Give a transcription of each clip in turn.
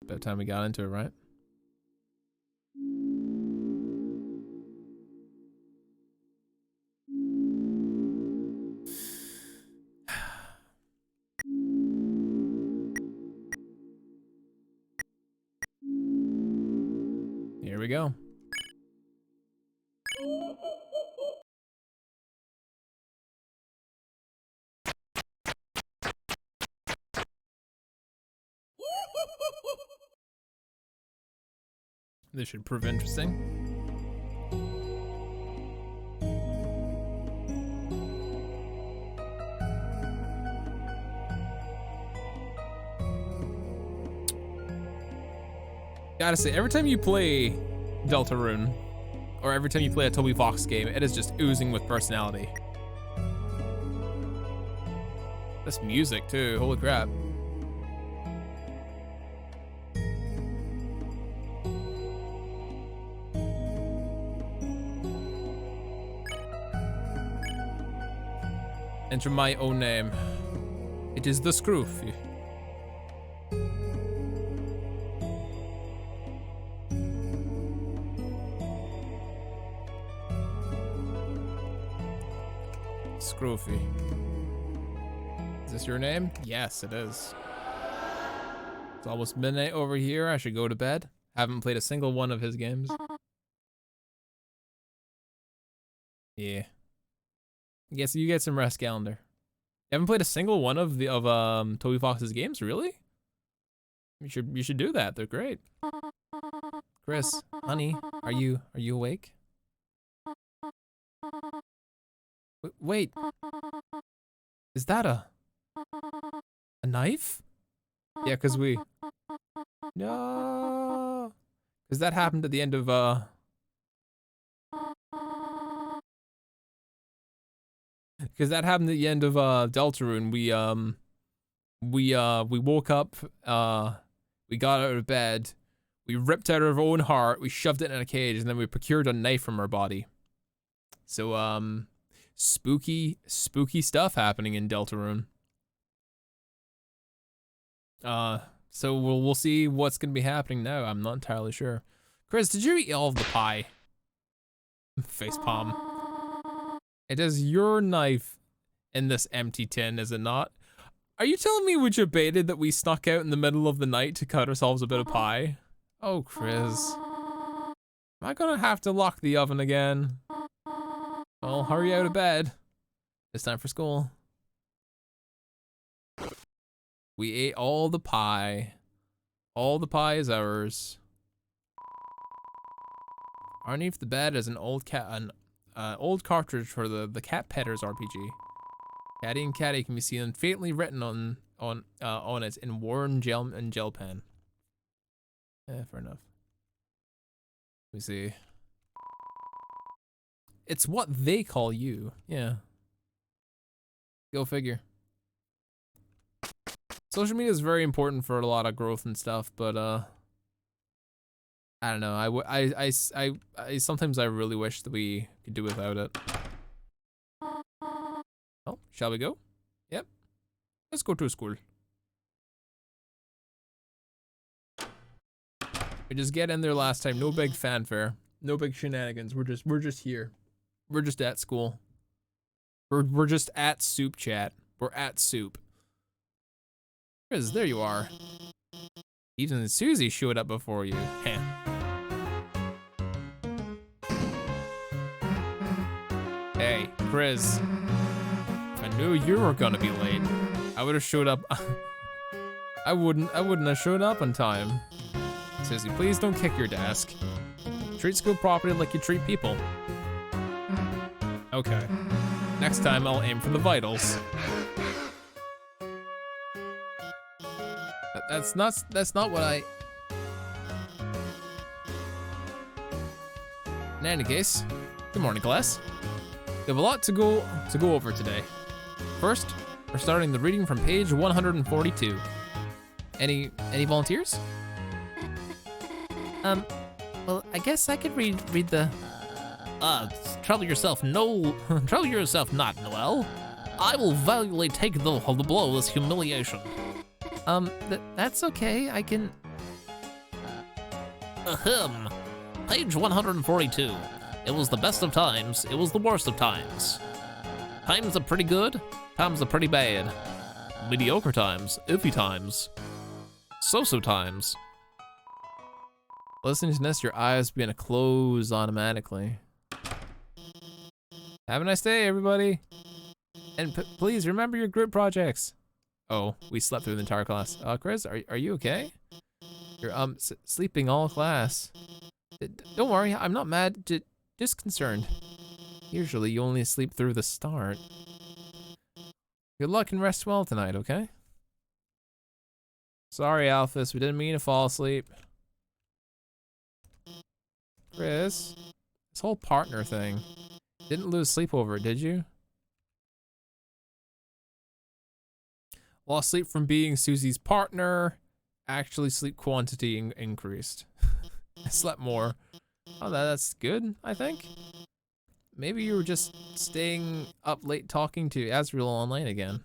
About time we got into it, right? Here we go. This should prove interesting. Gotta say, every time you play Deltarune, or every time you play a Toby Fox game, it is just oozing with personality. This music too, holy crap. Enter my own name. It is the Scroofy. Scroofy. Is this your name? Yes, it is. It's almost midnight over here. I should go to bed. Haven't played a single one of his games. Yeah. I guess you get some rest, Calendar. You haven't played a single one of Toby Fox's games, really? You should do that. They're great. Chris, honey, are you awake? Wait. Is that a knife? Yeah, cause no, cause that happened at the end of Deltarune. We woke up, we got out of bed, we ripped out our own heart, we shoved it in a cage, and then we procured a knife from our body. So spooky stuff happening in Deltarune. So we'll see what's gonna be happening now. I'm not entirely sure. Chris, did you eat all of the pie? Facepalm. It is your knife in this empty tin, is it not? Are you telling me we debated that we snuck out in the middle of the night to cut ourselves a bit of pie? Oh, Chris. Am I gonna have to lock the oven again? Well, hurry out of bed. It's time for school. We ate all the pie. All the pie is ours. Underneath the bed is an old old cartridge for the Cat Petters RPG. Caddy and Caddy can be seen faintly written on it in worn gel pen. Yeah, fair enough. Let me see. It's what they call you. Yeah. Go figure. Social media is very important for a lot of growth and stuff, but I don't know. I sometimes I really wish that we could do without it. Oh, shall we go? Yep. Let's go to school. We just get in there last time. No big fanfare. No big shenanigans. We're just here. We're just at school. We're just at soup chat. We're at soup. Chris, there you are. Even Susie showed up before you. Heh. Hey, Chris. I knew you were gonna be late. I would have showed up. I wouldn't have showed up on time. Susie, please don't kick your desk. Treat school properly like you treat people. Okay. Next time I'll aim for the vitals. That's not what I... In any case, good morning, class. We have a lot to go over today. First, we're starting the reading from page 142. Any volunteers? Well, I guess I could read the... trouble yourself not, Noel. I will valiantly take the blow of this humiliation. That's okay, I can... Ahem. Page 142. It was the best of times, it was the worst of times. Times are pretty good, times are pretty bad. Mediocre times, iffy times. So-so times. Listening to this, your eyes begin to close automatically. Have a nice day, everybody. And please remember your group projects. Oh, we slept through the entire class. Chris, are you okay? You're sleeping all class. Don't worry, I'm not mad, just concerned. Usually you only sleep through the start. Good luck and rest well tonight, okay? Sorry, Alphys, we didn't mean to fall asleep. Chris, this whole partner thing. Didn't lose sleep over it, did you? Lost sleep from being Susie's partner. Actually, sleep quantity increased. I slept more. Oh, that's good, I think. Maybe you were just staying up late talking to Azriel online again.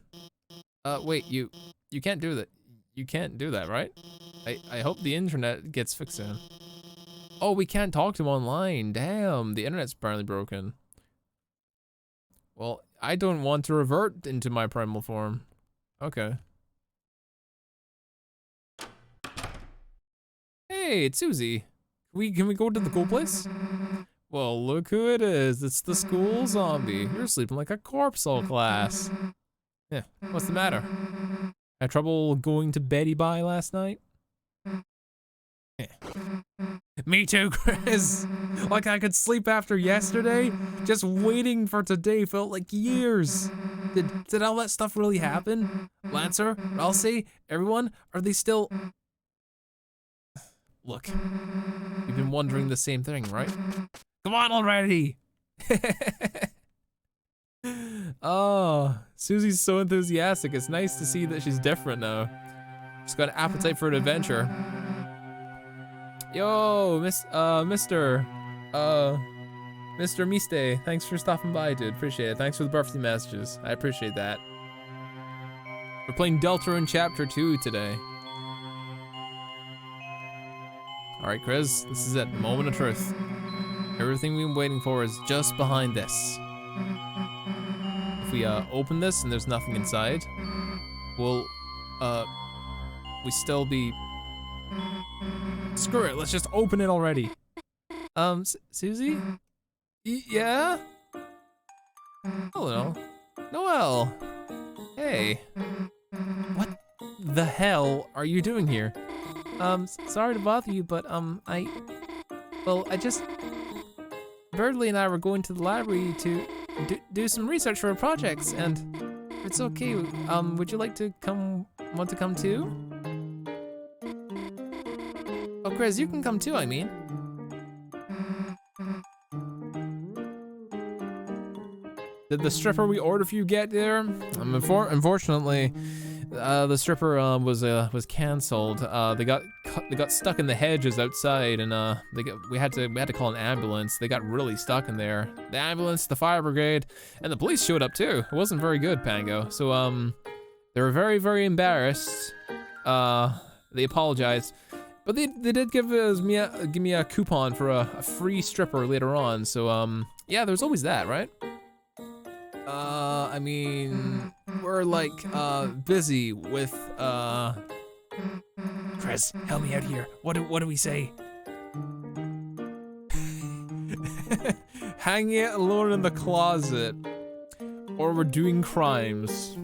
Wait, you can't do that. You can't do that, right? I hope the internet gets fixed soon. Oh, we can't talk to him online. Damn, the internet's apparently broken. Well, I don't want to revert into my primal form. Okay. Hey, it's Susie. Can we go to the cool place? Well, look who it is. It's the school zombie. You're sleeping like a corpse all class. Yeah, what's the matter? Had trouble going to beddy by last night? Yeah. Me too, Chris. Like I could sleep after yesterday. Just waiting for today felt like years. Did all that stuff really happen? Lancer, Ralsei, everyone, are they still... Look, you've been wondering the same thing, right? Come on already! Oh, Susie's so enthusiastic. It's nice to see that she's different now. She's got an appetite for an adventure. Yo, Mr. Miste, thanks for stopping by, dude. Appreciate it. Thanks for the birthday messages. I appreciate that. We're playing Deltarune Chapter 2 today. All right, Chris, this is it. Moment of truth. Everything we've been waiting for is just behind this. If we open this and there's nothing inside, we'll we still be... Screw it, let's just open it already. Susie? Yeah? Hello. Noelle. Hey. What the hell are you doing here? Sorry to bother you, but, Birdley and I were going to the library to do some research for our projects, and if it's okay, would you like to want to come too? Oh, Chris, you can come too, I mean. Did the stripper we ordered for you get there? Unfortunately, the stripper was canceled. They got stuck in the hedges outside, and we had to call an ambulance. They got really stuck in there. The ambulance, the fire brigade, and the police showed up too. It wasn't very good, Pango. So they were very, very embarrassed. They apologized, but they did give me a coupon for a free stripper later on. So yeah, there's always that, right? I mean, we're like, busy with, Chris, help me out here. What do we say? Hanging out alone in the closet. Or we're doing crimes.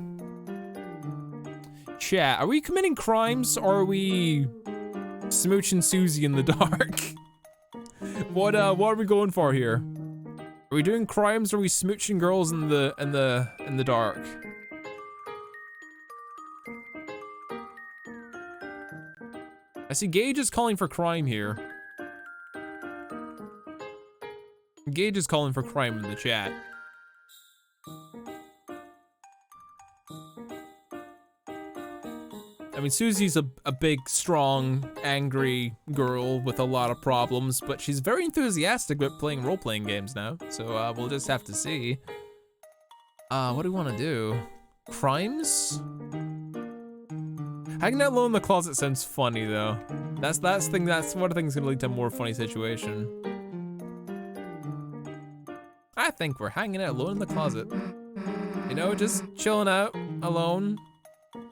Chat, are we committing crimes or are we smooching Susie in the dark? What are we going for here? Are we doing crimes or are we smooching girls in the dark? I see Gage is calling for crime here. Gage is calling for crime in the chat. I mean, Susie's a big, strong, angry girl with a lot of problems, but she's very enthusiastic about playing role-playing games now, so we'll just have to see. What do we want to do? Crimes? Hanging out alone in the closet sounds funny though. That's what I think is gonna lead to a more funny situation. I think we're hanging out alone in the closet. You know, just chilling out alone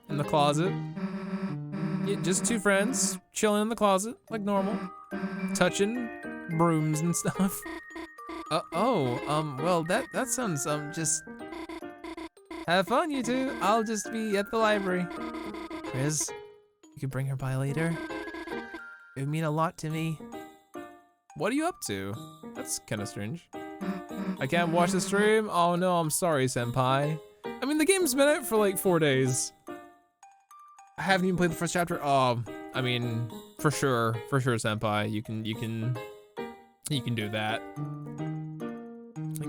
in the closet. Yeah, just two friends chilling in the closet like normal, touching brooms and stuff. Well that sounds just have fun, you two. I'll just be at the library. Chris, you can bring her by later. It would mean a lot to me. What are you up to? That's kind of strange. I can't watch the stream? Oh no, I'm sorry, senpai. I mean, the game's been out for like 4 days. I haven't even played the first chapter. Oh, I mean, for sure, senpai. You can do that.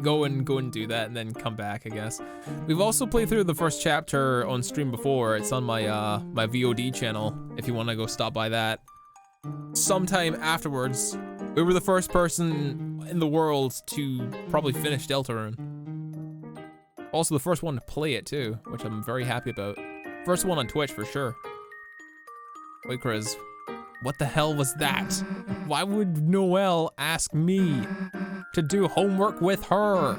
Go and do that and then come back, I guess. We've also played through the first chapter on stream before. It's on my my VOD channel if you want to go stop by that. Sometime afterwards, we were the first person in the world to probably finish Deltarune. Also the first one to play it too, which I'm very happy about. First one on Twitch for sure. Wait, Chris, what the hell was that? Why would Noelle ask me to do homework with her?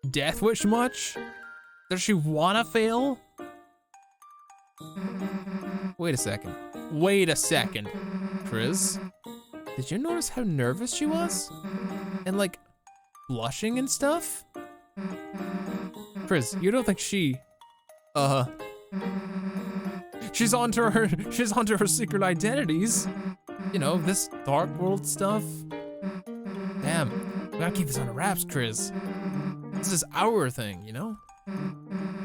Death Wish much? Does she wanna fail? Wait a second. Chris, did you notice how nervous she was? And like, blushing and stuff? Chris, you don't think she's onto her secret identities? You know, this dark world stuff. Damn, we gotta keep this under wraps, Chris. This is our thing, you know?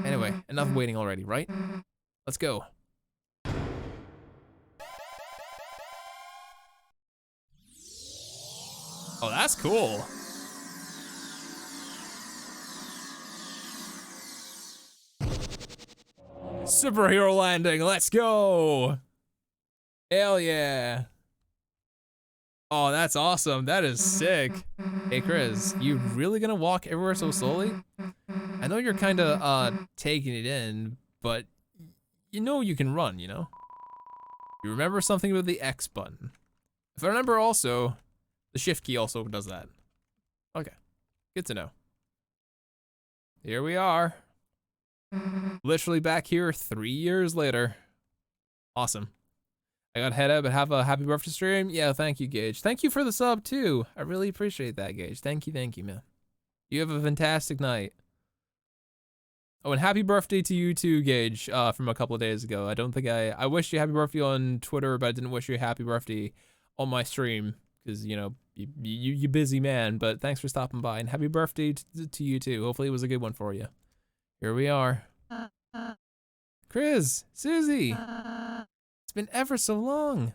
Anyway, enough waiting already, right? Let's go. Oh, that's cool. Superhero landing, let's go. Hell yeah. Oh, that's awesome. That is sick. Hey, Chris, you really gonna walk everywhere so slowly? I know you're kinda, taking it in, but you know you can run, you know? You remember something about the X button. If I remember also, the shift key also does that. Okay, good to know. Here we are. Literally back here 3 years later. Awesome. I gotta head out and have a happy birthday stream. Yeah, thank you, Gage. Thank you for the sub too. I really appreciate that, Gage. Thank you, man. You have a fantastic night. Oh, and happy birthday to you too, Gage, from a couple of days ago. I don't think I wished you happy birthday on Twitter, but I didn't wish you a happy birthday on my stream because, you know, you busy man, but thanks for stopping by and happy birthday to you too. Hopefully it was a good one for you. Here we are. Chris, Susie, it's been ever so long.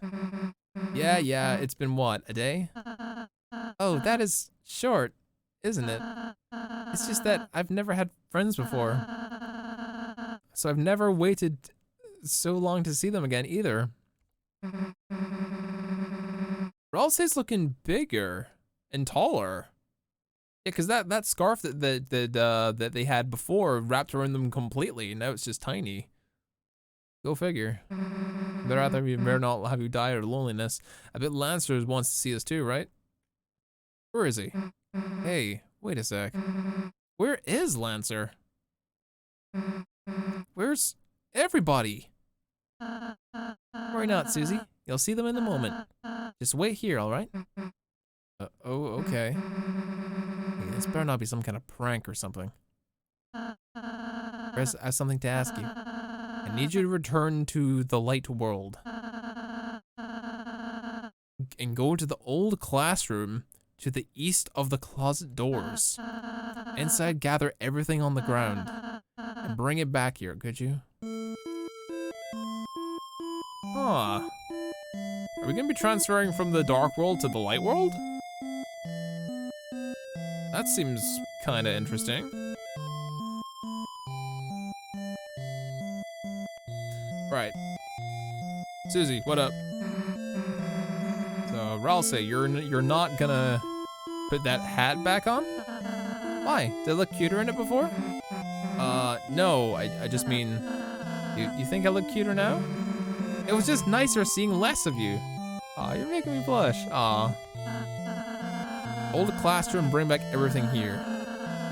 Yeah, it's been what, a day? Oh, that is short, isn't it? It's just that I've never had friends before. So I've never waited so long to see them again either. Ralsei's looking bigger and taller. Yeah, cause that scarf that they had before wrapped around them completely. Now it's just tiny. Go figure. Better not have you die of loneliness. I bet Lancer wants to see us too, right? Where is he? Hey, wait a sec. Where is Lancer? Where's everybody? Worry not, Susie. You'll see them in a moment. Just wait here, all right? Oh, okay. Hey, this better not be some kind of prank or something. Chris, I have something to ask you. I need you to return to the light world. And go to the old classroom to the east of the closet doors. Inside, gather everything on the ground. And bring it back here, could you? Huh. Are we gonna be transferring from the dark world to the light world? That seems kinda interesting. Right. Susie, what up? So, Ralsei, you're not gonna put that hat back on? Why? Did it look cuter in it before? No, I just mean, You think I look cuter now? It was just nicer seeing less of you. Aw, you're making me blush. Aw. Hold the classroom and bring back everything here.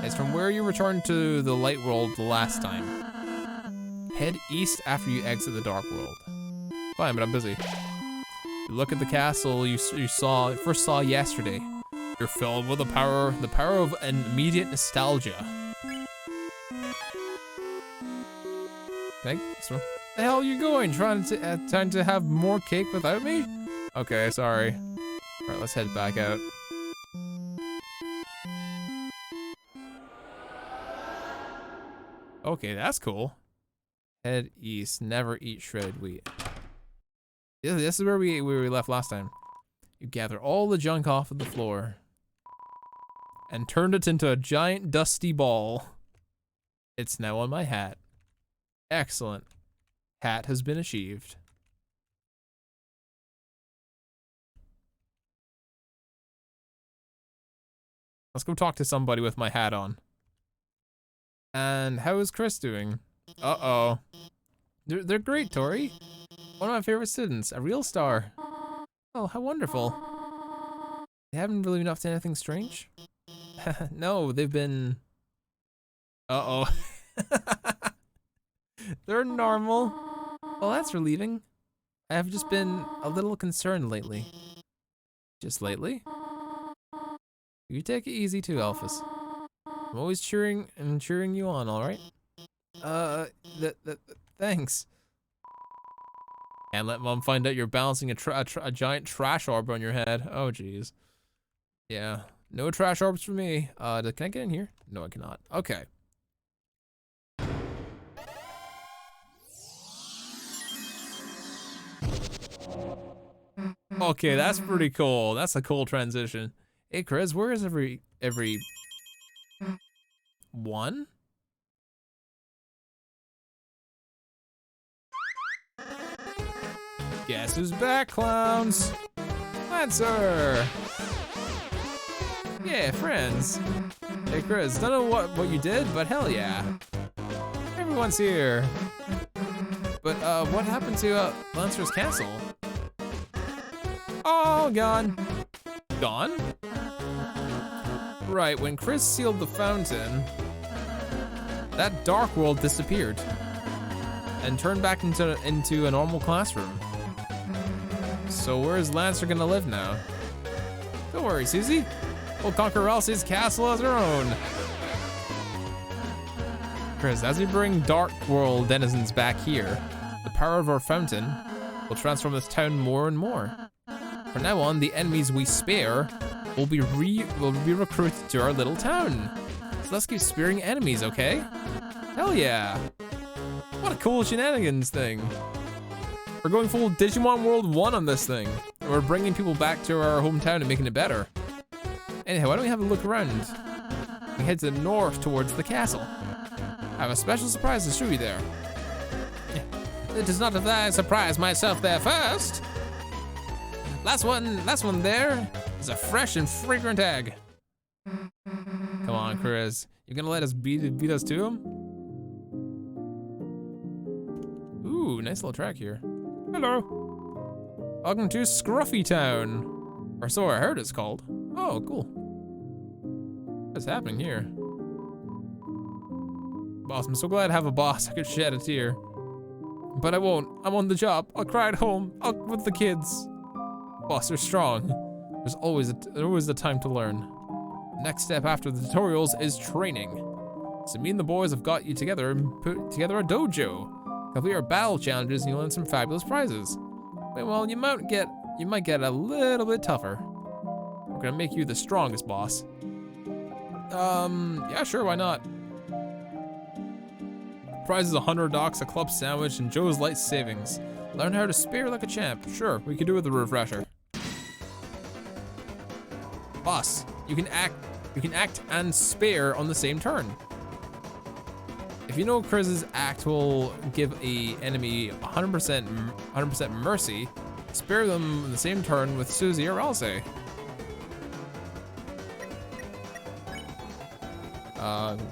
It's from where you returned to the light world the last time. Head east after you exit the dark world. Fine, but I'm busy. You look at the castle you first saw yesterday. You're filled with the power of an immediate nostalgia. Thanks. Where the hell are you going? Trying to have more cake without me? Okay, sorry. All right, let's head back out. Okay, that's cool. Head east. Never eat shredded wheat. This is where we left last time. You gather all the junk off of the floor and turned it into a giant dusty ball. It's now on my hat. Excellent. Hat has been achieved. Let's go talk to somebody with my hat on. And how is Chris doing? Uh-oh. They're great, Tori. One of my favorite students, a real star. Oh, how wonderful. They haven't really been up to anything strange? No, they've been... Uh-oh. They're normal. Well, that's relieving. I have just been a little concerned lately. Just lately? You take it easy too, Alphys. I'm always cheering you on, alright? Thanks. And let Mom find out you're balancing a giant trash orb on your head. Oh, jeez. Yeah, no trash orbs for me. Can I get in here? No, I cannot. Okay. Okay, that's pretty cool. That's a cool transition. Hey, Chris, where is every one? Guess who's back, clowns? Lancer! Yeah, friends. Hey, Chris, don't know what you did, but hell yeah. Everyone's here. But, what happened to, Lancer's castle? Oh, gone. Gone? Right, when Chris sealed the fountain, that dark world disappeared and turned back into a normal classroom. So where is Lancer gonna live now? Don't worry, Susie. We'll conquer Elsie's castle as our own. Chris, as we bring dark world denizens back here, the power of our fountain will transform this town more and more. From now on, the enemies we spare will be recruited to our little town. So let's keep spearing enemies, okay? Hell yeah. What a cool shenanigans thing. We're going full Digimon World 1 on this thing. And we're bringing people back to our hometown and making it better. Anyhow, why don't we have a look around? We head to the north towards the castle. I have a special surprise to show you there. It is not that I surprise myself there first. Last one there is a fresh and fragrant egg. Come on, Chris. You gonna let us beat us to him? Ooh, nice little track here. Hello. Welcome to Scruffy Town. Or so I heard it's called. Oh, cool. What's happening here? Boss, I'm so glad I have a boss I could shed a tear. But I won't. I'm on the job. I'll cry at home. I'll with the kids. Boss, you're strong. There's always the time to learn. The next step after the tutorials is training. So me and the boys have got you together and put together a dojo. Complete our battle challenges and you'll win some fabulous prizes. Well, you might get a little bit tougher. We're gonna make you the strongest, boss. Yeah, sure, why not? Prize is 100 docs, a club sandwich, and Joe's light savings. Learn how to spare like a champ. Sure, we could do with a refresher. Boss, you can act and spare on the same turn. If you know Chris's act will give a enemy 100% mercy, spare them in the same turn with Susie or Elsie.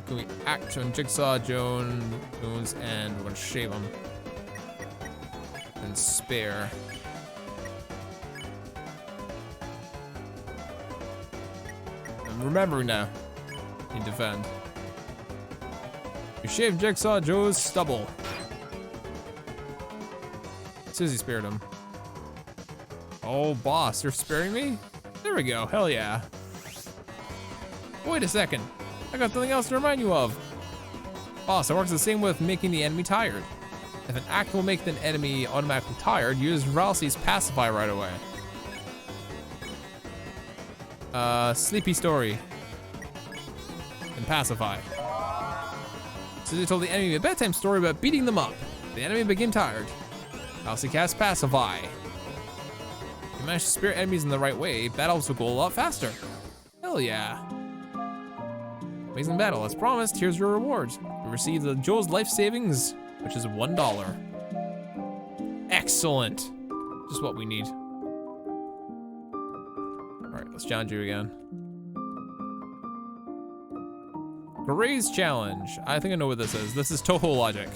Can we act on Jigsaw, Jones, and we're gonna shave him. and spare. I'm remembering now. You defend. You shaved Jigsaw Joe's stubble. Susie spared him. Oh, boss, you're sparing me? There we go, hell yeah. Wait a second, I got something else to remind you of. Boss, it works the same with making the enemy tired. If an act will make the enemy automatically tired, use Ralsei's pacify right away. Sleepy story. And pacify. Susie told the enemy a bedtime story about beating them up. The enemy became tired. Ralsei cast pacify. If you manage to spirit enemies in the right way, battles will go a lot faster. Hell yeah. Amazing battle, as promised, here's your reward. You receive the Joe's life savings, which is $1. Excellent. Just what we need. All right, let's challenge you again. Gray's challenge. I think I know what this is. This is Toho logic.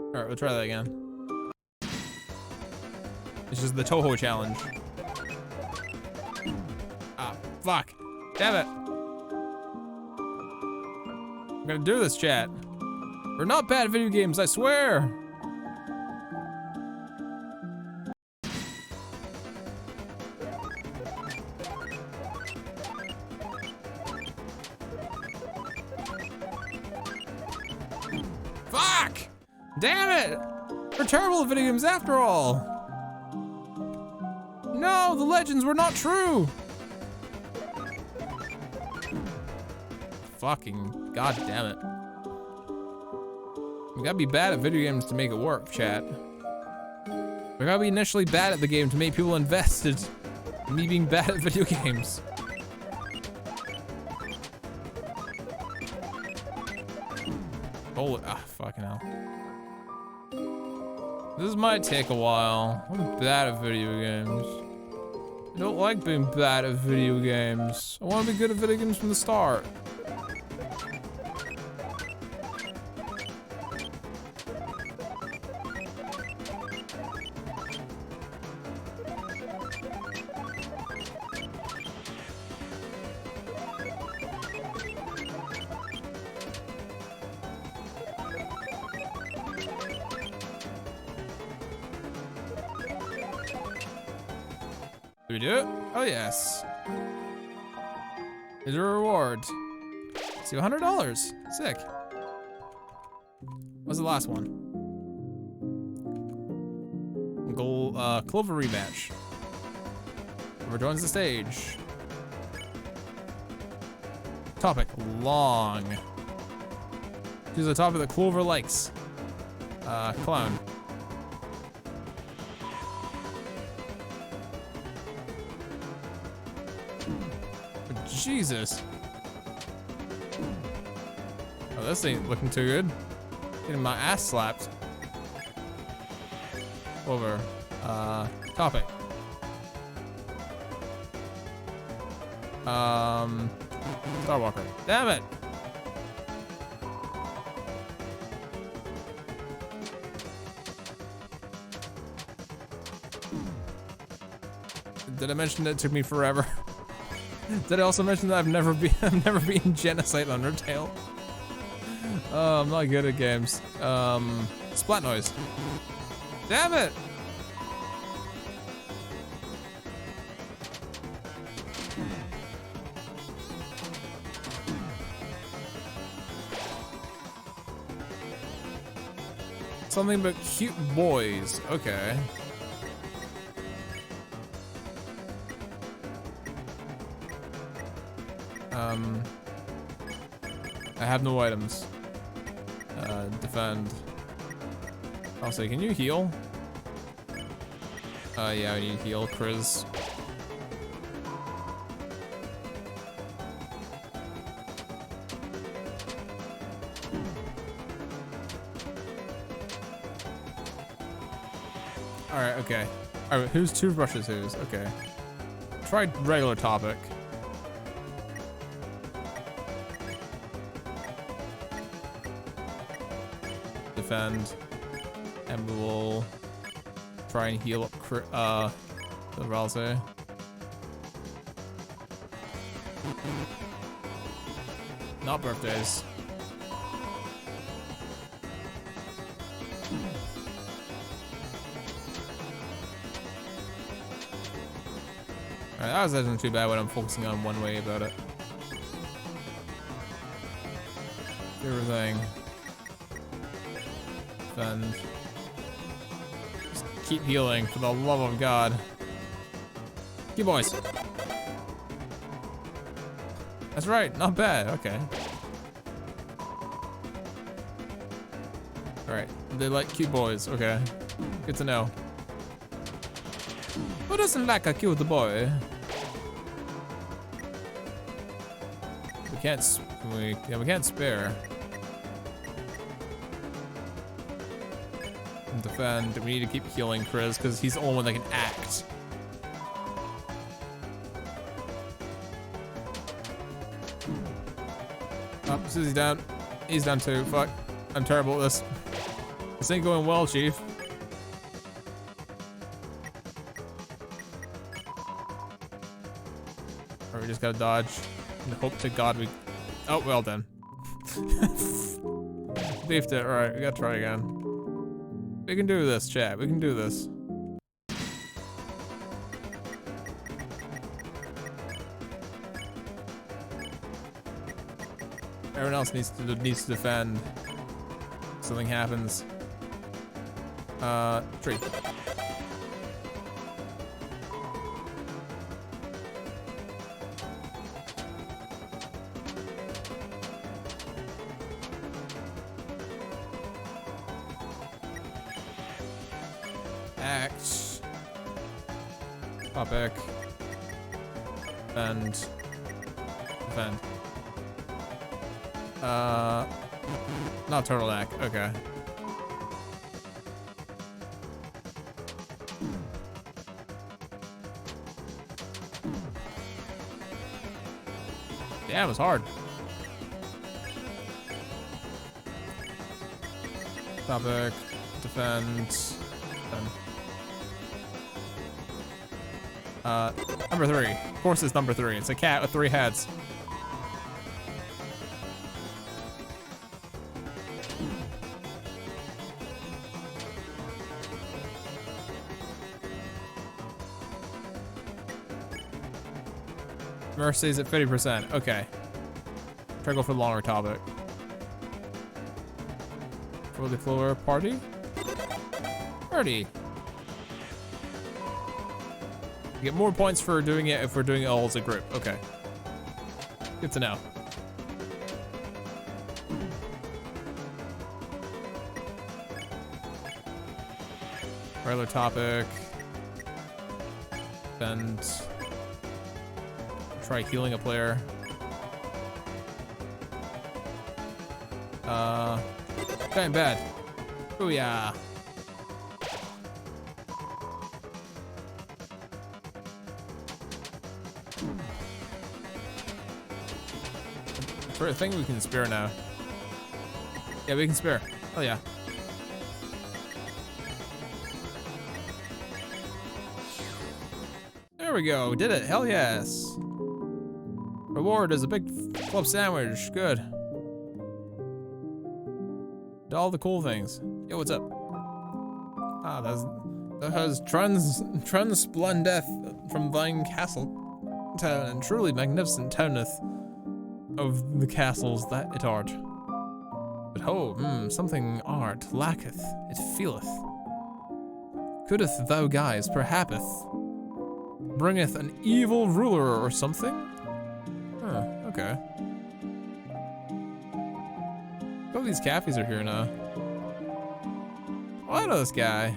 All right, we'll try that again. This is the Toho challenge. Ah, fuck. Damn it. I'm gonna do this, chat. We're not bad at video games, I swear. Fuck! Damn it! We're terrible at video games after all. No, the legends were not true. Fucking god damn it. We gotta be bad at video games to make it work, chat. We gotta be initially bad at the game to make people invested in me being bad at video games. Holy, fucking hell. This might take a while. I'm bad at video games. I don't like being bad at video games. I want to be good at video games from the start. Do we do it? Oh yes. Here's a reward. See, $100. Sick. What's the last one? Clover rematch. Whoever joins the stage. Topic, long. Choose a topic that Clover likes. Clown. Jesus. Oh, this ain't looking too good. Getting my ass slapped. Over. Topic. Starwalker. Damn it! Did I mention that it took me forever? Did I also mention that I've never beaten Genocide Undertale? Oh, I'm not good at games. Splat noise. Damn it! Something but cute boys. Okay. I have no items. Defend. I'll say, can you heal? Yeah, I need heal, Chris. Alright, okay. Alright, whose toothbrushes whose? Okay. Try regular topic. Defend. And we will try and heal up the Ralsei. Not birthdays. Alright, that wasn't too bad when I'm focusing on one way about it. Everything. Defend. Just keep healing, for the love of God. You boys. That's right, not bad, okay. Alright, they like cute boys, okay. Good to know. Who doesn't like a cute boy? We can't spare. And defend, we need to keep healing Chris, because he's the only one that can act. Oh, Susie's down. He's down too. Fuck. I'm terrible at this. This ain't going well, Chief. Or we just gotta dodge. And hope to God we... Oh, well done. Beefed it. Alright, we gotta try again. We can do this, chat. We can do this. Everyone else needs to defend. Something happens. Tree. Act. Topic. And defend. Not turtleneck, okay. Yeah, it was hard. Topic, defend. Number 3. Of course it's number 3. It's a cat with 3 heads. Mercy's at 50%. Okay. Try to go for the longer topic. For the floor party? Party. You get more points for doing it if we're doing it all as a group. Okay. Good to know. Regular topic. And try healing a player. Kind of bad. Booyah. For a thing we can spare now. Yeah, we can spare. Oh yeah. There we go. Did it. Hell yes. Reward is a big club sandwich. Good. Did all the cool things. Yo, what's up? Ah, that has Transplendeth from Vine Castle Town, and truly magnificent towneth of the castles that it art. But ho, something art lacketh, it feeleth. Couldeth thou guys, perhappeth, bringeth an evil ruler or something? Huh, okay. Oh, these cafes are here now. Oh, I know this guy.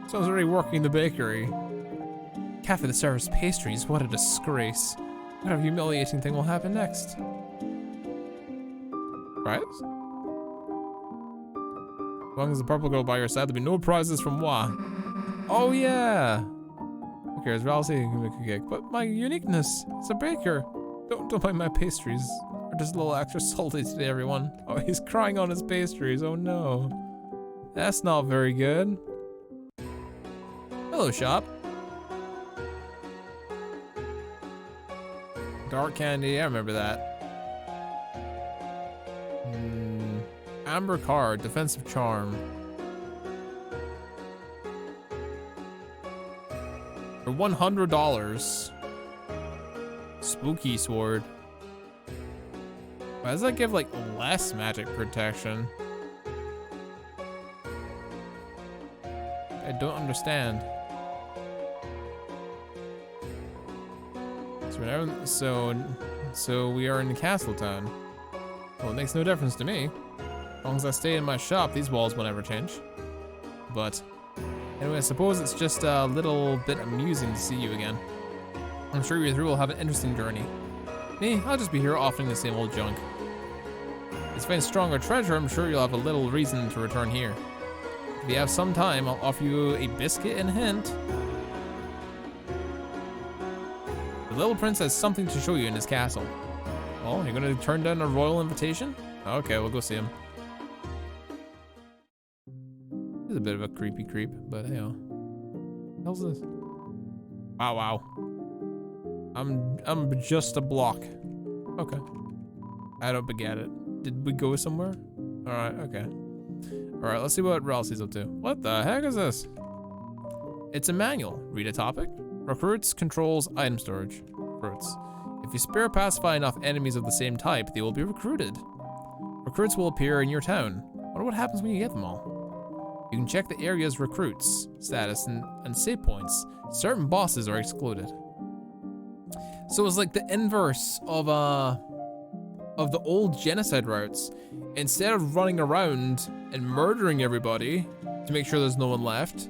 Someone's already working the bakery. Cafe that serves pastries, what a disgrace. What a humiliating thing will happen next. Prize? As long as the purple go by your side, there'll be no prizes from moi. Oh yeah. Who cares? Ralsei can make a cake, but my uniqueness. It's a baker. Don't mind my pastries. Are just a little extra salty today, everyone. Oh, he's crying on his pastries. Oh no. That's not very good. Hello, shop. Dark candy, I remember that. Amber card, defensive charm. For $100. Spooky sword. Why does that give like less magic protection? I don't understand. So we are in Castletown. Well, it makes no difference to me. As long as I stay in my shop, these walls will never change. But anyway, I suppose it's just a little bit amusing to see you again. I'm sure you three will have an interesting journey. Me, I'll just be here offering the same old junk. If you find stronger treasure, I'm sure you'll have a little reason to return here. If you have some time, I'll offer you a biscuit and a hint. The little prince has something to show you in his castle. Oh, you're gonna turn down a royal invitation? Okay, we'll go see him. He's a bit of a creepy creep, but hey, what the hell's this? Wow. I'm just a block. Okay. I don't beget it. Did we go somewhere? Alright, okay. Alright, let's see what Ralsei's up to. What the heck is this? It's a manual. Read a topic. Recruits controls item storage. Recruits. If you spare pacify enough enemies of the same type, they will be recruited. Recruits will appear in your town. Wonder what happens when you get them all. You can check the area's recruits status and save points. Certain bosses are excluded. So it's like the inverse of the old genocide routes. Instead of running around and murdering everybody to make sure there's no one left,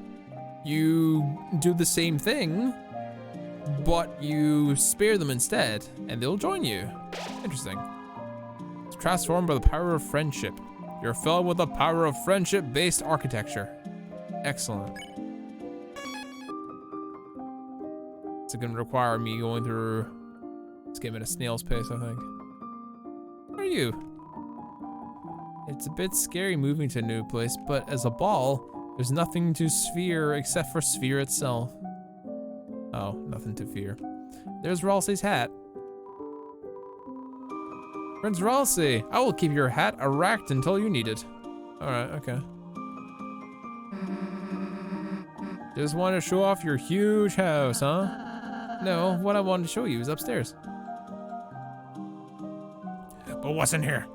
you do the same thing, but you spare them instead, and they'll join you. Interesting. It's transformed by the power of friendship. You're filled with the power of friendship-based architecture. Excellent. It's gonna require me going through this game at a snail's pace, I think. What are you? It's a bit scary moving to a new place, but as a ball, there's nothing to fear except for Sphere itself. Oh, nothing to fear. There's Ralsei's hat. Prince Ralsei, I will keep your hat erect until you need it. Alright, okay. Just want to show off your huge house, huh? No, what I wanted to show you is upstairs. But what's in here?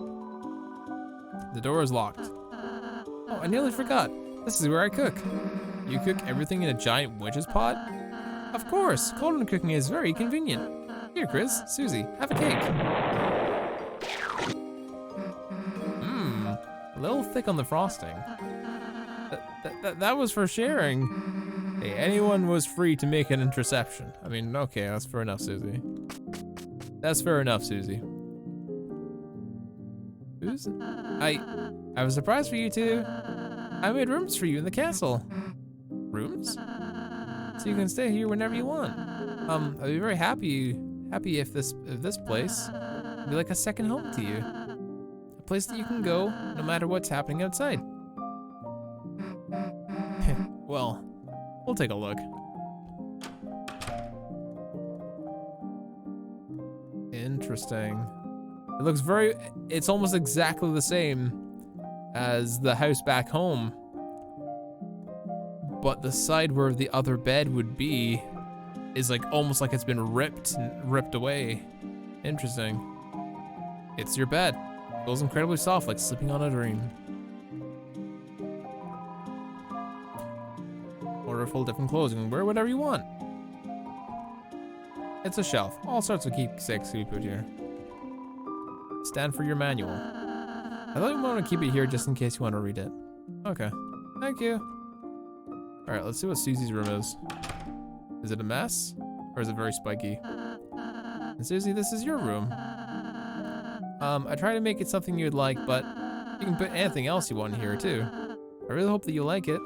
The door is locked. Oh, I nearly forgot. This is where I cook. You cook everything in a giant witch's pot? Of course, cauldron cooking is very convenient. Here, Chris, Susie, have a cake. A little thick on the frosting. That was for sharing. Hey, anyone was free to make an interception. I mean, okay, that's fair enough, Susie. That's fair enough, Susie. Who's? I was surprised for you two. I made rooms for you in the castle. Rooms? So you can stay here whenever you want. I'd be very happy if this place would be like a second home to you. A place that you can go no matter what's happening outside. Well, we'll take a look. Interesting. It looks it's almost exactly the same as the house back home. But the side where the other bed would be is like almost like it's been ripped away. Interesting. It's your bed. It feels incredibly soft, like sleeping on a dream. Order full different clothes. You can wear whatever you want. It's a shelf. All sorts of keepsakes we put here. Stand for your manual. I thought you want to keep it here just in case you want to read it. Okay. Thank you. Alright, let's see what Susie's room is. Is it a mess? Or is it very spiky? And Susie, this is your room. I try to make it something you'd like, but you can put anything else you want here too. I really hope that you like it.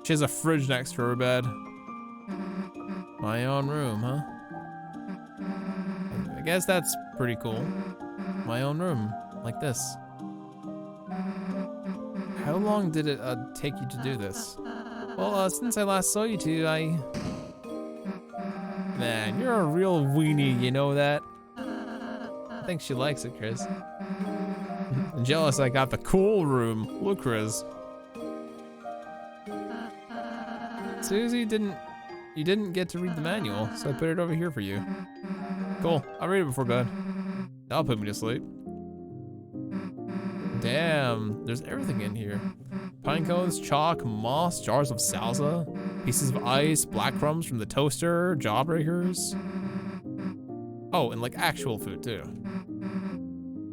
She has a fridge next to her bed. My own room, huh? I guess that's pretty cool. My own room, like this. How long did it take you to do this? Well, since I last saw you two, Man, you're a real weenie, you know that? I think she likes it, Chris. I'm jealous I got the cool room. Look, Chris. Susie, you didn't get to read the manual, so I put it over here for you. Cool, I'll read it before bed. That'll put me to sleep. Damn, there's everything in here. Pine cones, chalk, moss, jars of salsa, pieces of ice, black crumbs from the toaster, jawbreakers. Oh, and like actual food too.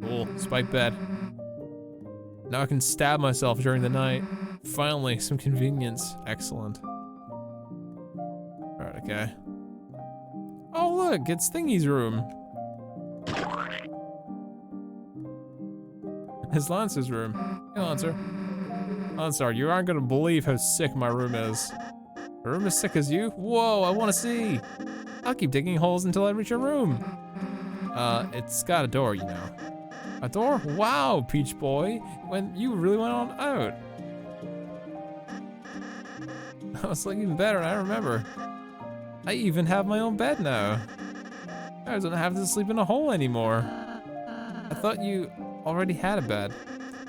Cool, spike bed. Now I can stab myself during the night. Finally, some convenience. Excellent. Alright, okay. Oh look, it's Thingy's room. It's Lancer's room. Hey Lancer. Lancer, you aren't gonna believe how sick my room is. My room as sick as you? Whoa, I wanna see. I'll keep digging holes until I reach your room. It's got a door, you know. A door? Wow, Peach Boy. When you really went on out. That was like even better than I remember. I even have my own bed now. I don't have to sleep in a hole anymore. I thought you already had a bed.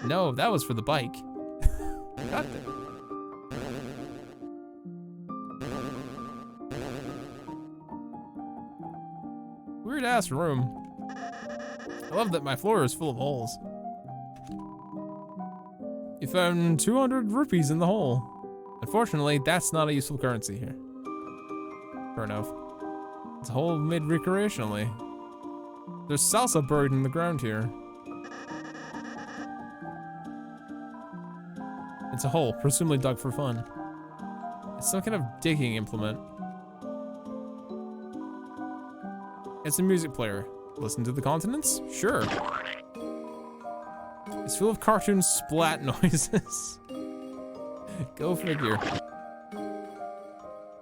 No, that was for the bike. Got it. Weird ass room. I love that my floor is full of holes. You found 200 rupees in the hole. Unfortunately, that's not a useful currency here. Fair enough. It's a hole made recreationally. There's salsa buried in the ground here. It's a hole, presumably dug for fun. It's some kind of digging implement. It's a music player. Listen to the continents? Sure. It's full of cartoon splat noises. Go figure.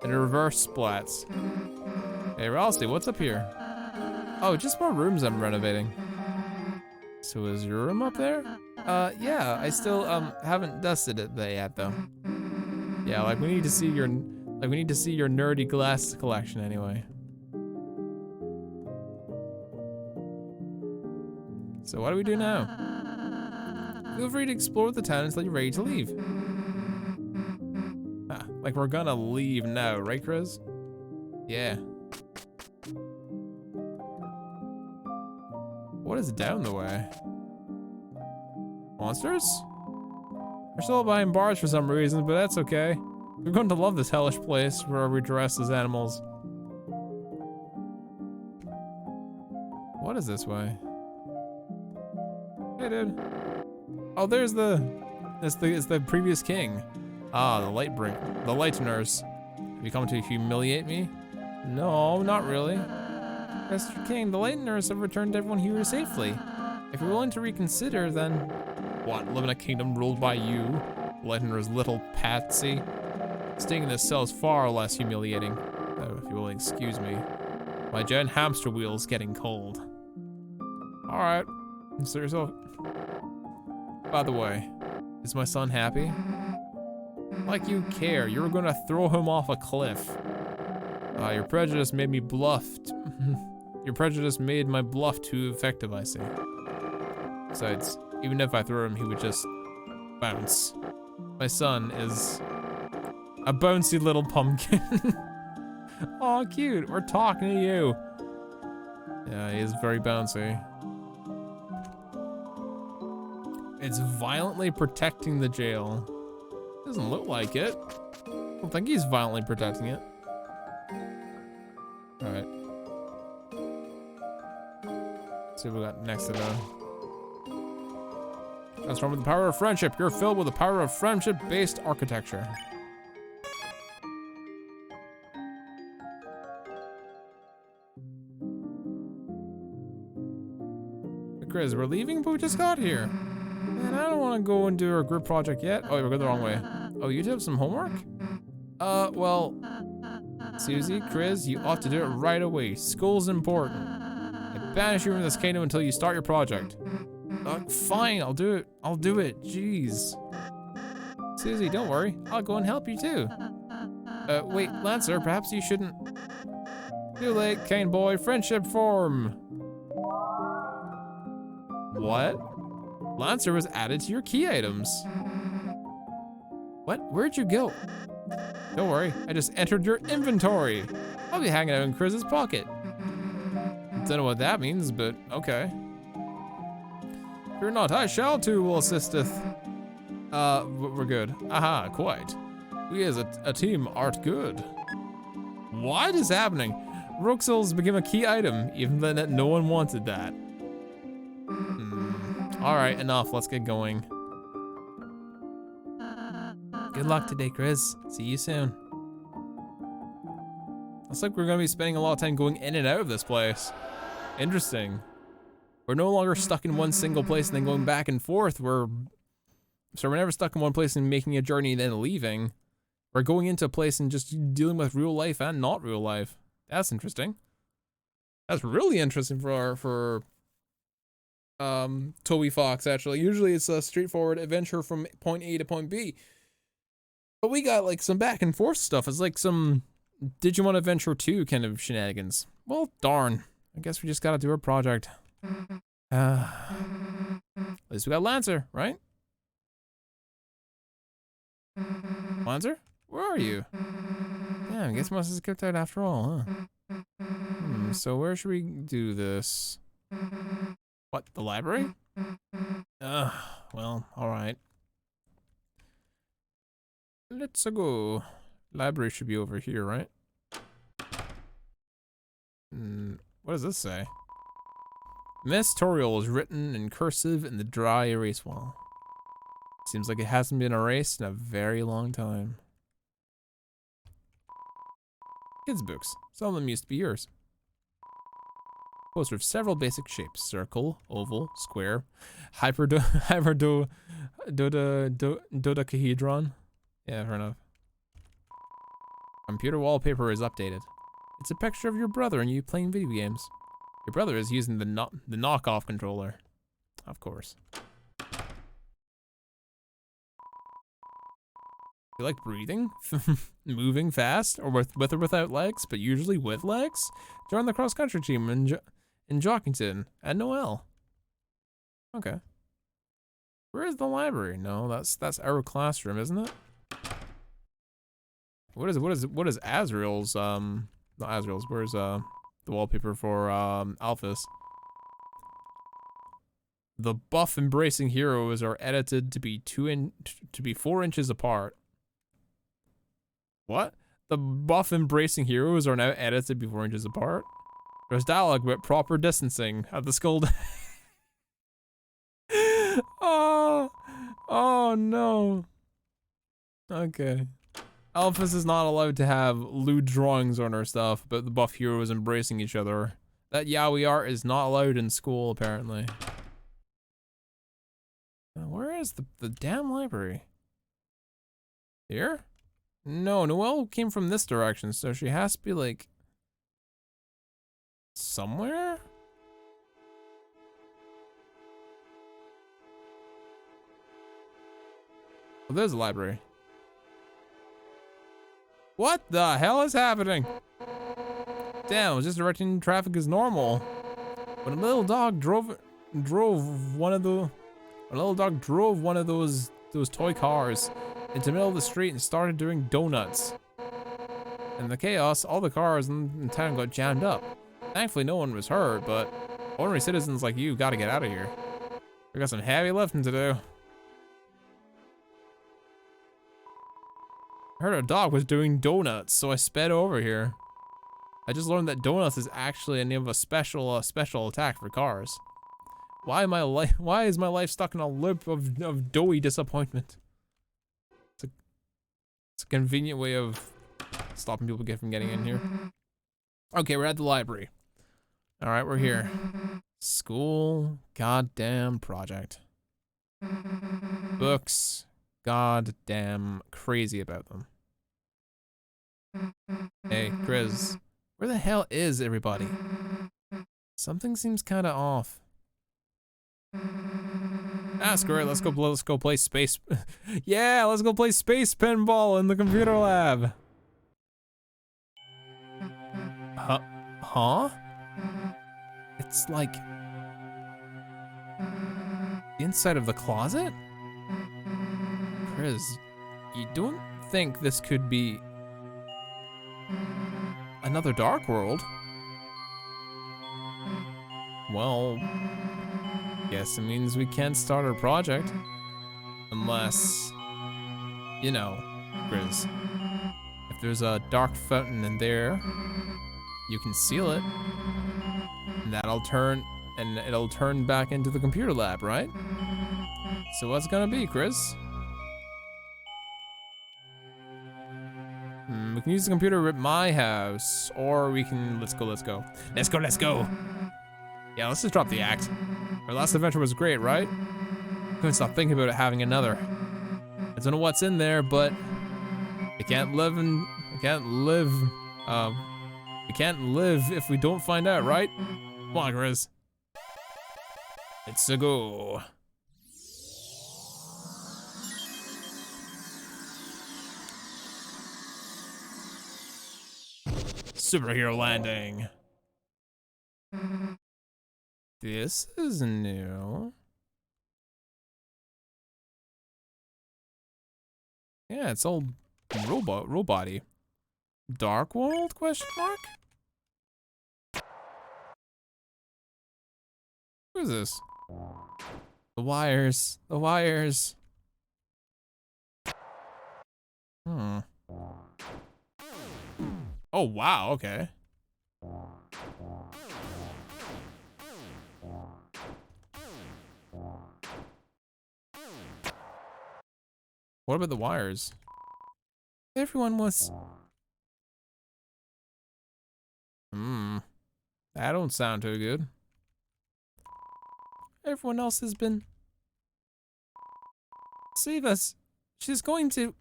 And reverse splats. Hey, Ralsty, what's up here? Oh, just more rooms I'm renovating. So is your room up there? Yeah, I still, haven't dusted it yet, though. Yeah, like, we need to see your nerdy glasses collection anyway. So what do we do now? Feel free to explore the town until you're ready to leave. Ah, like we're gonna leave now, right, Chris? Yeah. What is down the way? Monsters? We're still behind bars for some reason, but that's okay. We're going to love this hellish place where we dress as animals. What is this way? Hey, dude. Oh, there's it's the previous king. Ah, the Lighteners. Have you come to humiliate me? No, not really. Mr. King, the Lighteners have returned everyone here safely. If you're willing to reconsider, then... What, live in a kingdom ruled by you? Lighteners' little patsy? Staying in this cell is far less humiliating. Oh, if you will excuse me. My giant hamster wheel's getting cold. Alright. Consider yourself... By the way, is my son happy? Like you care, you were gonna throw him off a cliff. Your prejudice made me bluffed. Your prejudice made my bluff too effective, I see. Besides, even if I threw him, he would just bounce. My son is a bouncy little pumpkin. Aw, cute, we're talking to you. Yeah, he is very bouncy. It's violently protecting the jail. Doesn't look like it. I don't think he's violently protecting it. All right. Let's see what we got next to that. Transform with the power of friendship. You're filled with the power of friendship-based architecture. Chris, we're leaving, but we just got here. Man, I don't want to go and do our group project yet. Oh, we're going the wrong way. Oh, you do have some homework? Well, Susie, Chris, you ought to do it right away. School's important. I banish you from this kingdom until you start your project. Fine, I'll do it. I'll do it. Jeez. Susie, don't worry. I'll go and help you too. Wait, Lancer, perhaps you shouldn't. Too late, Cane Boy. Friendship form. What? Lancer was added to your key items. What? Where'd you go? Don't worry, I just entered your inventory. I'll be hanging out in Chris's pocket. Don't know what that means, but okay. Fear not, I shall too will assisteth. We're good. Aha, quite. We as a team art good. What is happening? Roxel's became a key item, even then no one wanted that. All right, enough, let's get going. Good luck today, Chris. See you soon. Looks like we're gonna be spending a lot of time going in and out of this place. Interesting. We're no longer stuck in one single place and then going back and forth. So we're never stuck in one place and making a journey and then leaving. We're going into a place and just dealing with real life and not real life. That's interesting. That's really interesting for Toby Fox, actually. Usually it's a straightforward adventure from point A to point B. But we got like some back and forth stuff. It's like some Digimon Adventure 2 kind of shenanigans. Well, darn. I guess we just gotta do our project. At least we got Lancer, right? Lancer? Where are you? Yeah, I guess must have skipped out after all, huh? So where should we do this? What, the library? Well, alright. Let's go. Library should be over here, right? What does this say? This tutorial is written in cursive in the dry erase wall. Seems like it hasn't been erased in a very long time. Kids' books. Some of them used to be yours. Poster of several basic shapes: circle, oval, square, dodecahedron. Yeah, fair enough. Computer wallpaper is updated. It's a picture of your brother and you playing video games. Your brother is using the knockoff controller. Of course. You like breathing? Moving fast? Or with or without legs, but usually with legs? Join the cross-country team in Jockington at Noel. Okay. Where is the library? No, that's our classroom, isn't it? What is Azrael's not Azrael's, where's the wallpaper for Alphys? The buff embracing heroes are edited to be 4 inches apart. What? The buff embracing heroes are now edited to be 4 inches apart? There's dialogue about proper distancing at the school. Oh no. Okay. Alphys is not allowed to have lewd drawings on her stuff, but the buff heroes embracing each other. That yaoi art is not allowed in school, apparently. Where is the damn library? Here? No, Noelle came from this direction, so she has to be like somewhere? Oh, there's a library. What the hell is happening? Damn, I was just directing traffic as normal. When a little dog drove one of those toy cars into the middle of the street and started doing donuts. In the chaos, all the cars in town got jammed up. Thankfully, no one was hurt, but ordinary citizens like you gotta get out of here. We got some heavy lifting to do. I heard a dog was doing donuts, so I sped over here. I just learned that donuts is actually a name of a special attack for cars. Why is my life stuck in a loop of doughy disappointment? It's a convenient way of stopping people from getting in here. Okay, we're at the library. All right, we're here. School goddamn project. Books. goddamn crazy about them. Hey, Chris, where the hell is everybody? Something seems kind of off. Ah, screw it. Let's go play space. Yeah, let's go play space pinball in the computer lab. Huh? It's like the inside of the closet? Chris, you don't think this could be another Dark World? Well, guess it means we can't start our project. Unless, you know, Chris, if there's a dark fountain in there, you can seal it, and it'll turn back into the computer lab, right? So what's it gonna be, Chris? We can use the computer at my house, or we can, let's go. Yeah, let's just drop the act. Our last adventure was great, right? Couldn't stop thinking about it having another. I don't know what's in there, but we can't live if we don't find out, right? Come on, Chris. It's a go. Superhero landing. This is new. Yeah, it's all robot-y. Dark World, question mark? Who is this? The wires. Oh, wow, okay. What about the wires? Everyone was... That don't sound too good. Everyone else has been... Save us. She's going to...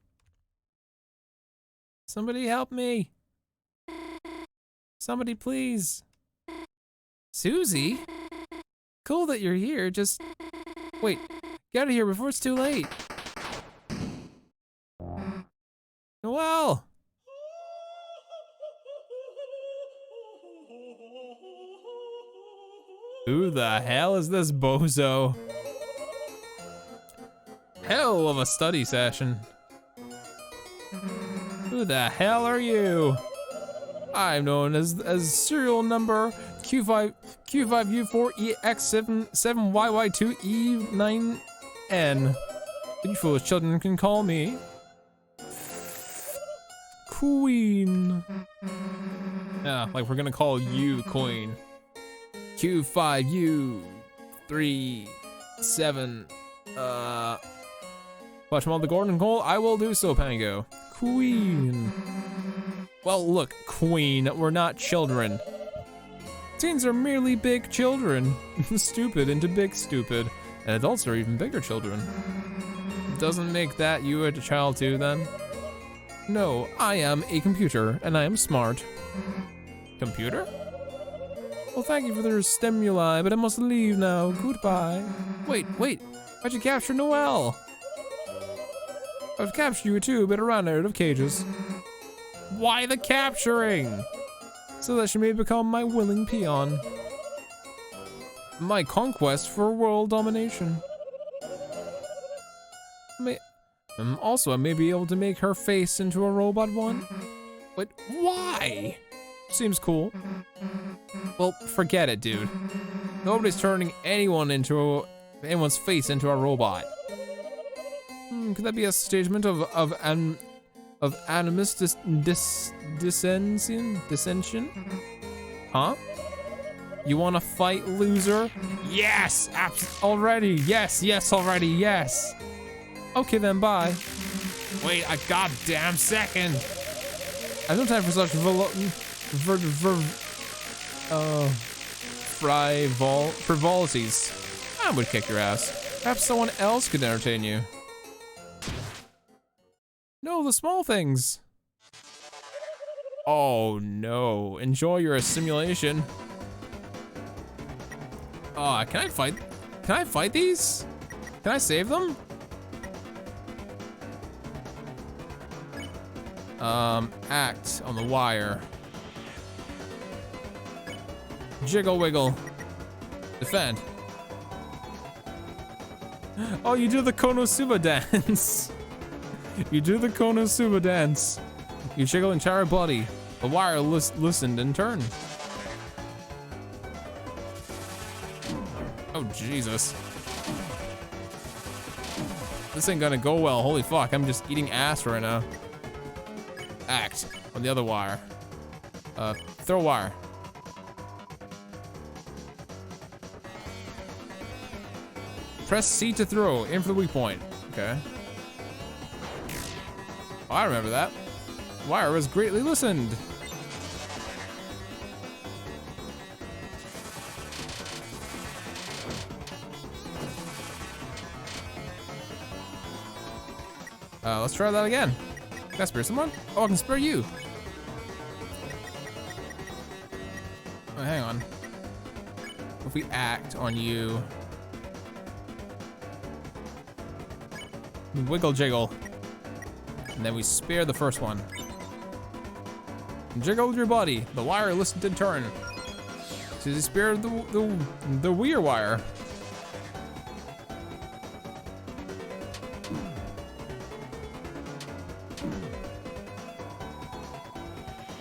Somebody help me. Somebody please. Susie? Cool that you're here, just... Wait, get out of here before it's too late. Noelle! Who the hell is this bozo? Hell of a study session. Who the hell are you? I'm known as serial number Q5U4EX77YY2E9N. You foolish children can call me Queen. Yeah, like we're gonna call you Queen. Q5U37. Watch them all the Gordon Cole. I will do so, Pango. Queen. Well, look, Queen, we're not children. Teens are merely big children. Stupid into big stupid. And adults are even bigger children. Doesn't make that you a child too, then? No, I am a computer, and I am smart. Computer? Well, thank you for the stimuli, but I must leave now. Goodbye. Wait, why'd you capture Noelle? I've captured you too, but I ran out of cages. Why the capturing? So that she may become my willing peon. My conquest for world domination. Also, I may be able to make her face into a robot one. But why? Seems cool. Well, forget it, dude. Nobody's turning anyone's face into a robot. Could that be a statement of animus dissension? Huh? You wanna fight, loser? Yes! Already! Yes, already, yes! Okay then, bye. Wait a goddamn second! I have no time for such frivolities. I would kick your ass. Perhaps someone else could entertain you. No, the small things. Oh no, enjoy your simulation. Can I fight these? Can I save them? Act on the wire. Jiggle wiggle. Defend. Oh, you do the Konosuba dance. You do the Konosuba dance. You jiggle entire body. The wire loosened in turn. Oh, Jesus. This ain't gonna go well. Holy fuck, I'm just eating ass right now. Act on the other wire. Throw wire. Press C to throw. Aim for the weak point. Okay. Oh, I remember that. Wire was greatly loosened. Let's try that again. Can I spare someone? Oh, I can spare you. Oh, hang on. If we act on you. We wiggle jiggle. And then we spare the first one. And jiggle your body. The wire listened in turn. So you spared the weird wire.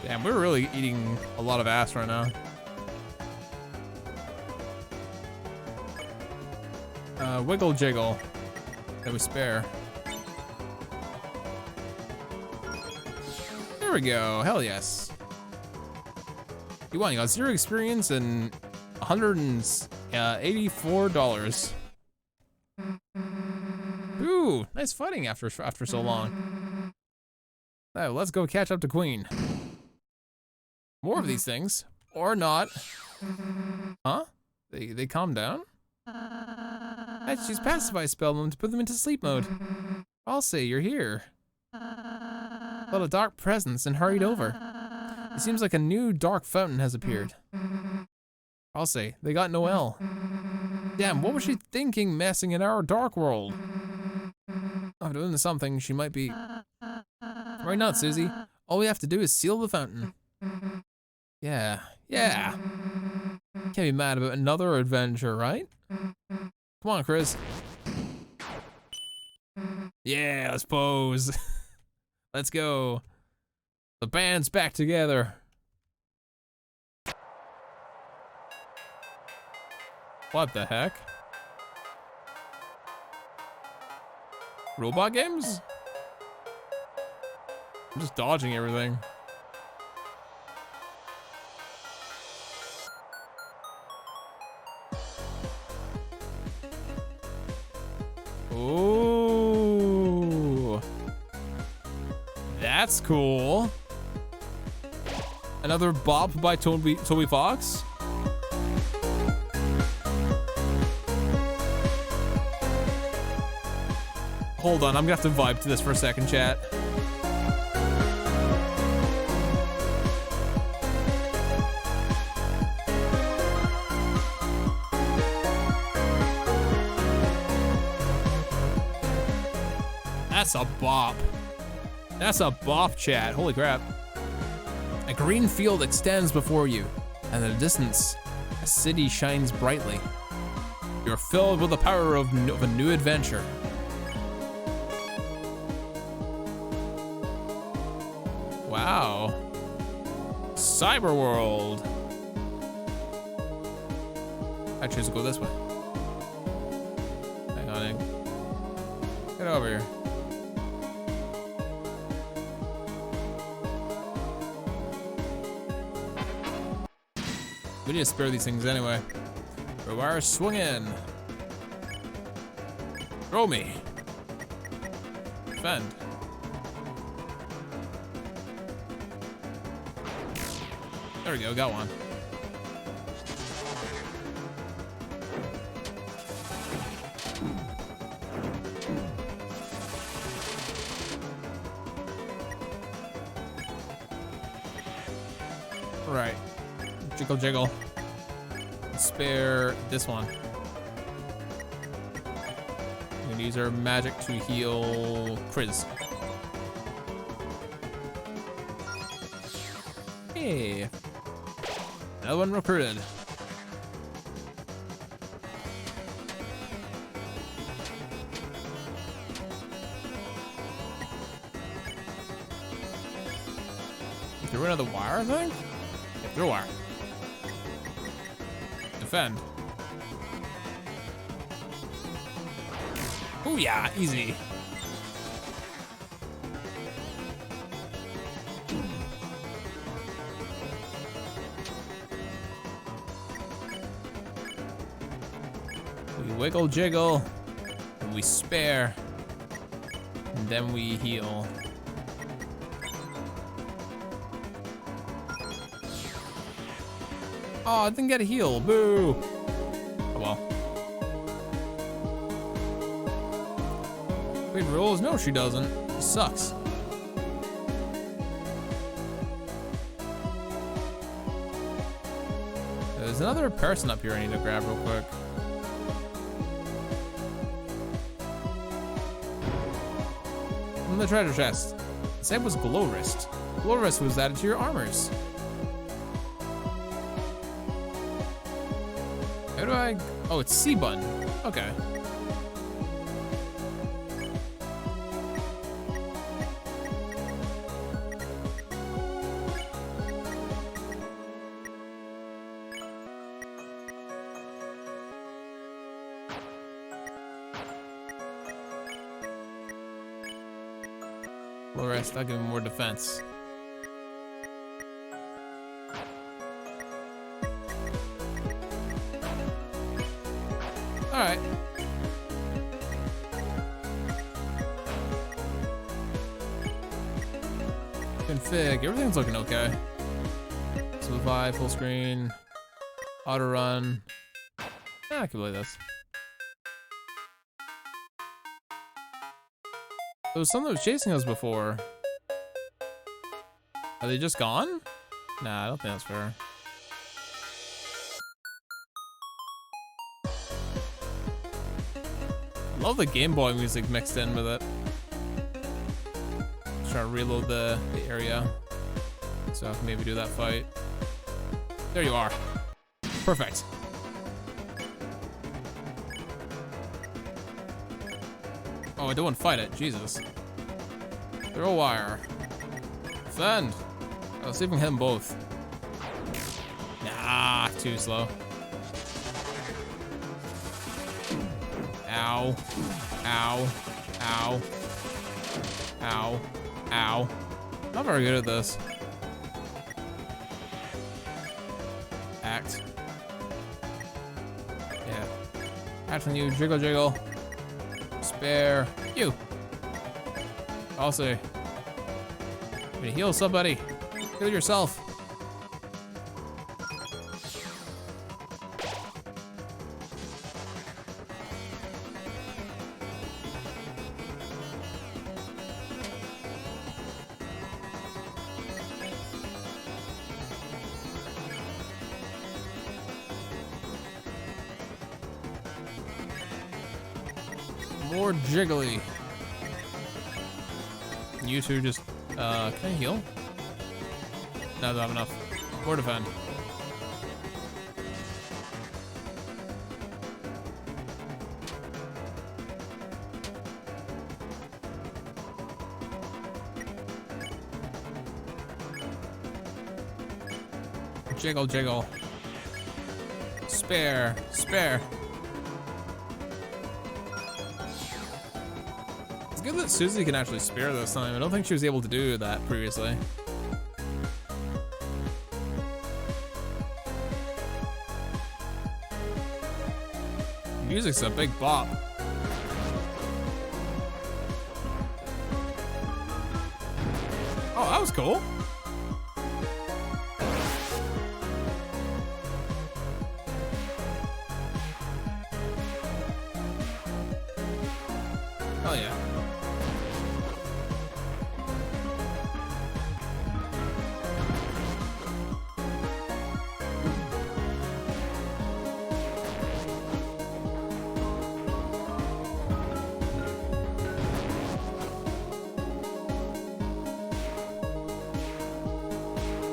Damn, we're really eating a lot of ass right now. Wiggle jiggle. That we spare. There we go, hell yes. You won, you got 0 experience and $184. Ooh, nice fighting after so long. Now let's go catch up to Queen. More of these things, or not. Huh? They calm down? I'd choose pacify spell them to put them into sleep mode. I'll say you're here. Felt a dark presence and hurried over. It seems like a new dark fountain has appeared. I'll say, they got Noelle. Damn, what was she thinking messing in our dark world? I'm doing something she might be. Right not, Susie. All we have to do is seal the fountain. Yeah. Can't be mad about another adventure, right? Come on, Chris. Yeah, let's pose. Let's go. The band's back together. What the heck? Robot games? I'm just dodging everything. Ooh. That's cool. Another bop by Toby Fox. Hold on, I'm gonna have to vibe to this for a second, chat. That's a bop. That's a bop, chat. Holy crap. A green field extends before you, and in the distance, a city shines brightly. You're filled with the power of a new adventure. Wow. Cyberworld. I choose to go this way. Hang on, Ing. Get over here. We need to spare these things anyway. The wire swung in. Throw me. Defend. There we go, got one. Right. Jiggle, jiggle. Spare this one. We can use our magic to heal Kriz. Hey. Another one recruited. Through another wire, I think? Yeah, through a wire. Defend. Oh yeah, easy. We wiggle jiggle, and we spare, and then we heal. Oh, I didn't get a heal. Boo. Oh well. Wait, rules? No, she doesn't. She sucks. There's another person up here I need to grab real quick. From the treasure chest. The same was Glow Wrist. Glow Wrist was added to your armors. How do I? Oh, it's C button. Okay. Low rest, I'll give him more defense. All right. Config, everything's looking okay. Simplify, full screen, auto run. Yeah, I can play this. There was someone that was chasing us before. Are they just gone? Nah, I don't think that's fair. Love the Game Boy music mixed in with it. Just trying to reload the area so I can maybe do that fight. There you are. Perfect. Oh, I don't want to fight it. Jesus. Throw a wire. Defend. Let's see if we can hit them both. Nah, too slow. Ow. Ow. Ow. Ow. Ow. Not very good at this. Act. Yeah. Act on you. Jiggle, jiggle. Spare. You. Also. Gonna heal somebody. Heal yourself. More jiggly. You two just, can I heal? No, I don't have enough. More defend. Jiggle, jiggle. Spare, spare. It's good that Susie can actually spare this time. I don't think she was able to do that previously. Music's a big bop. Oh, that was cool. Hell yeah.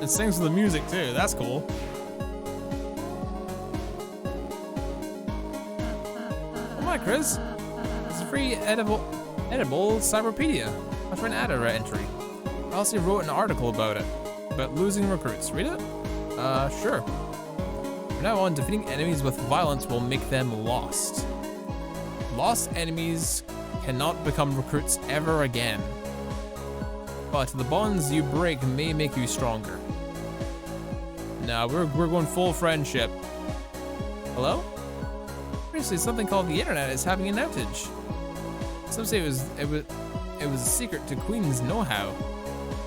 It sings with the music too, that's cool. Come on, Chris. It's a free edible cyberpedia. That's for an ad entry. I also wrote an article about it, about losing recruits. Read it? Sure. From now on, defeating enemies with violence will make them lost. Lost enemies cannot become recruits ever again. But the bonds you break may make you stronger. Now we're going full friendship. Hello? Seriously, something called the internet is having an outage. Some say it was a secret to Queen's know-how.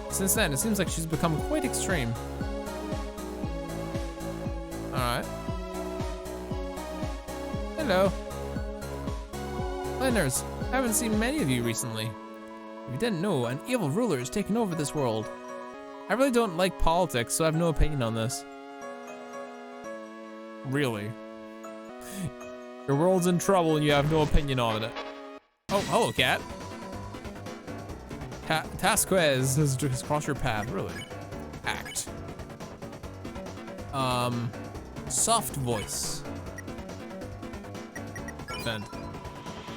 Since then, it seems like she's become quite extreme. Alright. Hello. Listeners, I haven't seen many of you recently. If you didn't know, an evil ruler has taken over this world. I really don't like politics, so I have no opinion on this. Really? Your world's in trouble and you have no opinion on it. Oh, hello, cat. Tasquez has just crossed your path, really. Act. Soft voice. Defend.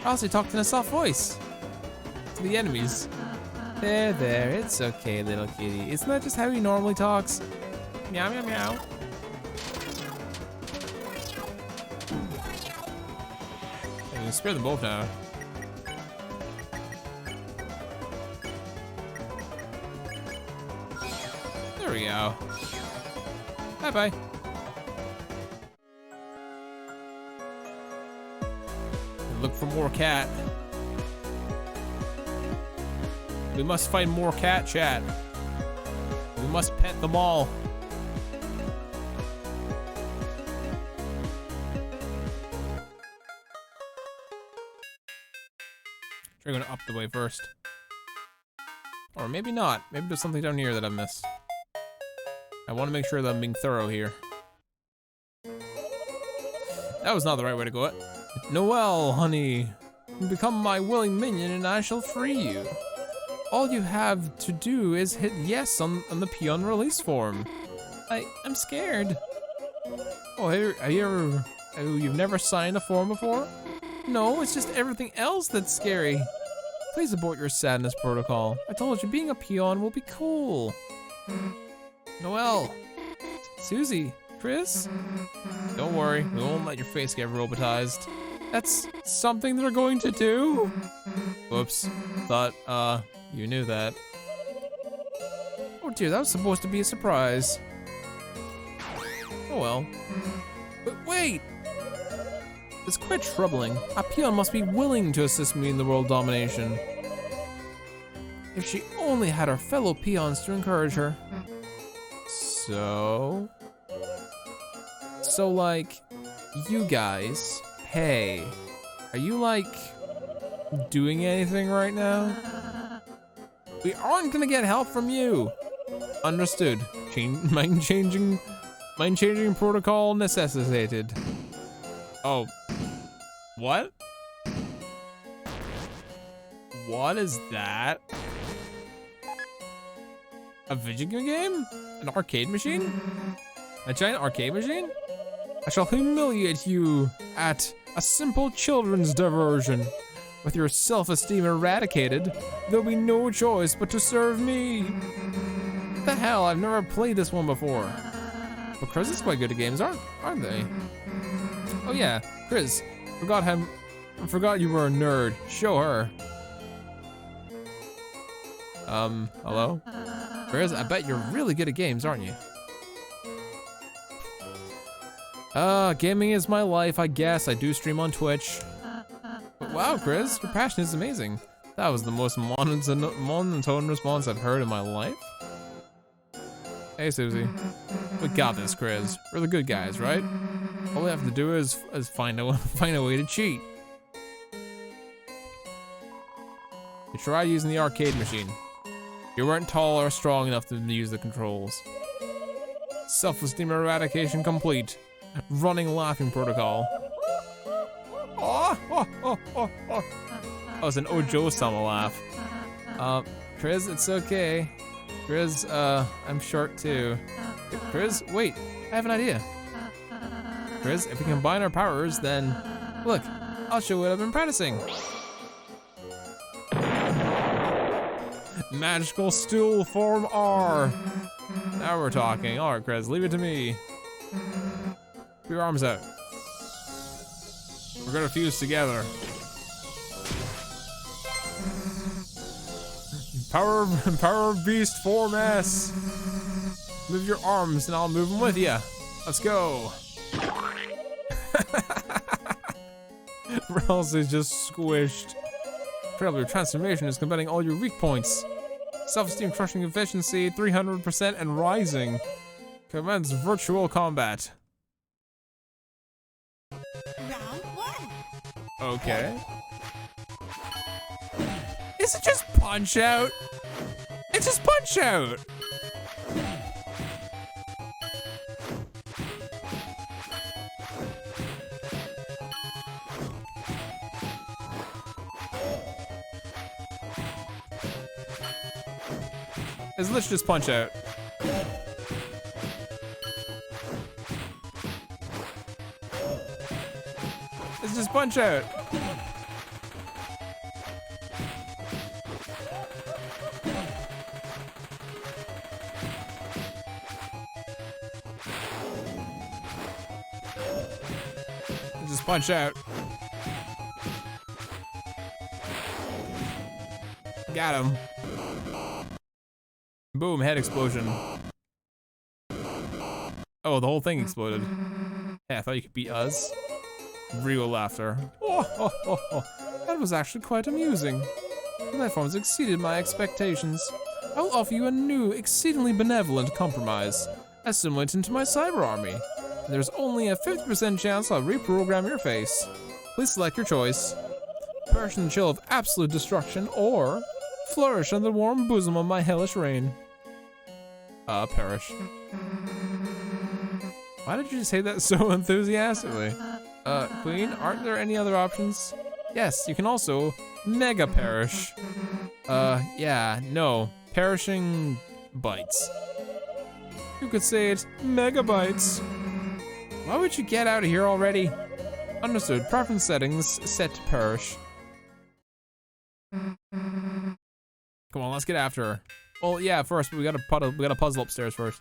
I also talked in a soft voice. To the enemies. There, it's okay, little kitty. Isn't that just how he normally talks? Meow, meow, meow. I can spare them both now. There we go. Bye-bye. Look for more cat. We must find more cat chat. We must pet them all. Try going up the way first. Or maybe not. Maybe there's something down here that I missed. I want to make sure that I'm being thorough here. That was not the right way to go. Noelle, honey. Become my willing minion and I shall free you. All you have to do is hit yes on the peon release form. I'm scared. Oh, you've never signed a form before? No, it's just everything else that's scary. Please abort your sadness protocol. I told you being a peon will be cool. Noelle, Susie, Chris? Don't worry, we won't let your face get robotized. That's something they're going to do? Whoops, thought, you knew that. Oh dear, that was supposed to be a surprise. Oh well. But wait! It's quite troubling. A peon must be willing to assist me in the world domination. If she only had her fellow peons to encourage her. So like, you guys, hey, are you like doing anything right now? We aren't gonna get help from you. Understood. Mind changing protocol necessitated. Oh. What? What is that? A video game? An arcade machine? A giant arcade machine? I shall humiliate you at a simple children's diversion. With your self-esteem eradicated, there'll be no choice but to serve me. What the hell? I've never played this one before. But Chris is quite good at games, aren't they? Oh yeah, Chris. I forgot you were a nerd. Show her. Hello? Chris, I bet you're really good at games, aren't you? Gaming is my life, I guess. I do stream on Twitch. But wow, Chris, your passion is amazing. That was the most monotone response I've heard in my life. Hey, Susie. We got this, Chris. We're the good guys, right? All we have to do is find a way to cheat. You tried using the arcade machine. You weren't tall or strong enough to use the controls. Self-esteem eradication complete. Running laughing protocol. That was an Ojo-sama laugh. Chris, it's okay. Grizz, I'm short too. Grizz, wait, I have an idea. Grizz, if we combine our powers, then look, I'll show you what I've been practicing. Magical stool form R. Now we're talking. All right, Grizz, leave it to me. Put your arms out. We're gonna fuse together. Power beast form S. Move your arms and I'll move them with you. Let's go. Rels is just squished. Incredible, your transformation is combining all your weak points. Self-esteem, crushing efficiency, 300% and rising. Commence virtual combat. Round one. Okay. Is it just punch out? It's just punch out. It's literally just punch out. It's just punch out. It's just punch out. Got him. Boom, head explosion. Oh, the whole thing exploded. Hey, I thought you could beat us. Real laughter. That was actually quite amusing. The life forms exceeded my expectations. I will offer you a new, exceedingly benevolent compromise. Assimilate into my cyber army. There's only a 50% chance I'll reprogram your face. Please select your choice. Perish in the chill of absolute destruction, or flourish on the warm bosom of my hellish reign. Perish. Why did you say that so enthusiastically? Queen, aren't there any other options? Yes, you can also mega perish. Yeah, no. Perishing bites. You could say it megabytes. Why would you get out of here already? Understood. Preference settings set to perish. Come on, let's get after her. Well, yeah, first, but we got a puzzle upstairs first.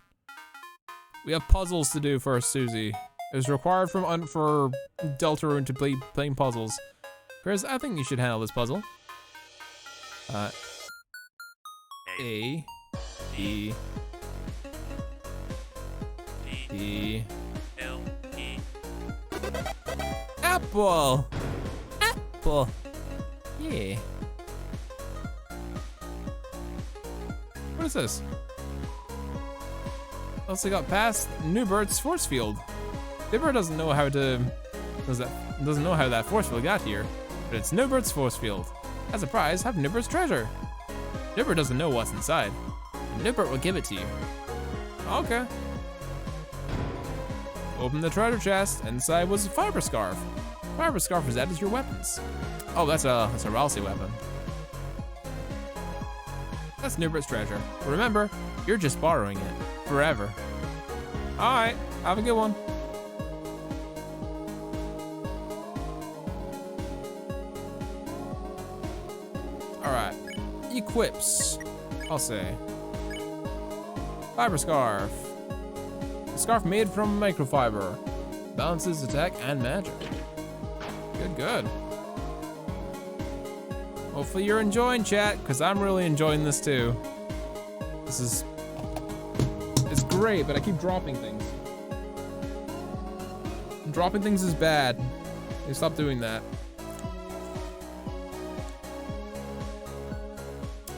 We have puzzles to do first, Susie. It was required for Deltarune to play playing puzzles. Chris, I think you should handle this puzzle. A, B, D, L, E. Apple! Apple! Yeah. What is this? Also got past Newbert's force field. Newbert doesn't know how that force field got here, but it's Newbert's force field. As a prize, have Newbert's treasure. Newbert doesn't know what's inside. Newbert will give it to you. Okay. Open the treasure chest. Inside was a fiber scarf. Fiber scarf is added to your weapons. Oh, that's a Ralsei weapon. That's Newbert's treasure. Remember, you're just borrowing it. Forever. Alright, have a good one. Alright. Equips. I'll say. Fiber scarf. A scarf made from microfiber. Balances attack and magic. Good, good. Hopefully you're enjoying chat, because I'm really enjoying this too. It's great, but I keep dropping things. Dropping things is bad. You stop doing that.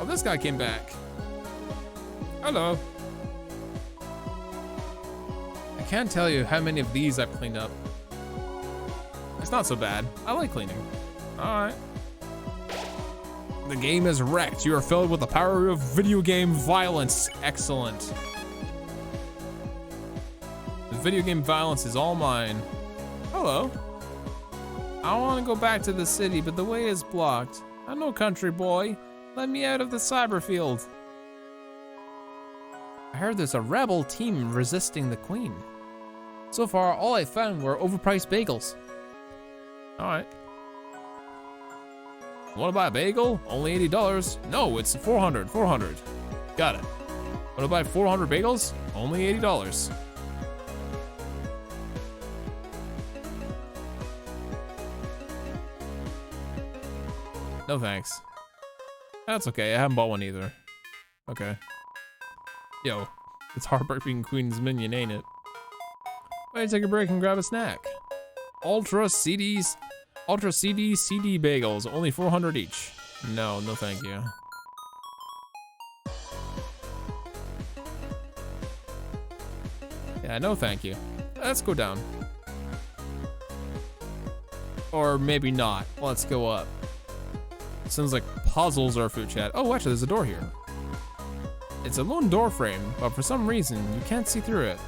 Oh, this guy came back. Hello. I can't tell you how many of these I've cleaned up. It's not so bad. I like cleaning. Alright. The game is wrecked. You are filled with the power of video game violence. Excellent. The video game violence is all mine. Hello. I want to go back to the city, but the way is blocked. I'm no country boy. Let me out of the cyber field. I heard there's a rebel team resisting the queen. So far, all I found were overpriced bagels. All right. Wanna buy a bagel? Only $80. No, it's 400. Got it. Wanna buy 400 bagels? Only $80. No thanks. That's okay, I haven't bought one either. Okay. Yo, it's heartbreaking Queen's minion, ain't it? Why don't you take a break and grab a snack? Ultra CD bagels, only 400 each. No thank you. Yeah, no thank you. Let's go down. Or maybe not. Let's go up. Sounds like puzzles are food chat. Oh, actually, there's a door here. It's a lone door frame, but for some reason, you can't see through it.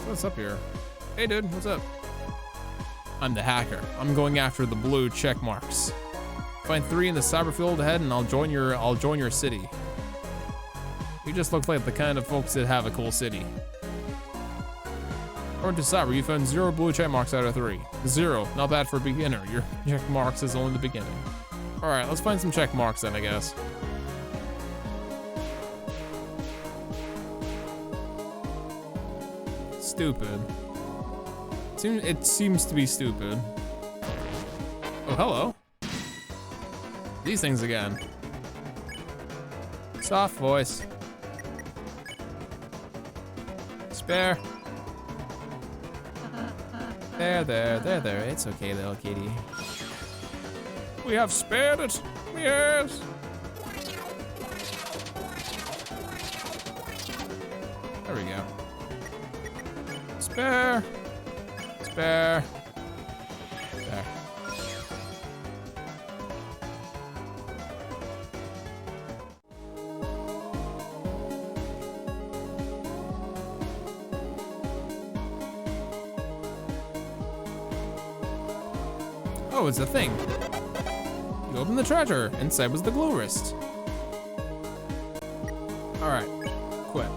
What's up here? Hey, dude, what's up? I'm the hacker. I'm going after the blue check marks. Find 3 in the cyber field ahead, and I'll join your city. You just look like the kind of folks that have a cool city. According to cyber, you found 0 blue check marks out of 3. 0, not bad for a beginner. Your check marks is only the beginning. All right, let's find some check marks then, I guess. Stupid. It seems to be stupid. Oh, hello. These things again. Soft voice. Spare. There. It's okay, little kitty. We have spared it. Yes. There we go. Spare. There. Oh, it's a thing. You open the treasure. Inside was the glow wrist. All right, quit.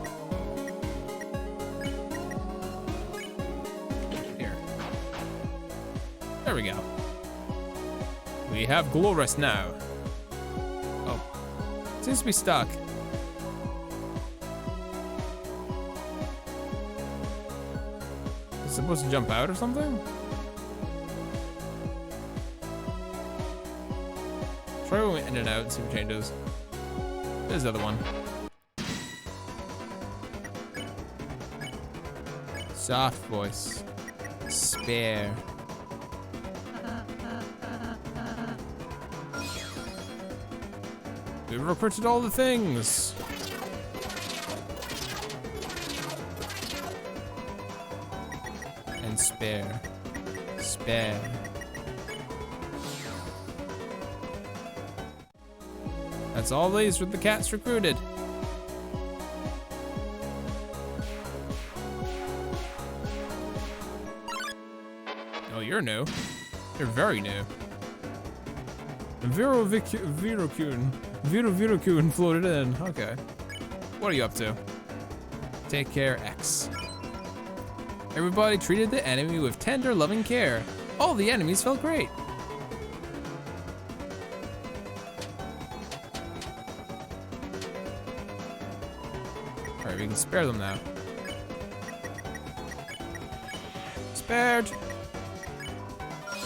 Here. There we go. We have glow wrist now. Oh, seems to be stuck. Is it supposed to jump out or something? Try going in and out and see what changes. There's the other one. Soft voice. Spare. We've recruited all the things. And spare. Spare. That's all these with the cats recruited. Oh, you're new. You're very new. Virokune floated in. Okay. What are you up to? Take care, X. Everybody treated the enemy with tender, loving care. All the enemies felt great. Alright, we can spare them now. Spared.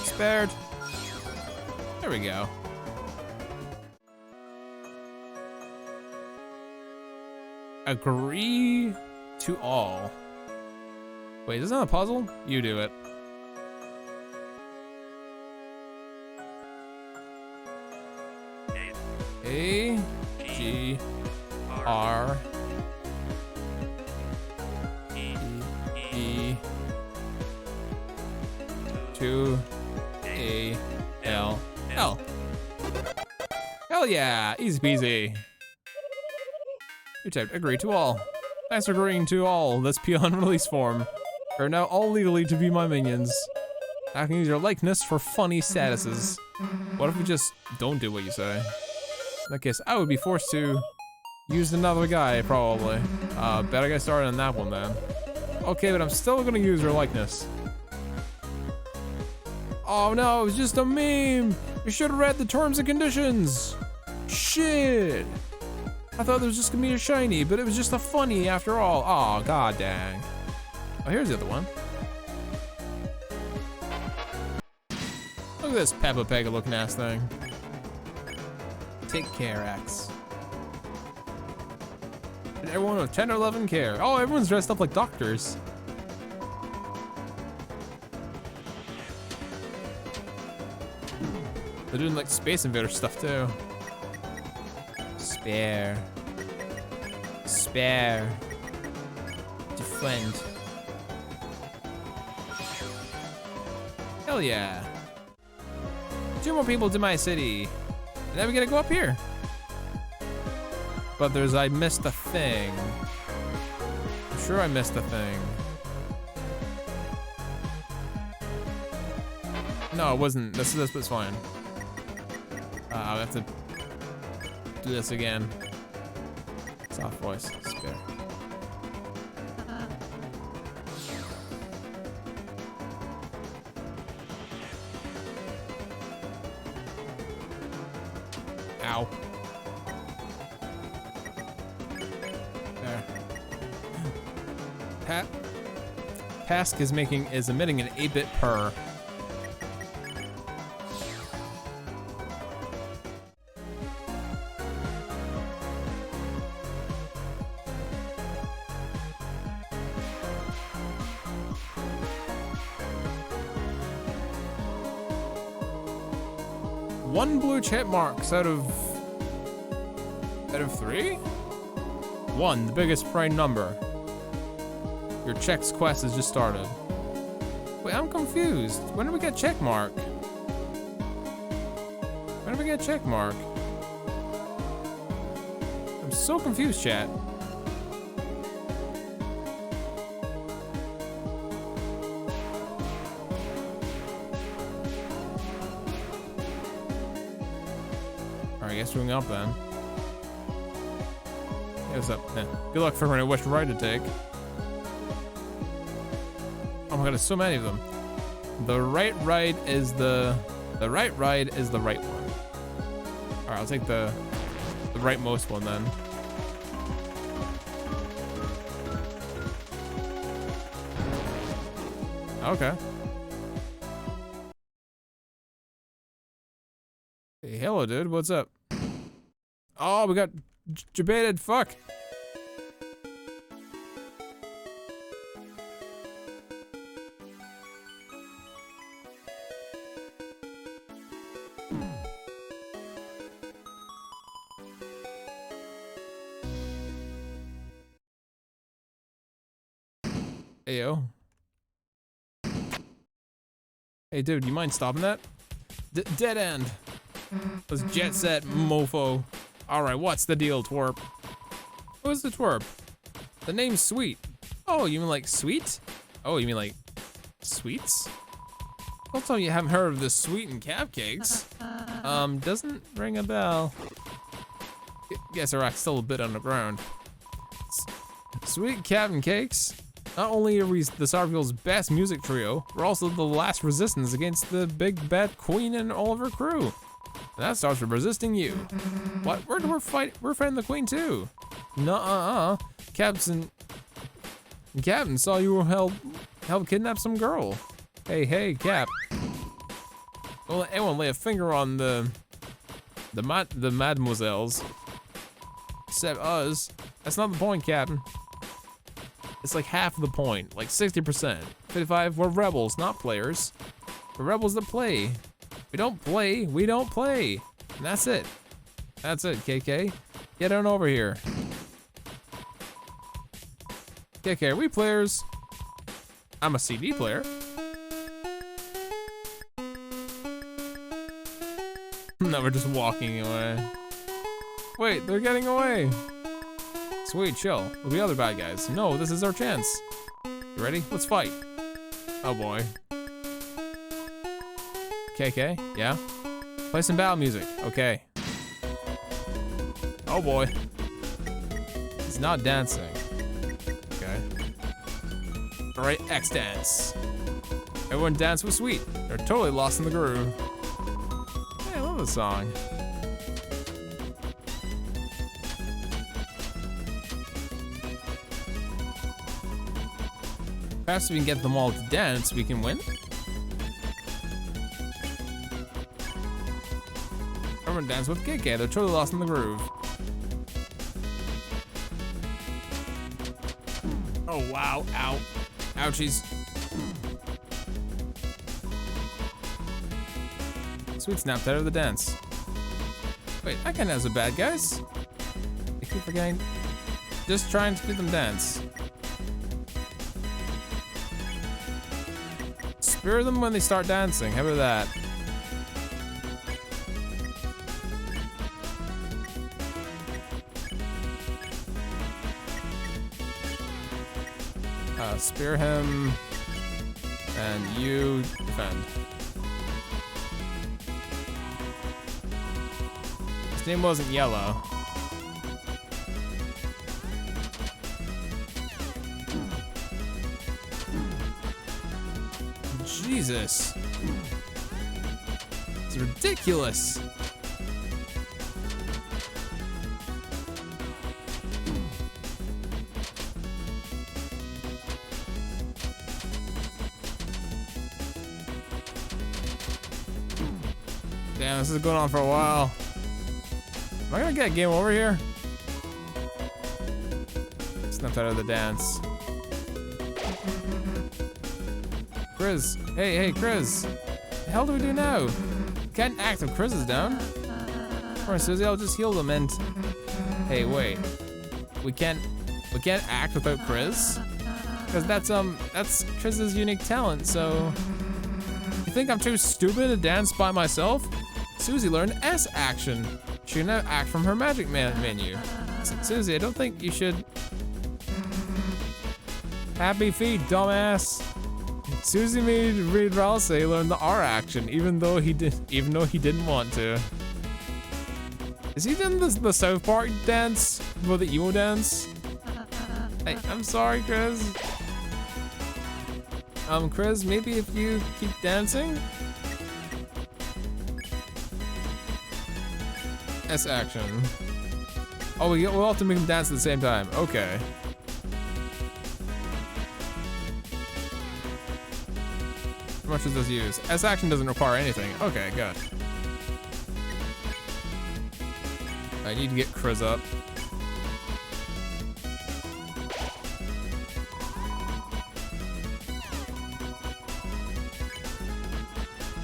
Spared. There we go. Agree to all. Wait, is that a puzzle? You do it. A, G, R, E, 2, A, L, L. Hell yeah, easy peasy. You typed agree to all. Thanks for agreeing to all this peon release form. Are now all legally to be my minions. I can use your likeness for funny statuses. What if we just don't do what you say? that case, I would be forced to use another guy, probably. Better get started on that one then. Okay, but I'm still gonna use her likeness. Oh no, it was just a meme! You should have read the terms and conditions! Shit! I thought there was just gonna be a shiny, but it was just a funny after all. Oh, god dang. Oh, here's the other one. Look at this Peppa Pig looking ass thing. Take care, X. And everyone with 10 or 11 care. Oh, everyone's dressed up like doctors. They're doing like Space Invader stuff too. Spare. Spare. Defend. Hell yeah. 2 more people to my city. And then we gotta go up here. But I missed a thing. I'm sure I missed a thing. No, it wasn't. This was fine. I'll have to do this again. Soft voice, spare. Ow. There. Pask is emitting an 8-bit purr. One blue check marks out of 3? 1, the biggest prime number. Your checks quest has just started. Wait, I'm confused. When did we get check mark? When did we get check mark? I'm so confused, chat. I guess moving up then. What's up? Yeah. Good luck figuring out which ride to take. Oh my god, there's so many of them. The right ride is the right one. Alright, I'll take the rightmost one then. Okay. Hey, hello dude, what's up? Oh, we got debated. Fuck. Hey, yo. Hey, dude, you mind stopping that? Dead end. Let's jet set, mofo. Alright, what's the deal, twerp? Who's the twerp? The name's Sweet. Oh, you mean like sweet? Oh, you mean like sweets? Don't tell me you haven't heard of the sweet and cupcakes. Doesn't ring a bell. Guess our act's still a bit underground. Sweet Captain Cakes. Not only are we the Starfield's best music trio, we're also the last resistance against the big bad queen and all of her crew. And that starts with resisting you. What? We're fighting the queen too. Nuh-uh. Captain saw you help kidnap some girl. Hey, Cap. Don't let anyone lay a finger on the mademoiselles. Except us. That's not the point, Captain. It's like half the point, like 60%. 55, we're rebels, not players. We're rebels that play. We don't play, we don't play. And that's it. That's it, KK. Get on over here. KK, are we players? I'm a CD player. No, we're just walking away. Wait, they're getting away. Sweet, chill. We'll be other bad guys. No, this is our chance. You ready? Let's fight. Oh boy. KK, yeah? Play some battle music. Okay. Oh boy. He's not dancing. Okay. All right, X dance. Everyone dance with Sweet. They're totally lost in the groove. Hey, I love this song. Perhaps if we can get them all to dance, we can win. Everyone dance with KK. They're totally lost in the groove. Oh wow! Ow! Ouchies! Sweet snapped out of the dance. Wait, I can't dance with bad guys. I keep forgetting. Just trying to get them dance. Spur them when they start dancing. How about that? Spear him, and you defend. His name wasn't Yellow. Jesus. It's ridiculous. Damn, this is going on for a while. Am I gonna get game over here? Snapped out of the dance. Chris, hey, Chris. The hell do we do now? Can't act if Chris is down. Alright, Susie, I'll just heal them and. Hey, wait. We can't act without Chris? Because that's Chris's unique talent, so. You think I'm too stupid to dance by myself? Susie learned S action. She can now act from her magic menu. Susie, I don't think you should. Happy feet, dumbass. Susie made Reed Ralsei learn the R action, even though he didn't want to. Is he doing the South Park dance? Or the emo dance? Hey, I'm sorry, Chris. Chris, maybe if you keep dancing? S action. Oh, we'll have to make him dance at the same time. Okay. How much does this use? S action doesn't require anything. Okay, good. I need to get Chris up.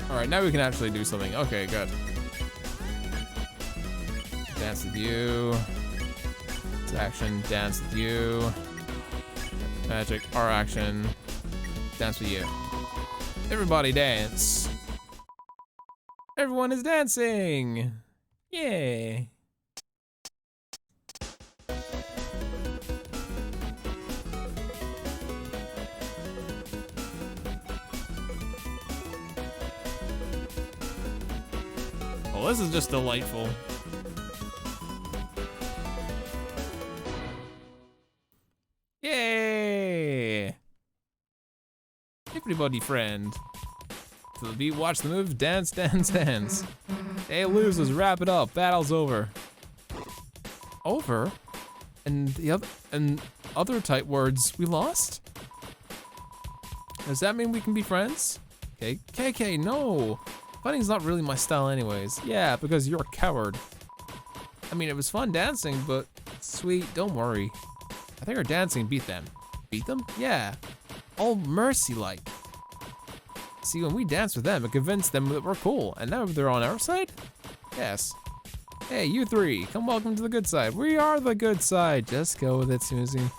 Alright, now we can actually do something. Okay, good. Dance with you. S action, dance with you. Magic, R action. Dance with you. Everybody dance. Everyone is dancing. Yay. Well, this is just delightful. Yay! Everybody friend. To the beat, watch the move, dance, dance, dance. Hey, losers, wrap it up. Battle's over. Over? And other type words, we lost? Does that mean we can be friends? Okay, KK, no. Fighting's not really my style anyways. Yeah, because you're a coward. I mean, it was fun dancing, but Sweet, don't worry. I think our dancing beat them. Beat them? Yeah. All mercy-like. See, when we danced with them, it convinced them that we're cool, and now they're on our side? Yes. Hey, you three, come welcome to the good side. We are the good side. Just go with it, Susie.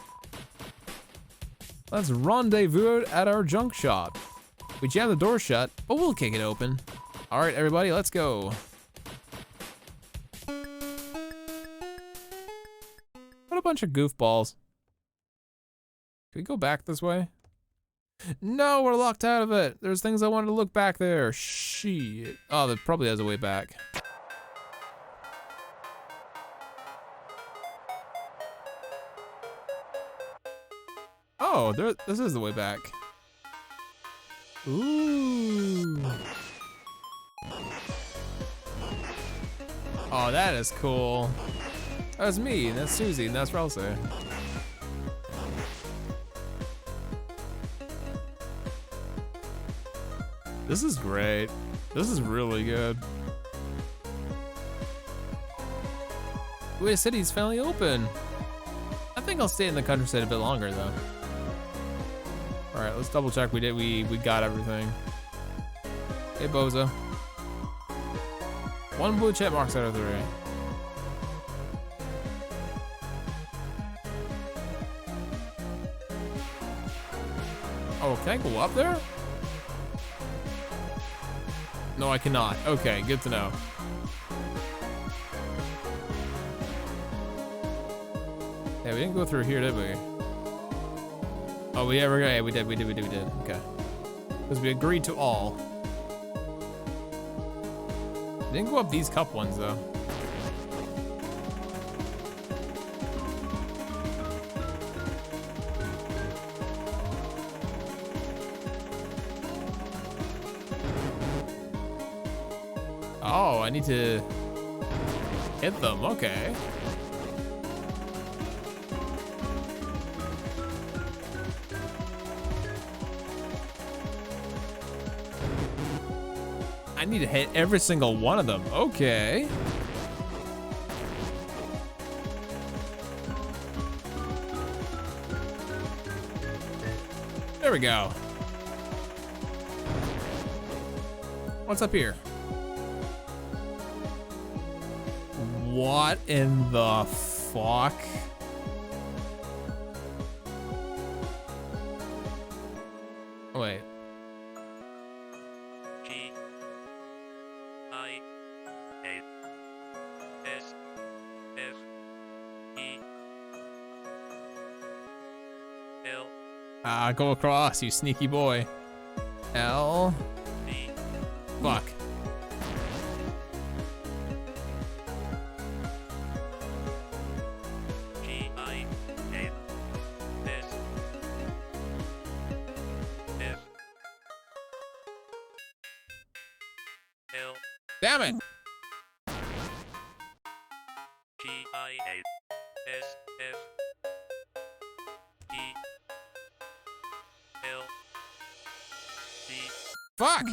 Let's rendezvous at our junk shop. We jam the door shut, but we'll kick it open. All right, everybody, let's go. What a bunch of goofballs. Can we go back this way? No, we're locked out of it. There's things I wanted to look back there. Shit. Oh, that probably has a way back. Oh, this is the way back. Ooh. Oh, that is cool. That's me, and that's Susie, and that's Relsa. This is great. This is really good. Wait, the city's finally open. I think I'll stay in the countryside a bit longer though. All right, let's double check we got everything. Hey, Boza. 1 blue check marks out of 3. Oh, can I go up there? No, I cannot. Okay, good to know. Yeah, we didn't go through here, did we? Oh, yeah, we did. Okay. Because we agreed to all. We didn't go up these cup ones, though. Oh, I need to hit them. Okay. I need to hit every single one of them. Okay. There we go. What's up here? What in the fuck? Wait. G I A S F E L Go across, you sneaky boy. L. D Fuck. G I A S F L Damn it. G I A S F E L D Fuck.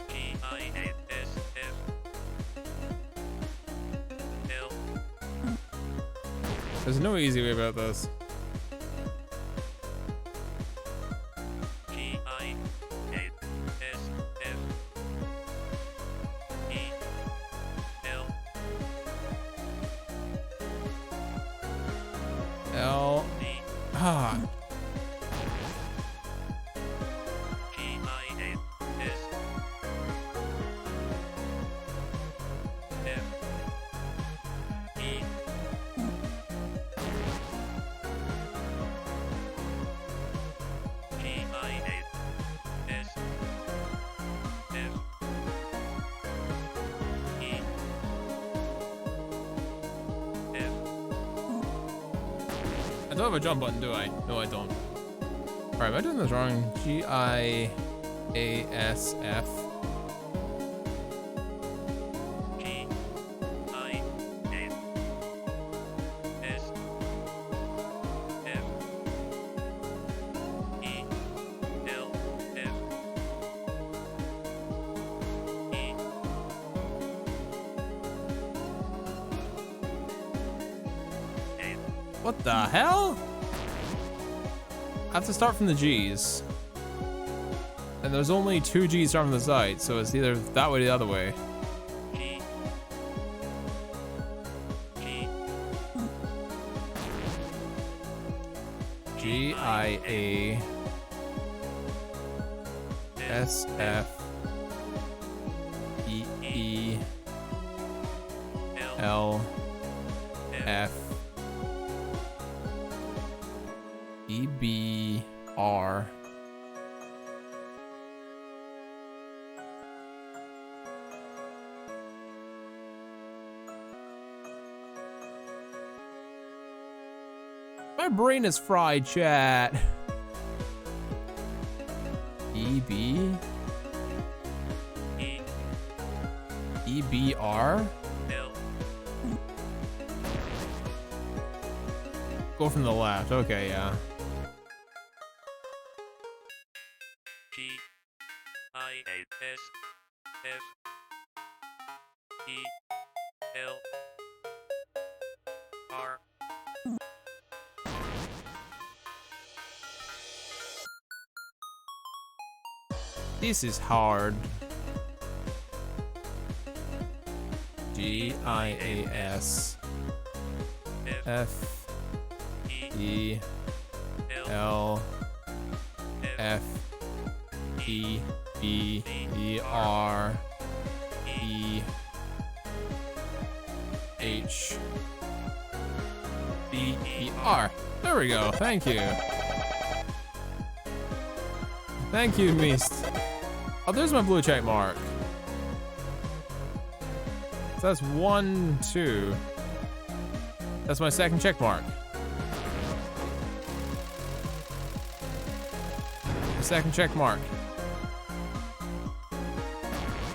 G I A S F L There's no easy way about this. G I A S F E L L. D Ah. G I A S F E G I A S F E F I don't have a jump button, do I? No, I don't. Alright, am I doing this wrong? G-I-A-S-F. G I A S F E L F E A What the hell? I have to start from the G's. And there's only 2 G's from the side, so it's either that way or the other way. G G G-I-A-S-F-E-E-L-F-E-B-R. My brain is fried, chat. EB? E EBR? L Go from the left. Okay, yeah. G I S F E L R This is hard. GIAS F E FEL F FEBER EHBER. There we go. Thank you. Thank you, Mist. Oh, there's my blue check mark. So that's 1, 2. That's my second check mark. Second check mark.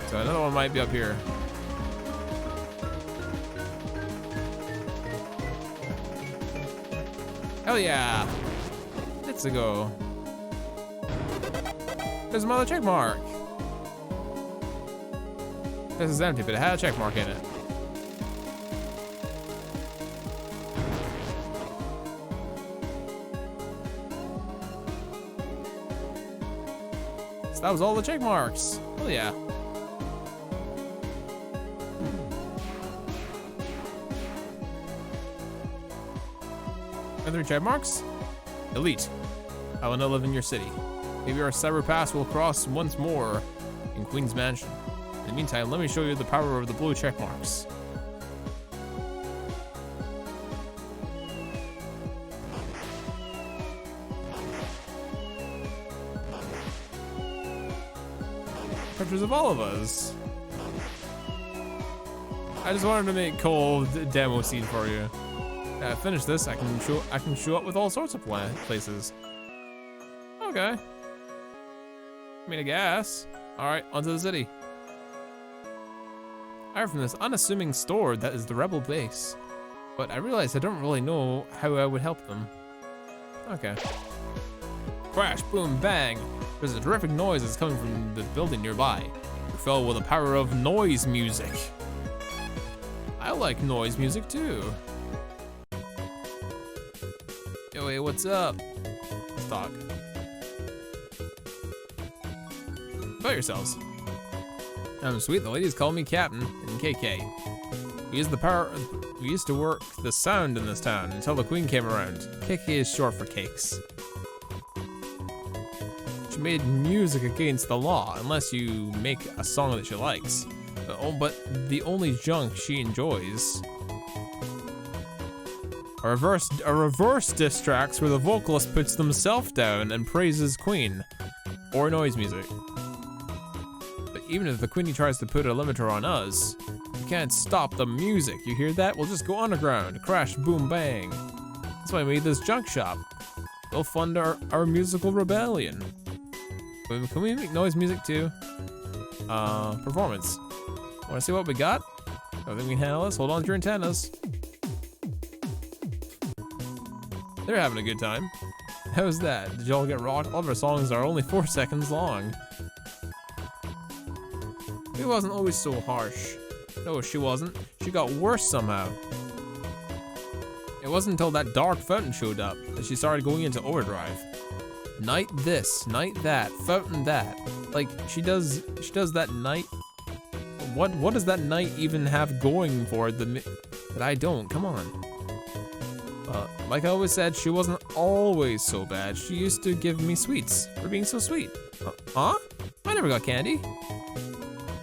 So another one might be up here. Hell yeah! Let's go. There's another check mark. This is empty, but it had a check mark in it. So that was all the check marks. Oh yeah. Other check marks? Elite. I will now live in your city. Maybe our cyber paths will cross once more in Queen's Mansion. In the meantime, let me show you the power of the blue check marks. Pictures of all of us. I just wanted to make Cole demo scene for you. Finish this. I can show up with all sorts of places. Okay. I mean, I guess. All right, onto the city. I heard from this unassuming store that is the rebel base, but I realized I don't really know how I would help them. Okay. Crash, boom, bang. There's a terrific noise that's coming from the building nearby. You fell with the power of noise music. I like noise music too. Yo, hey, what's up? Let's talk. About yourselves. I'm sweet, the ladies call me Captain and KK. We used to work the sound in this town until the Queen came around. KK is short for cakes. She made music against the law unless you make a song that she likes. But the only junk she enjoys. A reverse diss tracks where the vocalist puts themselves down and praises Queen. Or noise music. But even if the Queenie tries to put a limiter on us, you can't stop the music. You hear that? We'll just go underground. Crash, boom, bang. That's why we made this junk shop. They'll fund our musical rebellion. Can we make noise music too? Performance. Wanna see what we got? I think we can handle this. Hold on to your antennas. They're having a good time. How's that? Did y'all get rocked? All of our songs are only 4 seconds long. It wasn't always so harsh. No, she wasn't. She got worse somehow. It wasn't until that dark fountain showed up that she started going into overdrive. Night this, night that, fountain that. Like she does that night. What does that night even have going for it that I don't? Come on. Like I always said, she wasn't always so bad. She used to give me sweets for being so sweet. Huh? I never got candy.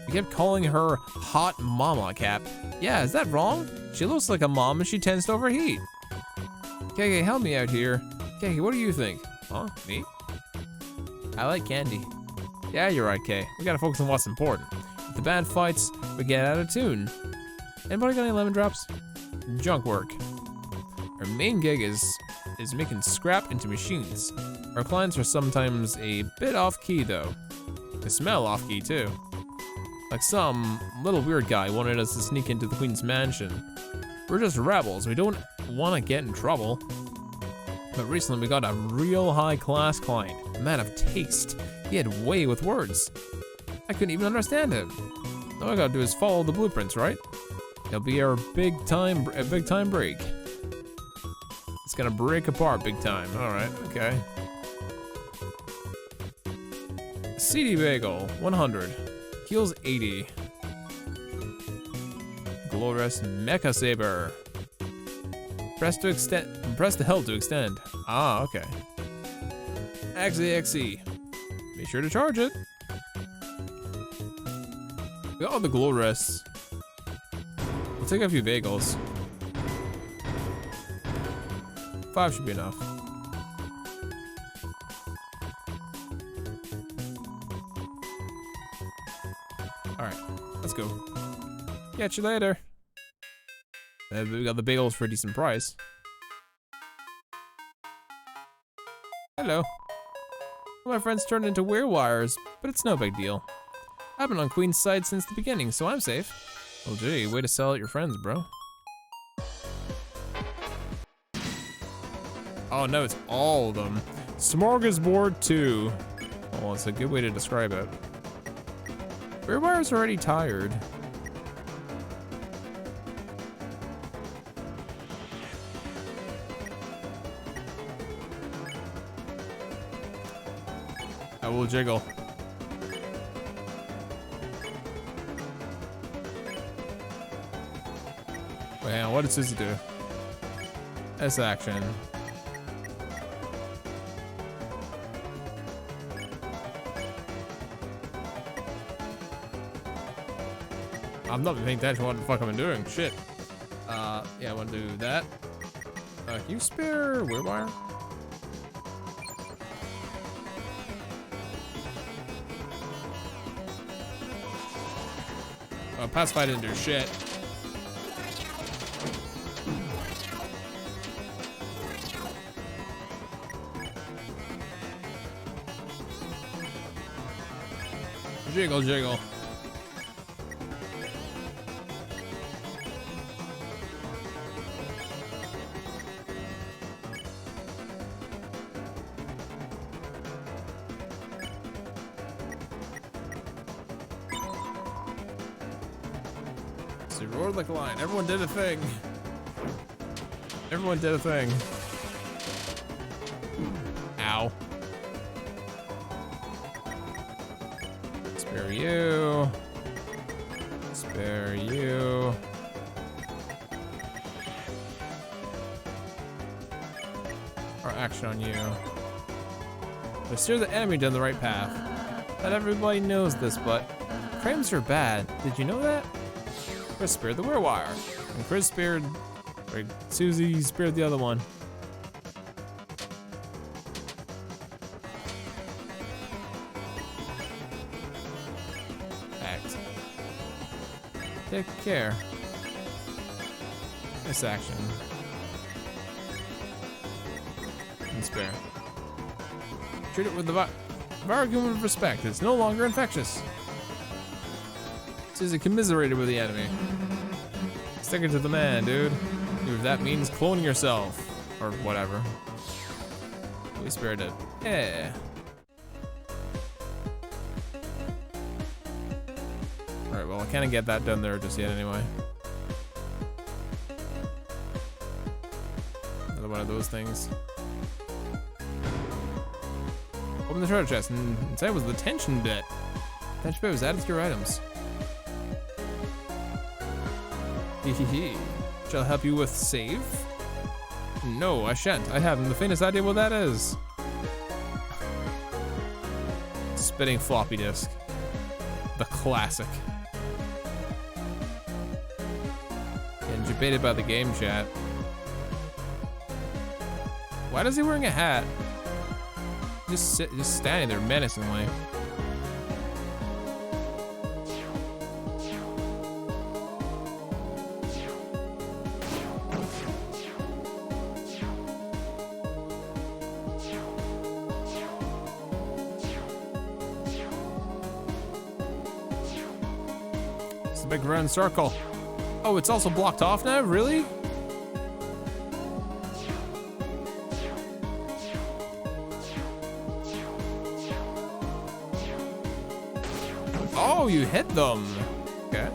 You kept calling her hot mama, Cap. Yeah, is that wrong? She looks like a mom and she tends to overheat. KK, help me out here. KK, what do you think? Huh? Me? I like candy. Yeah, you're right, Kay. We gotta focus on what's important. If the band fights, we get out of tune. Anybody got any lemon drops? Junk work. Our main gig is is making scrap into machines. Our clients are sometimes a bit off-key though. They smell off-key too. Like some little weird guy wanted us to sneak into the Queen's mansion. We're just rebels, we don't want to get in trouble. But recently we got a real high-class client, a man of taste. He had way with words. I couldn't even understand him. All I gotta do is follow the blueprints, right? It'll be our big time break. It's gonna break apart big time. All right, okay. CD Bagel, 100. Heals 80. Glorious Mecha Saber. Press to extend. Press the L to extend. Ah, okay. XAXE. Be sure to charge it. We got all the glow rests. We'll take a few bagels. 5 should be enough. Alright, let's go. Catch you later. We got the bagels for a decent price. Hello. My friends turned into werewires, but it's no big deal. I've been on Queen's side since the beginning, so I'm safe. Well, gee, way to sell out your friends, bro. Oh no, it's all of them. Smorgasbord 2. Oh, it's a good way to describe it. Werewire's already tired. I will jiggle. Wait, hang on, what does Susie do? S action. I'm not paying attention to what the fuck I'm doing. Shit. Yeah, I want to do that. Can you spare Wirewire? Pacify didn't do shit. Jiggle, jiggle. So he roared like a lion. Everyone did a thing. Everyone did a thing. Ow. Spare you. Spare you. Or action on you. But steer the enemy down the right path. Not everybody knows this, but frames are bad. Did you know that? Chris spared the Wirewire. And Chris spared, or Susie spared the other one. Act. Take care. Nice action. And spare. Treat it with the argument of respect. It's no longer infectious. Susie commiserated with the enemy. Stick it to the man, dude. If that means cloning yourself. Or whatever. We spared it. Yeah. Alright, well I can't get that done there just yet anyway. Another one of those things. Open the treasure chest, and inside was the tension bit. Tension bit was added to your items. Hehehe. Shall I help you with save? No, I shan't. I haven't the faintest idea what that is. Spitting floppy disk. The classic. Getting debated by the game chat. Why is he wearing a hat? Just standing there menacingly. a big round circle. Oh, it's also blocked off now? Really? Oh, you hit them. Okay.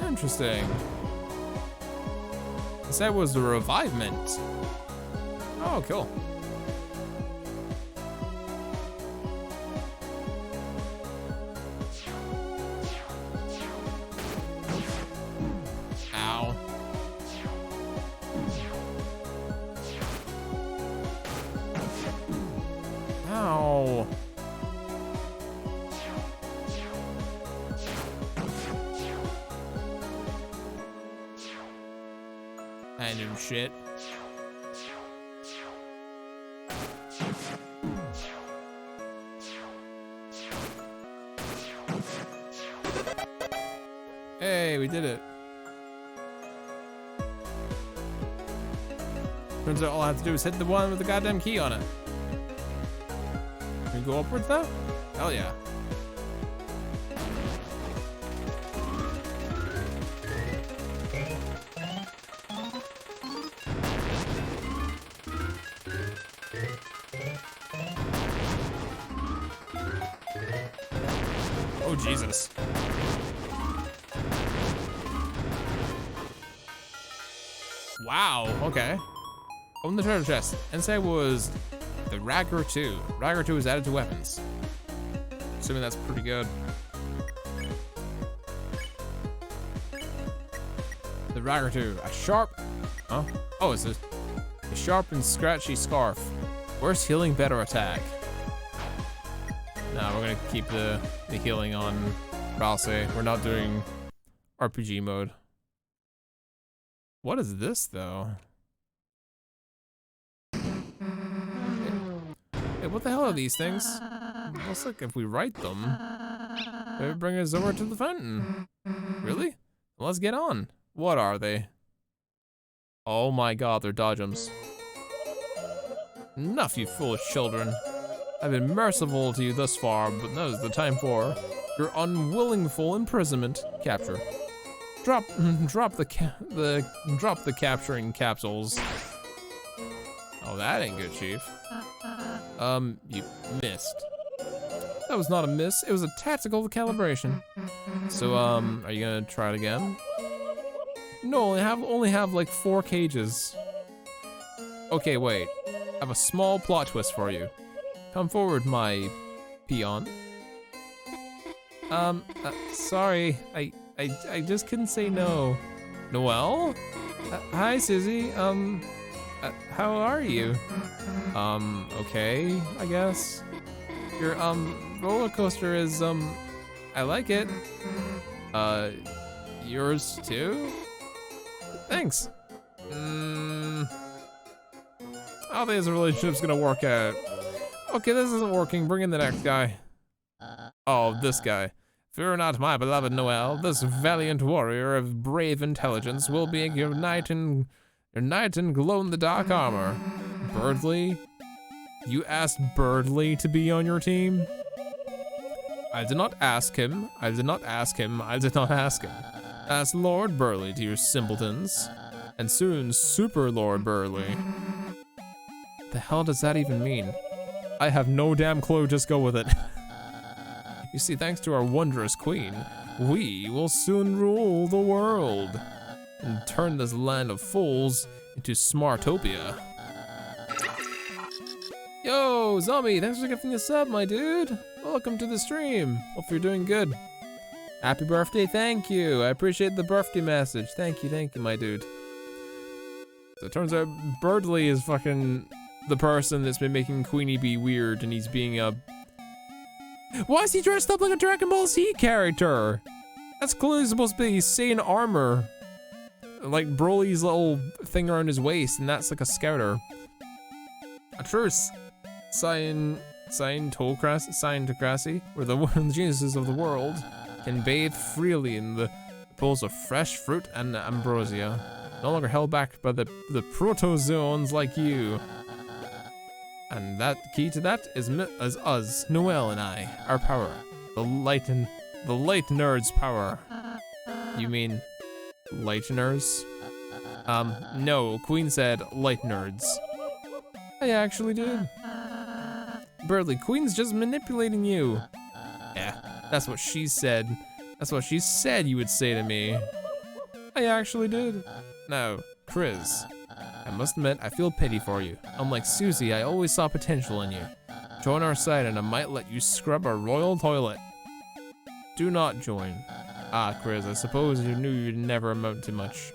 Interesting. That was the revivement. Oh, cool. Ow. Ow. Random shit. Hey, we did it. Turns out all I have to do is hit the one with the goddamn key on it. Can we go upwards now? Hell yeah. Oh, Jesus. Wow, okay. Open the treasure chest. Inside was the Ragger 2. Ragger 2 is added to weapons. Assuming that's pretty good. The Ragger 2. A sharp... Huh? Oh, it's a sharp and scratchy scarf. Worse healing, better attack. Nah, we're gonna keep the healing on Ralse. We're not doing RPG mode. What is this, though? Hey, what the hell are these things? Looks like if we write them, they would bring us over to the fountain. Really? Let's get on. What are they? Oh my god, they're dodgems. Enough, you foolish children. I've been merciful to you thus far, but now is the time for your unwillingful imprisonment. Capture. Drop the capturing capsules. Oh, that ain't good, Chief. You missed. That was not a miss, it was a tactical calibration. So, are you gonna try it again? No, I only have like 4 cages. Okay, wait. I have a small plot twist for you. Come forward, my peon. Sorry, I just couldn't say no. Noelle? Hi, Susie. How are you? Okay, I guess. Your, roller coaster is, I like it. Yours too? Thanks. I don't think this relationship's gonna work out. Okay, this isn't working. Bring in the next guy. Oh, this guy. Fear not, my beloved Noelle. This valiant warrior of brave intelligence will be your knight in glow-in-the-dark armor. Birdley? You asked Birdley to be on your team? I did not ask him. I did not ask him. I did not ask him. Ask Lord Burleigh, to you simpletons. And soon, Super Lord Burleigh. The hell does that even mean? I have no damn clue, just go with it. You see, thanks to our wondrous queen, we will soon rule the world and turn this land of fools into Smartopia. Yo, Zombie, thanks for giving a sub, my dude. Welcome to the stream. Hope you're doing good. Happy birthday, thank you. I appreciate the birthday message. Thank you, my dude. So it turns out Birdley is fucking the person that's been making Queenie be weird, and he's being a... Why is he dressed up like a Dragon Ball Z character? That's clearly supposed to be Saiyan armor. Like Broly's little thing around his waist, and that's like a scouter. A truce. Scientocracy, where the geniuses of the world can bathe freely in the pools of fresh fruit and ambrosia, no longer held back by the protozoans like you. And that key to that is us, Noelle and I, our power, the The light nerd's power. You mean lighteners? No, Queen said light nerds. I actually did. Birdly, Queen's just manipulating you. Yeah, that's what she said. That's what she said you would say to me. I actually did. No, Chris, I must admit, I feel pity for you. Unlike Susie, I always saw potential in you. Join our side and I might let you scrub our royal toilet. Do not join. Ah, Chris, I suppose you knew you'd never amount to much.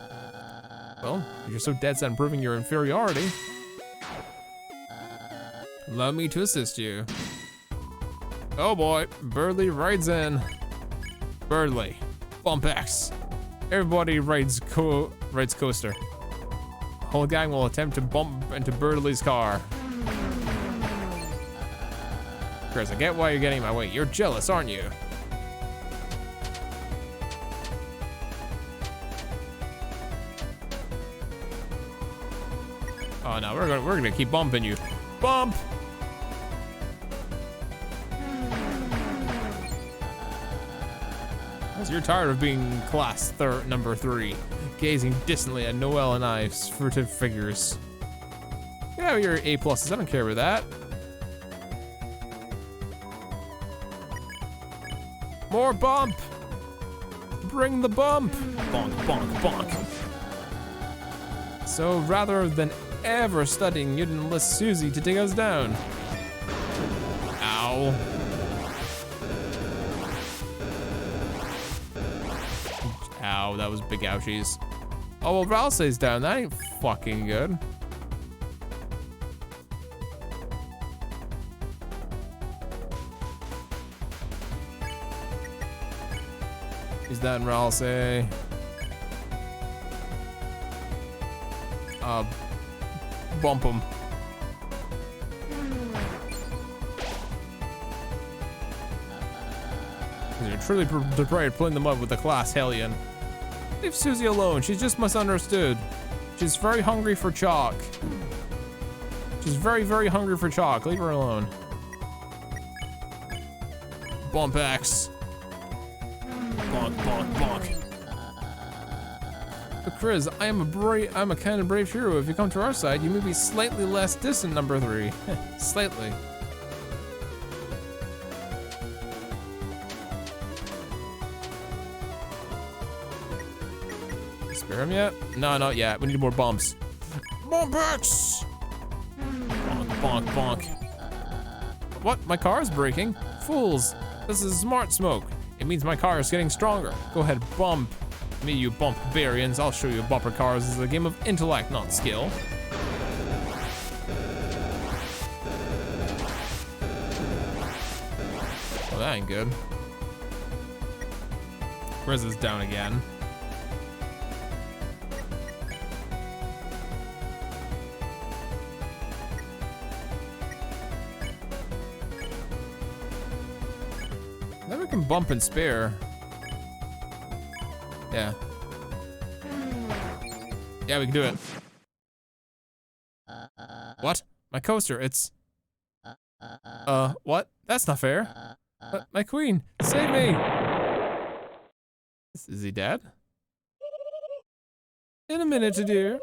Well, if you're so dead set on proving your inferiority, allow me to assist you. Oh boy, Birdly rides in. Birdly, bump X. Everybody rides coaster. Whole gang will attempt to bump into Birdly's car. Chris, I get why you're getting in my way. You're jealous, aren't you? Oh no, we're gonna keep bumping you. Bump! As you're tired of being class number 3, gazing distantly at Noelle and I's furtive figures. Get out of your A+, I don't care about that. More bump! Bring the bump! Bonk, bonk, bonk. So rather than ever studying, you'd enlist Susie to take us down. Ow. Ow, that was big ouchies. Oh, well, Ralsei's down. That ain't fucking good. He's down, Ralsei. Bump him. You're truly depraved pulling them up with the class hellion. Leave Susie alone, she's just misunderstood. She's very hungry for chalk. She's very, very hungry for chalk, leave her alone. Bump X. Bonk, bonk, bonk. But Chris, I'm a kind of brave hero. If you come to our side, you may be slightly less distant, number 3. Slightly. Spare him yet? No, not yet. We need more bumps. Bump X! Bonk, bonk, bonk. What? My car is braking? Fools! This is smart smoke. It means my car is getting stronger. Go ahead, bump. Me, you bump barians. I'll show you bumper cars. This is a game of intellect, not skill. Well, that ain't good. Riz is down again. Then we can bump and spare. Yeah. Yeah, we can do it. What? My coaster, it's... what? That's not fair. My queen, save me! Is he dead? In a minute, dear.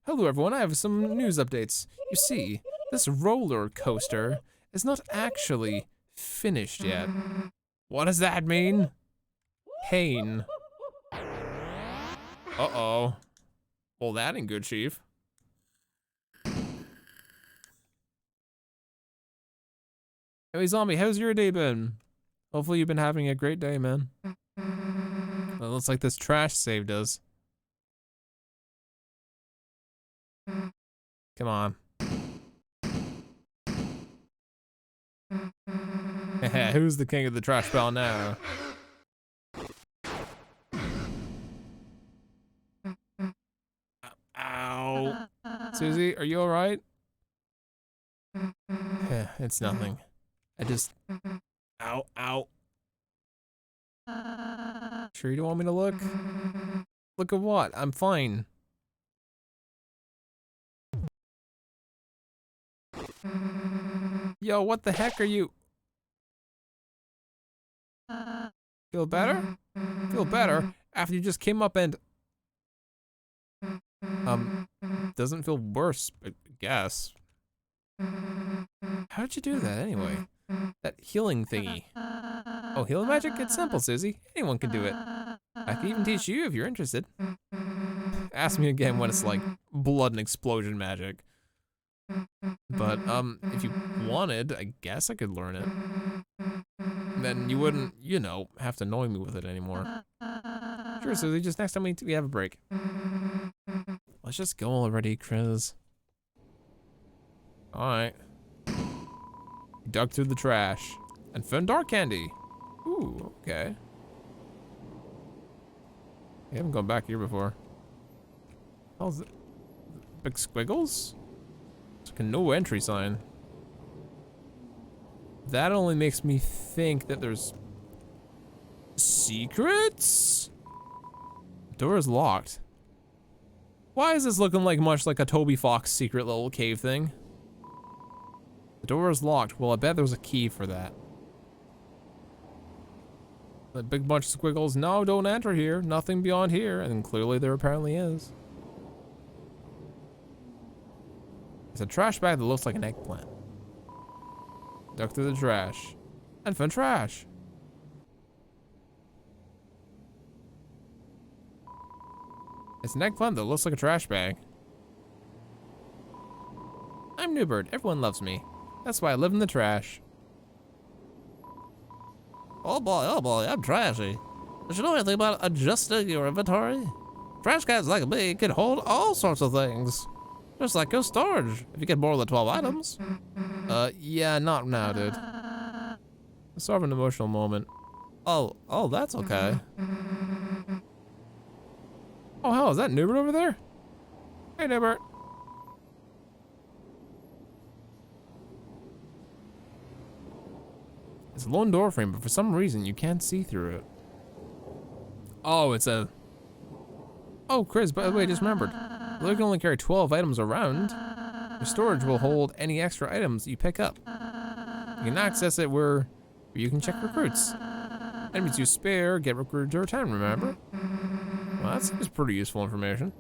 Hello, everyone, I have some news updates. You see, this roller coaster is not actually finished yet. What does that mean? Pain. Uh-oh. Well, that ain't good, Chief. Hey, Zombie, how's your day been? Hopefully you've been having a great day, man. Well, it looks like this trash saved us. Come on. Who's the king of the trash pile now? Ow. Susie, are you alright? It's nothing. I just... Ow, ow. Sure you don't want me to look? Look at what? I'm fine. Yo, what the heck are you? Feel better? Feel better after you just came up and doesn't feel worse, I guess. How did you do that anyway? That healing thingy. Oh, healing magic? It's simple, Susie. Anyone can do it. I can even teach you if you're interested. Ask me again when it's like blood and explosion magic. But if you wanted, I guess I could learn it. Then you wouldn't, you know, have to annoy me with it anymore. Sure, Susie, just next time we have a break. Let's just go already, Chris. Alright. Dug through the trash and found dark candy. Ooh, okay. I haven't gone back here before. How's it? Big squiggles? It's like a no entry sign. That only makes me think that there's secrets? Door is locked. Why is this looking like much like a Toby Fox secret little cave thing? The door is locked. Well, I bet there's a key for that. The big bunch of squiggles. No, don't enter here. Nothing beyond here. And clearly there apparently is. It's a trash bag that looks like an eggplant. Dug through the trash. And found trash. It's an eggplant that looks like a trash bag. I'm Newbird. Everyone loves me. That's why I live in the trash. Oh boy, I'm trashy. Did you know anything about adjusting your inventory? Trash cans like me can hold all sorts of things. Just like your storage, if you get more than 12 items. Yeah, not now, dude. It's sort of an emotional moment. Oh, that's okay. Oh, hell, is that Newbert over there? Hey, Newbert. It's a lone door frame, but for some reason you can't see through it. Oh, it's a... Oh, Chris, by the way, I just remembered. You can only carry 12 items around. Your storage will hold any extra items you pick up. You can access it where you can check recruits. Enemies you spare get recruited to return, remember? Well, that seems pretty useful information.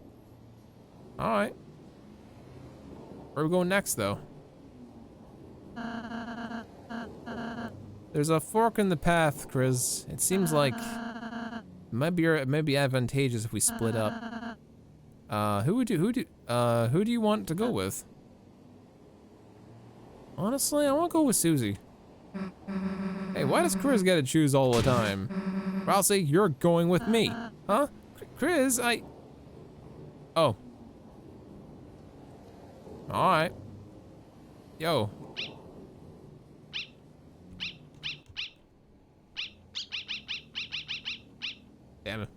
Alright. Where are we going next, though? There's a fork in the path, Chris. It seems like it might be advantageous if we split up. Who do you want to go with? Honestly, I want to go with Susie. Hey, why does Chris get to choose all the time? Ralsei, you're going with me, huh? Chris, Oh. All right. Yo. Damn it.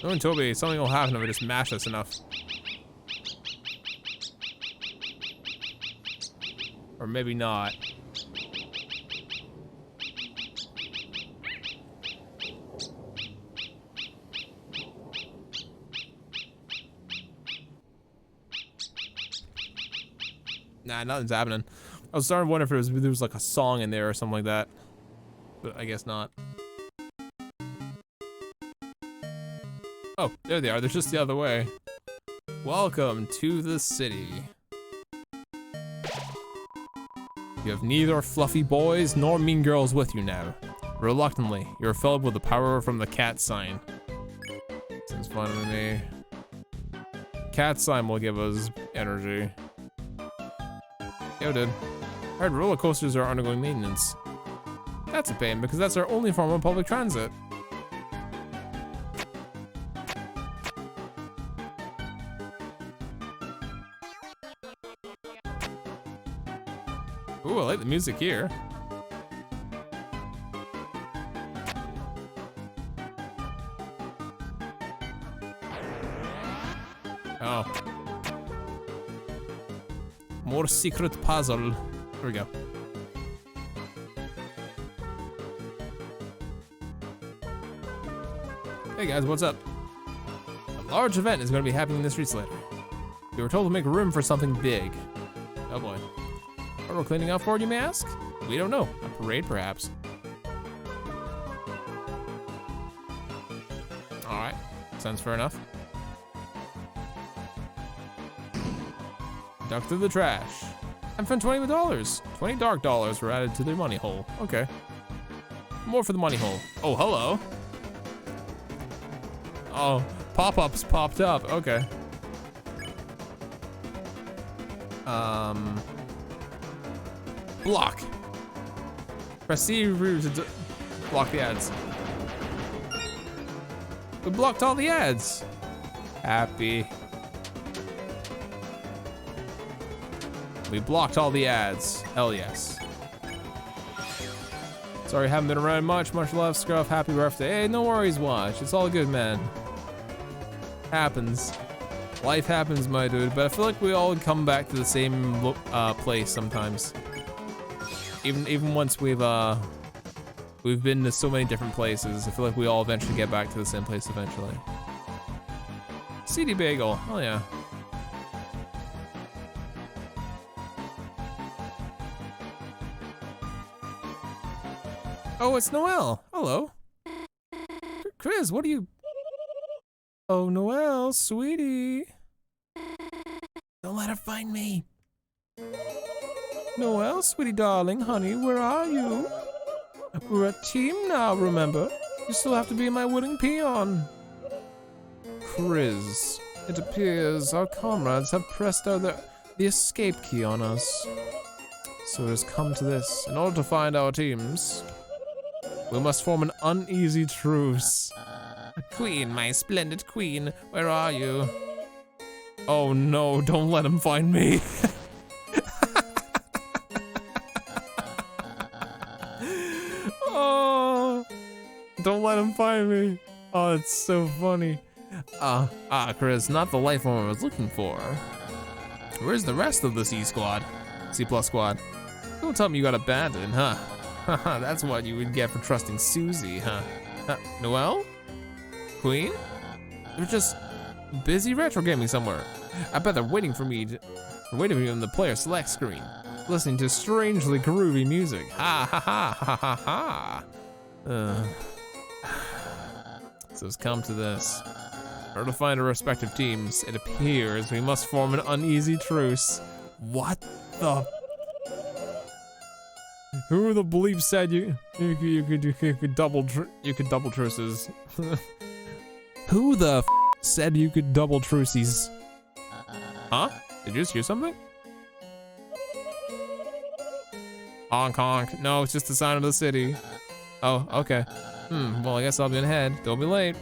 Knowing Toby, something will happen if I just mash this enough. Or maybe not. Nah, nothing's happening. I was starting to wonder if there was like a song in there or something like that. But I guess not. Oh, there they are. They're just the other way. Welcome to the city. You have neither fluffy boys nor mean girls with you now. Reluctantly, you're filled with the power from the cat sign. Sounds fun to me. Cat sign will give us energy. Yo, dude. I heard roller coasters are undergoing maintenance. That's a pain, because that's our only form of public transit. Ooh, I like the music here. Oh. More secret puzzle. Here we go. Hey guys, what's up? A large event is going to be happening in the streets later. We were told to make room for something big. Oh boy. What we're cleaning up for, you may ask? We don't know. A parade, perhaps. All right, sounds fair enough. Duck through the trash. And found $20. 20 dark dollars were added to the money hole. Okay. More for the money hole. Oh, hello. Oh, pop-ups popped up. Okay. Block. Press C to block the ads. We blocked all the ads. Happy. We blocked all the ads. Hell yes. Sorry, haven't been around much. Much love, Scruff. Happy birthday. Hey, no worries, Watch. It's all good, man. Happens. Life happens, my dude. But I feel like we all come back to the same place sometimes. Even once we've been to so many different places, I feel like we all eventually get back to the same place eventually. CD Bagel. Oh yeah. Oh, it's Noelle. Hello. Chris, what are you? Oh, Noelle, sweetie. Don't let her find me. Noelle, sweetie darling, honey, where are you? We're a team now, remember? You still have to be my willing peon. Chris, it appears our comrades have pressed out the escape key on us. So it has come to this. In order to find our teams, we must form an uneasy truce. Queen, my splendid queen, where are you? Oh no, don't let him find me. Oh, don't let him find me. Oh, it's so funny. Chris, not the life form I was looking for. Where's the rest of the C squad? C plus squad. Don't tell me you got abandoned, huh? Haha, that's what you would get for trusting Susie, huh? Noelle? Queen? They're just busy retro gaming somewhere. I bet they're waiting for me on the player select screen, listening to strangely groovy music. Ha ha ha ha ha ha. So it's come to this. In order to find our respective teams, it appears we must form an uneasy truce. What the? Who the bleep said you could double truces? Who the said you could double truces? Huh? Did you just hear something? Honk honk. No, it's just the sign of the city. Oh, okay. Well, I guess I'll be ahead. Don't be late.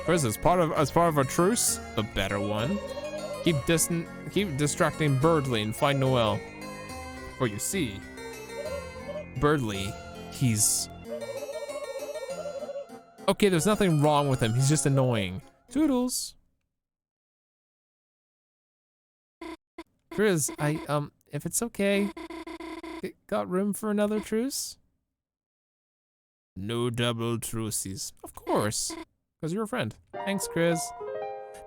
Chris, as part of our truce, the better one. Keep distracting Birdley and find Noelle. For you see, Birdley, he's okay. There's nothing wrong with him. He's just annoying. Toodles. Chris, if it's okay, got room for another truce? No double truces. Of course, because you're a friend. Thanks, Chris.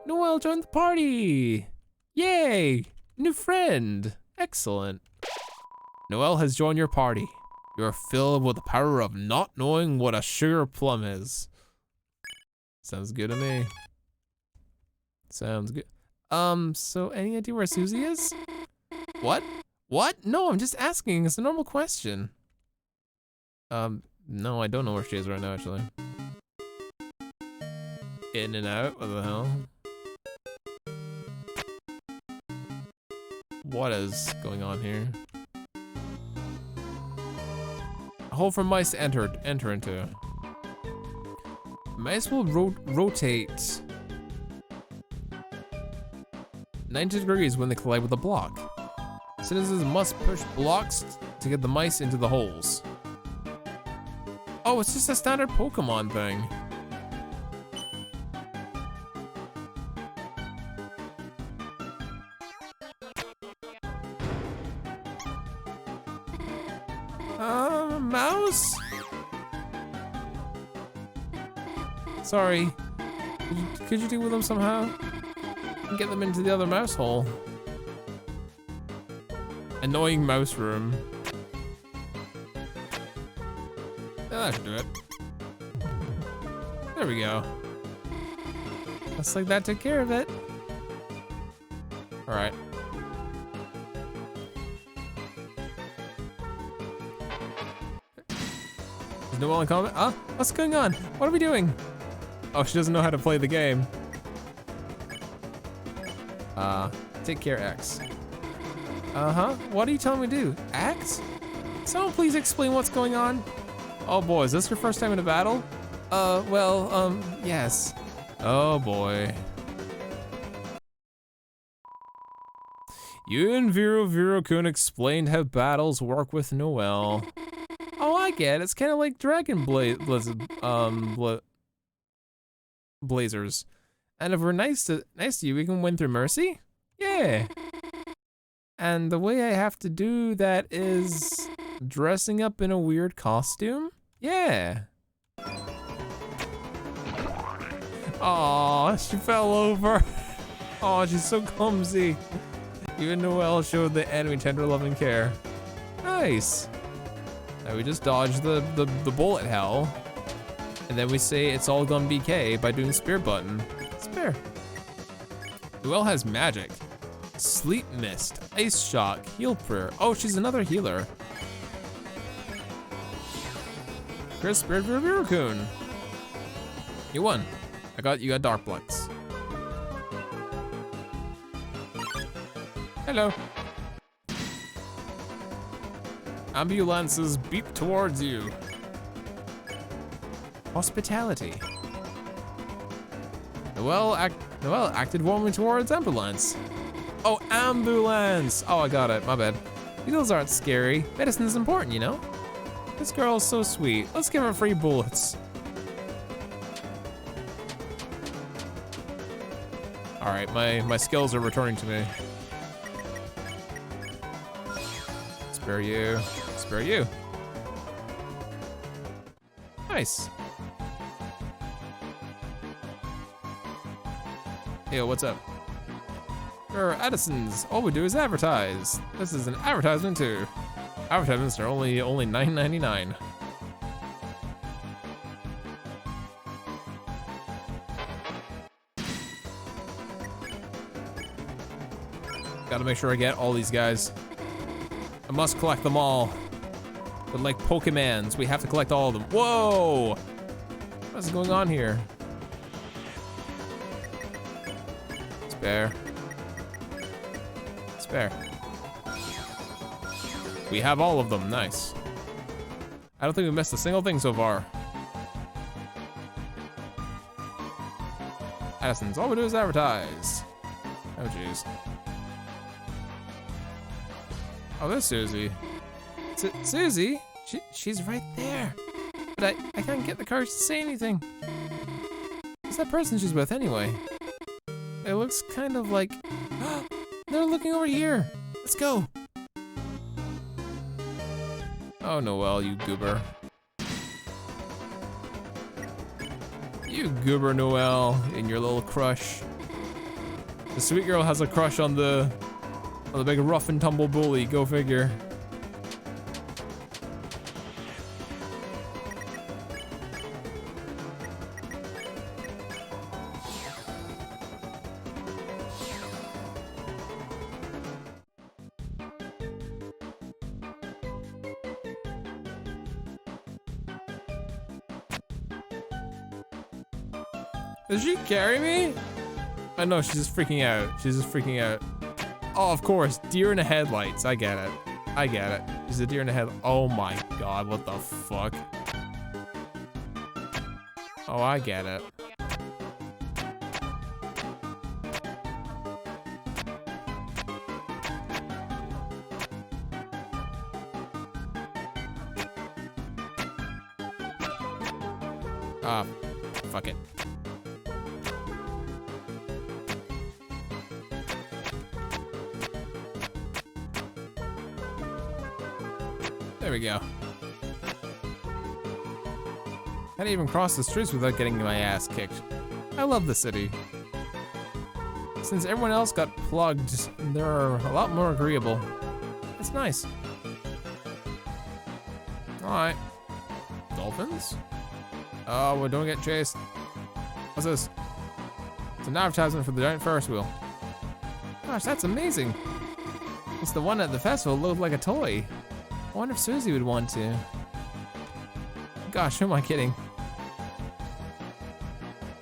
Noelle joined the party. Yay, new friend. Excellent. Noelle has joined your party. You're filled with the power of not knowing what a sugar plum is. Sounds good to me. Sounds good. So any idea where Susie is? What? What? No, I'm just asking. It's a normal question. No, I don't know where she is right now, actually. In and out? What the hell? What is going on here? A hole for mice to enter into. Mice will rotate 90 degrees when they collide with a block. Citizens must push blocks to get the mice into the holes. Oh, it's just a standard Pokemon thing. Mouse? Sorry. Could you deal with them somehow? Get them into the other mouse hole. Annoying mouse room. Yeah, that should do it. There we go. Looks like that took care of it. All right. There's no one comment. Oh, what's going on? What are we doing? Oh, she doesn't know how to play the game. Take care, X. Uh-huh. What are you telling me to do? X? Someone please explain what's going on. Oh boy, is this your first time in a battle? Yes. Oh boy. You and Vero-Kun explained how battles work with Noelle. Oh, I get it. It's kind of like Dragon Blazers. And if we're nice to you, we can win through mercy? Yeah. And the way I have to do that is dressing up in a weird costume? Yeah. Aw, she fell over. Aw, she's so clumsy. Even Noelle showed the enemy tender love and care. Nice. Now we just dodge the bullet hell. And then we say it's all gone BK by doing spear button. Spear. Noelle has magic. Sleep mist, ice shock, heal prayer. Oh, she's another healer. Chris spared Vero-Kun. You won. You got Dark Bloods. Hello. Ambulances beep towards you. Hospitality. Noelle acted warmly towards ambulance. Oh, ambulance! Oh, I got it, my bad. Needles aren't scary. Medicine is important, you know? This girl is so sweet. Let's give her free bullets. All right, my skills are returning to me. Spare you, spare you. Nice. Yo, what's up? We're Edison's. All we do is advertise. This is an advertisement too. Advertisements are only $9.99. Gotta make sure I get all these guys. I must collect them all. But like Pokemons, we have to collect all of them. Whoa! What's going on here? Spare. Spare. We have all of them, nice. I don't think we missed a single thing so far. Addison's, all we do is advertise. Oh jeez. Oh, there's Susie. Susie? She's right there. But I can't get the courage to say anything. Who's that person she's with anyway? It looks kind of like... They're looking over here. Let's go. Oh, Noelle, you goober. You goober, Noelle, and your little crush. The sweet girl has a crush on the big rough and tumble bully. Go figure. Does she carry me? Oh no, she's just freaking out. She's just freaking out. Oh, of course, deer in the headlights. I get it. I get it. She's a deer in the head. Oh my god, what the fuck? Oh, I get it. Ah, fuck it. There we go. I didn't even cross the streets without getting my ass kicked. I love the city. Since everyone else got plugged, they're a lot more agreeable. It's nice. Alright. Dolphins? Oh, we don't get chased. What's this? It's an advertisement for the giant Ferris wheel. Gosh, that's amazing. It's the one at the festival looked like a toy. I wonder if Susie would want to. Gosh, who am I kidding?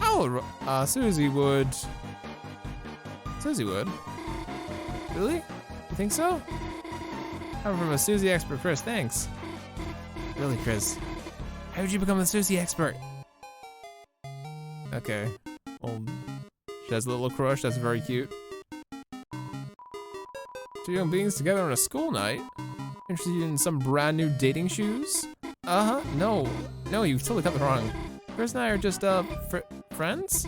Oh, Susie would. Susie would. Really? You think so? I'm from a Susie expert, Chris, thanks. Really, Chris? How did you become a Susie expert? Okay. Well, she has a little crush, that's very cute. Two young beings together on a school night? Interested in some brand new dating shoes? Uh-huh, no. No, you totally got it wrong. Chris and I are just, friends?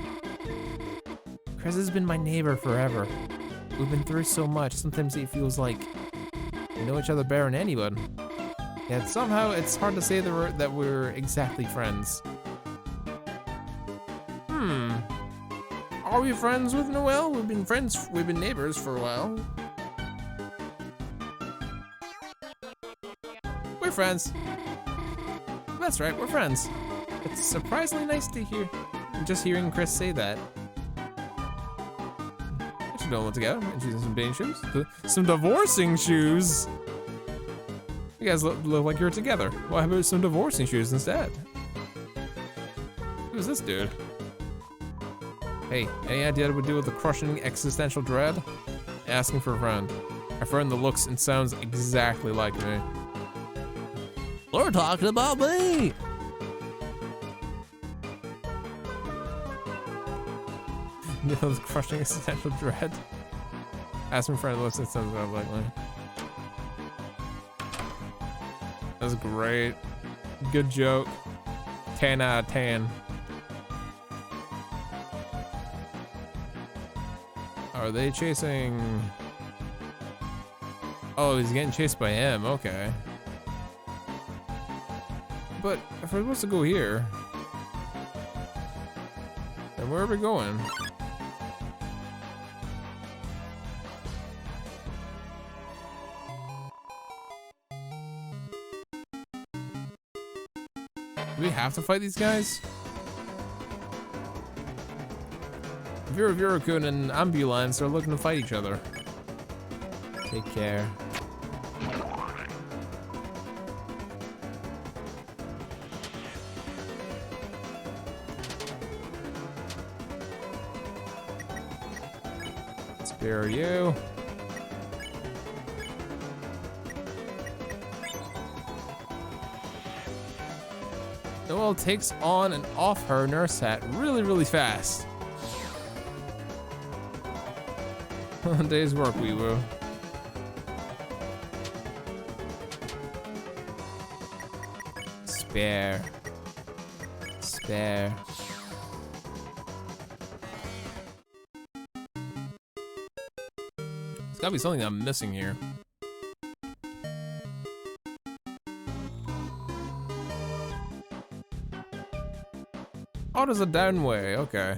Chris has been my neighbor forever. We've been through so much, sometimes it feels like we know each other better than anyone. Yet somehow it's hard to say that we're exactly friends. Are we friends with Noelle? We've been neighbors for a while. We're friends. That's right, we're friends. It's surprisingly nice to hear, just hearing Chris say that. We should all together and choosing some dating shoes. Some divorcing shoes? You guys look like you're together. Well, how about some divorcing shoes instead? Who's this dude? Hey, any idea what we do with the crushing existential dread? Asking for a friend. A friend that looks and sounds exactly like me. We're talking about me. You know, the crushing existential dread. Asking for a friend that looks and sounds like me. That's great. Good joke. 10 out of 10. Are they chasing? Oh, he's getting chased by him. Okay. But if we're supposed to go here, then where are we going? Do we have to fight these guys? Virakun and Ambulance are looking to fight each other. Take care. Spare you. Noelle takes on and off her nurse hat really fast. Day's work, we will. Spare. Spare. There's gotta be something I'm missing here. Oh, there's a down way, okay.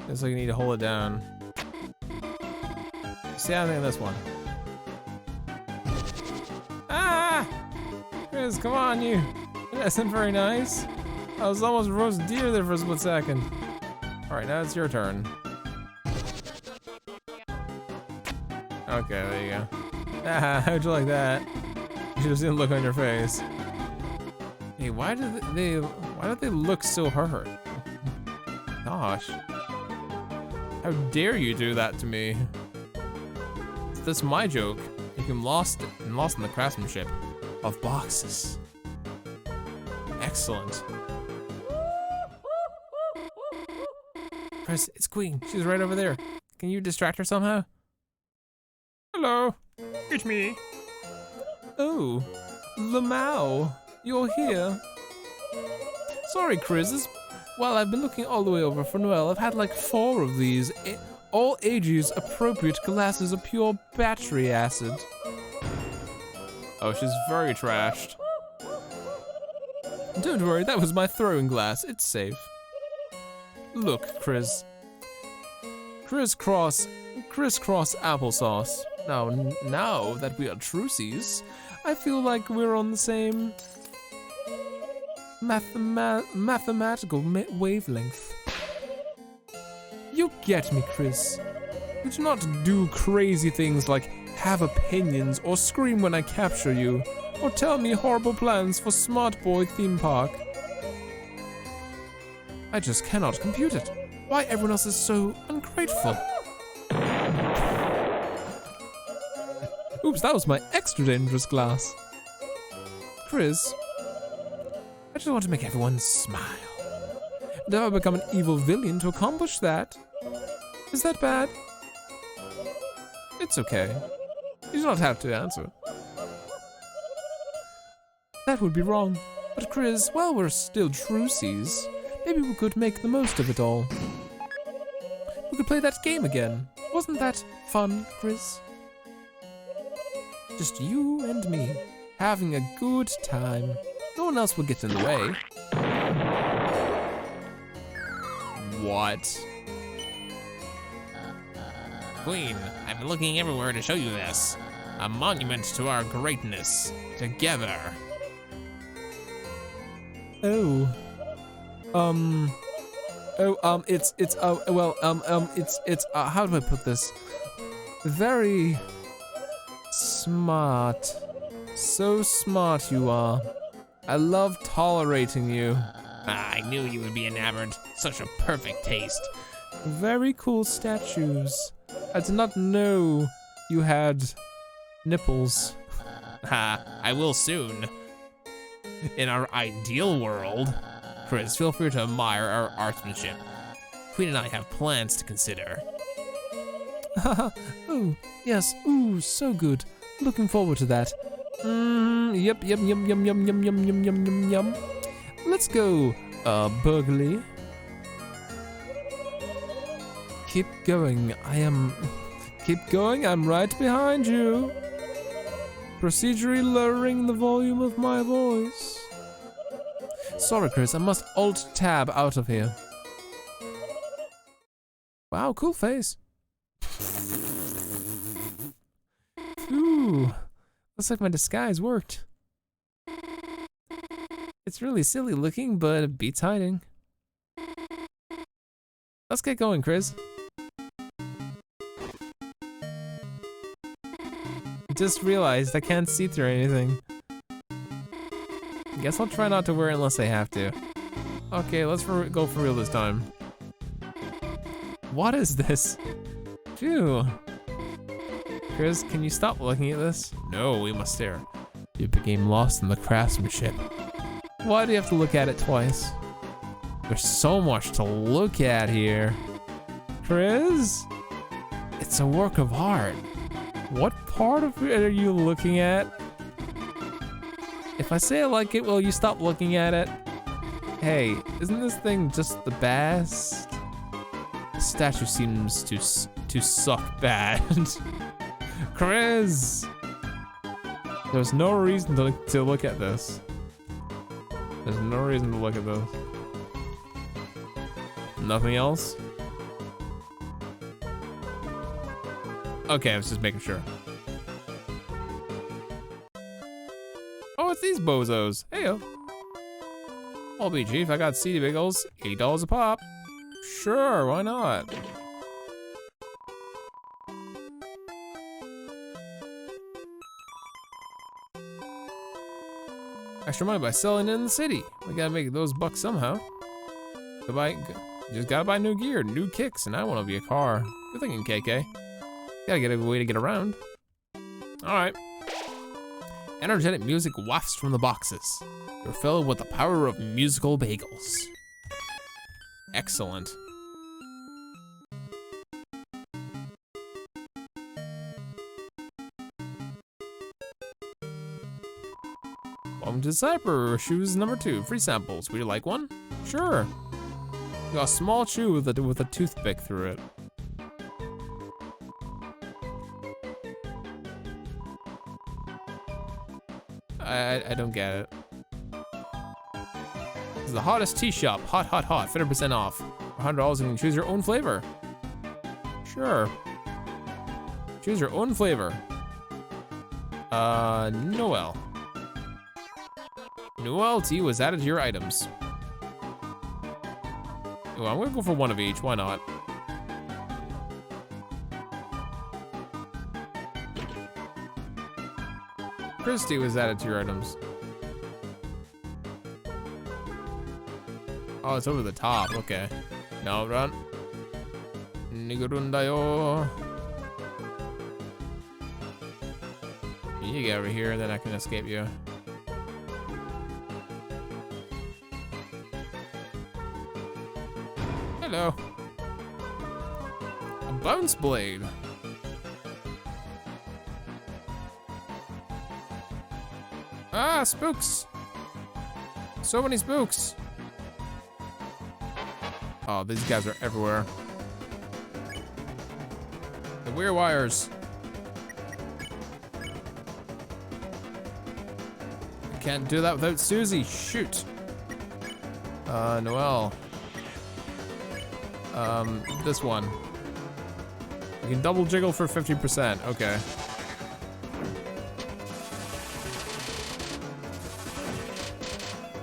Looks like you need to hold it down. See, I think this one. Ah! Chris, come on, you. That isn't very nice. I was almost roast deer there for a split second. Alright, now it's your turn. Okay, there you go. Ah, how'd you like that? You should have seen the look on your face. Hey, why do they look so hurt? Gosh. How dare you do that to me? That's my joke. I'm lost in the craftsmanship of boxes. Excellent. Chris, it's Queen. She's right over there. Can you distract her somehow? Hello. It's me. Oh, Lamau. You're here. Sorry, Chris. While I've been looking all the way over for Noelle, I've had like 4 of these. All ages appropriate glasses of pure battery acid. Oh, she's very trashed. Don't worry, that was my throwing glass. It's safe. Look, Chris. Crisscross crisscross applesauce. Now that we are trucies, I feel like we're on the same mathematical wavelength. You get me, Chris. You do not do crazy things like have opinions or scream when I capture you, or tell me horrible plans for Smart Boy theme park. I just cannot compute it. Why everyone else is so ungrateful. Oops, that was my extra dangerous glass. Chris, I just want to make everyone smile. And if I become an evil villain to accomplish that, is that bad? It's okay. You do not have to answer. That would be wrong. But Chris, while we're still trucies, maybe we could make the most of it all. We could play that game again. Wasn't that fun, Chris? Just you and me, having a good time. No one else will get in the way. What? Queen, I've been looking everywhere to show you this. A monument to our greatness. Together. Oh. It's how do I put this? Very smart. So smart you are. I love tolerating you. I knew you would be enamored. Such a perfect taste. Very cool statues. I did not know you had nipples. Ha, I will soon. In our ideal world, Chris, feel free to admire our artsmanship. Queen and I have plans to consider. Oh, yes. Ooh, so good. Looking forward to that. Yum, yum, yum, yum, yum, yum, yum, yum, yum, yum, yum. Let's go, Burgley. Keep going. Keep going. I'm right behind you. Procedurally lowering the volume of my voice. Sorry, Chris. I must Alt-Tab out of here. Wow, cool face. Ooh, looks like my disguise worked. It's really silly looking, but it beats hiding. Let's get going, Chris. I just realized I can't see through anything. Guess I'll try not to wear it unless I have to. Okay, let's go for real this time. What is this? Phew. Chris, can you stop looking at this? No, we must stare. You became lost in the craftsmanship. Why do you have to look at it twice? There's so much to look at here. Chris? It's a work of art. What part of it are you looking at? If I say I like it, will you stop looking at it? Hey, isn't this thing just the best? The statue seems to suck bad. Chris! There's no reason to look at this. There's no reason to look at this. Nothing else? Okay, I was just making sure. Oh, it's these bozos. Heyo. I'll be chief. I got CD bagels, $8 a pop. Sure, why not? Extra money by selling it in the city. We gotta make those bucks somehow. Just gotta buy new gear, new kicks, and I wanna be a car. Good thinking, KK. Gotta get a way to get around. All right. Energetic music wafts from the boxes. You're filled with the power of musical bagels. Excellent. Welcome to Cyber Shoes number 2. Free samples. Would you like one? Sure. You got a small shoe with a toothpick through it. I don't get it. This is the hottest tea shop. Hot, hot, hot. 50% off. For $100 you can choose your own flavor. Sure. Choose your own flavor. Noel. Noel tea was added to your items. Well, I'm gonna go for one of each, why not? Christy was added to your items. Oh, it's over the top, okay. No, run. Nigurundayo. You get over here, then I can escape you. Hello. A bounce blade. Ah, spooks. So many spooks. Oh, these guys are everywhere. The weird wires. I can't do that without Susie. Shoot. Noelle. This one. You can double jiggle for 50%. Okay.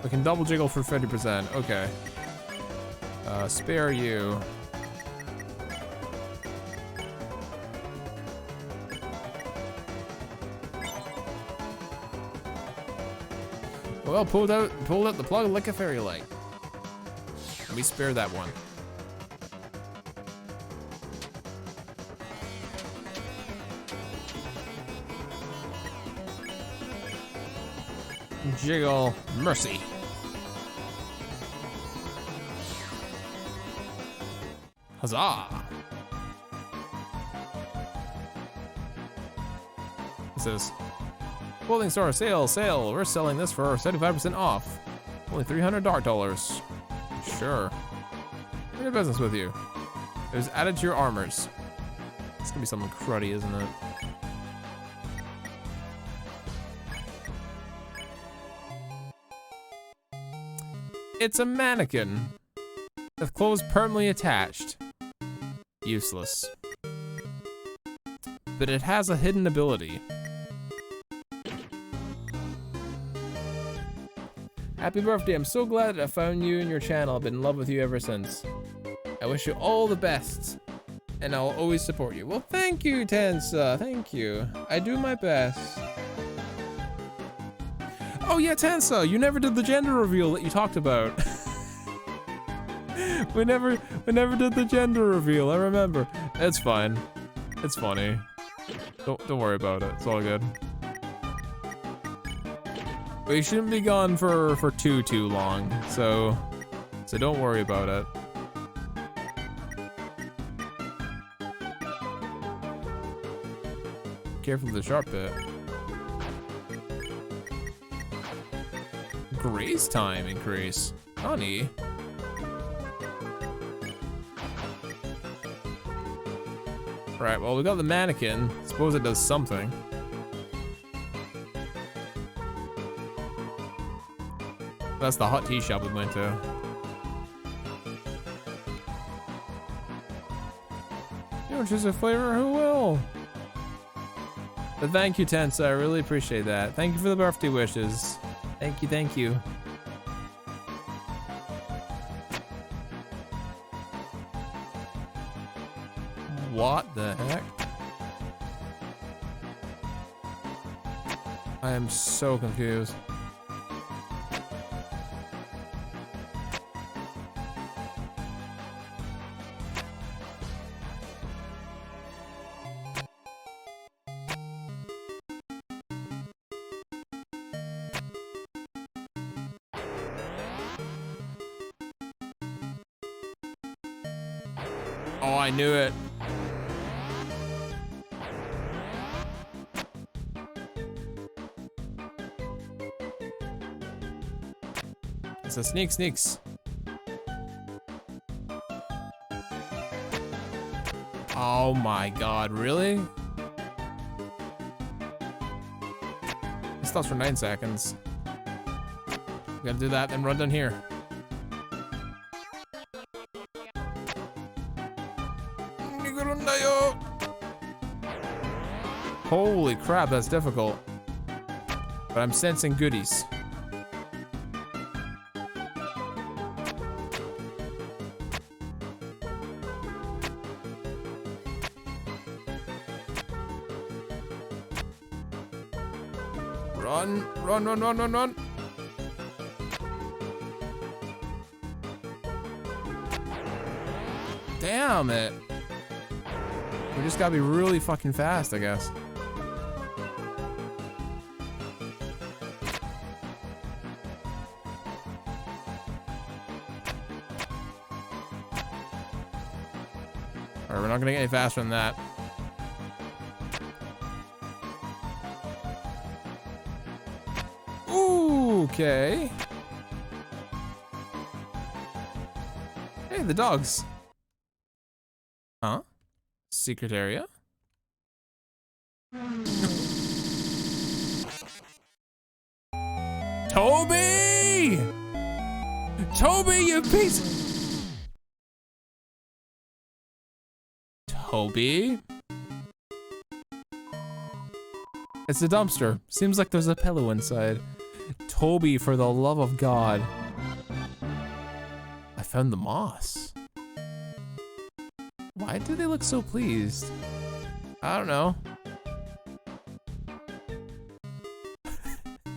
We can double jiggle for 50%. Okay. Spare you. Well, pulled out the plug like a fairy light. We spare that one. Jiggle mercy. Huzzah! What's this? Clothing store sale. We're selling this for 75% off. Only $300. Sure. We're in business with you. It was added to your armors. It's gonna be something cruddy, isn't it? It's a mannequin with clothes permanently attached. Useless. But it has a hidden ability. Happy birthday, I'm so glad I found you and your channel. I've been in love with you ever since. I wish you all the best, and I'll always support you. Well, thank you, Tensa, thank you. I do my best. Oh yeah, Tensa, you never did the gender reveal that you talked about. we never did the gender reveal, I remember. It's fine. It's funny. Don't worry about it, it's all good. We shouldn't be gone for too long, so don't worry about it. Careful of the sharp bit. Grace time increase. Honey. Right, well, we got the mannequin. Suppose it does something. That's the hot tea shop we went to. You don't choose a flavor, who will? But thank you, Tensa, I really appreciate that. Thank you for the birthday wishes. Thank you, thank you. What the heck? I am so confused. Oh, I knew it. It's a sneaks. Oh my god, really? This stops for 9 seconds. We gotta do that, then run down here. Holy crap, that's difficult. But I'm sensing goodies. Run, run, run, run, run, run. Damn it. We just gotta be really fucking fast, I guess. Alright, we're not gonna get any faster than that. Ooh, okay. Hey, the dogs. Huh? Secret area? Toby! Toby, you piece! Toby? It's a dumpster. Seems like there's a pillow inside. Toby, for the love of God. I found the moss. Why do they look so pleased? I don't know.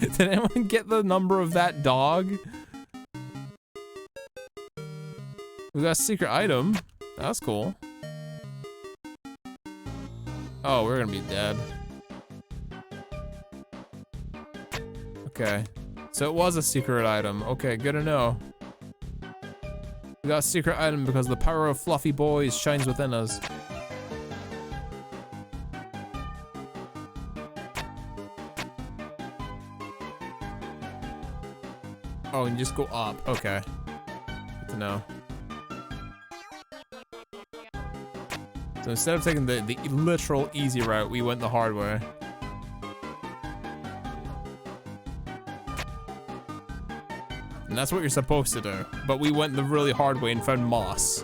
Did anyone get the number of that dog? We got a secret item. That's cool. Oh, we're gonna be dead. Okay. So it was a secret item. Okay, good to know. We got a secret item because the power of fluffy boys shines within us. Oh, and you just go up. Okay. Good to know. So instead of taking the literal easy route, we went the hard way. And that's what you're supposed to do. But we went the really hard way and found moss.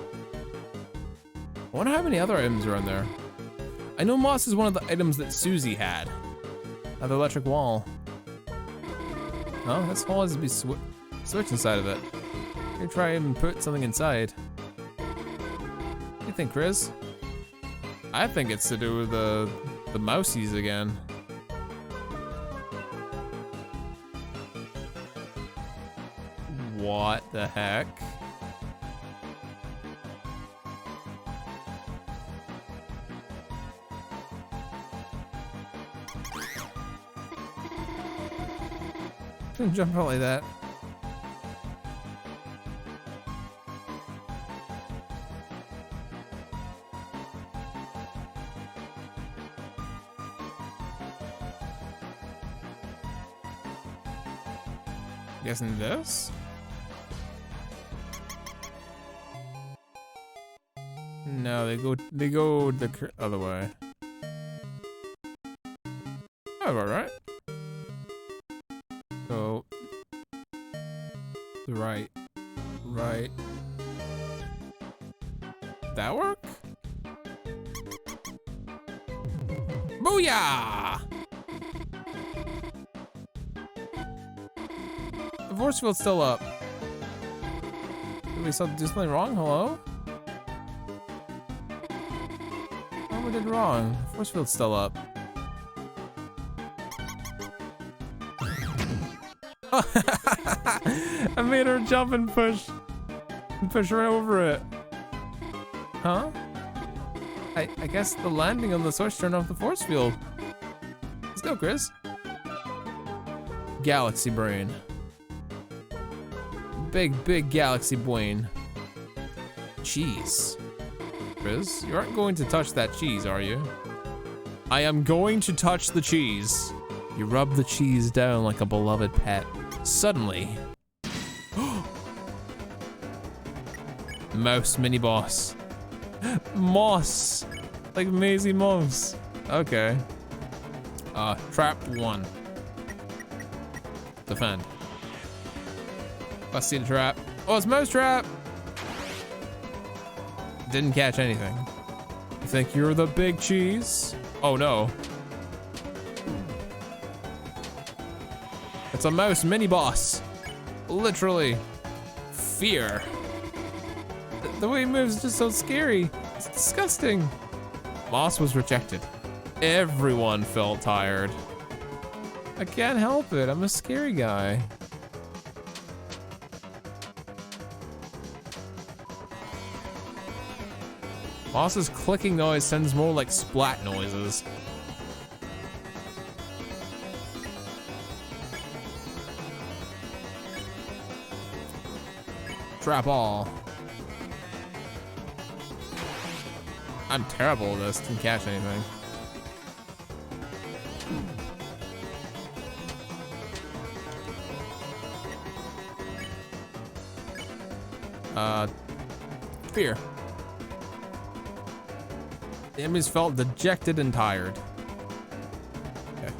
I wonder how many other items are in there. I know moss is one of the items that Susie had. The electric wall. Oh, this wall has to be switch inside of it. Here, try and put something inside. What do you think, Chris? I think it's to do with the mousies again. What the heck? Don't jump out like that. Guessing this? No, they go the other way. Oh, alright. So the right. That work? Booyah! The force field's still up. Did we do something wrong? Hello? What we did wrong? The force field's still up. I made her jump and push right over it. Huh? I guess the landing on the switch turned off the force field. Let's go, Chris. Galaxy brain. Big galaxy brain. Cheese. Chris, you aren't going to touch that cheese, are you? I am going to touch the cheese. You rub the cheese down like a beloved pet. Suddenly. Mouse mini boss. Moss. Like Maisie Moss. Okay. Trap 1. Defend. Let's see the trap. Oh, it's mouse trap. Didn't catch anything. You think you're the big cheese? Oh no. It's a mouse mini boss. Literally. Fear. The way he moves is just so scary. It's disgusting. Moss was rejected. Everyone felt tired. I can't help it. I'm a scary guy. Moss's clicking noise sounds more like splat noises. Trap all. I'm terrible at this. Didn't catch anything. Fear. The enemies felt dejected and tired. Okay.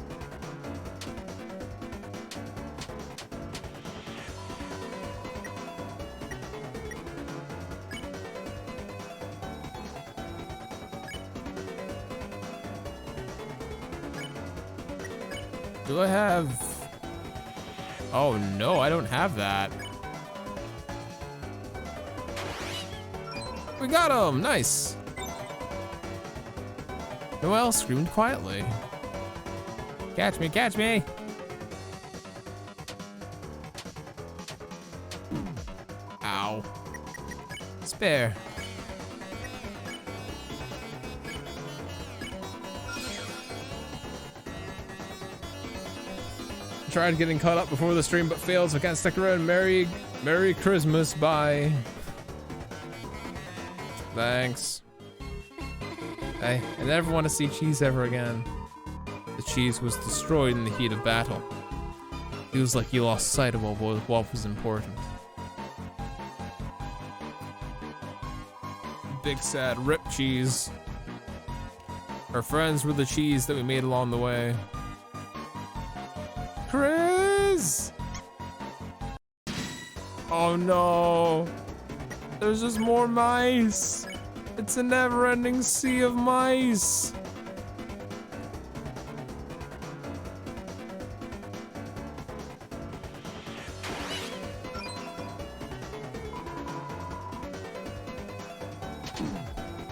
Do I have... Oh no, I don't have that. We got him, nice. Noelle screamed quietly. Catch me, catch me. Ow. Spare. Tried getting caught up before the stream but failed, so I can't stick around. Merry Christmas, bye. Thanks. I never want to see cheese ever again. The cheese was destroyed in the heat of battle. Feels like you lost sight of what was important. Big sad rip cheese. Our friends were the cheese that we made along the way. Chris! Oh no! There's just more mice! It's a never-ending sea of mice!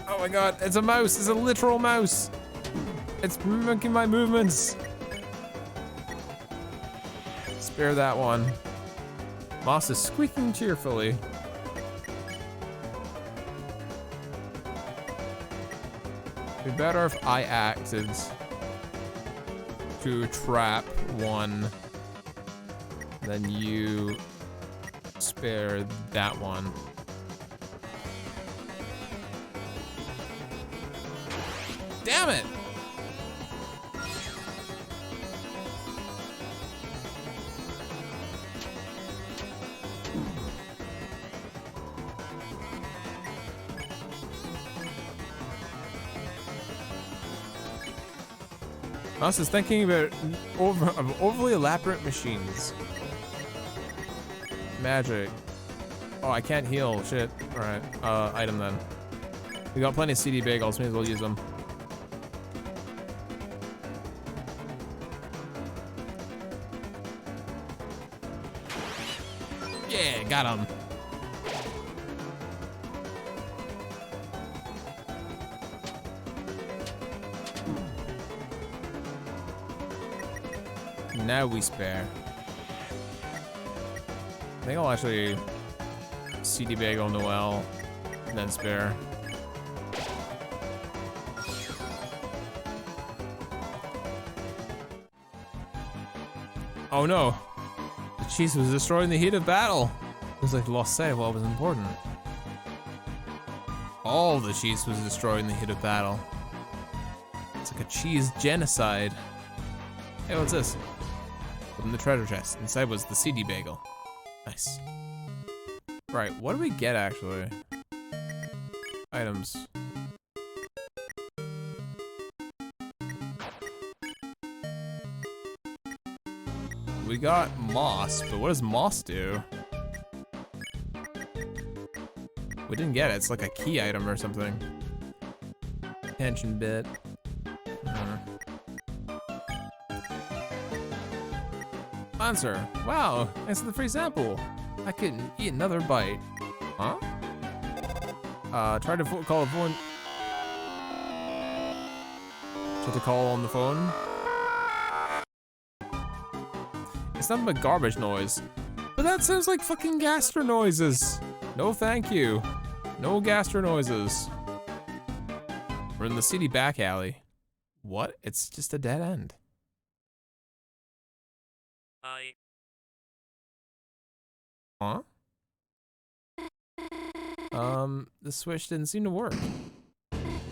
Oh my god, it's a mouse! It's a literal mouse! It's mimicking my movements! Spare that one. Moss is squeaking cheerfully. It'd be better if I acted to trap one, then you spare that one. Damn it! I was just thinking about overly elaborate machines. Magic. Oh, I can't heal. Shit. Alright. Item then. We got plenty of CD bagels. May as well use them. Yeah, got him. Now we spare. I think I'll actually CD bagel Noelle and then spare. Oh no! The cheese was destroyed in the heat of battle. It was like lost sight of what was important. All the cheese was destroyed in the heat of battle. It's like a cheese genocide. Hey, what's this? Open the treasure chest. Inside was the CD bagel. Nice. Right, what do we get actually? Items. We got moss, but what does moss do? We didn't get it. It's like a key item or something. Tension bit. Answer. Wow, thanks for the free sample. I can eat another bite. Huh? Try to call the phone. Try to call on the phone. It's nothing but garbage noise. But that sounds like fucking gastro noises. No thank you. No gastro noises. We're in the city back alley. What? It's just a dead end. I Huh? The switch didn't seem to work.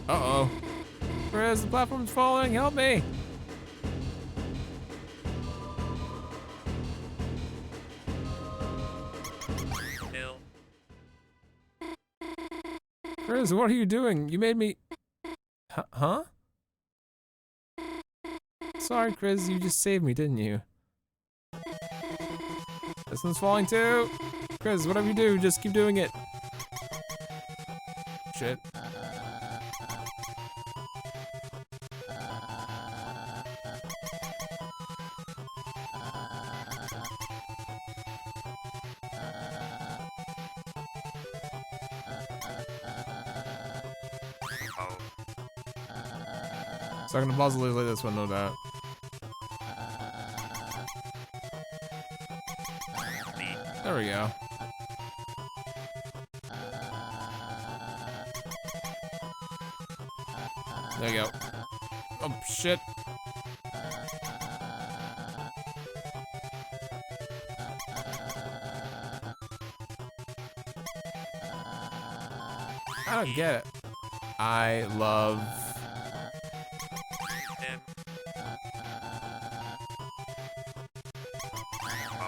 Uh-oh. Chris, the platform's falling, help me! Bill. Chris, what are you doing? You made me... Huh? Sorry, Chris, you just saved me, didn't you? This one's falling too! Chris, whatever you do, just keep doing it. Shit. Oh. Stuck in a puzzle like this one, no doubt. There we go. There you go. Oh, shit. I don't get it. I love... M. O.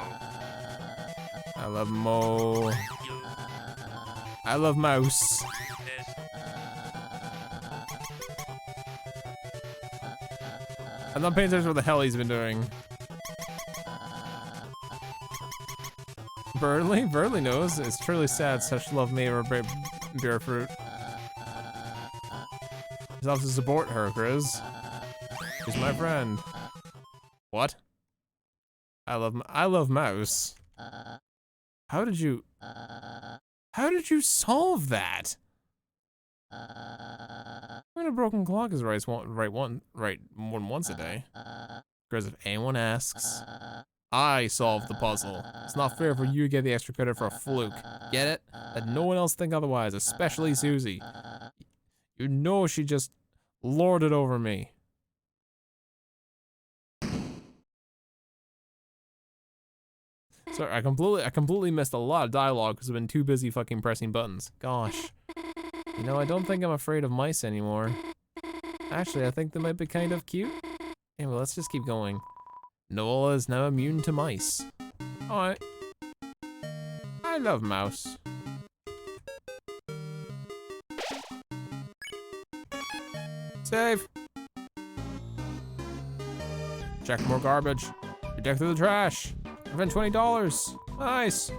I love Mo... U. I love Mouse. S. I'm not paying attention to what the hell he's been doing. Burnley? Burnley knows. It's truly sad such love may or bear fruit. He's off to support her, Chris. She's my friend. What? I love Mouse. How did you solve that? When a broken clock is right more than once a day. Because if anyone asks, I solved the puzzle. It's not fair for you to get the extra credit for a fluke. Get it? That no one else think otherwise, especially Susie. You know she just lorded over me. Sorry, I completely missed a lot of dialogue because I've been too busy fucking pressing buttons. Gosh. You know, I don't think I'm afraid of mice anymore. Actually, I think they might be kind of cute. Anyway, let's just keep going. Noah is now immune to mice. Alright. I love Mouse. Save! Check more garbage. Dig through the trash. I found $20. Nice.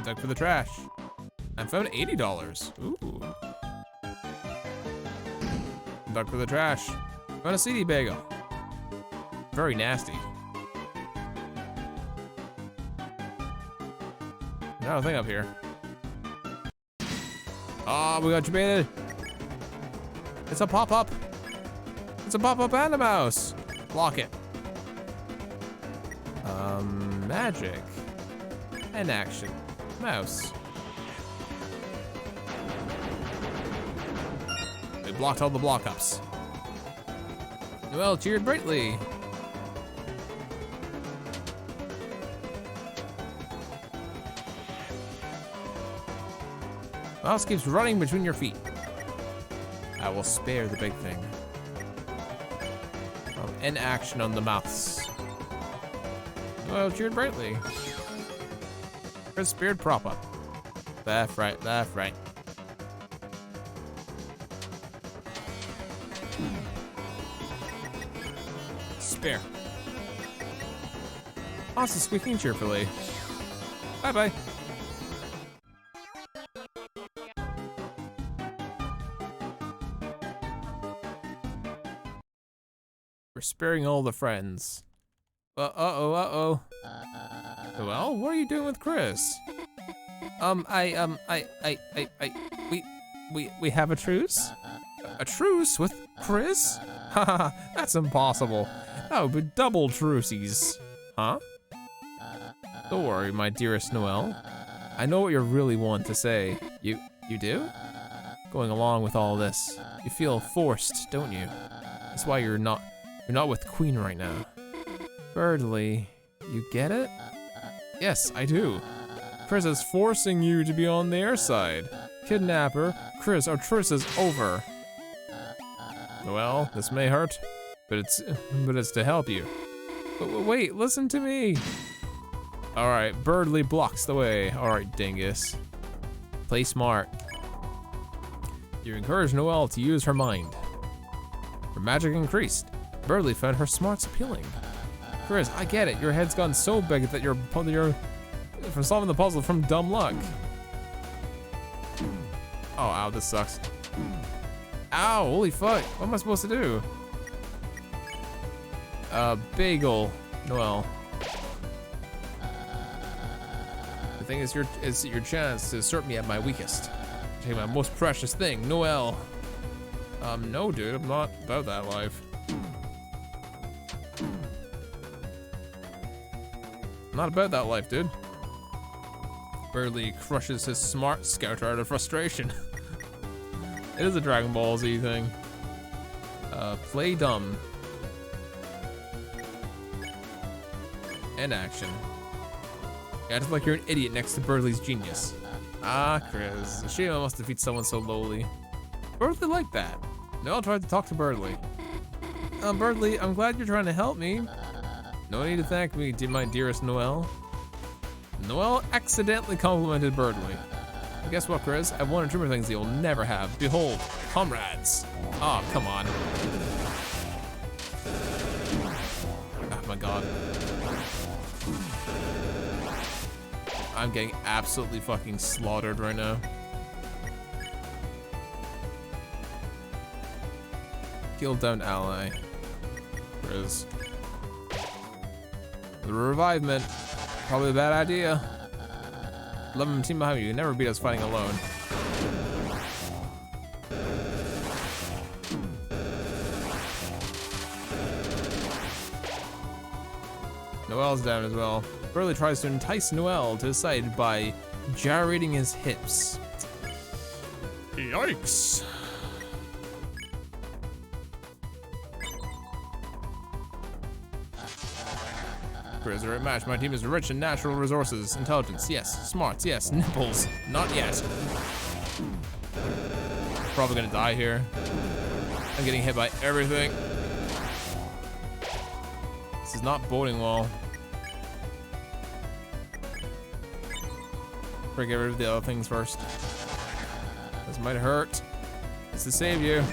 Dug for the trash. I found $80. Ooh. Dug for the trash. Found a CD bagel. Very nasty. Another thing up here. Oh, we got debated. It's a pop-up. It's a pop-up and a mouse. Block it. Magic. And action. Mouse. We blocked all the block-ups. Noelle cheered brightly. Mouse keeps running between your feet. I will spare the big thing. In action on the mouse. Noelle cheered brightly. Chris speared prop up. Left, right, left, right. Spare. Mouse squeaking cheerfully. Bye-bye. We're sparing all the friends. Uh-oh. Well, what are you doing with Chris? We have a truce? A truce with Chris? Haha, that's impossible. That would be double truces. Huh? Don't worry, my dearest Noelle. I know what you really want to say. You do? Going along with all this, you feel forced, don't you? That's why you're not with Queen right now. Birdly, you get it? Yes, I do. Chris is forcing you to be on their side. Kidnapper, Chris or Triss is over. Well, this may hurt, but it's to help you. But wait, listen to me. All right, Birdly blocks the way. All right, dingus. Play smart. You encourage Noelle to use her mind. Her magic increased. Birdly found her smarts appealing. Chris, I get it. Your head's gone so big that you're from solving the puzzle from dumb luck. Oh, ow, this sucks. Ow, holy fuck. What am I supposed to do? Bagel, Noelle. The thing is your chance to assert me at my weakest. Take my most precious thing, Noelle. No, dude, I'm not about that life. Not about that life, dude. Birdly crushes his smart scouter out of frustration. It is a Dragon Ball Z thing. Play dumb. And action. You act like you're an idiot next to Birdly's genius. Ah, Chris. A shame I must defeat someone so lowly. Birdly liked that. Noelle tried to talk to Birdly. Birdly, I'm glad you're trying to help me. No need to thank me, my dearest Noelle. Noelle accidentally complimented Birdly. But guess what, Chris? I have one or two more things you'll never have. Behold, comrades. Oh, come on. Oh my god. I'm getting absolutely fucking slaughtered right now. Kill down ally. Chris. The revivement. Probably a bad idea. Love him team behind you. You never beat us fighting alone. Noelle's down as well. Birdly tries to entice Noelle to his side by gyrating his hips. Yikes. Is a right match. My team is rich in natural resources. Intelligence, yes. Smarts, yes. Nipples, not yet. Probably gonna die here. I'm getting hit by everything. This is not boding well. Better get rid of the other things first. This might hurt. It's to save you.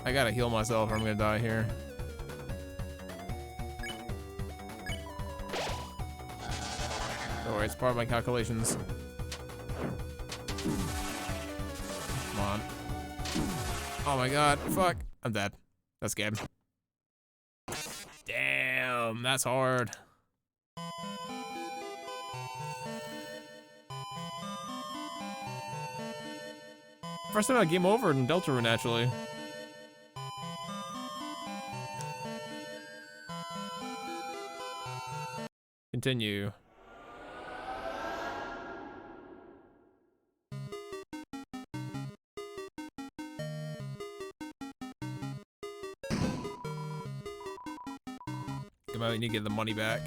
I gotta heal myself or I'm gonna die here. Don't worry, it's part of my calculations. Come on. Oh my god, fuck. I'm dead. That's game. Damn, that's hard. First time I game over in Deltarune, actually. Continue. Come out, you need to get the money back.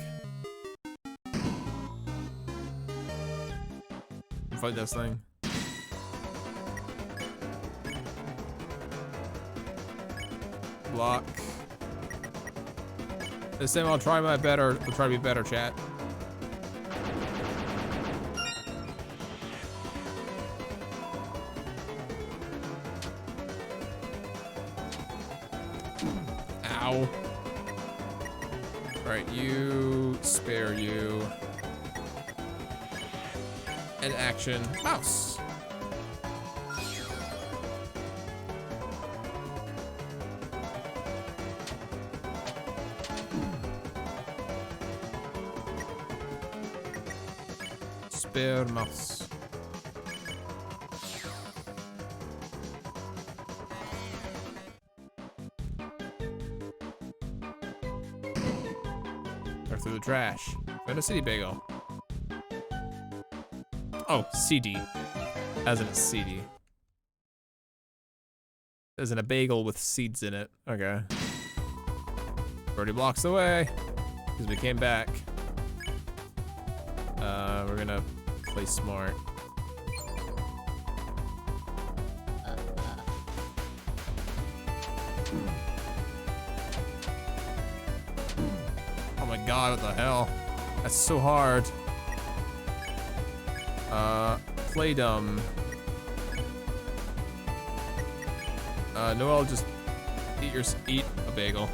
Fight this thing. Block. This time I'll try my better. I'll try to be better, chat. Ow. Alright, you spare you. And action. Mouse. Spare mouse. Or through the trash. Found a city bagel. Oh, CD. As in a CD. As in a bagel with seeds in it. Okay. 30 blocks away. Because we came back. We're gonna play smart. Oh my god, what the hell? That's so hard. Play dumb. Noel, just eat a bagel.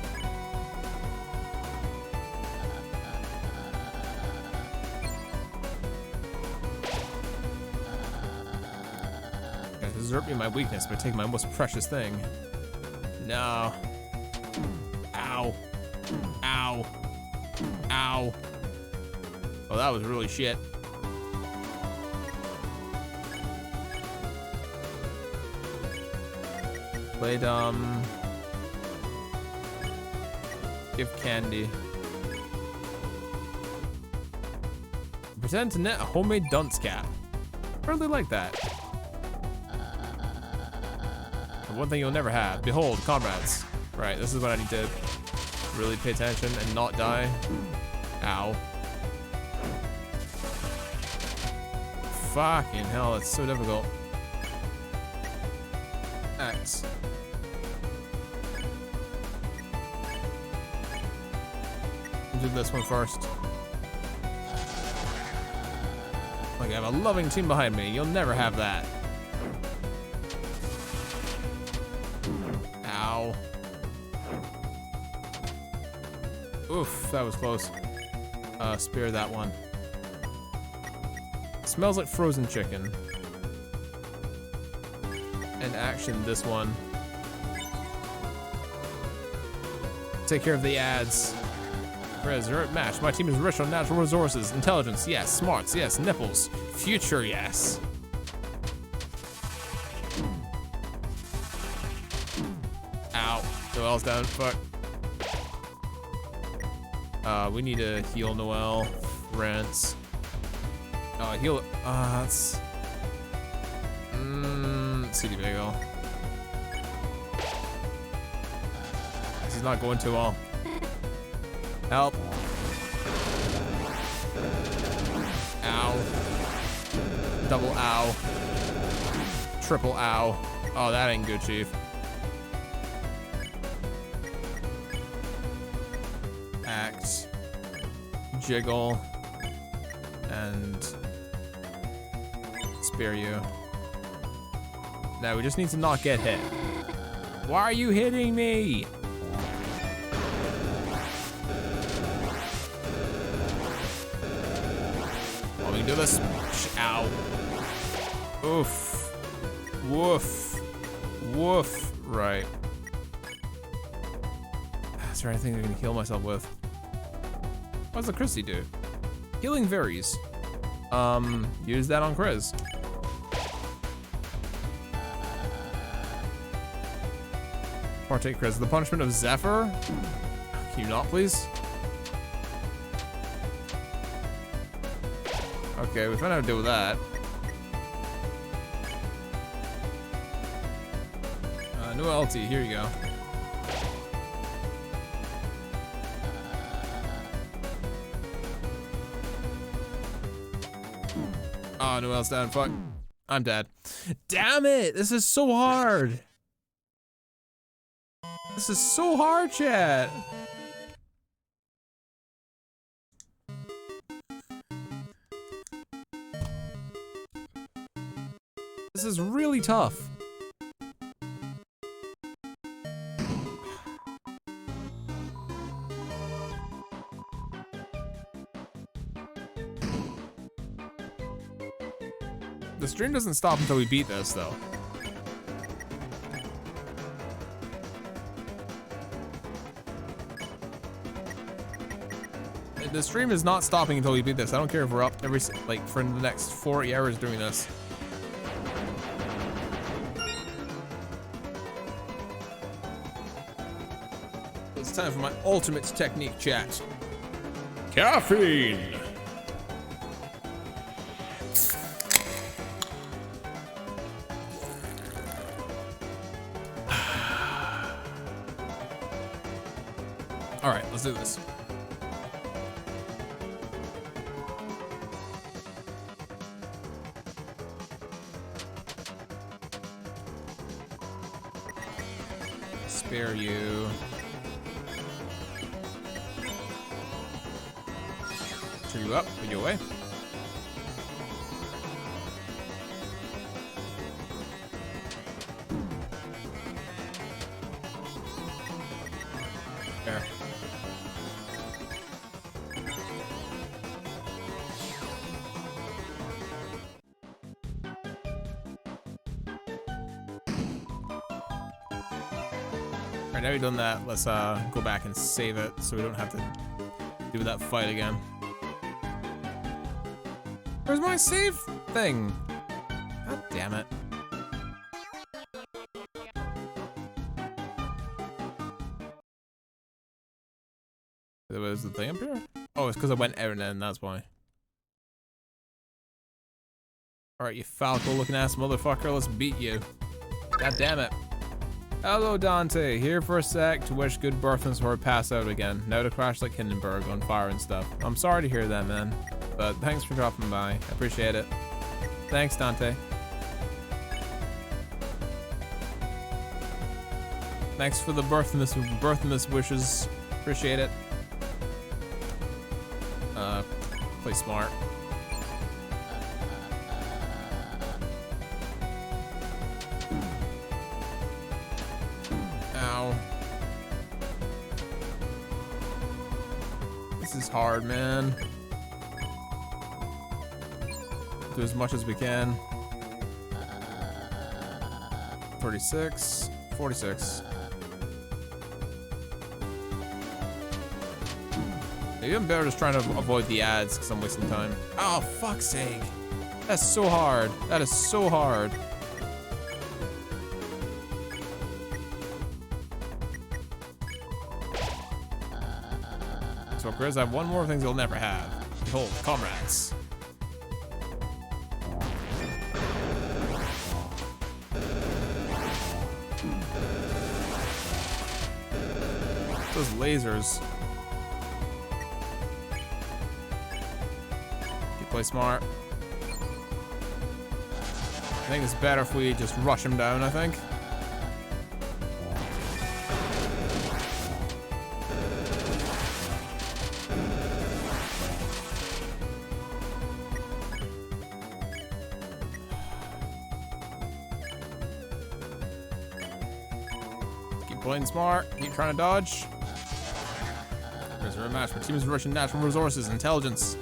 Desert me my weakness by taking my most precious thing. No. Ow. Ow. Ow. Oh, that was really shit. Play dumb. Give candy. Pretend to knit a homemade dunce cap. I really like that. One thing you'll never have. Behold, comrades. Right, this is what I need to really pay attention and not die. Ow. Fucking hell, it's so difficult. X. Do this one first. Like, I have a loving team behind me. You'll never have that. Ow. Oof, that was close. Spare that one. Smells like frozen chicken. And action this one. Take care of the ads. Reserve match. My team is rich on natural resources. Intelligence, yes. Smarts, yes. Nipples. Future, yes. Ow. Noel's down. Fuck. We need to heal Noel. Rinse. Heal. That's. City Bagel. This is not going too well. Help. Ow. Double ow. Triple ow. Oh, that ain't good, Chief. Act. Jiggle. And spare you. Now we just need to not get hit. Why are you hitting me? We can do this. Ow. Oof. Woof. Woof. Right. Is there anything I can heal myself with? What does the Christy do? Healing varies. Use that on Chris. Partake Chris. The punishment of Zephyr? Can you not, please? Okay, we found out how to deal with that. New LT, here you go. Oh, Noel's down, fuck. I'm dead. Damn it, this is so hard. This is so hard, chat. This is really tough. The stream doesn't stop until we beat this, though. The stream is not stopping until we beat this. I don't care if we're up every, like, for the next 40 hours doing this. It's time for my ultimate technique chat. Caffeine! All right, let's do this. Spare you. Cheer you up, put you away. There. Alright, now we've done that, let's go back and save it so we don't have to do that fight again. Where's my save thing? God damn it. There was the thing up here? Oh, it's because I went out and then that's why. Alright, you falco looking ass motherfucker, let's beat you. God damn it. Hello Dante, here for a sec to wish good birthdays before I pass out again. Now to crash like Hindenburg on fire and stuff. I'm sorry to hear that, man. But thanks for dropping by. I appreciate it. Thanks, Dante. Thanks for the birthmas wishes. Appreciate it. Play smart. Ow. This is hard, man. Do as much as we can. 36, 46. Maybe I'm better just trying to avoid the ads because I'm wasting time. Oh, fuck's sake. That's so hard. That is so hard. So, Grizz, I have one more thing you'll never have. Behold, comrades. Those lasers. You play smart. I think it's better if we just rush him down, I think. Keep playing smart. Keep trying to dodge. There's a rematch. My team is rushing natural resources. Intelligence.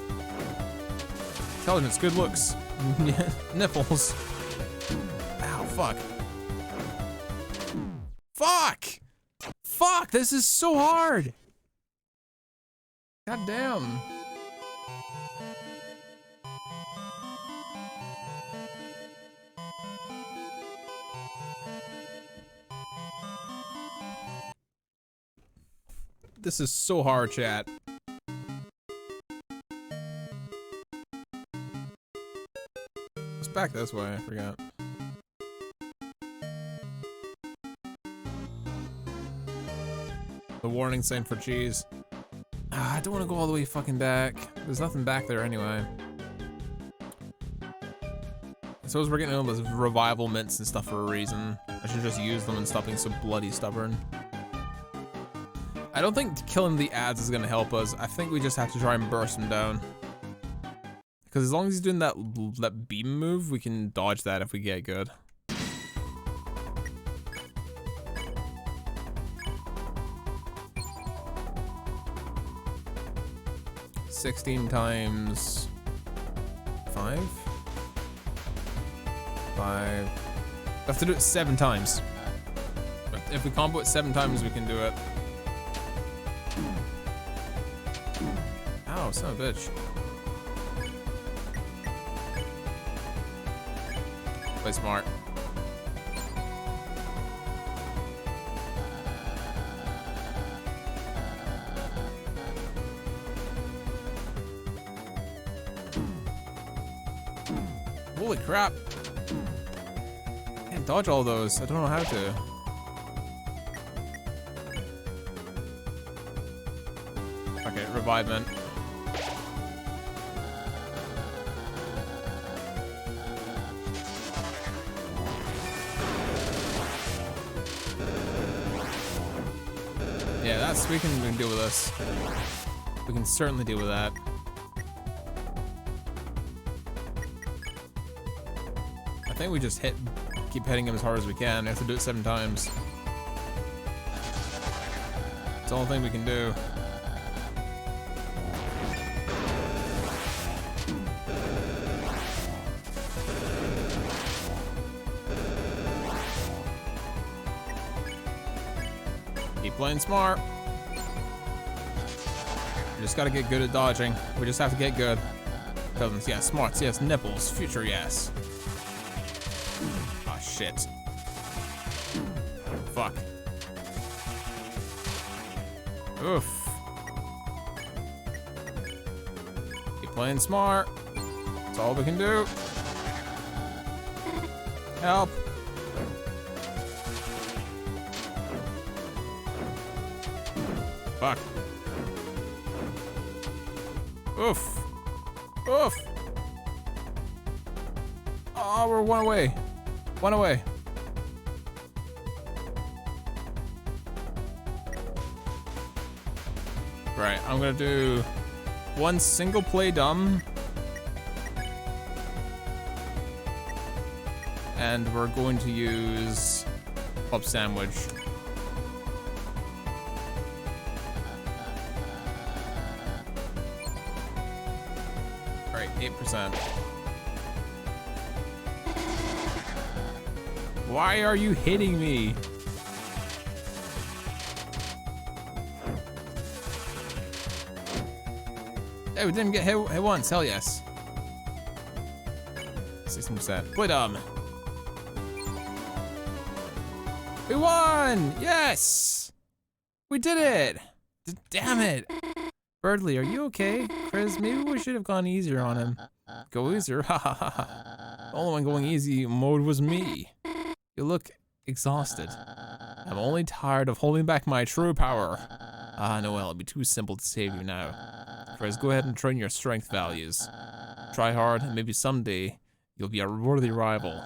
Intelligence. Good looks. Nipples. Ow, fuck. Fuck! Fuck, this is so hard! God damn. This is so hard, chat. It's back this way, I forgot. The warning sign for cheese. I don't want to go all the way fucking back. There's nothing back there anyway. I suppose we're getting all those revival mints and stuff for a reason. I should just use them and stop being so bloody stubborn. I don't think killing the ads is gonna help us. I think we just have to try and burst him down. Because as long as he's doing that beam move, we can dodge that if we get good. $16 times 5. 5. We have to do it 7 times. But if we combo it 7 times, we can do it. Ow, son of a bitch. Play smart. Holy crap. Can't dodge all those. I don't know how to. Okay, revivement. Yeah, that's, we can deal with this. We can certainly deal with that. I think we just keep hitting him as hard as we can. We have to do it 7 times. It's the only thing we can do. Keep playing smart. We just gotta get good at dodging. We just have to get good. Cousins, yes. Smarts, yes. Nipples. Future, yes. Oh, shit. Fuck. Oof. Keep playing smart. That's all we can do. Help. Fuck. Oof. Oof. Oh, we're 1 away. 1 away. Right, I'm gonna do 1 single play dumb. And we're going to use Pop Sandwich. Right, 8%. Why are you hitting me? Hey, we didn't get hit once, hell yes. 16%. Play dumb. We won! Yes! We did it! Damn it! Birdly, are you okay? Chris, maybe we should have gone easier on him. Go easier? Ha ha ha ha. The only one going easy mode was me. You look exhausted. I'm only tired of holding back my true power. Ah, Noel, it'd be too simple to save you now. Chris, go ahead and train your strength values. Try hard, and maybe someday you'll be a worthy rival.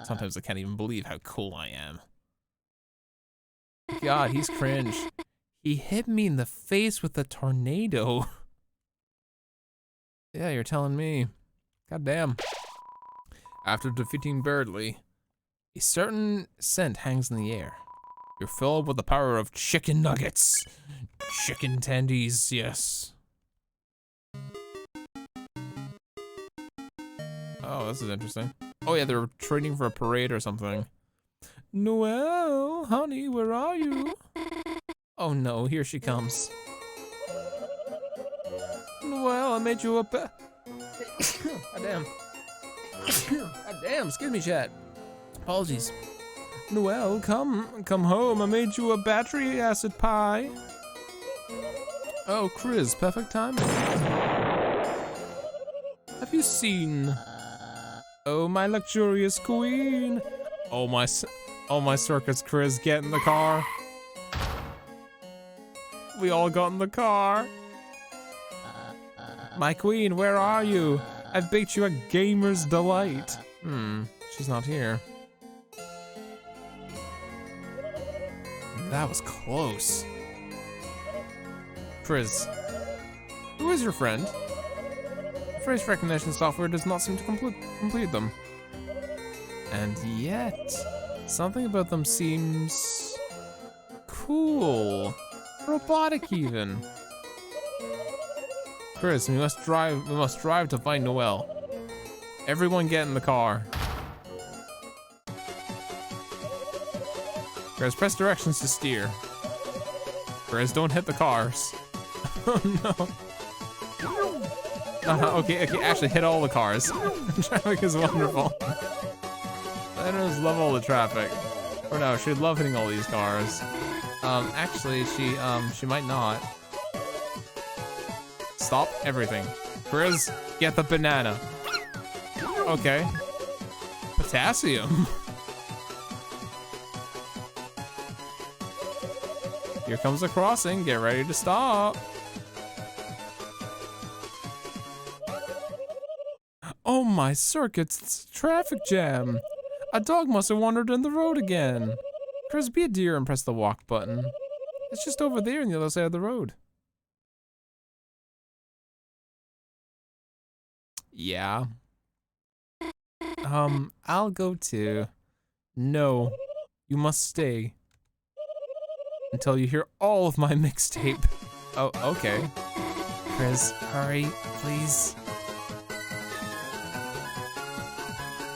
Sometimes I can't even believe how cool I am. God, he's cringe. He hit me in the face with a tornado. Yeah, you're telling me. God damn. After defeating Birdly, a certain scent hangs in the air. You're filled with the power of chicken nuggets. Chicken tendies, yes. Oh, this is interesting. Oh yeah, they're training for a parade or something. Noelle, honey, where are you? Oh no, here she comes. Noelle, I made you a God damn. God damn, excuse me, chat. Apologies. Noelle, come home. I made you a battery acid pie. Oh, Chris, perfect timing. Have you seen? Oh, my luxurious queen. Oh my circus, Chris, get in the car. We all got in the car. My queen, where are you? I've baked you a gamer's delight. She's not here. That was close. Chris, who is your friend? Phrase recognition software does not seem to complete them. And yet, something about them seems cool. Robotic even. Chris, we must drive to find Noelle. Everyone get in the car. Chris, press directions to steer. Chris, don't hit the cars. Oh no. Okay, actually hit all the cars. Traffic is wonderful. Letters love all the traffic. Or no, she'd love hitting all these cars. Actually, she might not. Stop everything. Chris, get the banana. Okay. Potassium. Here comes the crossing. Get ready to stop. Oh my circuits, it's a traffic jam. A dog must have wandered in the road again. Chris, be a deer and press the walk button. It's just over there on the other side of the road. Yeah. I'll go too. No, you must stay. Until you hear all of my mixtape. Oh, okay. Chris, hurry, please.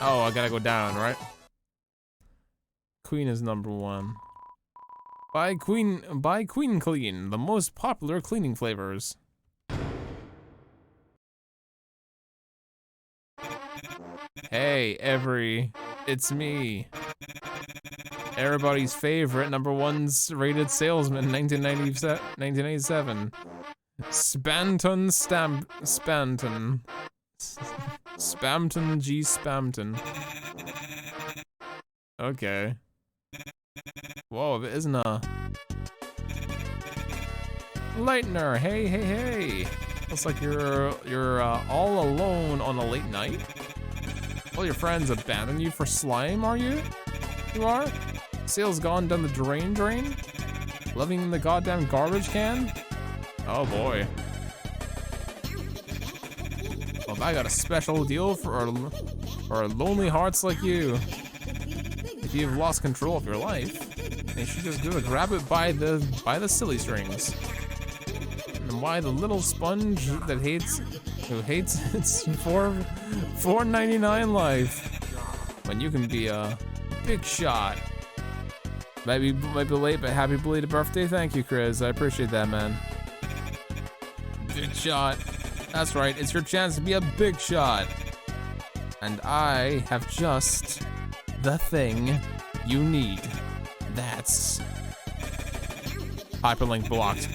Oh, I gotta go down, right? Queen is number 1. Buy Queen Clean, the most popular cleaning flavors. Hey, it's me. Everybody's favorite #1's rated salesman, 1997. Spamton G. Spamton. Okay. Whoa, it isn't a Lightner. Hey. Looks like you're all alone on a late night. All your friends abandon you for slime, are you? You are? Sales gone down the drain? Living in the goddamn garbage can? Oh boy. Well, I got a special deal for lonely hearts like you. If you've lost control of your life, you should just go grab it by the silly strings. And why the little sponge that hates its $4.99 life when you can be a big shot. Might be late, but happy belated birthday. Thank you, Chris. I appreciate that, man. Big shot. That's right. It's your chance to be a big shot. And I have just the thing you need. That's hyperlink blocked.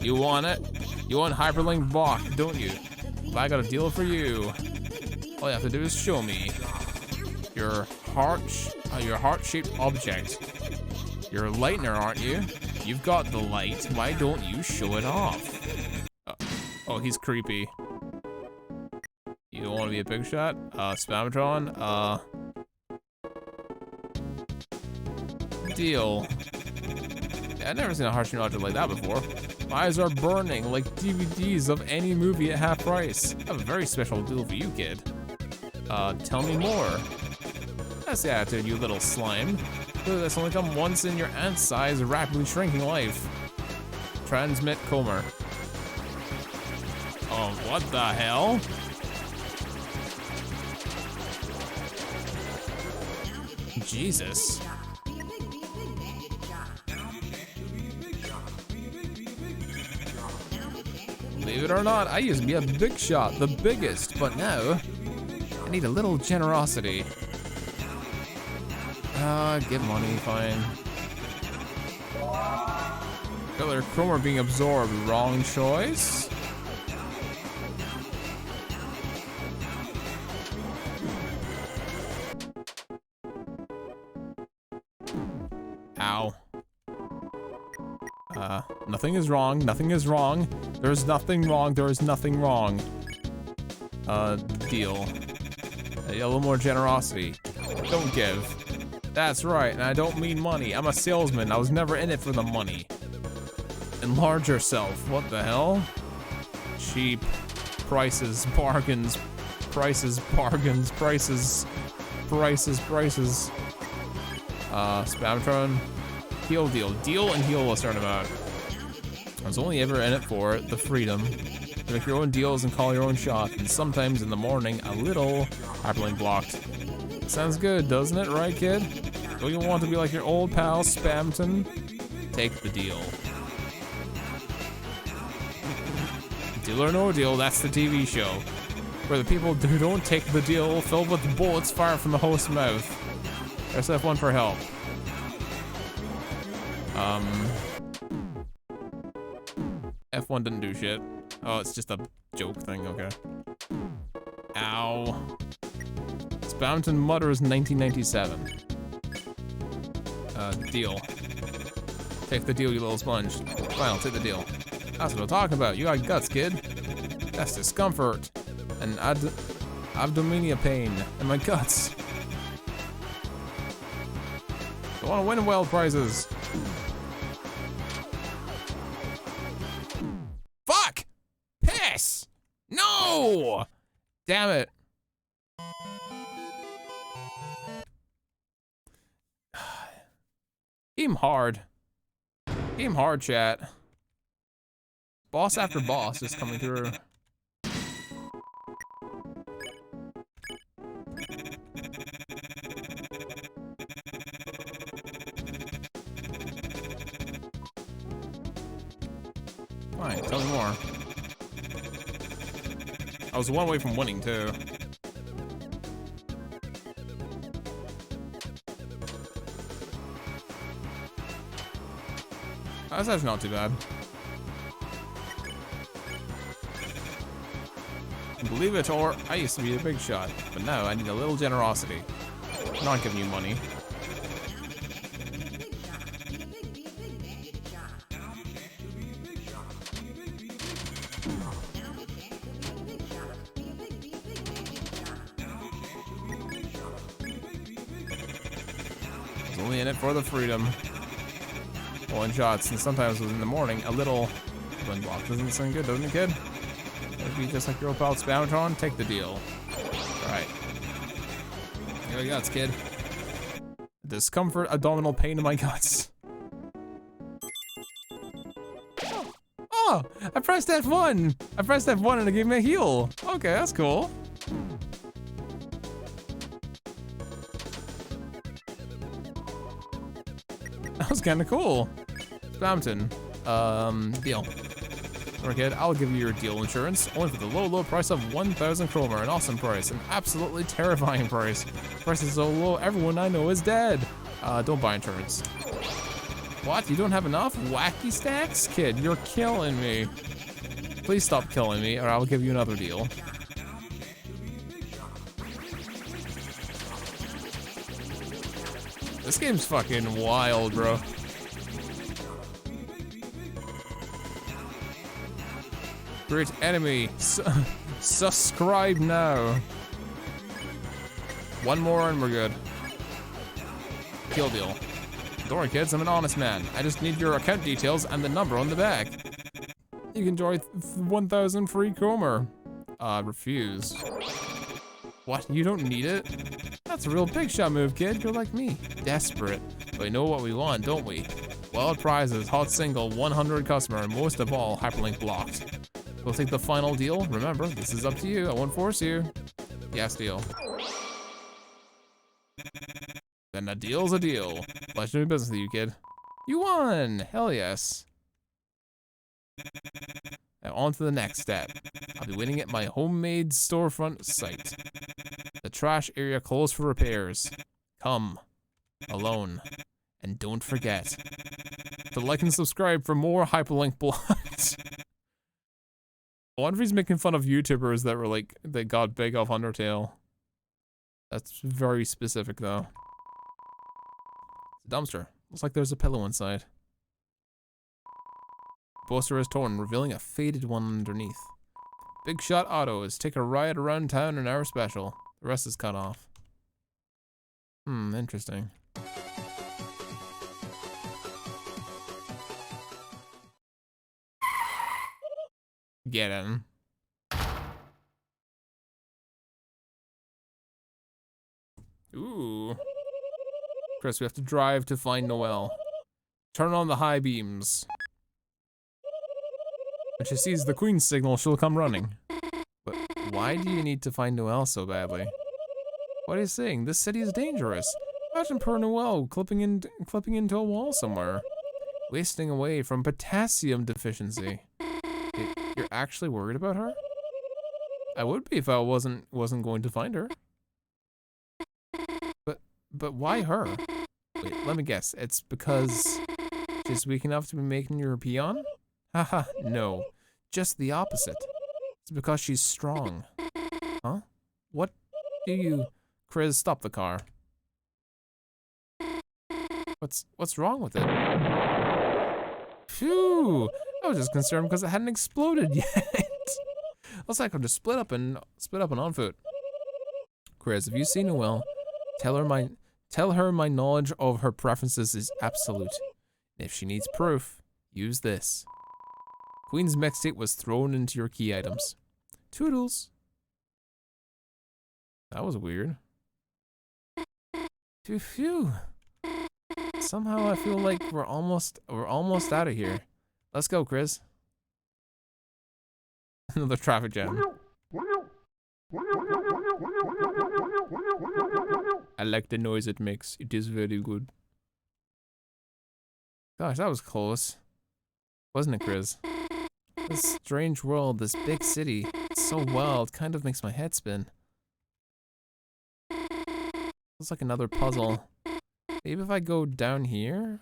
You want it? You want hyperlink blocked, don't you? Well, I got a deal for you. All you have to do is show me your heart-shaped object. You're a lightner, aren't you? You've got the light. Why don't you show it off? Oh, he's creepy. You don't want to be a big shot? Spamatron? Deal. Yeah, I've never seen a heart-shaped object like that before. My eyes are burning like DVDs of any movie at half price. I have a very special deal for you, kid. Tell me more. That's the attitude, you little slime. Clearly that's only come once in your ant-sized, rapidly shrinking life. Transmit Comer. Oh, what the hell? Jesus. Believe it or not, I used to be a big shot, the biggest, but now I need a little generosity. Give money, fine. Killer Cromer being absorbed, wrong choice. Ow. Nothing is wrong, nothing is wrong. There's nothing wrong, there is nothing wrong. Deal. A little more generosity. Don't give. That's right, and I don't mean money. I'm a salesman, I was never in it for the money. Enlarge yourself, what the hell? Cheap. Prices, bargains. Prices, bargains, prices. Spamatron. Heal deal. Deal and heal a certain amount. I was only ever in it for the freedom to make your own deals and call your own shot, and sometimes in the morning a little hyperlink blocked. Sounds good, doesn't it, right, kid? Don't you want to be like your old pal Spamton? Take the deal. Deal or No Deal, that's the TV show. Where the people who don't take the deal filled with bullets fired from the host's mouth. There's F1 for help. F1 didn't do shit. Oh, it's just a joke thing, okay. Ow. Spamton mutters 1997. Deal. Take the deal, you little sponge. Fine, I'll take the deal. That's what I'm talking about. You got guts, kid. That's discomfort. And abdominal pain in my guts. I want to win wild prizes. Fuck! Piss! No! Damn it. Aim hard. Aim hard, chat. Boss after boss is coming through. Fine, tell me more. I was one away from winning, too. That's actually not too bad. Believe it or, I used to be a big shot, but now I need a little generosity. I'm not giving you money. I was only in it for the freedom. One shots, and sometimes in the morning, a little wind block. Doesn't sound good, doesn't it, kid? Maybe just like your old pal Spamton, take the deal. Alright. Here we go, kid. Discomfort, abdominal pain in my guts. Oh! I pressed F1! I pressed F1 and it gave me a heal. Okay, that's cool. That was kinda cool. Spamton. Deal. Alright, kid, I'll give you your deal insurance, only for the low, low price of 1,000 kroner. An awesome price, an absolutely terrifying price. Price is so low, everyone I know is dead. Don't buy insurance. What? You don't have enough? Wacky stacks? Kid, you're killing me. Please stop killing me, or I'll give you another deal. This game's fucking wild, bro. Great enemy. Subscribe now. One more and we're good. Kill deal. Don't worry, kids, I'm an honest man. I just need your account details and the number on the back. You can enjoy 1,000 free kroner. Refuse. What? You don't need it? That's a real big shot move, kid. You're like me. Desperate. But we know what we want, don't we? Wild prizes, hot single, 100 customer, and most of all, hyperlink blocked. We'll take the final deal. Remember, this is up to you. I won't force you. Yes, deal. Then a deal's a deal. Pleasure doing business with you, kid. You won! Hell yes. Now on to the next step. I'll be waiting at my homemade storefront site. The trash area closed for repairs. Come. Alone. And don't forget to like and subscribe for more hyperlink blocks. I wonder if he's making fun of YouTubers that were like, that got big off Undertale. That's very specific though. It's a dumpster. Looks like there's a pillow inside. Poster is torn, revealing a faded one underneath. Big Shot Autos, take a ride around town in our special. The rest is cut off. Interesting. Get him. Ooh. Chris, we have to drive to find Noelle. Turn on the high beams. When she sees the Queen's signal, she'll come running. But why do you need to find Noelle so badly? What are you saying? This city is dangerous. Imagine poor Noelle clipping into a wall somewhere, wasting away from potassium deficiency. You're actually worried about her? I would be if I wasn't going to find her. But why her? Wait, let me guess. It's because she's weak enough to be making you a peon? Haha, no. Just the opposite. It's because she's strong. Huh? What do you... Chris, stop the car. What's wrong with it? Phew! I was just concerned because it hadn't exploded yet. Looks like I'm just split up and on foot. Chris, if you see Noelle, tell her my knowledge of her preferences is absolute. If she needs proof, use this. Queen's mixtape was thrown into your key items. Toodles. That was weird. Phew. Somehow I feel like we're almost out of here. Let's go, Chris. Another traffic jam. I like the noise it makes. It is very good. Gosh, that was close. Wasn't it, Chris? This strange world, this big city, it's so wild, kind of makes my head spin. It's like another puzzle. Maybe if I go down here?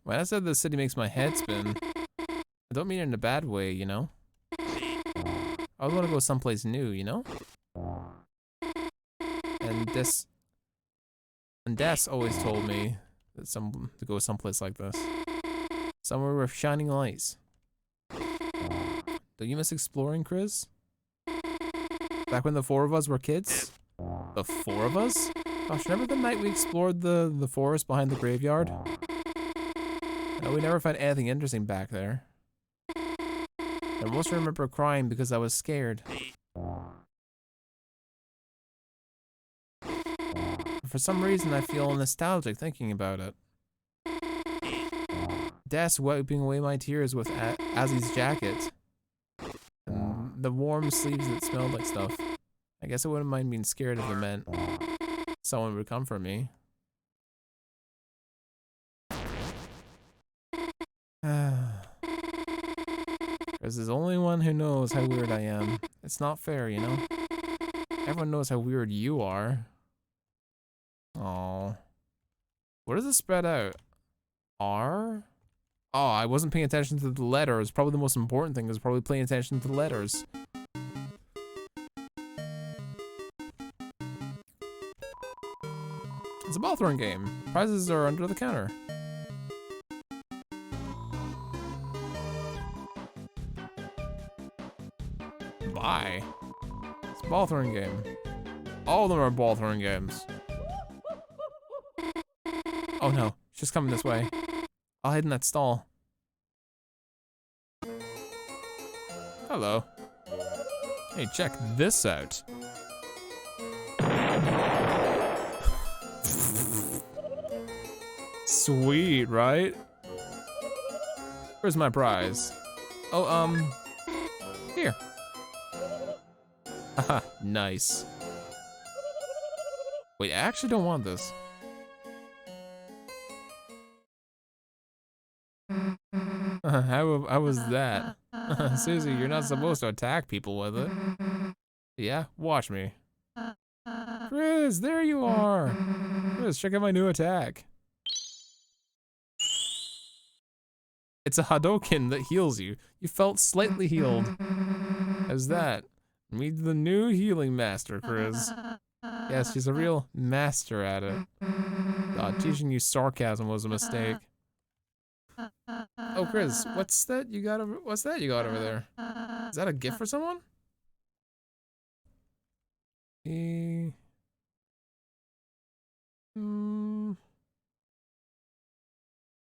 When I said the city makes my head spin, I don't mean it in a bad way, you know? I want to go someplace new, you know? And Des always told me that to go someplace like this. Somewhere with shining lights. Don't you miss exploring, Chris? Back when the four of us were kids? The four of us? Gosh, remember the night we explored the forest behind the graveyard? No, we never found anything interesting back there. I mostly remember crying because I was scared. For some reason, I feel nostalgic thinking about it. Des wiping away my tears with Azzy's jacket. And the warm sleeves that smelled like stuff. I guess I wouldn't mind being scared if it meant someone would come for me. Chris is the only one who knows how weird I am. It's not fair, you know? Everyone knows how weird you are. Oh, what does it spread out? R? Oh, I wasn't paying attention to the letters. Probably the most important thing is probably paying attention to the letters. It's a ball throwing game. Prizes are under the counter. Bye. It's a ball throwing game. All of them are ball throwing games. Oh no, she's coming this way. I'll hide in that stall. Hello. Hey, check this out. Sweet, right? Where's my prize? Oh, here. Haha, nice. Wait, I actually don't want this. How was that? Susie, you're not supposed to attack people with it. Yeah, watch me. Chris, there you are. Chris, check out my new attack. It's a Hadoken that heals you. You felt slightly healed. How's that? Meet the new healing master, Chris. Yes, she's a real master at it. God, teaching you sarcasm was a mistake. Oh, Chris, what's that you got over there? Is that a gift for someone?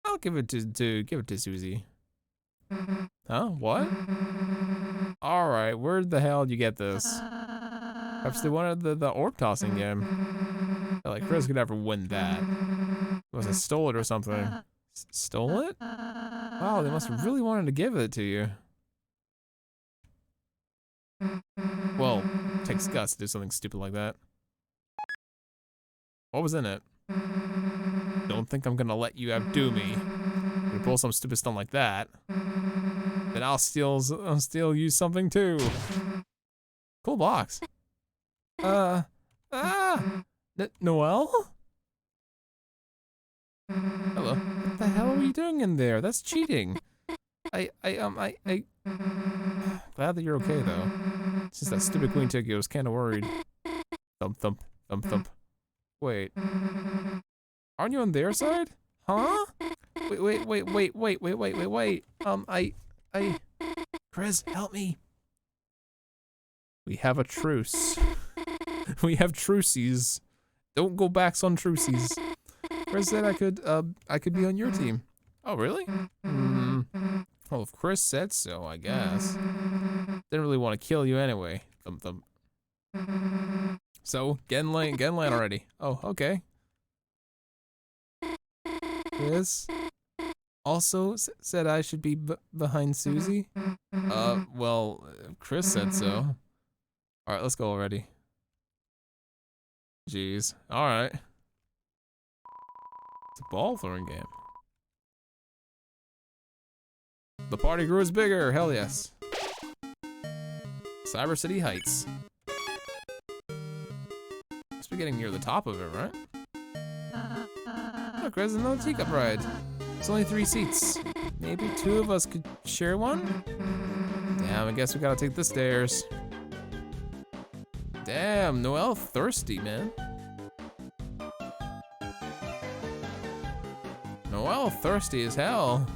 I'll give it to Susie. Huh? What? All right, where the hell did you get this? Perhaps they wanted the orb tossing game. like Chris could ever win that. Was it stole it or something? Stole it? Wow, they must have really wanted to give it to you. Well, it takes guts to do something stupid like that. What was in it? Don't think I'm gonna let you outdo me. If you pull some stupid stunt like that, then I'll steal you something too. Cool box. Noelle? Hello. What the hell are you doing in there? That's cheating. Glad that you're okay though. Since that stupid queen took you, I was kind of worried. Thump thump thump thump. Wait. Aren't you on their side? Huh? Wait. Chris, help me. We have a truce. We have truces. Don't go backs on truces. Chris said I could be on your team. Oh, really? Well, if Chris said so, I guess. Didn't really want to kill you anyway. Thump thump. So, get in line already. Oh, okay. Chris also said I should be behind Susie. Well, Chris said so. All right, let's go already. Jeez. All right. It's a ball throwing game. The party grew bigger. Hell yes. Cyber City Heights. Must be getting near the top of it, right? Look, there's another teacup ride. It's only 3 seats. Maybe 2 of us could share one? Damn, I guess we gotta take the stairs. Damn, Noelle thirsty, man. Noelle thirsty as hell.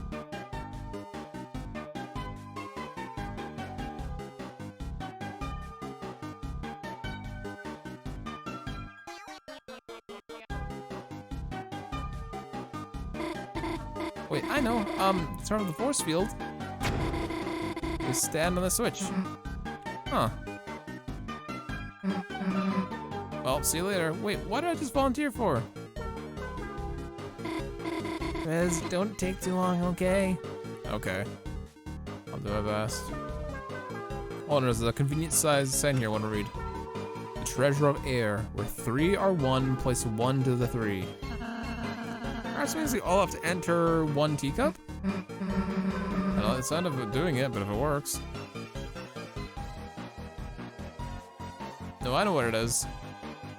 Wait, I know. Start with the force field. Just stand on the switch. Huh. Well, see you later. Wait, what did I just volunteer for? Rez, don't take too long, okay? Okay. I'll do my best. Oh, there's a convenient size sign here I want to read. The Treasure of Air, where 3 are 1, place 1 to the 3. Alright, so means we all have to enter 1 teacup? I don't know, it's not of doing it, but if it works. No, I know what it is.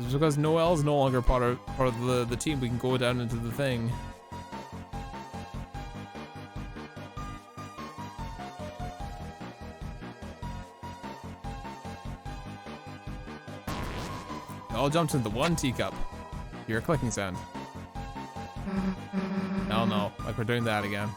It's because Noelle's no longer part of the team, we can go down into the thing. All jumped into the 1 teacup. Hear a clicking sound. Oh no, like we're doing that again.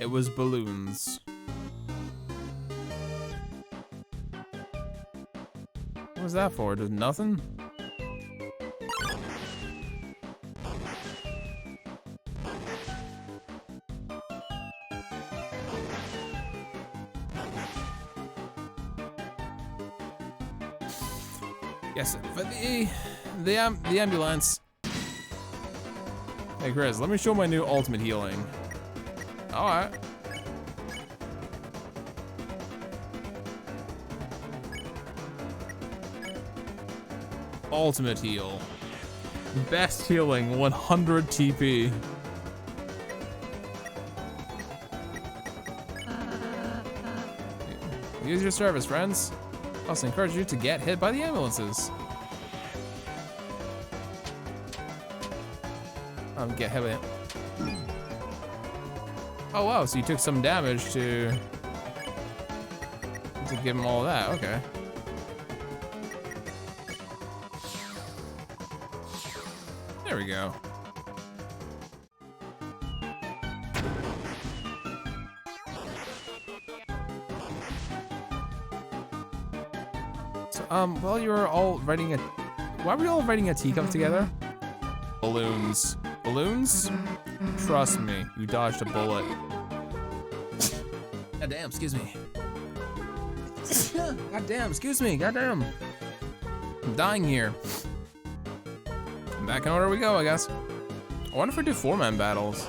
It was balloons. What was that for? Just nothing? Yes, for the ambulance. Hey Chris, let me show my new ultimate healing. Alright. Ultimate heal. Best healing, 100 TP. Use your service, friends. I also encourage you to get hit by the ambulances. Get hit by it. Oh wow, so you took some damage to give him all of that, okay. There we go. Well, you were all writing a... Why were you all writing a teacup together? Balloons. Balloons? Trust me, you dodged a bullet. God damn, excuse me. God damn, excuse me, god damn. I'm dying here. Back in order we go, I guess. I wonder if we do 4-man battles.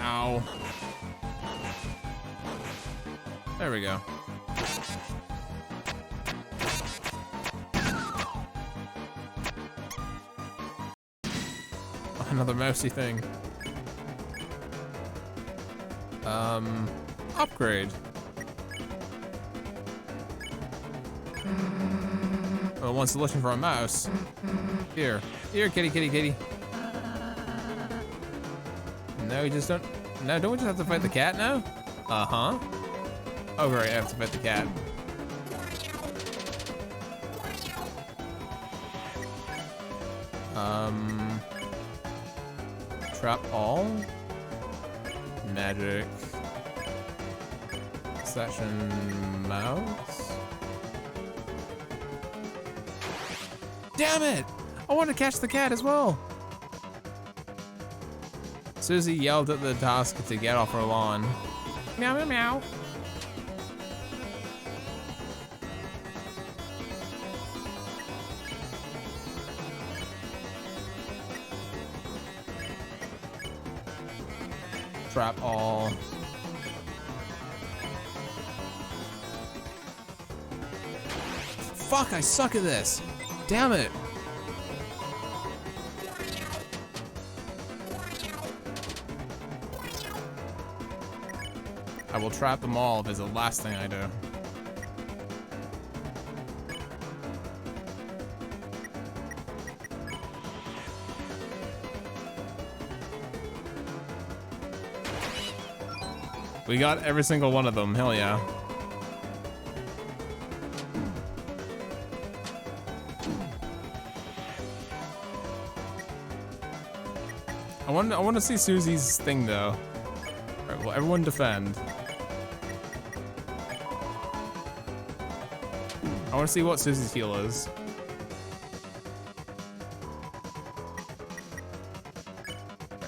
Ow. There we go. Another mousy thing. Upgrade. Oh, one solution for a mouse. Here, kitty, kitty, kitty. No, you just don't. No, don't we just have to fight the cat now? Uh-huh. Oh, great, I have to fight the cat. Trap all. Magic. Session mouse. Damn it! I want to catch the cat as well. Susie yelled at the task to get off her lawn. Meow, meow, meow. Trap all. Fuck, I suck at this. Damn it. I will trap them all is the last thing I do. We got every single one of them, hell yeah. I want to see Susie's thing though. Alright, well, everyone defend. I want to see what Susie's heal is.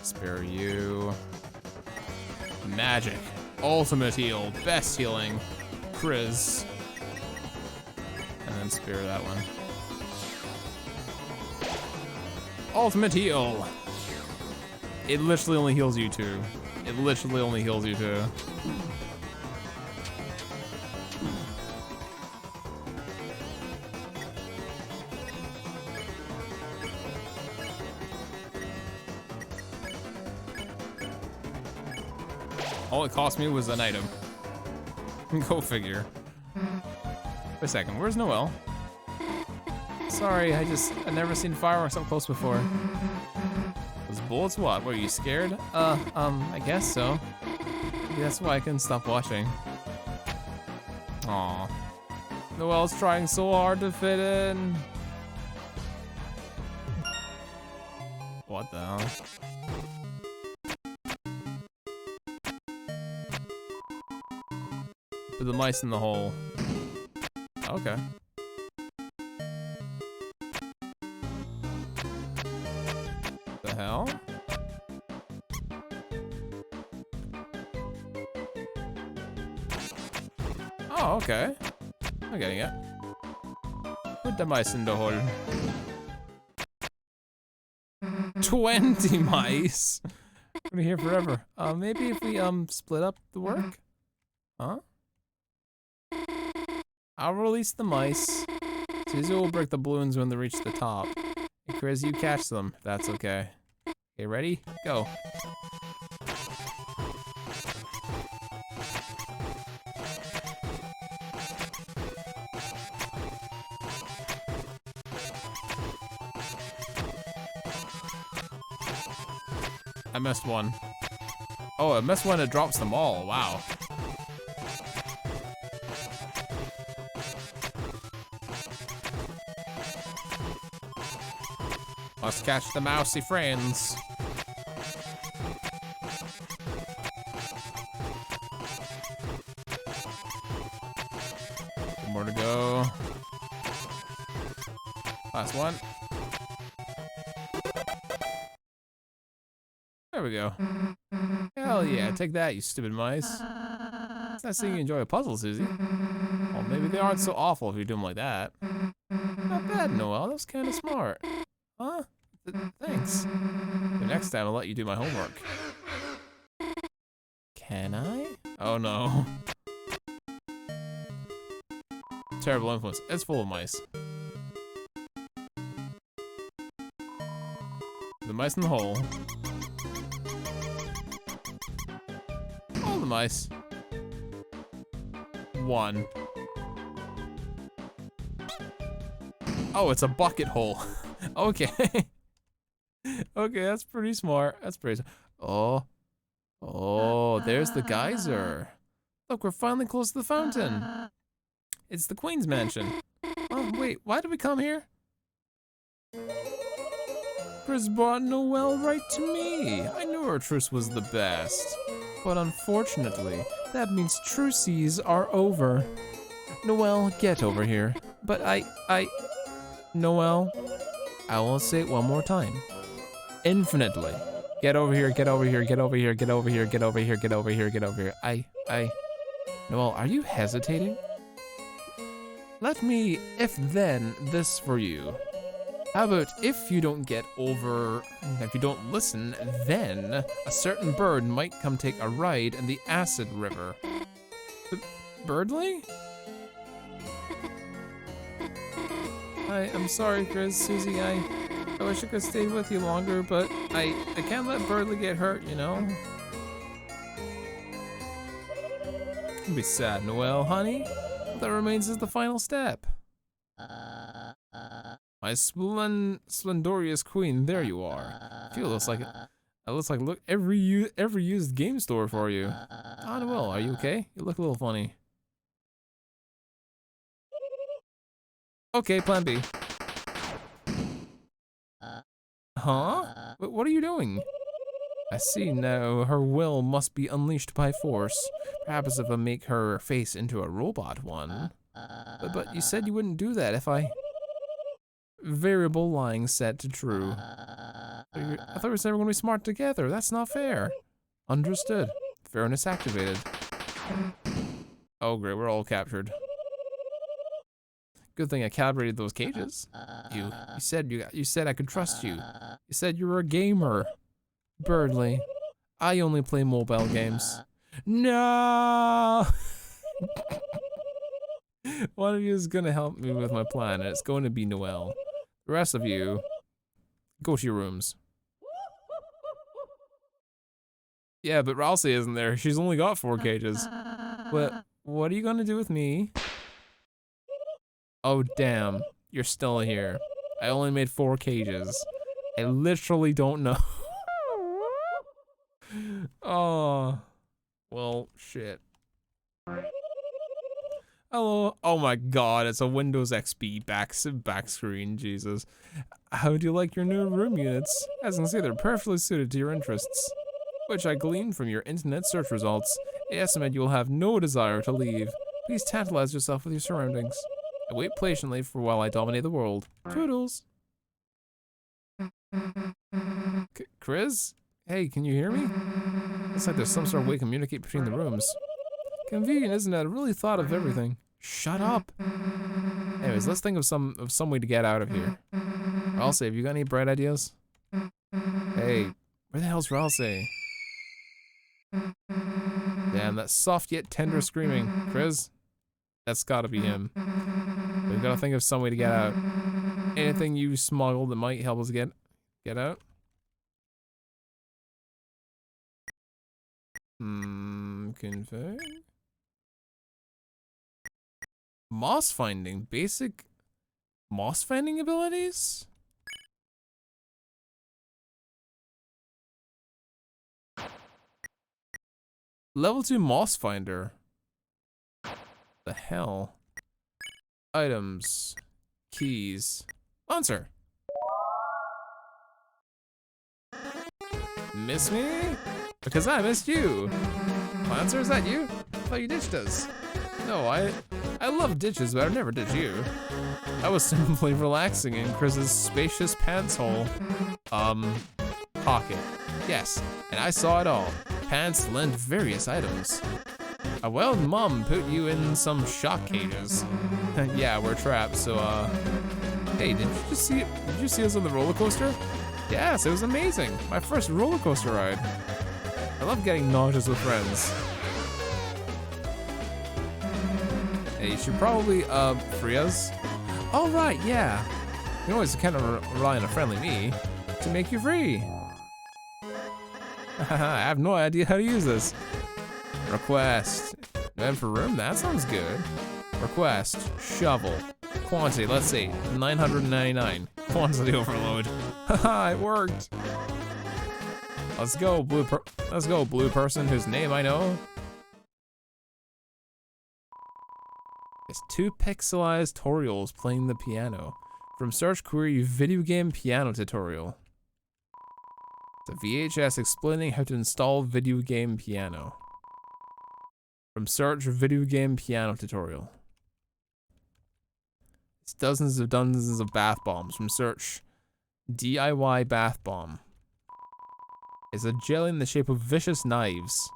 Spare you. Magic. Ultimate heal. Best healing. Kriz. And then spear that one. Ultimate heal. It literally only heals you two. It literally only heals you two. All it cost me was an item. Go figure. Wait a second, where's Noelle? Sorry, I've never seen fireworks up close before. Those bullets what? Were you scared? I guess so. Maybe that's why I couldn't stop watching. Aw. Noelle's trying so hard to fit in. What the hell? Put the mice in the hole. Okay. The hell? Oh, okay. I'm getting it. Put the mice in the hole. 20 mice? We're here forever. Maybe if we split up the work? Huh? I'll release the mice. Susie will break the balloons when they reach the top. And Kriz, you catch them. That's okay. Okay, ready? Go. I missed one. Oh, I missed one. It drops them all. Wow. Must catch the mousy friends. One more to go. Last one. There we go. Hell yeah, take that, you stupid mice. It's nice seeing you enjoy a puzzle, Susie. Well, maybe they aren't so awful if you do them like that. Not bad, Noelle. That was kind of smart. Huh? Thanks. The next time I'll let you do my homework. Can I? Oh no. Terrible influence. It's full of mice. The mice in the hole. All the mice. One. Oh, it's a bucket hole. Okay. Okay, that's pretty smart. That's pretty smart. Oh. Oh, there's the geyser. Look, we're finally close to the fountain. It's the Queen's mansion. Oh, wait, why did we come here? Chris brought Noelle right to me. I knew our truce was the best. But unfortunately, that means truces are over. Noelle, get over here. But Noelle, I will say it one more time. Infinitely. Get over here, get over here, get over here, get over here, get over here, get over here, get over here. Noelle, are you hesitating? Let me, if then, this for you. How about if you don't if you don't listen, then a certain bird might come take a ride in the acid river. Birdly? I'm sorry, Chris, Susie, I wish I could stay with you longer, but I can't let Birdly get hurt, you know? Don't be sad, Noelle, honey. What that remains is the final step. My splendorous queen, there you are. Feel looks like look every used game store for you. Ah, Noelle, are you okay? You look a little funny. Okay, plan B. Huh? What are you doing? I see now her will must be unleashed by force. Perhaps if I make her face into a robot one. But you said you wouldn't do that if I... Variable lying set to true. I thought we said we were going to be smart together. That's not fair. Understood. Fairness activated. Oh great, we're all captured. Good thing I calibrated those cages. You said I could trust you. You said you were a gamer. Birdly, I only play mobile games. No! One of you is gonna help me with my plan, and it's going to be Noelle. The rest of you, go to your rooms. Yeah, but Ralsei isn't there. She's only got 4 cages. What are you gonna do with me? Oh damn, you're still here. I only made 4 cages. I literally don't know. Oh, well, shit. Hello. Oh my god, it's a Windows XP back screen, Jesus. How do you like your new room units? As you can see, they're perfectly suited to your interests, which I gleaned from your internet search results. I estimate you will have no desire to leave. Please tantalize yourself with your surroundings. I wait patiently for while I dominate the world. Toodles. Chris? Hey, can you hear me? Looks like there's some sort of way to communicate between the rooms. Convenient, isn't it? I really thought of everything. Shut up. Anyways, let's think of some way to get out of here. Ralsei, have you got any bright ideas? Hey, where the hell's Ralsei? Damn, that soft yet tender screaming. Chris? That's gotta be him. We've gotta think of some way to get out. Anything you smuggled that might help us get out? Config. Moss finding, basic moss finding abilities? Level 2 moss finder. The hell? Items. Keys. Answer. Miss me? Because I missed you. Lancer, is that you? I thought you ditched us. No, I love ditches, but I've never ditched you. I was simply relaxing in Chris's spacious pants hole. Pocket. Yes, and I saw it all. Pants lent various items. A wild mom put you in some shock cages. Yeah, we're trapped, so hey, did you see us on the roller coaster? Yes, it was amazing. My first roller coaster ride. I love getting nauseous with friends. Hey, you should probably free us. Oh right, yeah. You can always kind of rely on a friendly me to make you free. I have no idea how to use this. Request. And for room, that sounds good. Request. Shovel. Quantity, let's see. 999. Quantity overload. Haha, it worked. Let's go, blue person whose name I know. It's 2 pixelized tutorials playing the piano. From search query video game piano tutorial. It's a VHS explaining how to install video game piano. From search video game piano tutorial. It's dozens of bath bombs. From search DIY bath bomb. It's a jelly in the shape of vicious knives.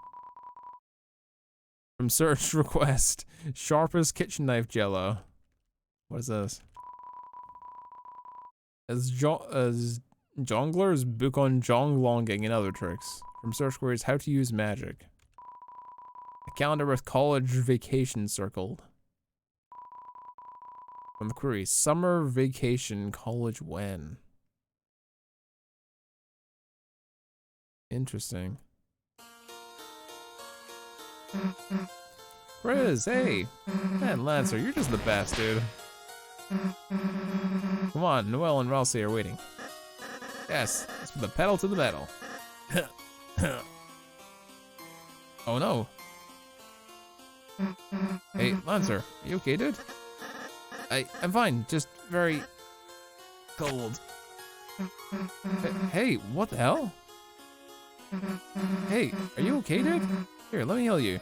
From search request sharpest kitchen knife jello. What is this? As Jongler's book on Jong Longing and other tricks. From search queries how to use magic. A calendar with college vacation circled. From the query, summer vacation college when? Interesting. Riz, hey! Man, Lancer, you're just the best, dude. Come on, Noelle and Ralsei are waiting. Yes, let's put the pedal to the metal. Oh no. Hey, Lancer, are you okay, dude? I'm fine, just very cold. Hey, what the hell? Hey, are you okay, dude? Here, let me heal you.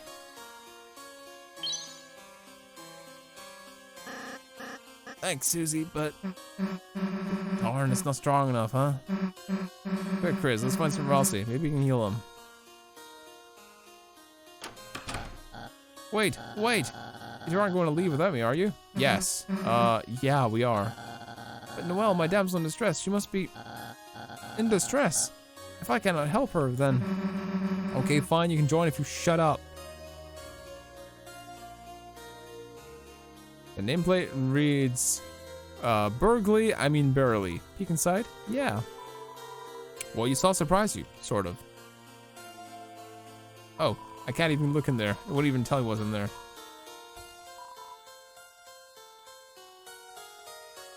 Thanks, Susie, but... Darn, it's not strong enough, huh? Quick, Chris, let's find some Ralsei. Maybe we can heal him. Wait! You aren't going to leave without me, are you? Yes. Yeah, we are. But Noelle, my damsel in distress, she must be... in distress. If I cannot help her, then... Okay, fine, you can join if you shut up. The nameplate reads... Burgley, I mean barely. Peek inside? Yeah. Well, you saw surprise you, sort of. Oh, I can't even look in there. It wouldn't even tell me what's in there.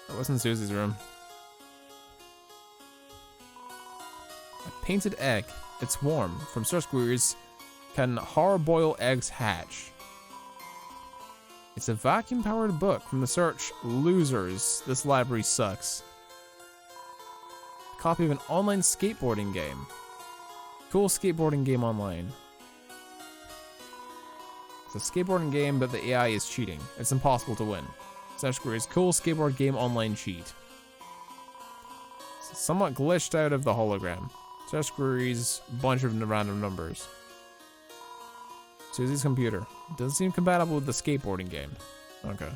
That wasn't Susie's room. A painted egg. It's warm. From search queries, can hard-boiled eggs hatch? It's a vacuum-powered book from the search losers. This library sucks. A copy of an online skateboarding game. Cool skateboarding game online. It's a skateboarding game, but the AI is cheating. It's impossible to win. Search queries, cool skateboard game online cheat. It's somewhat glitched out of the hologram. Search queries, bunch of random numbers. Susie's computer. Doesn't seem compatible with the skateboarding game. Okay.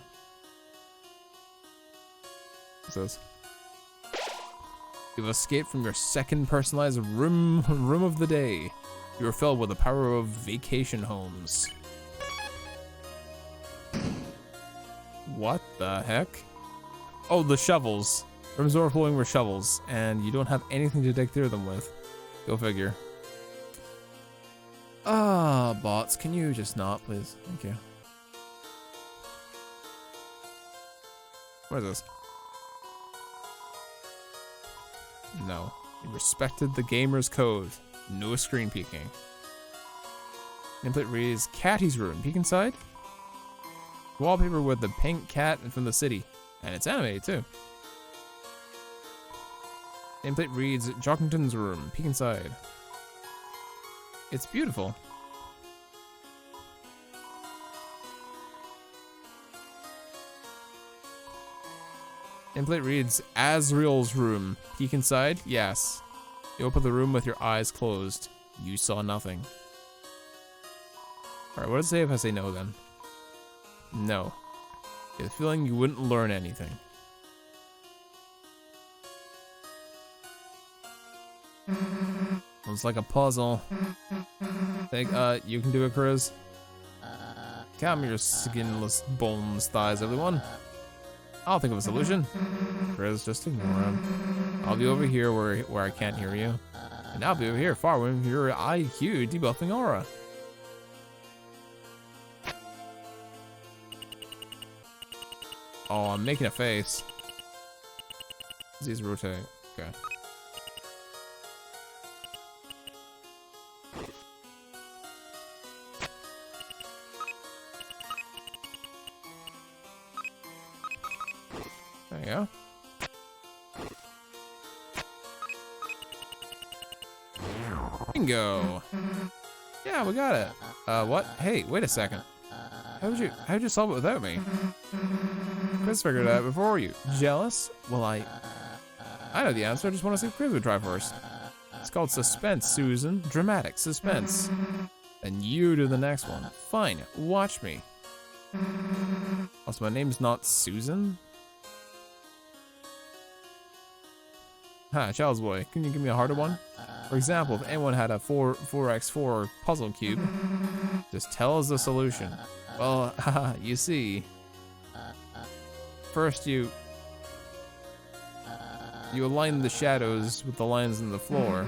What's this? You've escaped from your second personalized room of the day. You are filled with the power of vacation homes. What the heck? Oh, the shovels. Rooms overflowing with shovels, and you don't have anything to dig through them with. Go figure. Bots, can you just not, please? Thank you. What is this? No. You respected the gamer's code. No screen peeking. Nameplate reads, Catty's room. Peek inside. Wallpaper with the pink cat from the city. And it's animated too. Nameplate reads, Jockington's room. Peek inside. It's beautiful. Template reads, Asriel's room. Peek inside? Yes. You open the room with your eyes closed. You saw nothing. Alright, what does it say if I say no then? No. Get the feeling you wouldn't learn anything. Looks like a puzzle. Think, you can do it, Chris? Calm your skinless bones thighs, everyone. I'll think of a solution. Chris, just ignore him. I'll be over here where I can't hear you. And I'll be over here far with your IQ debuffing aura. Oh, I'm making a face. These rotate. Okay. There you go. Bingo. Yeah, we got it. What? Hey, wait a second. How'd you solve it without me? Chris figured it out before you. Jealous? Well, I know the answer. I just want to see if Chris would try first. It's called suspense, Susan. Dramatic suspense. And you do the next one. Fine. Watch me. Also, my name's not Susan. Ha, Child's Boy, can you give me a harder one? For example, if anyone had a 4x4 puzzle cube, just tell us the solution. Well, haha, you see. First you align the shadows with the lines in the floor.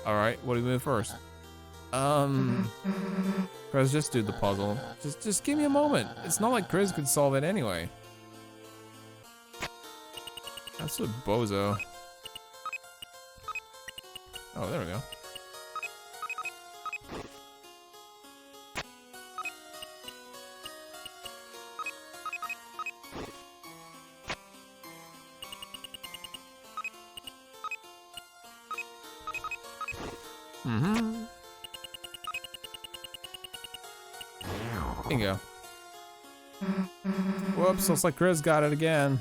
Alright, what do we move first? Chris, just do the puzzle. Just give me a moment. It's not like Chris could solve it anyway. That's a bozo. Oh, there we go. Mm-hmm. Bingo. Whoops, looks like Chris got it again.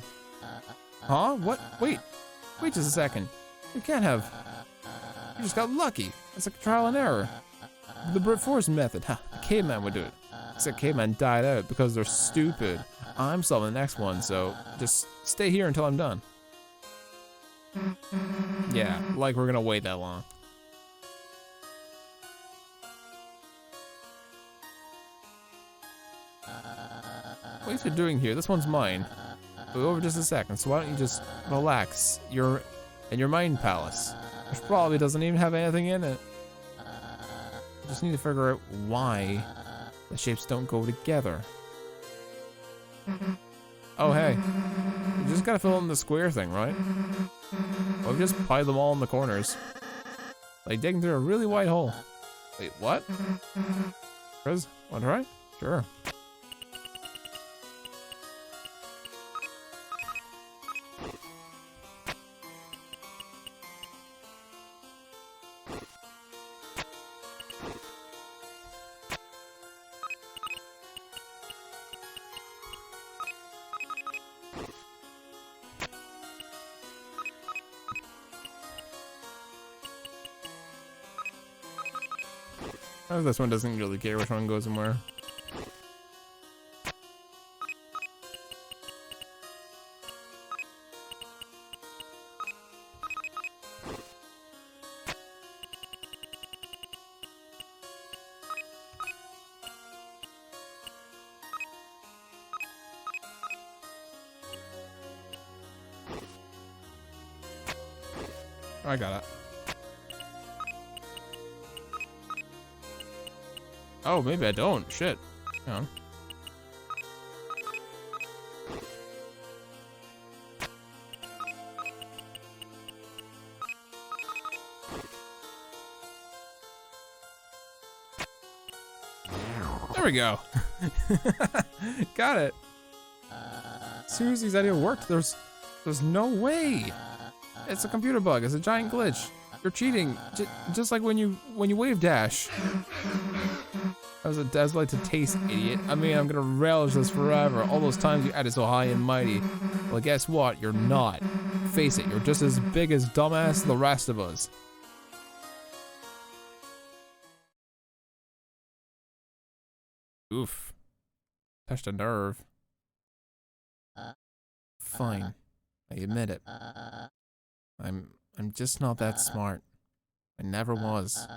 Huh? What? Wait just a second. You can't have... You just got lucky. It's like trial and error. The brute force method. Ha, a caveman would do it. Except caveman died out because they're stupid. I'm solving the next one, so just stay here until I'm done. Yeah, like we're gonna wait that long. What are you doing here? This one's mine. We'll be over just a second, so why don't you just relax? You're in your mind palace, which probably doesn't even have anything in it. Just need to figure out why the shapes don't go together. Oh hey, you just gotta fill in the square thing, right? Or just pile them all in the corners. Like digging through a really wide hole. Wait, what? Chris, want to try? Sure. Oh, this one doesn't really care which one goes in where. I got it. Oh, maybe I don't. Shit. Hang on. There we go. Got it. Susie's idea worked. There's no way. It's a computer bug. It's a giant glitch. You're cheating. Just like when you wave dash. I was like to taste, idiot. I mean, I'm gonna relish this forever. All those times you acted so high and mighty. Well, guess what? You're not. Face it, you're just as big as dumbass as the rest of us. Oof. Touched a nerve. Fine. I admit it. I'm just not that smart. I never was.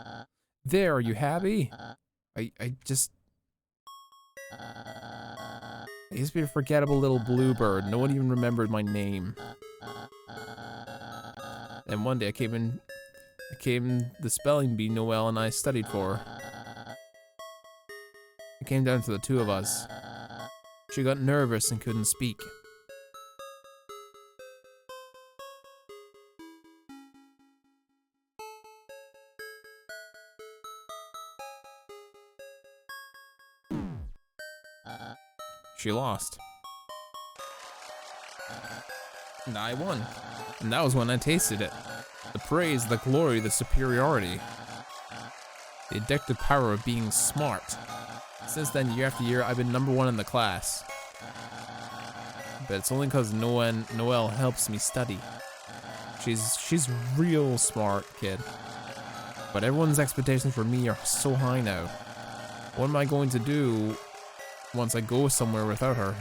There, are you happy? I used to be a forgettable little bluebird. No one even remembered my name. And one day I came the spelling bee Noelle and I studied for. It came down to the two of us. She got nervous and couldn't speak. She lost. And I won. And that was when I tasted it. The praise, the glory, the superiority. The addictive power of being smart. Since then, year after year, I've been #1 in the class. But it's only because Noelle helps me study. She's real smart, kid. But everyone's expectations for me are so high now. What am I going to do once I go somewhere without her?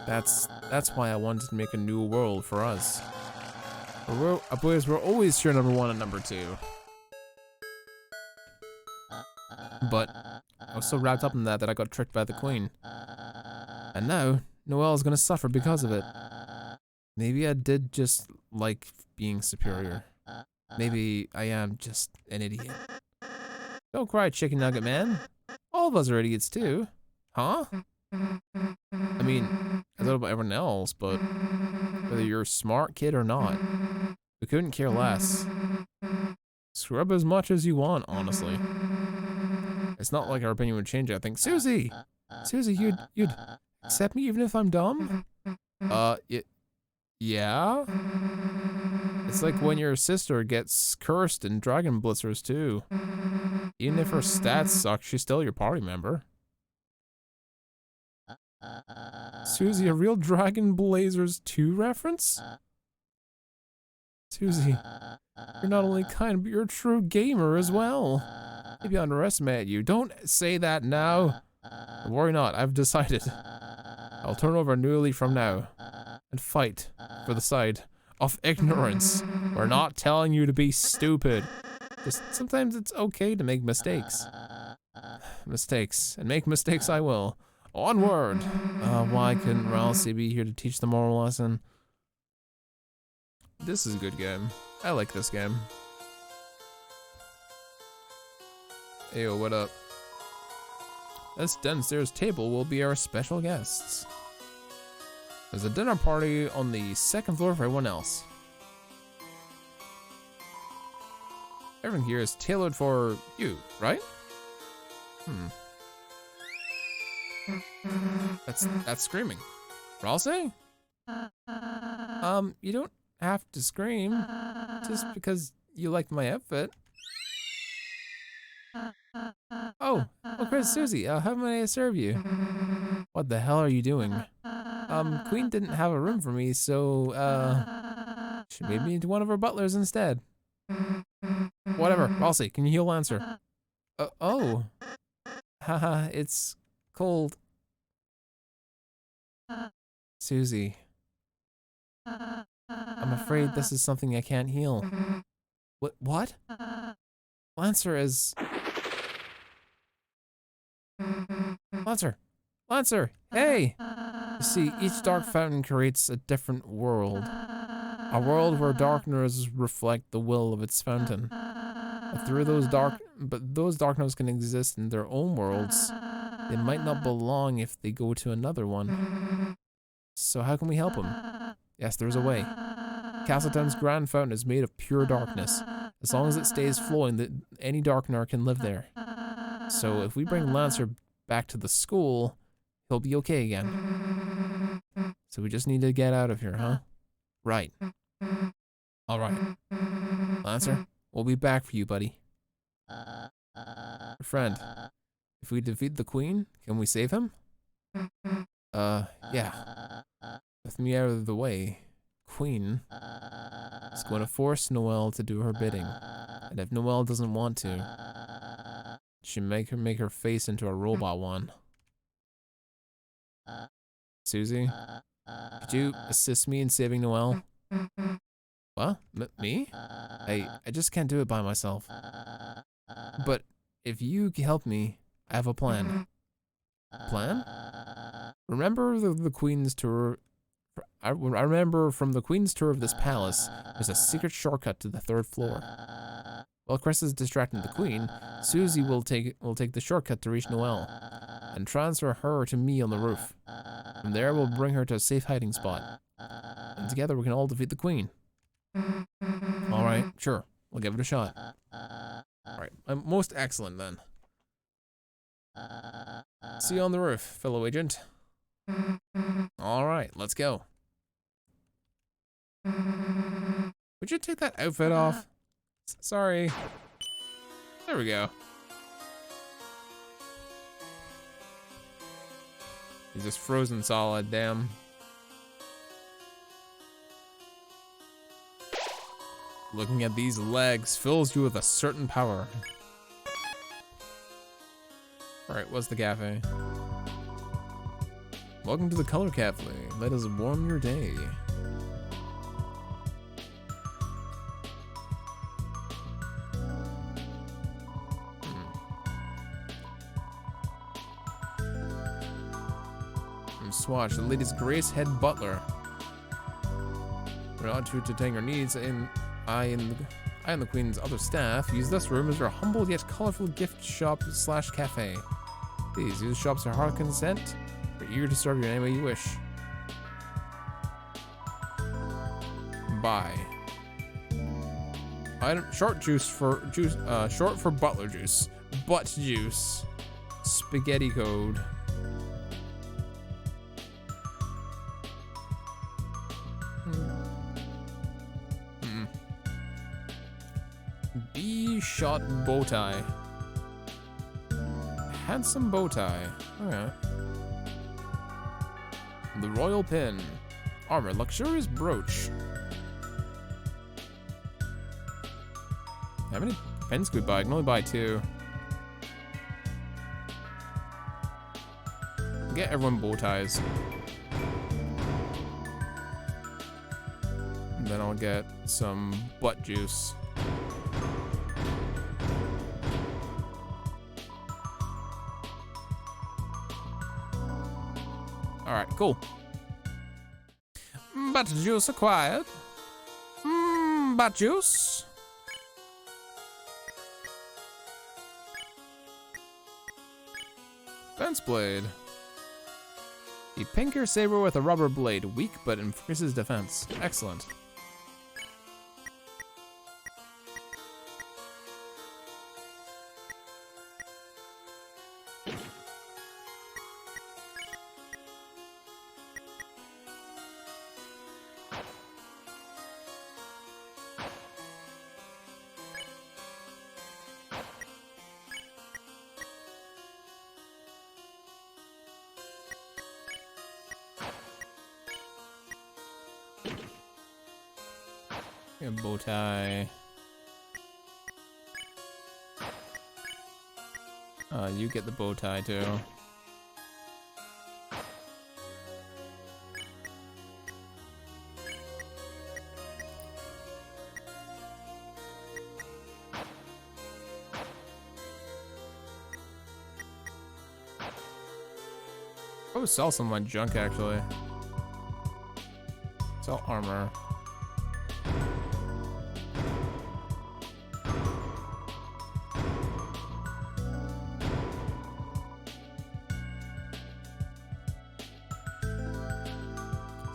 That's why I wanted to make a new world for us. Boys were always sure #1 and #2. But I was so wrapped up in that I got tricked by the queen. And now, Noelle's gonna suffer because of it. Maybe I did just like being superior. Maybe I am just an idiot. Don't cry, chicken nugget man. All of us are idiots too. Huh? I mean, I thought about everyone else, but whether you're a smart kid or not, we couldn't care less. Scrub as much as you want, honestly. It's not like our opinion would change, I think. Susie! Susie, you'd accept me even if I'm dumb? Yeah? It's like when your sister gets cursed in Dragon Blitzers too. Even if her stats suck, she's still your party member. Susie, a real Dragon Blazers 2 reference? Susie, you're not only kind, but you're a true gamer as well. Maybe I underestimate you. Don't say that now. Worry not, I've decided. I'll turn over a new leaf from now and fight for the side of ignorance. We're not telling you to be stupid. Just sometimes it's okay to make mistakes. And make mistakes I will. Onward! Why couldn't Ralsei be here to teach the moral lesson? This is a good game. I like this game. Ayo, what up? This downstairs table will be our special guests. There's a dinner party on the 2nd floor for everyone else. Everything here is tailored for you, right? That's screaming. Ralsei? You don't have to scream just because you like my outfit. Oh, Chris, Susie, how may I serve you? What the hell are you doing? Queen didn't have a room for me, so, she made me into one of her butlers instead. Whatever, Ralsei, can you heal Lancer? Oh. Haha, it's cold. Susie. I'm afraid this is something I can't heal. What? Lancer is... Lancer, hey! You see, each dark fountain creates a different world. A world where darkness reflect the will of its fountain. But those darkness can exist in their own worlds. They might not belong if they go to another one. So how can we help them? Yes, there's a way. Castletown's Grand Fountain is made of pure darkness. As long as it stays flowing, any darkener can live there. So if we bring Lancer back to the school, he'll be okay again. So we just need to get out of here, huh? Right. All right. Lancer, we'll be back for you, buddy. Friend, if we defeat the queen, can we save him? Yeah. With me out of the way, Queen is going to force Noelle to do her bidding. And if Noelle doesn't want to, she make her face into a robot one. Susie, could you assist me in saving Noelle? What? Me? I just can't do it by myself. But if you help me, I have a plan. Plan? Remember the Queen's tour? I remember from the Queen's tour of this palace, there's a secret shortcut to the 3rd floor. While Chris is distracting the Queen, Susie will take the shortcut to reach Noelle and transfer her to me on the roof. From there, we'll bring her to a safe hiding spot. And together we can all defeat the Queen. All right, sure. We'll give it a shot. All right, most excellent then. See you on the roof, fellow agent. All right, let's go. Would you take that outfit off? Sorry. There we go. He's just frozen solid, damn. Looking at these legs fills you with a certain power. Alright, what's the cafe? Welcome to the Color Cafe. Let us warm your day. Swatch, the lady's Grace Head Butler. We're not to entertain your needs, and I and the Queen's other staff use this room as our humble yet colorful gift shop / cafe. Please use shops for hard consent. We're eager to serve you any way you wish. Buy. Item short for butler juice. Butt juice. Spaghetti code. Shot bow tie. Handsome bow tie. Okay. The royal pin. Armor. Luxurious brooch. How many pins could we buy? I can only buy 2. Get everyone bow ties. And then I'll get some butt juice. Alright, cool. Butt juice acquired. Butt juice. Fence blade. A pinker saber with a rubber blade. Weak, but increases defense. Excellent. A bow tie. You get the bow tie too. I would sell some of my junk actually. Sell armor.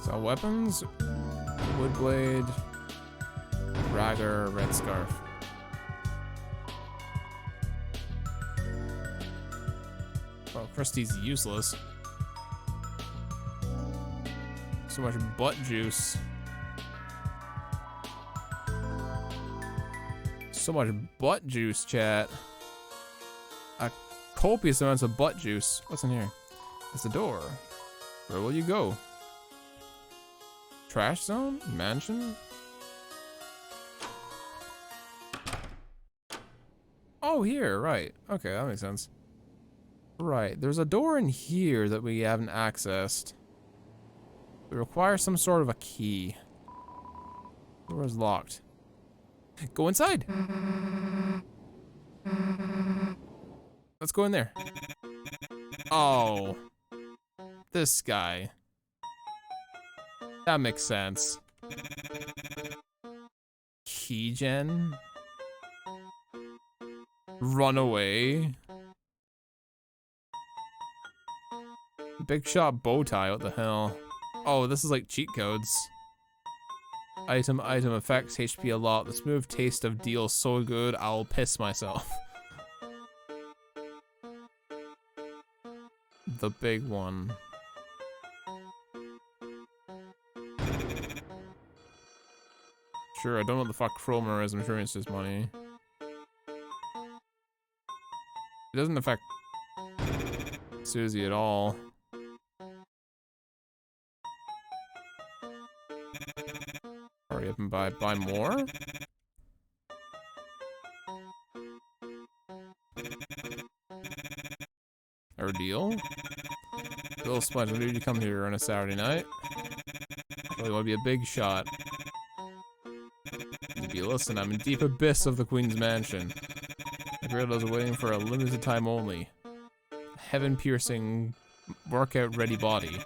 Sell weapons. Wood blade. Ragger. Red scarf. Oh, Christie's useless. So much butt juice. So much butt juice, chat. Copious amounts of butt juice. What's in here? It's the door. Where will you go? Trash zone? Mansion? Oh, here, right. Okay, that makes sense. Right, there's a door in here that we haven't accessed. It requires some sort of a key. The door is locked. Go inside! Let's go in there. Oh. This guy. That makes sense. Keygen? Run away? Big shot bow tie, what the hell? Oh, this is like cheat codes. Item effects HP a lot. The smooth taste of deal so good, I'll piss myself. The big one. Sure, I don't know what the fuck Chroma is. I'm sure it's just money. It doesn't affect Susie at all. Hurry up and buy more? Or deal? Little Sponge, when did you come here on a Saturday night? Really want to be a big shot. Listen, I'm in deep abyss of the Queen's Mansion. The girls are waiting for a limited time only. Heaven-piercing, workout-ready body.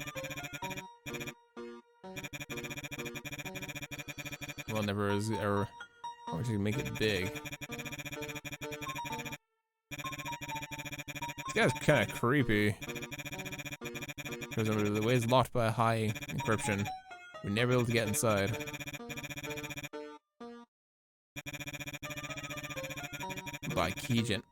Well, never is ever. I want you to make it big. This guy's kind of creepy. Because the way is locked by a high encryption. We're never able to get inside. By Keygen.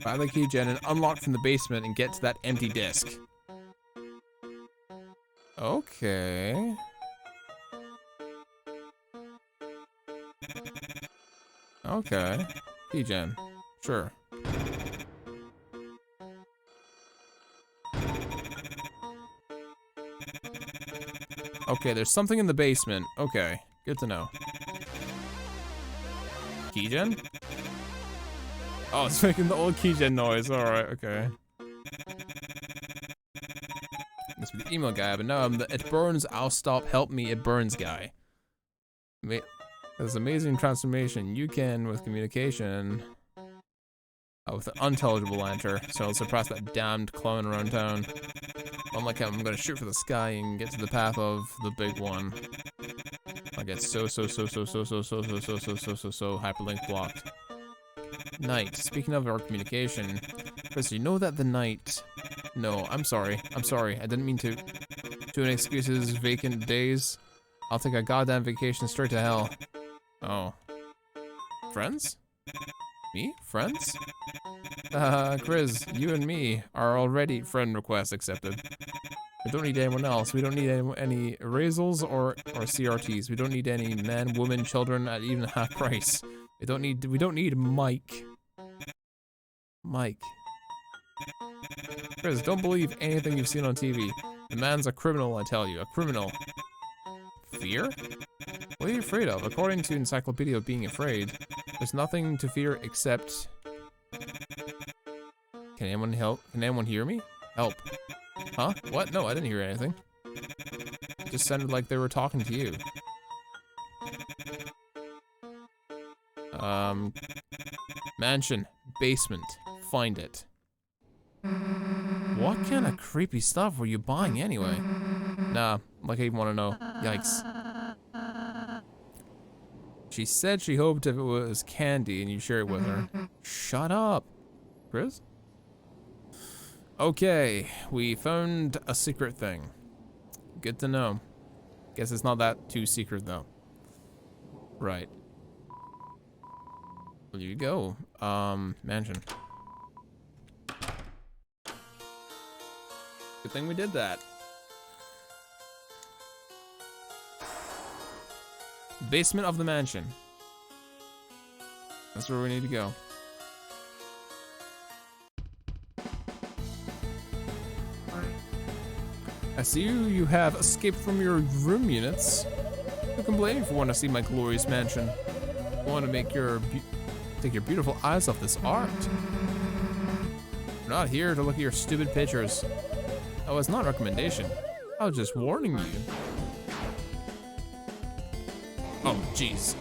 Buy the Keygen and unlock from the basement and get to that empty disc. Okay. Okay. Keygen. Sure. Okay, there's something in the basement. Okay, good to know. Keygen? Oh, it's making the old Keygen noise. Alright, okay. Must be the email guy, but no, I'm the it burns, I'll stop, help me, it burns guy. This amazing transformation. You can, with communication, with an unintelligible enter, so I'll suppress that damned clone around town. Unlike him, I'm gonna shoot for the sky and get to the path of the big one. I get so hyperlink blocked. Night. Speaking of our communication, Chris, you know that the night. No, I'm sorry. I'm sorry. I didn't mean to. Doing excuses, vacant days. I'll take a goddamn vacation straight to hell. Oh. Friends? Me? Friends? Chris, you and me are already friend requests accepted. We don't need anyone else. We don't need any erasals or CRTs. We don't need any men, women, children at even half price. We don't need Mike. Mike. Chris, don't believe anything you've seen on TV. The man's a criminal, I tell you. A criminal. Fear? What are you afraid of? According to Encyclopedia of Being Afraid, there's nothing to fear except... Can anyone help? Can anyone hear me? Help. Huh? What? No, I didn't hear anything. It just sounded like they were talking to you. Mansion. Basement. Find it. What kind of creepy stuff were you buying anyway? Nah, like I even want to know. Yikes. She said she hoped if it was candy and you share it with her. Shut up. Chris? Okay, we found a secret thing. Good to know. Guess it's not that too secret though. Right. There you go. Mansion. Good thing we did that. Basement of the mansion. That's where we need to go. I see you have escaped from your room units. Who can blame you for wanting to see my glorious mansion? I want to make take your beautiful eyes off this art. We're not here to look at your stupid pictures. That was not a recommendation. I was just warning you. Oh, jeez.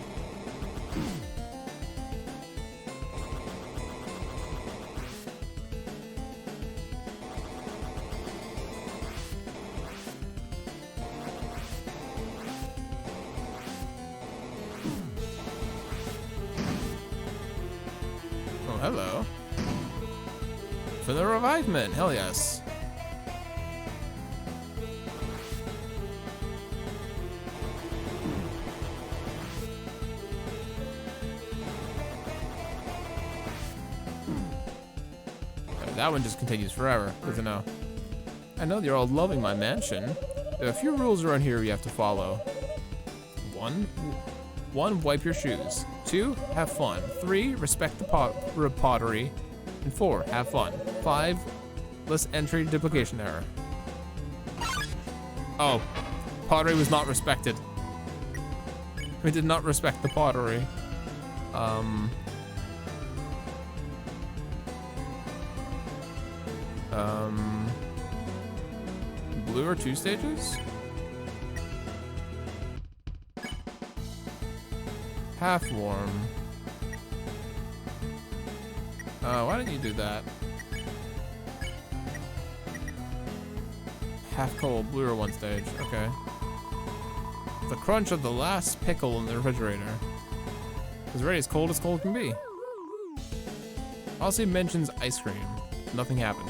Oh, hello. For the revivement, hell yes. That one just continues forever. Good to know. I know you're all loving my mansion. There are a few rules around here you have to follow. One, wipe your shoes. 2, have fun. 3, respect the pottery. And 4, have fun. 5, list entry duplication error. Oh, pottery was not respected. We did not respect the pottery. Blue are 2 stages? Half warm. Why didn't you do that? Half cold, blue are 1 stage, okay. The crunch of the last pickle in the refrigerator. It's ready as cold can be. Also mentions ice cream. Nothing happened.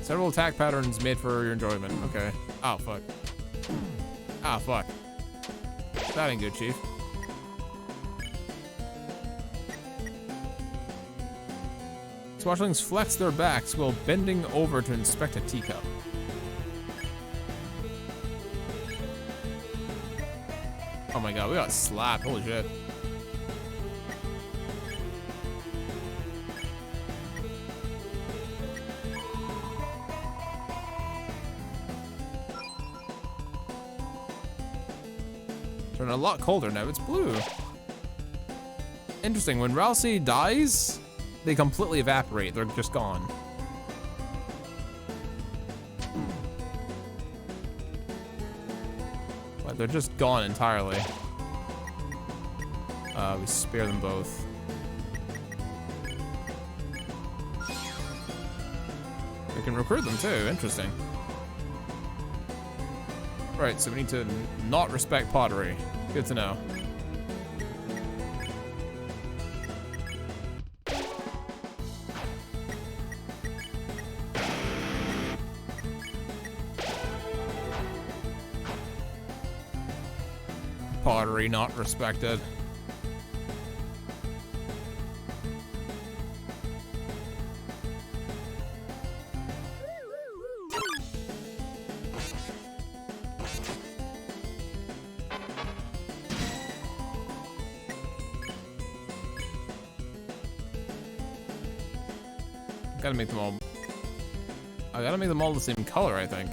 Several attack patterns made for your enjoyment. Okay. Oh, fuck. Ah, fuck. That ain't good, Chief. Swashbucklers flex their backs while bending over to inspect a teacup. Oh my god, we got slapped. Holy shit. Turning a lot colder now. It's blue. Interesting. When Ralsei dies, they completely evaporate. They're just gone. But they're just gone entirely. We spare them both. We can recruit them too. Interesting. Right, so we need to not respect pottery. Good to know. Pottery not respected. Gotta make them all. I gotta make them all the same color, I think.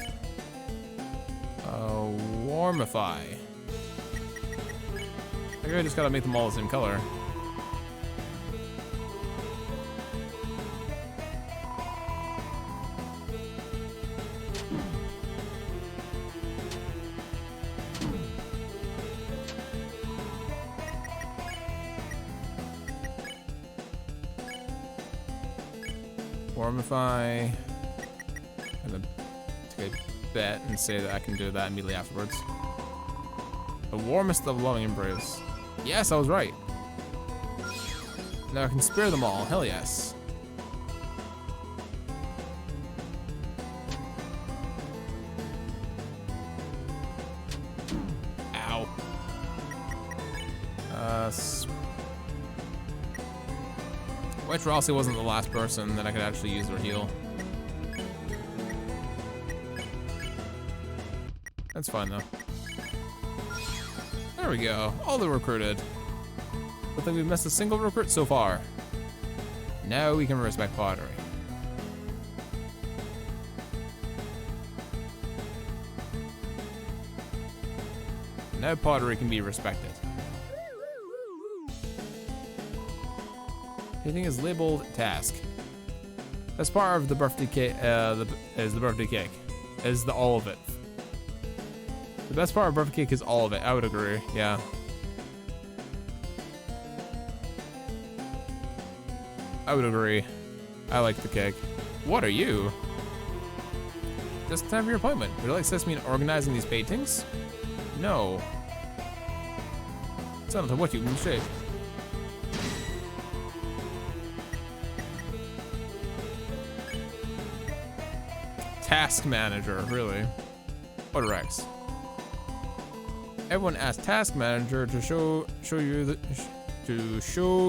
Warmify. I think I just gotta make them all the same color. Warmify. I'm gonna take a bet and say that I can do that immediately afterwards. The warmest of loving embrace. Yes, I was right. Now I can spare them all. Hell yes. Ow. Which Rossi wasn't the last person that I could actually use their heal. That's fine though. There we go. All the recruited. I think we've missed a single recruit so far. Now we can respect pottery. Now pottery can be respected. Everything is labeled task. That's part of the birthday cake. Is the birthday cake? Is the all of it? The best part of birthday cake is all of it. I would agree. Yeah. I would agree. I like the cake. What are you? Just time for your appointment. Would you like to assist me in organizing these paintings? No. It's not what you can shape. Task manager, really? What a Rex. Everyone asks task manager to show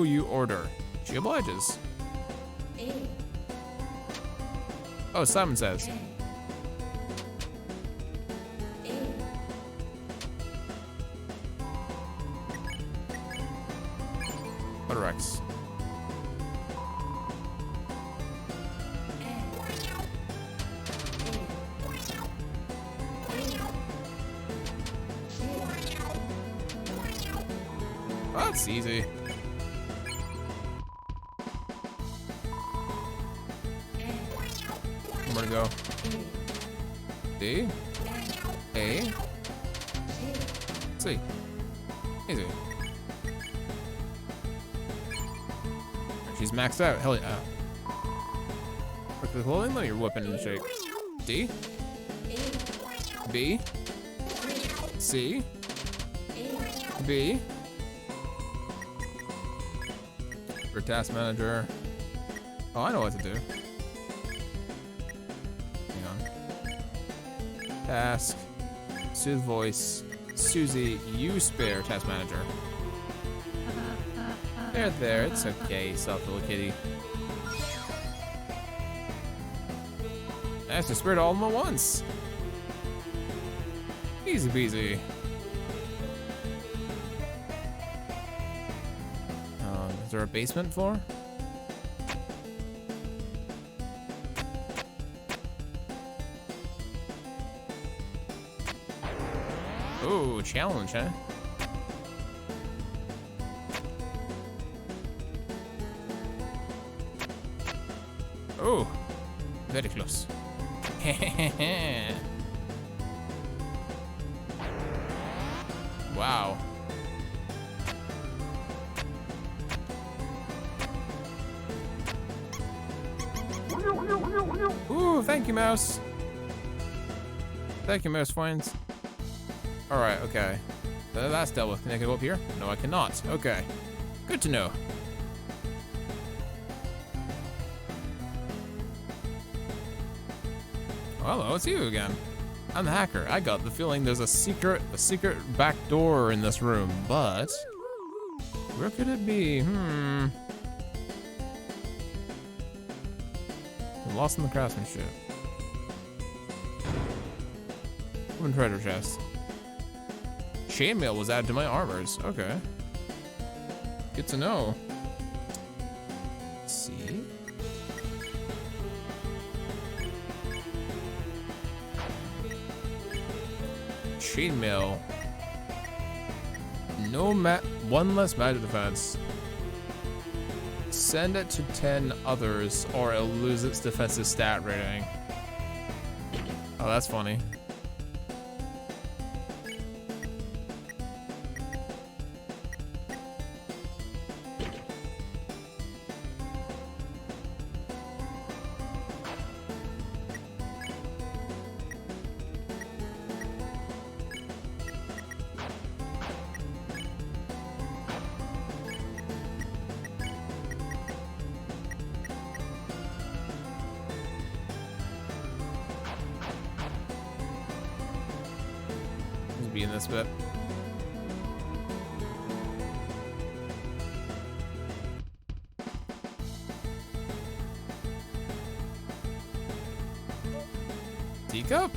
you order. She obliges. Oh, Simon says. What a Rex. Oh, that's easy. Where to go? D. A. C. Easy. She's maxed out. Hell yeah. Quickly holding though, you're whipping in the shape. D. B. C. B. For task manager. Oh, I know what to do. Hang on. Task. Soothe voice. Susie, you spare task manager. There, it's okay, soft little kitty. Nice to spare it all in at once. Easy peasy. Is there a basement floor? Oh, challenge, huh? Oh, very close. Wow. Ooh, thank you, mouse. Thank you, mouse friends. All right, okay. That's dealt with. Can I go up here? No, I cannot. Okay. Good to know. Oh, hello, it's you again. I'm the hacker. I got the feeling there's a secret back door in this room, but where could it be? I'm lost in the craftsmanship. Open treasure chest. Chainmail was added to my armors. Okay. Good to know. Let's see. Chainmail. No one less magic defense. Send it to 10 others or it'll lose its defensive stat rating. Oh, that's funny. Be in this bit. Teacup?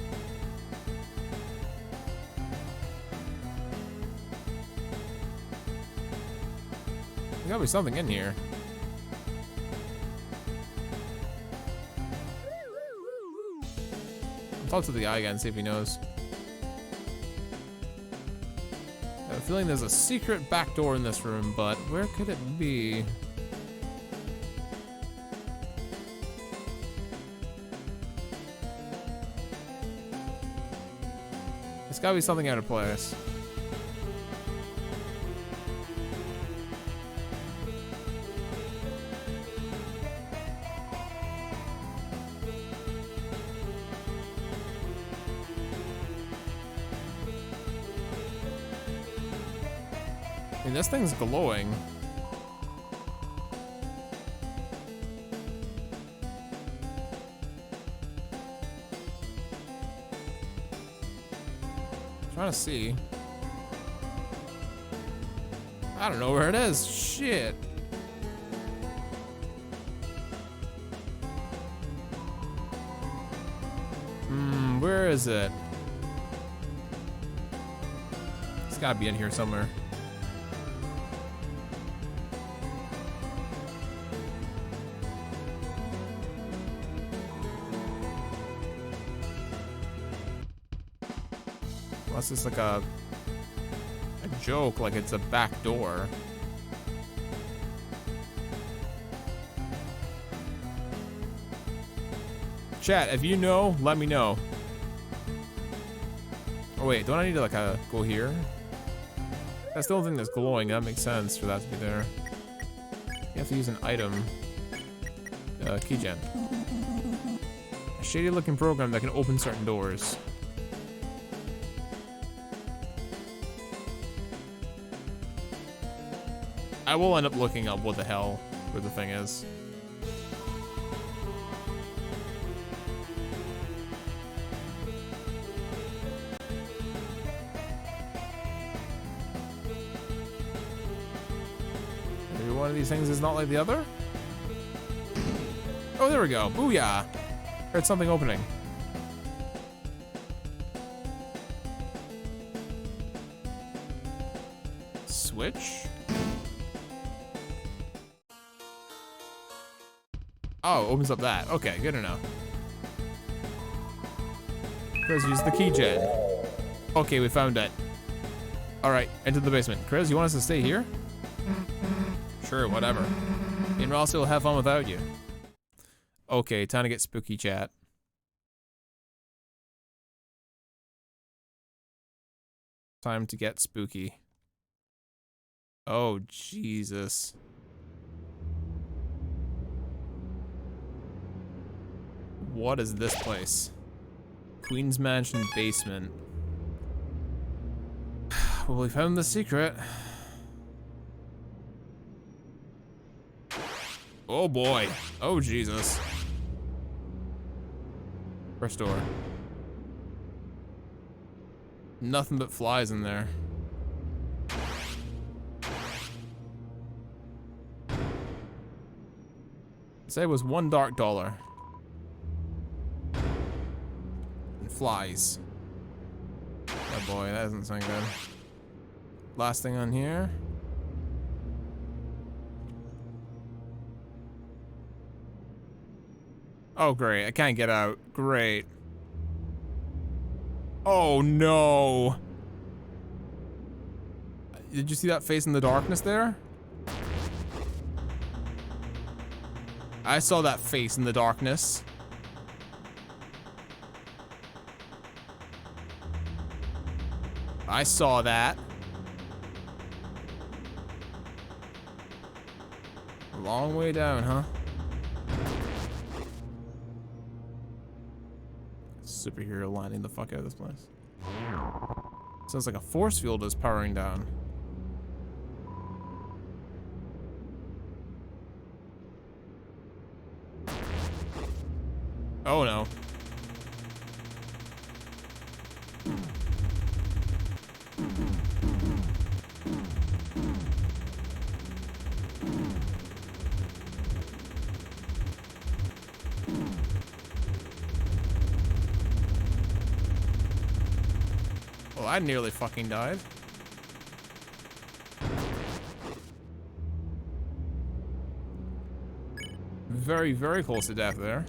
gotta be something in here. I'll talk to the guy again, see if he knows. I have a feeling there's a secret back door in this room, but where could it be? There's gotta be something out of place. I mean, this thing's glowing. Trying to see. I don't know where it is. Shit. Where is it? It's gotta be in here somewhere. Unless it's like a joke, like it's a back door. Chat, if you know, let me know. Oh wait, don't I need to like go here? That's the only thing that's glowing. That makes sense for that to be there. You have to use an item. Keygen. A shady looking program that can open certain doors. I will end up looking up what the hell where the thing is. Maybe one of these things is not like the other? Oh, there we go. Booyah! Heard something opening. Switch? Oh, opens up that. Okay, good to know. Chris, use the key gen. Okay, we found it. Alright, enter the basement. Chris, you want us to stay here? Sure, whatever. Me and Rossi will have fun without you. Okay, time to get spooky, chat. Time to get spooky. Oh, Jesus. What is this place? Queen's Mansion basement. Well, we found the secret. Oh boy. Oh Jesus. First door. Nothing but flies in there. Say it was $1 dark dollar. And flies. Oh boy, that doesn't sound good. Last thing on here. Oh great, I can't get out. Great. Oh no. Did you see that face in the darkness there? I saw that face in the darkness. I saw that. A long way down, huh? Superhero lining the fuck out of this place. Sounds like a force field is powering down. Oh no. Well, I nearly fucking died. Very, very close to death there.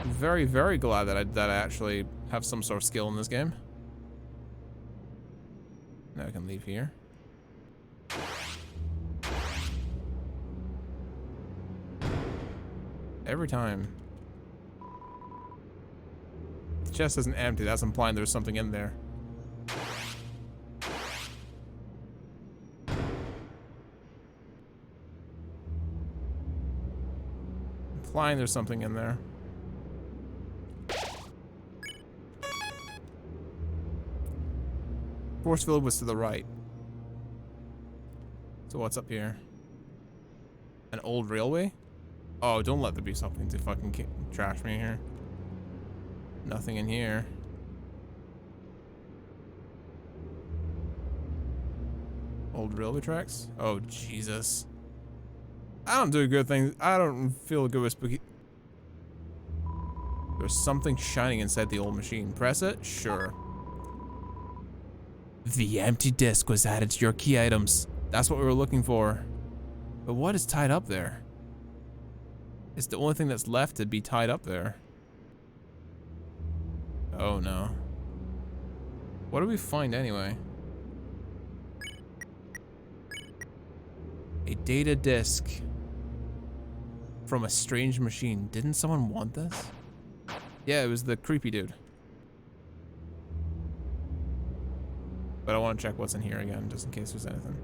Very, very glad that I actually have some sort of skill in this game. Now I can leave here. Every time. The chest isn't empty, that's implying there's something in there. Implying there's something in there. Force field was to the right. So what's up here? An old railway? Oh, don't let there be something to fucking trash me here. Nothing in here. Old railway tracks? Oh, Jesus. I don't do good things. I don't feel good with spooky. There's something shining inside the old machine. Press it? Sure. The empty disc was added to your key items. That's what we were looking for. But what is tied up there? It's the only thing that's left to be tied up there. Oh no. What do we find anyway? A data disk from a strange machine. Didn't someone want this? Yeah, it was the creepy dude. But I want to check what's in here again, just in case there's anything.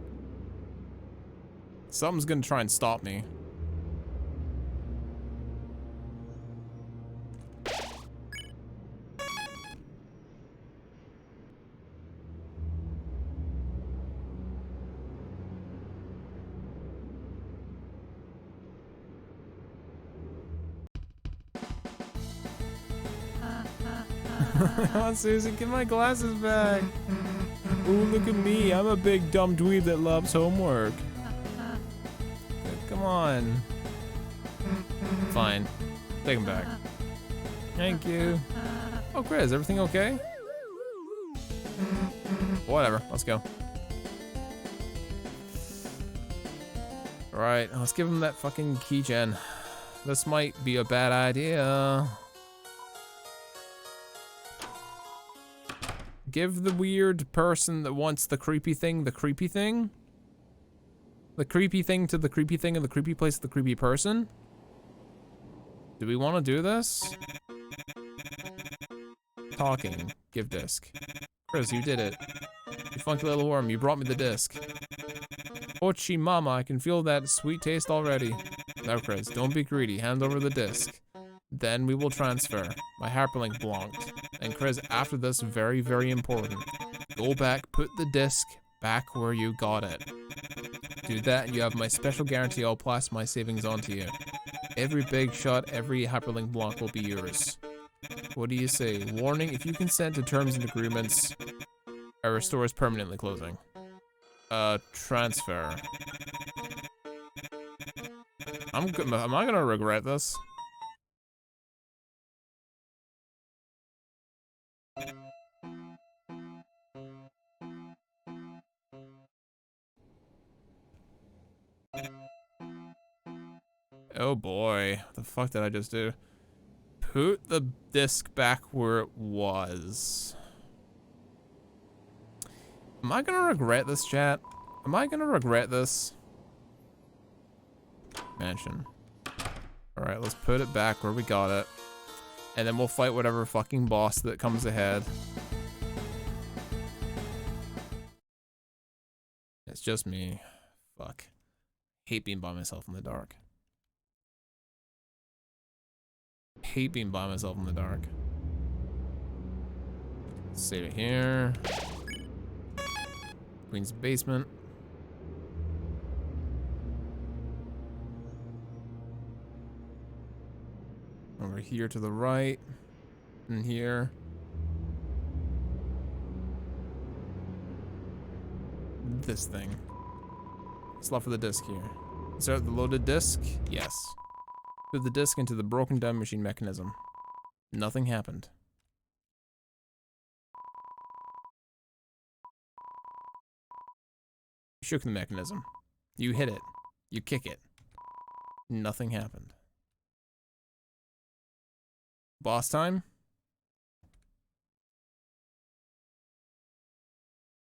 Something's gonna try and stop me. Come on, Susan, get my glasses back. Ooh, look at me. I'm a big dumb dweeb that loves homework. Come on. Fine. Take them back. Thank you. Oh, Chris, everything okay? Whatever, let's go. Alright, let's give him that fucking keygen. This might be a bad idea. Give the weird person that wants the creepy thing the creepy thing. The creepy thing to the creepy thing and the creepy place to the creepy person. Do we want to do this? Talking. Give disc. Chris, you did it. You funky little worm, you brought me the disc. Ochi mama, I can feel that sweet taste already. Now Chris, don't be greedy, hand over the disc. Then we will transfer. My hyperlink blocked. And Chris, after this, very, very important. Go back, put the disc back where you got it. Do that and you have my special guarantee I'll pass my savings onto you. Every big shot, every hyperlink block will be yours. What do you say? Warning, if you consent to terms and agreements, our store is permanently closing. Transfer. Am I gonna regret this? Oh boy, what the fuck did I just do? Put the disc back where it was. Am I gonna regret this, chat? Am I gonna regret this? Mansion. Alright, let's put it back where we got it. And then we'll fight whatever fucking boss that comes ahead. It's just me. Fuck. Hate being by myself in the dark. Hate being by myself in the dark. Save it here. Queen's basement. Over here to the right. And here. This thing. Slot for the disc here. Is that the loaded disc? Yes. Put the disc into the broken down machine mechanism. Nothing happened. You shook the mechanism. You hit it. You kick it. Nothing happened. Boss time?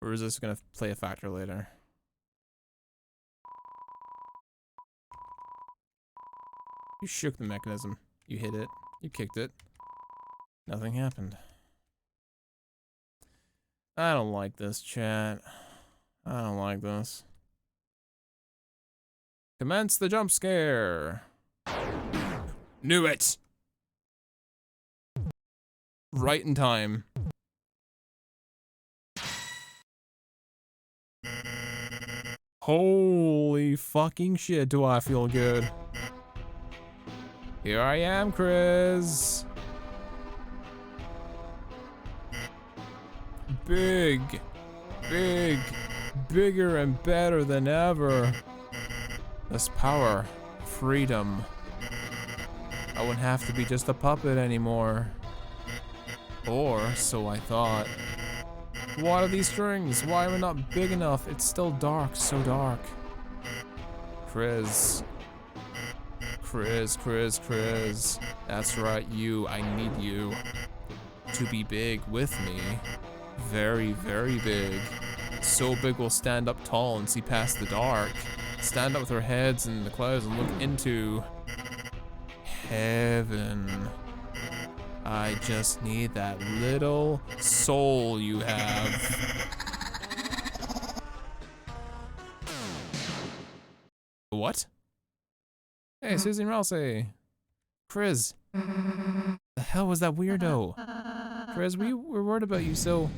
Or is this gonna play a factor later? You shook the mechanism. You hit it. You kicked it. Nothing happened. I don't like this, chat. I don't like this. Commence the jump scare. Knew it! Right in time. Holy fucking shit, do I feel good. Here I am, Chris. Big, big, bigger and better than ever. This power, freedom. I wouldn't have to be just a puppet anymore. Or so I thought. What are these strings? Why am I not big enough? It's still dark, so dark. Chris. Chris. That's right, you. I need you to be big with me. Very, very big. So big we'll stand up tall and see past the dark. Stand up with our heads in the clouds and look into heaven. I just need that little soul you have. What? Hey, Susie and Ralsei. Chris. The hell was that weirdo? Chris, we were worried about you, so...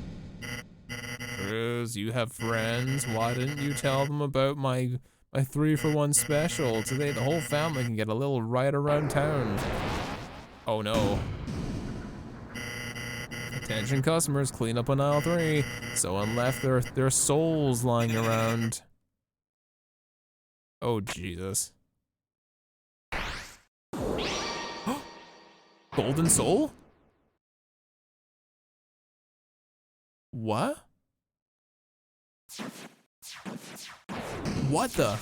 Chris, you have friends. Why didn't you tell them about my 3-for-1 special? Today the whole family can get a little ride around town. Oh no. Attention customers, clean up on aisle 3. Someone left their souls lying around. Oh Jesus. Golden soul? What? What the?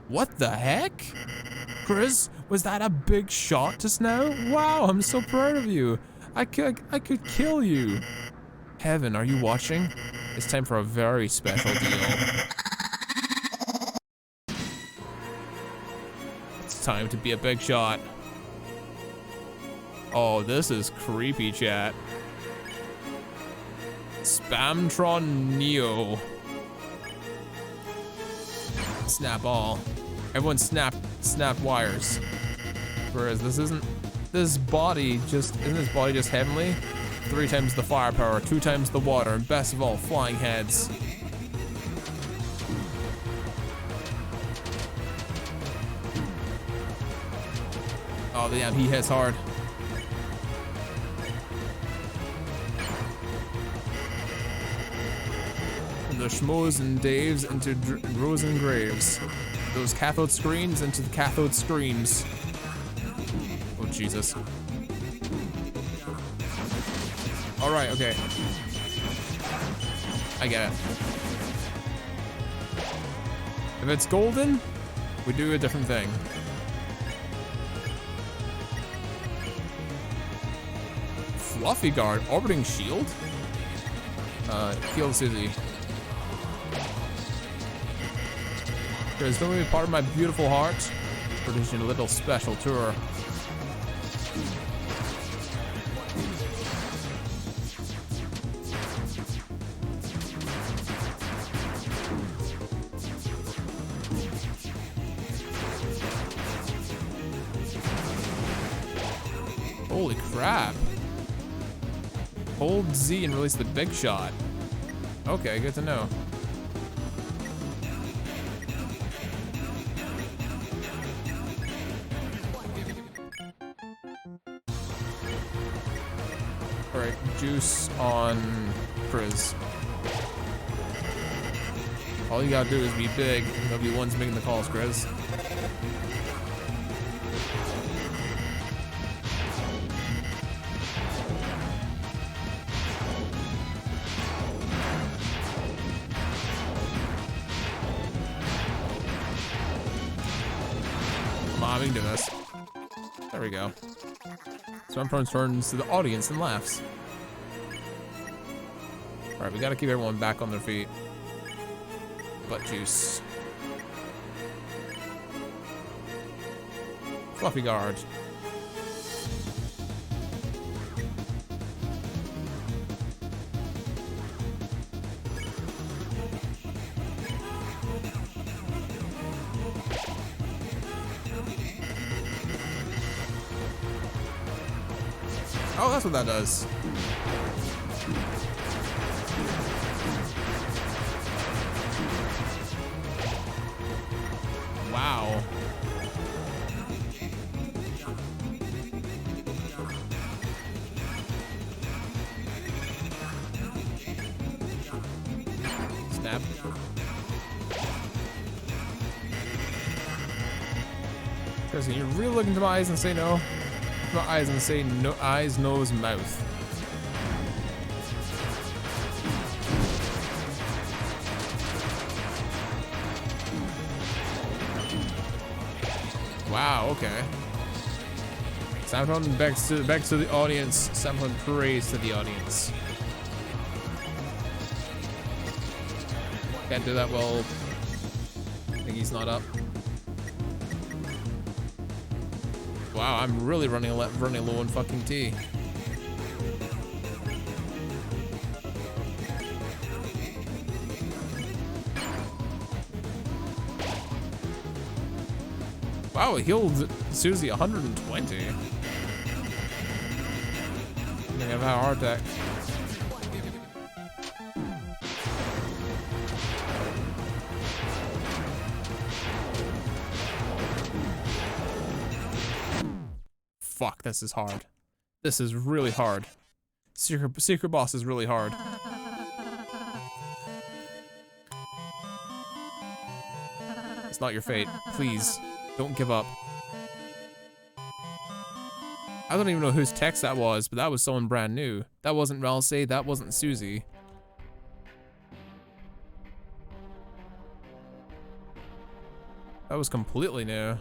What the heck? Chris, was that a big shot just now? Wow, I'm so proud of you. I could kill you. Heaven, are you watching? It's time for a very special deal. It's time to be a big shot. Oh, this is creepy, chat. Spamtron Neo. Snap all. Everyone snap wires. Whereas isn't this body just heavenly? 3 times the firepower, 2 times the water, and best of all, flying heads. Oh damn, he hits hard. From the schmoes and Daves into rows and graves. Those cathode screens into the cathode screams. Oh Jesus. Alright, okay. I get it. If it's golden, we do a different thing. Fluffy guard, orbiting shield? Heal Susie. There's no way part of my beautiful heart. Producing a little special tour. Holy crap. Hold Z and release the big shot. Okay, good to know. Alright, juice on Priz. All you gotta do is be big, and they'll be the ones making the calls, Chris. on, we can do this. There we go. So Emperor turns to the audience and laughs. Alright, we gotta keep everyone back on their feet. Butt juice. Fluffy guard. Oh, that's what that does. Wow. Snap. Chris, you really look into my eyes and say no? My eyes and say no, eyes, nose, mouth. Wow, okay. Samson begs to the audience. Samson prays to the audience. Can't do that well. I think he's not up. Wow, I'm really running low on fucking tea. Wow, it healed Susie 120. I think I've had a heart attack. Fuck, this is hard. This is really hard. Secret boss is really hard. It's not your fate. Please, don't give up. I don't even know whose text that was, but that was someone brand new. That wasn't Ralsei, that wasn't Susie. That was completely new.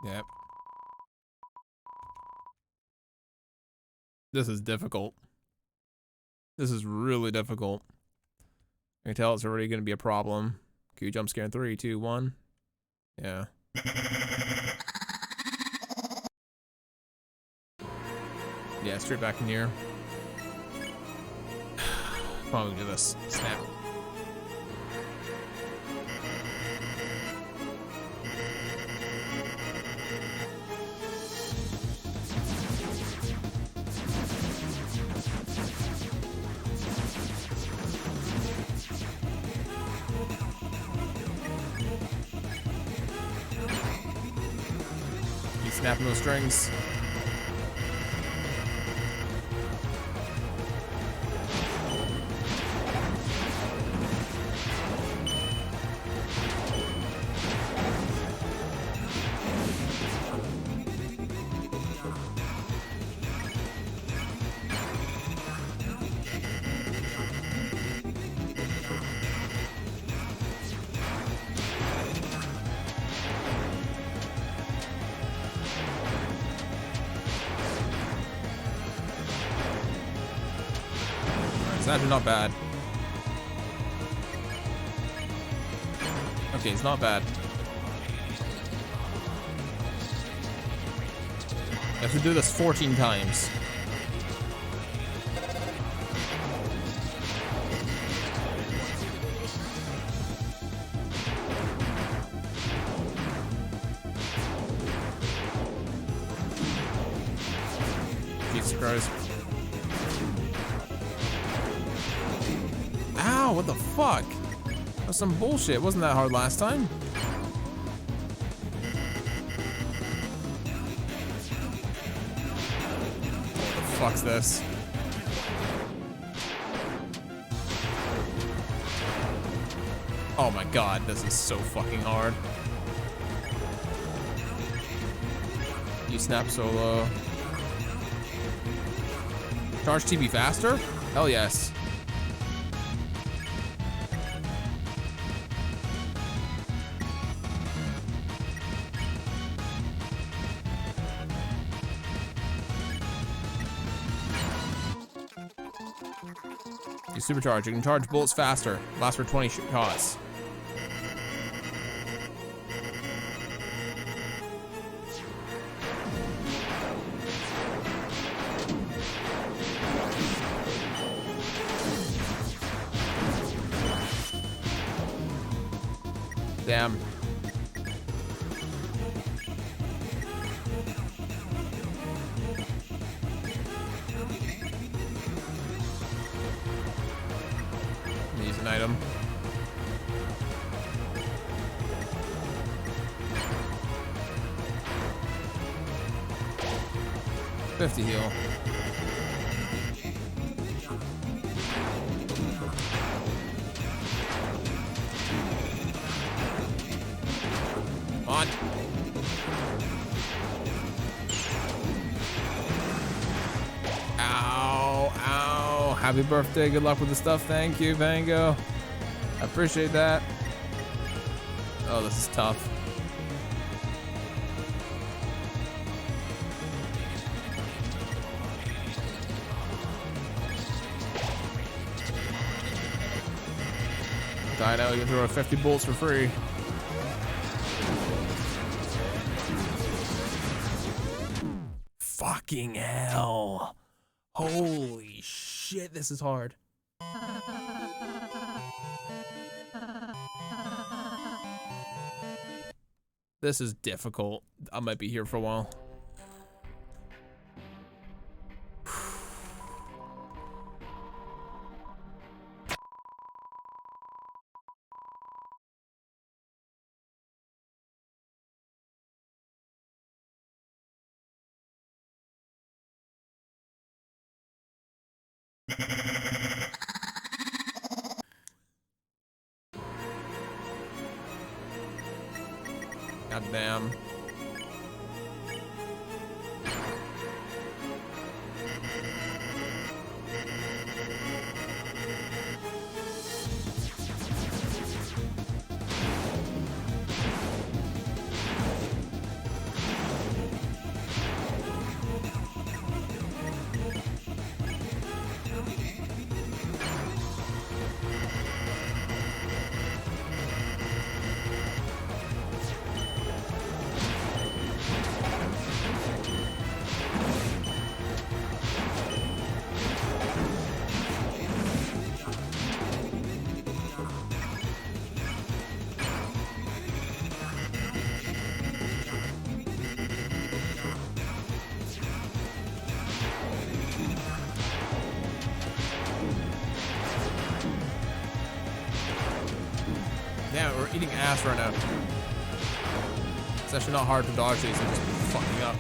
Yep. This is difficult. This is really difficult. I can tell it's already going to be a problem. Can you jump scare in 3, 2, 1? Yeah. Yeah, straight back in here. Come on, we can do this. Snap. Snapping those strings. It's actually not bad. Okay, it's not bad. I have to do this 14 times. Jesus Christ. Ow, what the fuck? That was some bullshit. It wasn't that hard last time. What the fuck's this? Oh my god, this is so fucking hard. you, Snap Solo. Charge TB faster? Hell yes. You supercharge. You can charge bullets faster. Lasts for 20 shots. Damn. Use an item. $50 heal. On. Ow, ow. Happy birthday. Good luck with the stuff. Thank you, Vango. I appreciate that. Oh, this is tough. Die now, you can throw 50 bolts for free. Fucking hell. Holy shit, this is hard. This is difficult. I might be here for a while. God damn. Damn, we're eating ass right now. It's actually not hard to dodge these, they're just fucking up.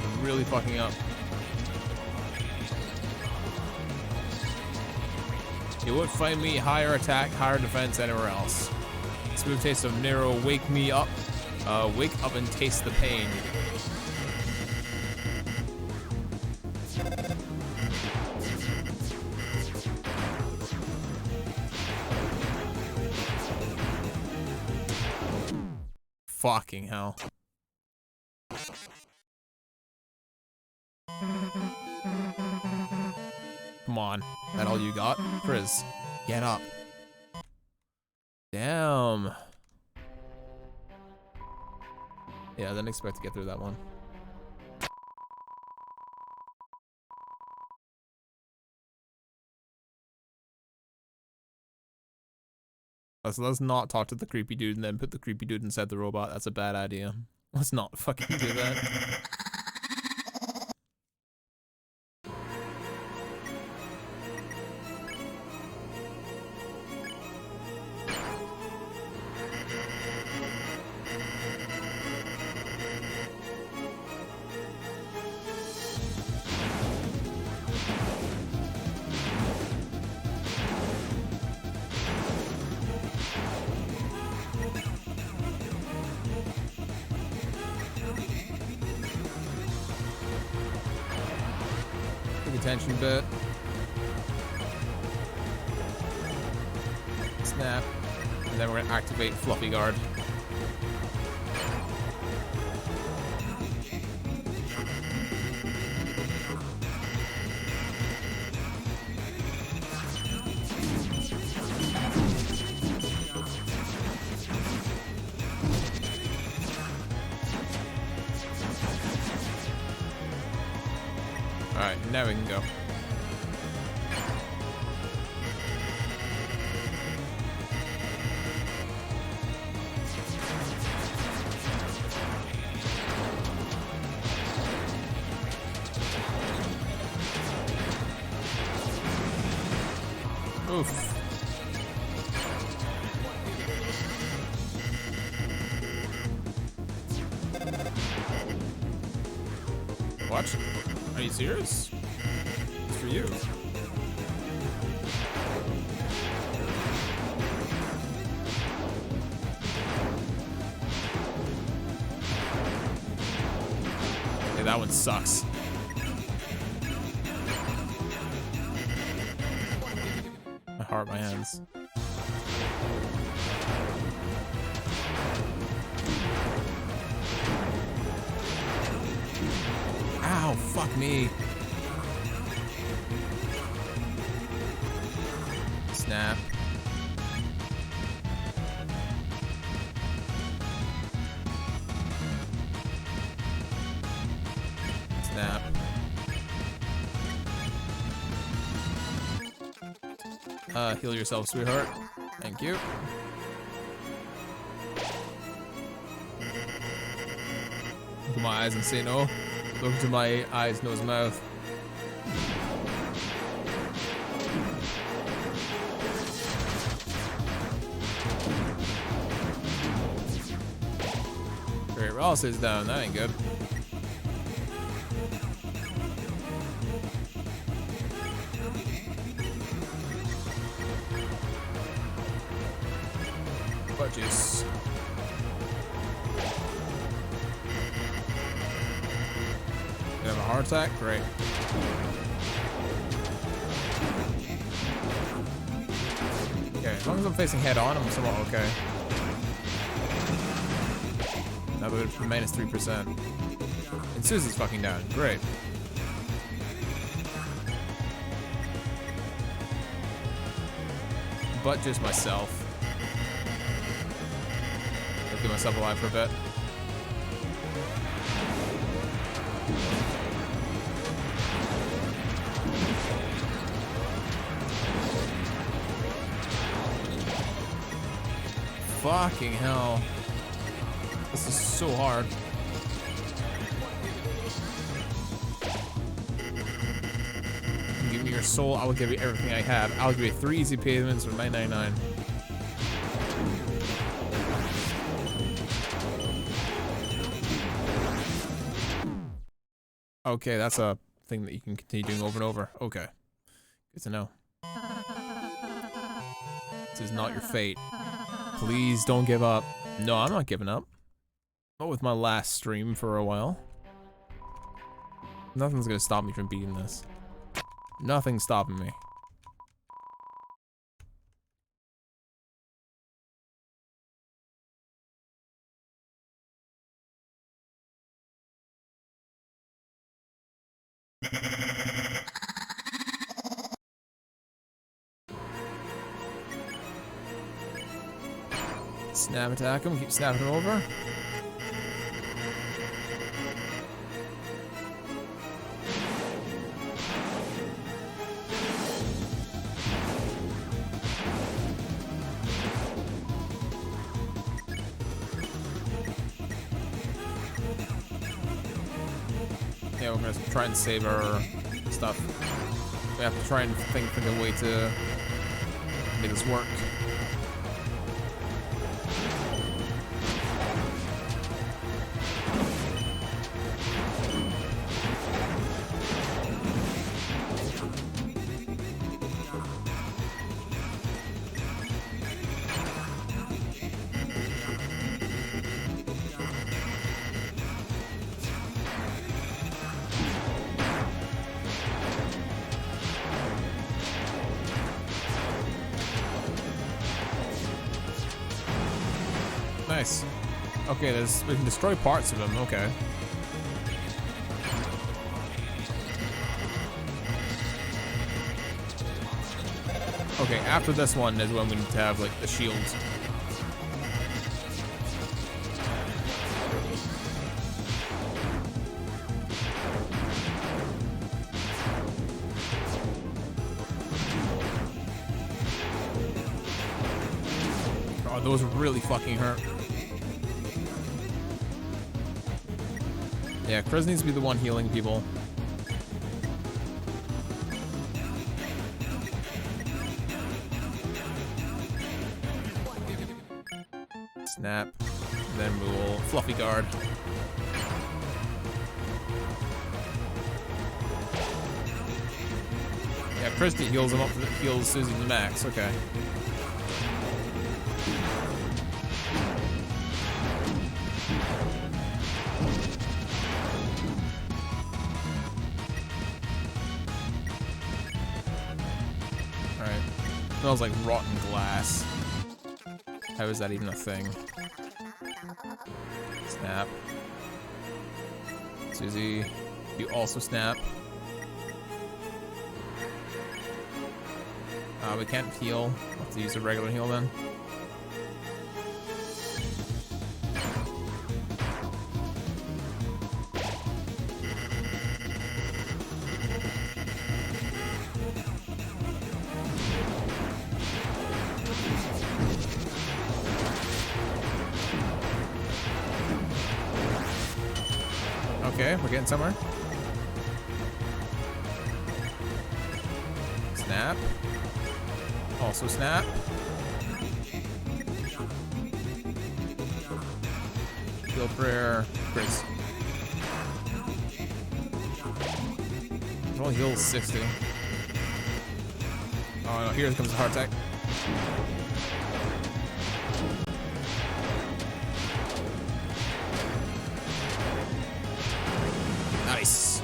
They're really fucking up. You would find me higher attack, higher defense anywhere else. Smooth taste of Nero, wake me up. Wake up and taste the pain. Fucking hell. Come on. That all you got? Chris, get up. Damn. Yeah, I didn't expect to get through that one. Let's not talk to the creepy dude and then put the creepy dude inside the robot. That's a bad idea. Let's not fucking do that. attention a bit. Snap. And then we're gonna activate Fluffy Guard. Alright, now we can go. Oof. What? Are you serious? It's for you. Okay, that one sucks. My heart, my hands. Ow, fuck me. Snap. Snap. Heal yourself, sweetheart. Thank you. Look at my eyes and say no. Look into my eyes, nose, mouth. Great, Ross is down. That ain't good. Butt juice. You have a heart attack? Great. Okay, as long as I'm facing head on, I'm somewhat okay. Now we're for minus 3%. And Susie's fucking down. Great. But just myself. I'll keep myself alive for a bit. Fucking hell. This is so hard. Give me your soul, I will give you everything I have. I'll give you 3 easy payments for $9.99. Okay, that's a thing that you can continue doing over and over. Okay. Good to know. This is not your fate. Please don't give up. No, I'm not giving up. Not with my last stream for a while. Nothing's gonna stop me from beating this. Nothing's stopping me. Snap attack him, keep snapping him over. Yeah, we're gonna try and save our stuff. We have to try and think a way to make this work. Nice. Okay, we can destroy parts of him. Okay. Okay, after this one is when we need to have like the shields. Oh, those really fucking hurt. Yeah, Chris needs to be the one healing people. Snap. Then we will fluffy guard. Yeah, Christy heals him up, heals Susie to max. Okay. Alright. Smells like rotten glass. How is that even a thing? Snap. Susie, you also snap. We can't heal. We'll have to use a regular heal then. Okay, we're getting somewhere. Snap. Also snap. Heal prayer. Chris. Roll heal 60. Oh no, here comes the heart attack. Nice.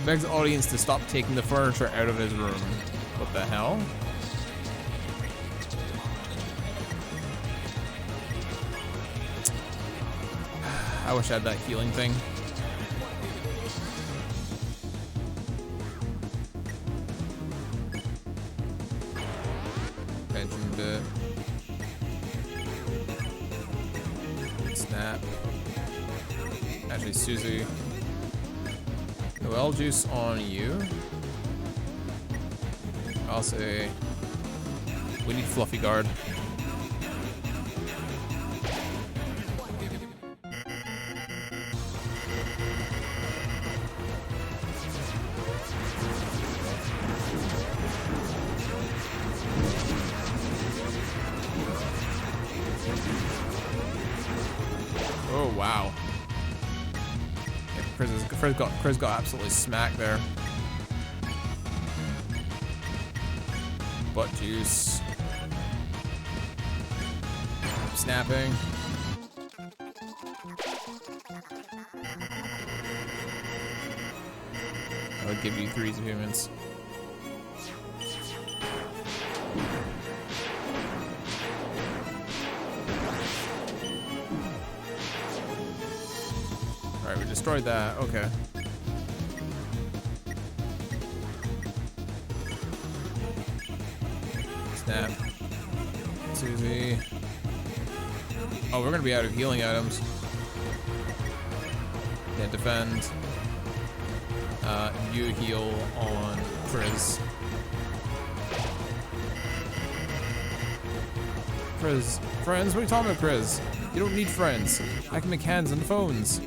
Begs the audience to stop taking the furniture out of his room. What the hell? I wish I had that healing thing. Benjamin bit. Snap. Actually, Susie. Noel juice on you. I'll say we need fluffy guard. Oh wow. Chris got absolutely smacked there. Butt juice. Snapping. I'll give you 3 humans. Alright, we destroyed that. Okay. Snap. Susie. Oh, we're gonna be out of healing items. Yeah, defend. You heal on Chris. Chris. Friends? What are you talking about, Chris? You don't need friends. I can make hands on phones.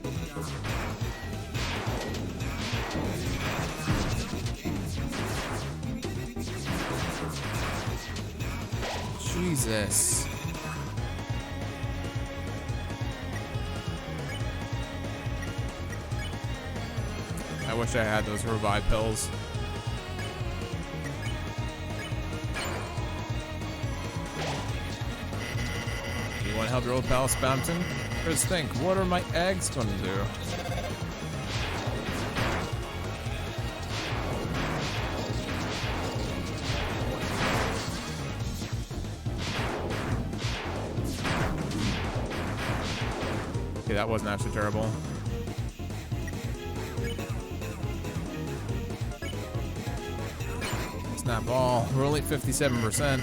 Jesus. I wish I had those revive pills. You want to help your old pal Spamton? Just think, what are my eggs gonna do? Okay, that wasn't actually terrible. Snap ball. We're only 57%.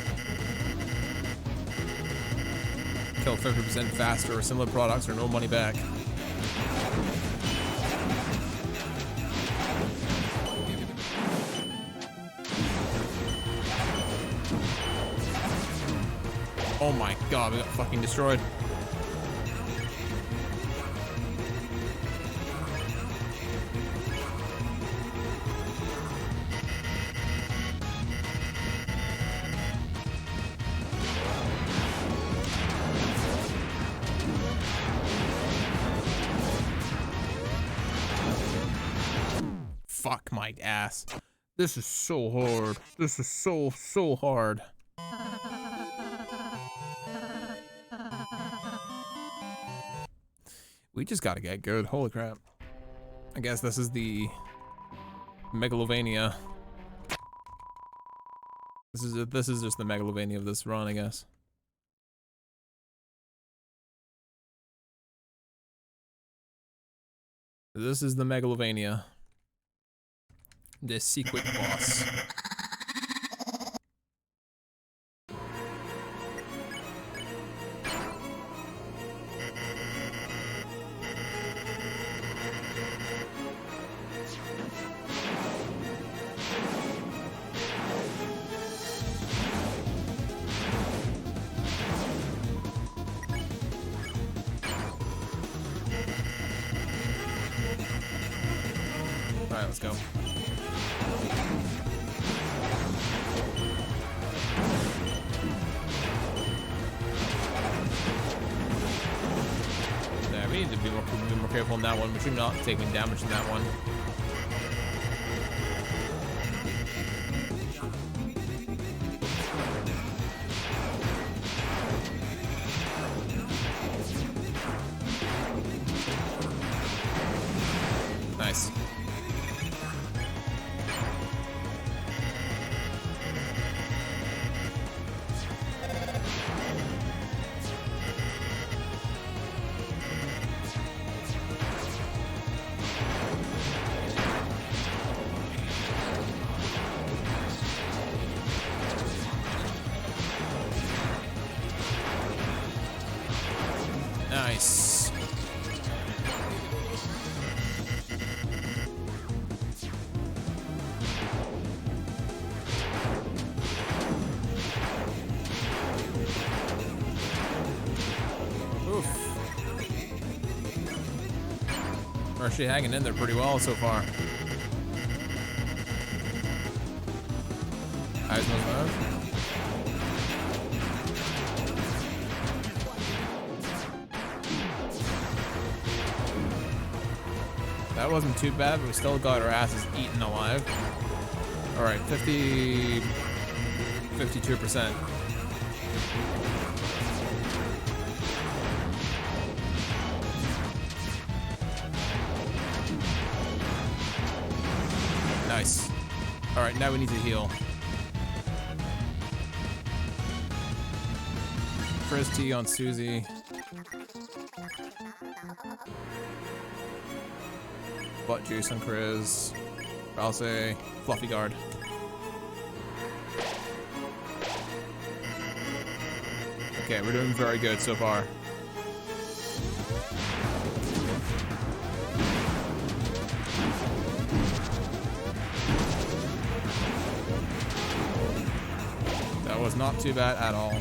Kill 50% faster or similar products or no money back. Oh my god, we got fucking destroyed. Fuck my ass. This is so hard. This is so hard. We just gotta get good. Holy crap. I guess this is the Megalovania. This is just the Megalovania of this run, I guess. This is the Megalovania. The secret boss. Alright, let's go. Yeah, we need to be more careful in that one. We should not be taking damage in that one. Nice. Nice. Oof. We're actually hanging in there pretty well so far. Eyes no move. That wasn't too bad, but we still got our asses eaten alive. All right, 52%. Nice. All right, now we need to heal. First T on Susie. Butt juice on Chris. I'll say fluffy guard. Okay, we're doing very good so far. That was not too bad at all.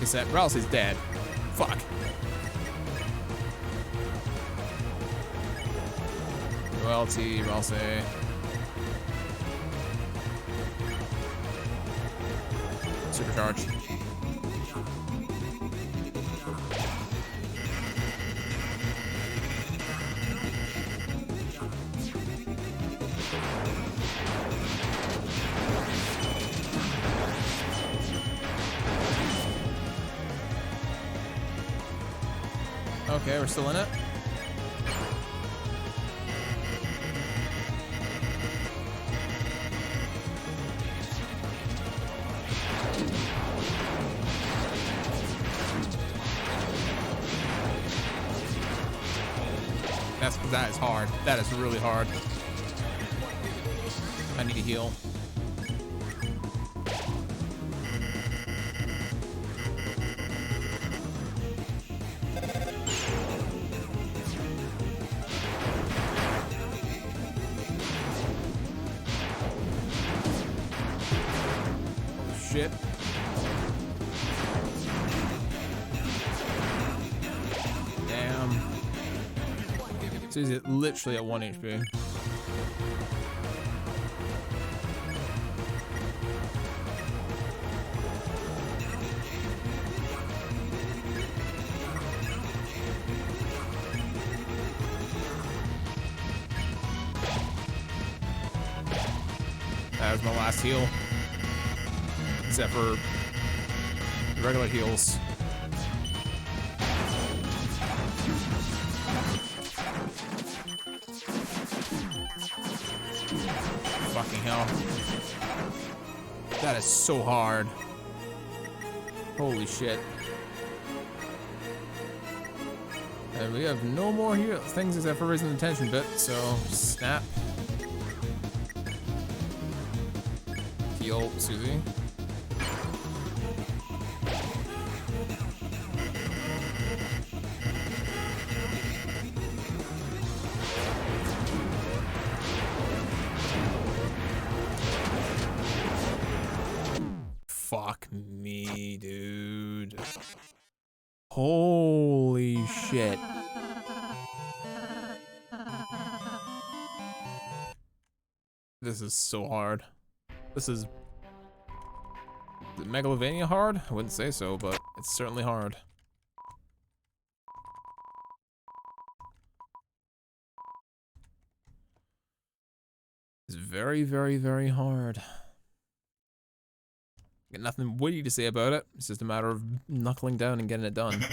Except Rouse is dead. Fuck. Loyalty, Rouse. Supercharge. Okay, we're still in it. that is hard. That is really hard. I need to heal. Shit. Damn. So he's literally at 1 HP. That was my last heal. Except for the regular heals. Fucking hell. That is so hard. Holy shit. And we have no more things except for raising the tension bit, so snap. Heal Susie. Fuck me, dude. Holy shit. This is so hard. This is Megalovania hard? I wouldn't say so, but it's certainly hard. It's very, very, very hard. Got nothing witty to say about it. It's just a matter of knuckling down and getting it done.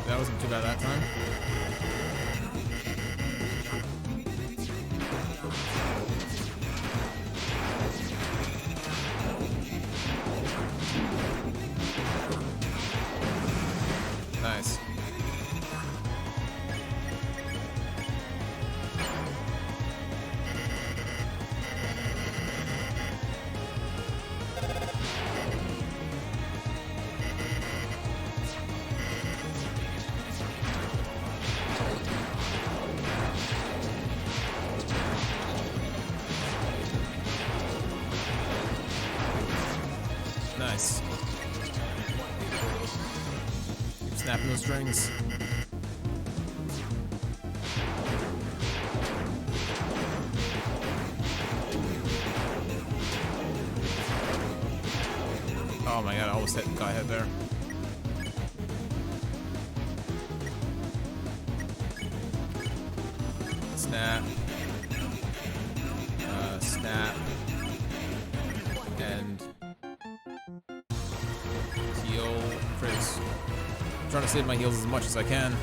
That wasn't too bad that time. Nice. Nice. Keep snapping those strings. Oh my god, I almost got hit there. Snap. Snap. And heal. Frizz. I'm trying to save my heals as much as I can.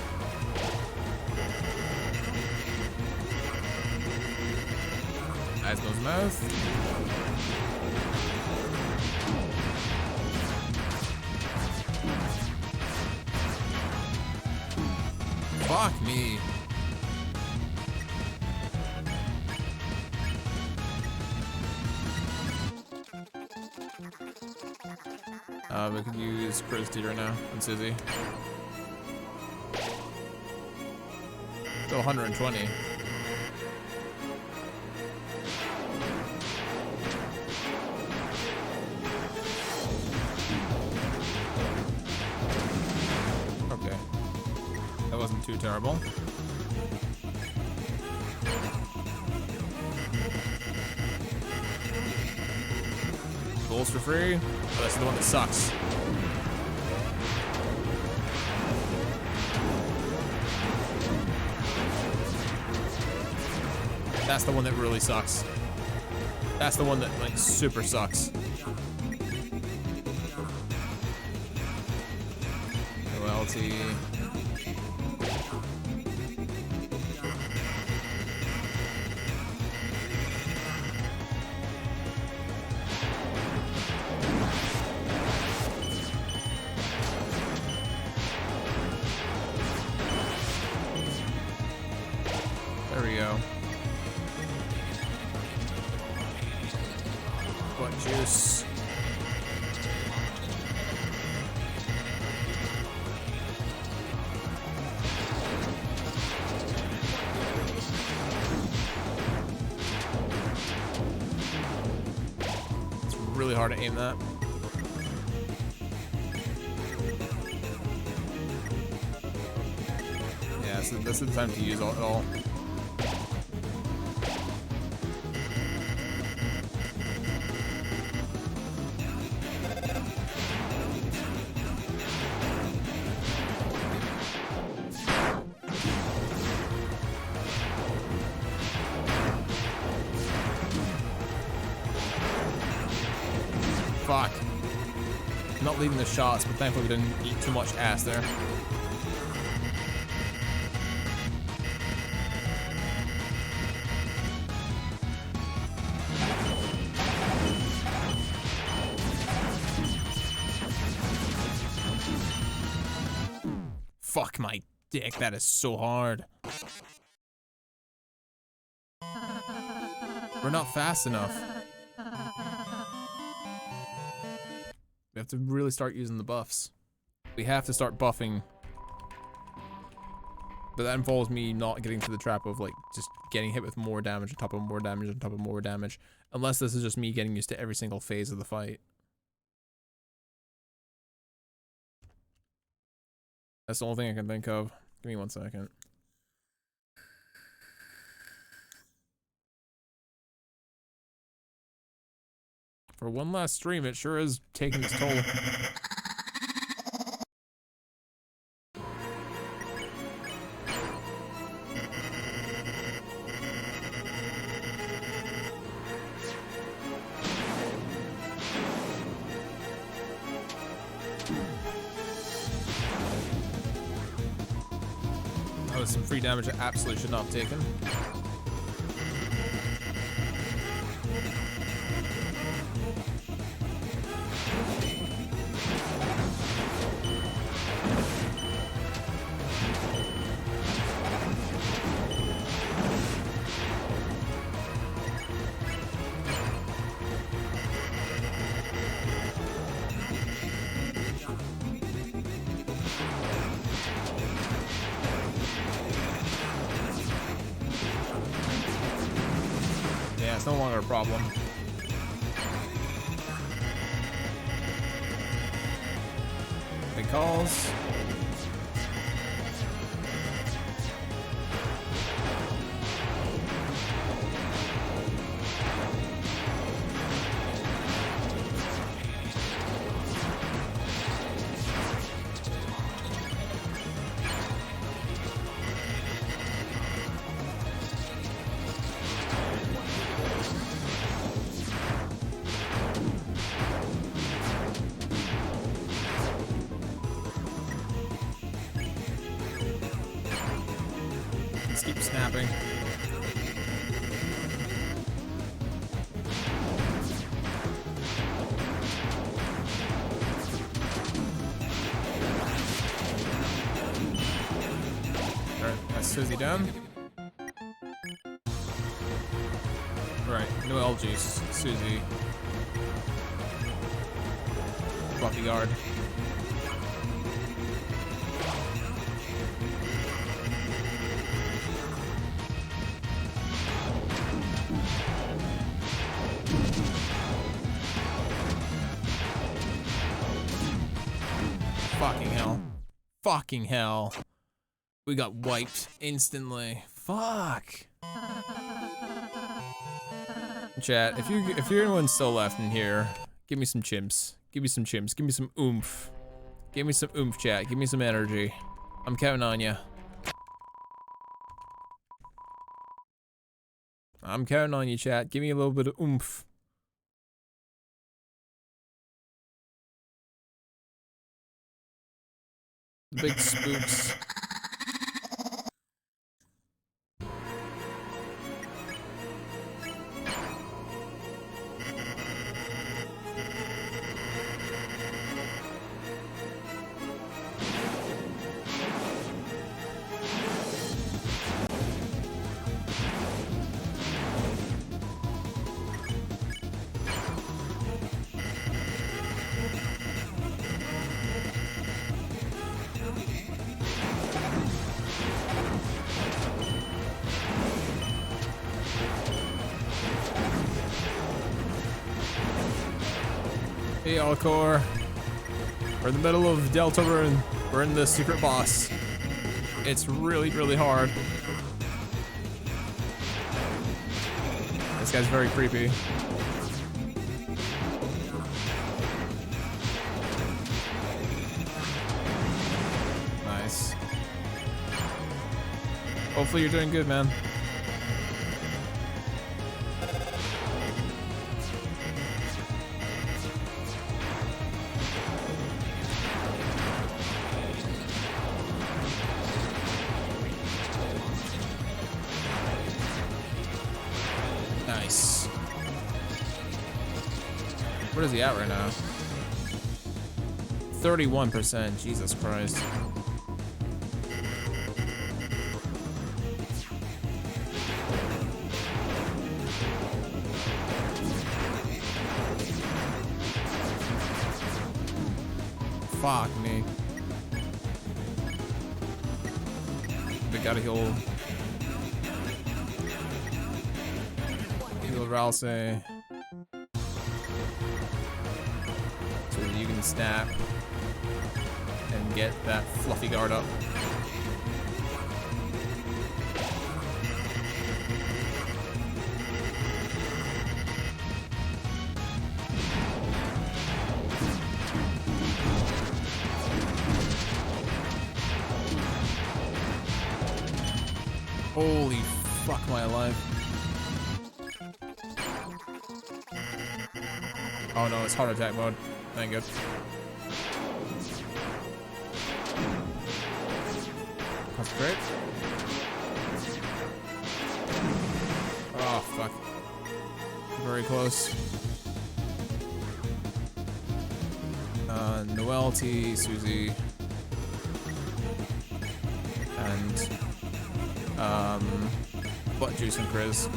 Eyes, nose, mouth. Fuck me. We could use Chris Deer now and Sizzy. Still 120. Okay. That wasn't too terrible. goals for free. Oh, that's the one that sucks. That's the one that really sucks. That's the one that, like, super sucks. Loyalty. There we go. What juice? It's really hard to aim that. Yeah, so this is the time to use it all. Fuck. Not leaving the shots, but thankfully we didn't eat too much ass there. Fuck my dick, that is so hard. We're not fast enough. We have to really start using the buffs. We have to start buffing. But that involves me not getting to the trap of, like, just getting hit with more damage on top of more damage on top of more damage. Unless this is just me getting used to every single phase of the fight. That's the only thing I can think of. Give me 1 second. For one last stream, it sure is taking its toll. That was some free damage I absolutely should not have taken. Yeah, it's no longer a problem. Big calls. Let's keep snapping. Alright, that's Susie done. Right, no LG, Susie. Fluffy guard. Fucking hell. Fucking hell. We got wiped instantly. Fuck. Chat, if you're anyone still left in here, Give me some chimps. Give me some chimps. Give me some oomph. Give me some oomph, chat. Give me some energy. I'm counting on you. I'm counting on you, chat. Give me a little bit of oomph. The big spooks. Hey, Alcor. We're in the middle of Deltarune. We're in the secret boss. It's really, really hard. This guy's very creepy. Nice. Hopefully you're doing good, man. Nice. What is he at right now? 31%. Jesus Christ. Fuck me. We gotta heal. Heal Ralse. So that you can snap and get that fluffy guard up. Holy fuck, am I alive? Oh no, it's heart attack mode. Thank God. That's great. Oh fuck. Very close. Noelle, T, Susie, and Butt Juice and Chris.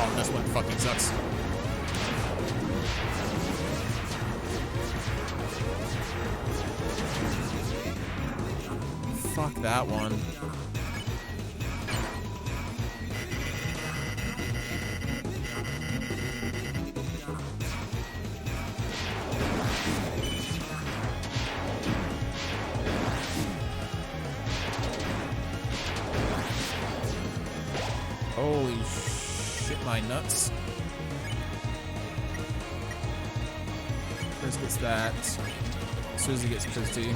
Oh, this one fucking sucks. Fuck that one. Holy shit, my nuts. Chris gets that. Susie gets Christy.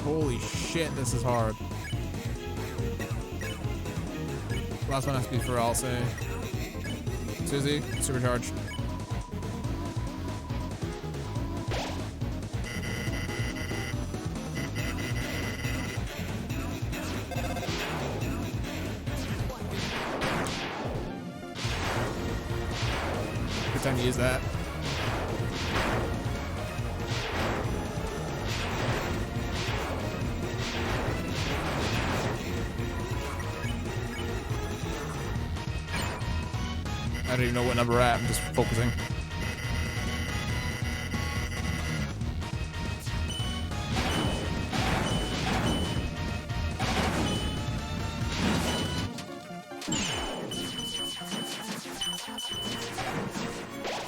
Holy shit, this is hard. Last one has to be for Alce. Susie, supercharged. Good time to use that. I don't even know what number we're at, I'm just focusing.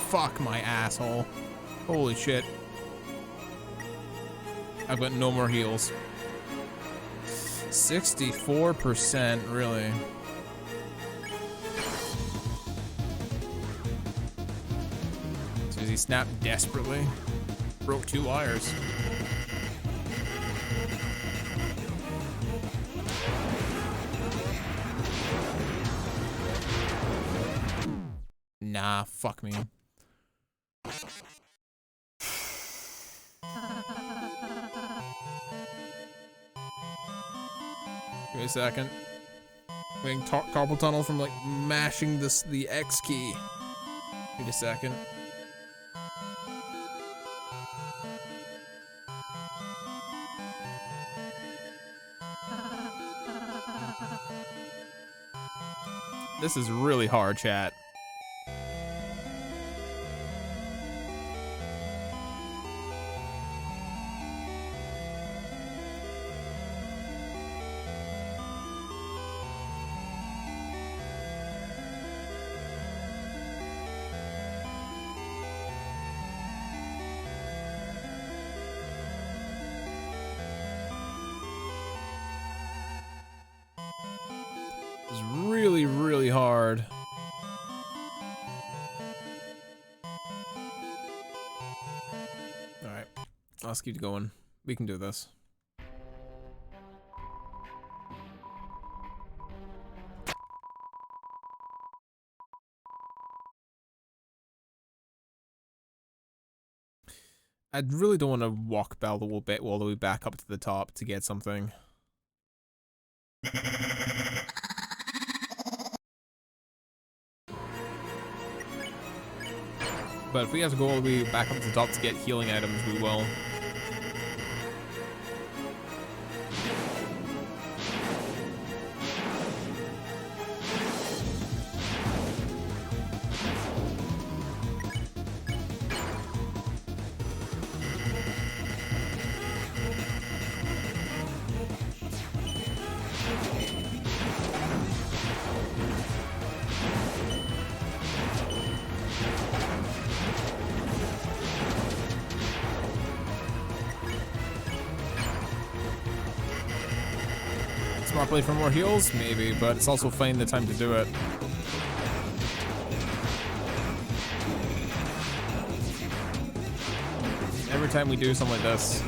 Fuck my asshole. Holy shit. I've got no more heals. 64%, really. Susie snapped desperately. Broke 2 wires. Nah, fuck me. Give me a second. Waiting carpal tunnel from like mashing the X key. Give me a second. This is really hard, chat. It's really, really hard. All right, let's keep going. We can do this. I really don't want to walk Bell the all the way back up to the top to get something. But if we have to go all the way back up to the top to get healing items, we will. Smart play for more heals? Maybe, but it's also finding the time to do it. Every time we do something like this.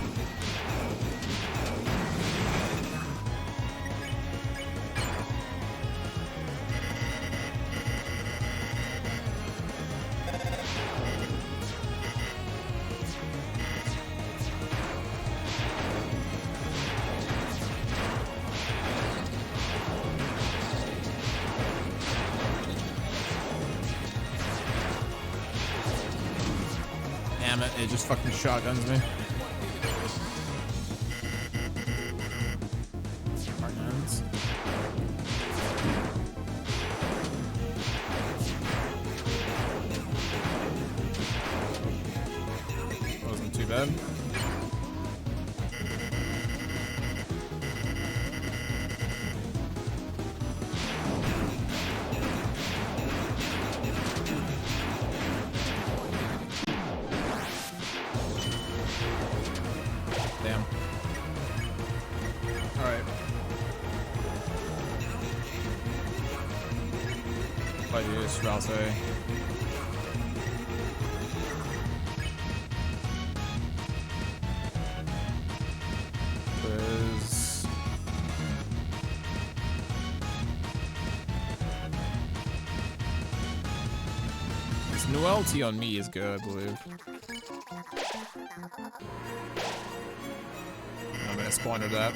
Damn it, it just fucking shotguns me. Hard hands. Wasn't too bad. Damn. Alright. If I do Strauss. Quiz. This new LT on me is good, I believe. I'm gonna squander that.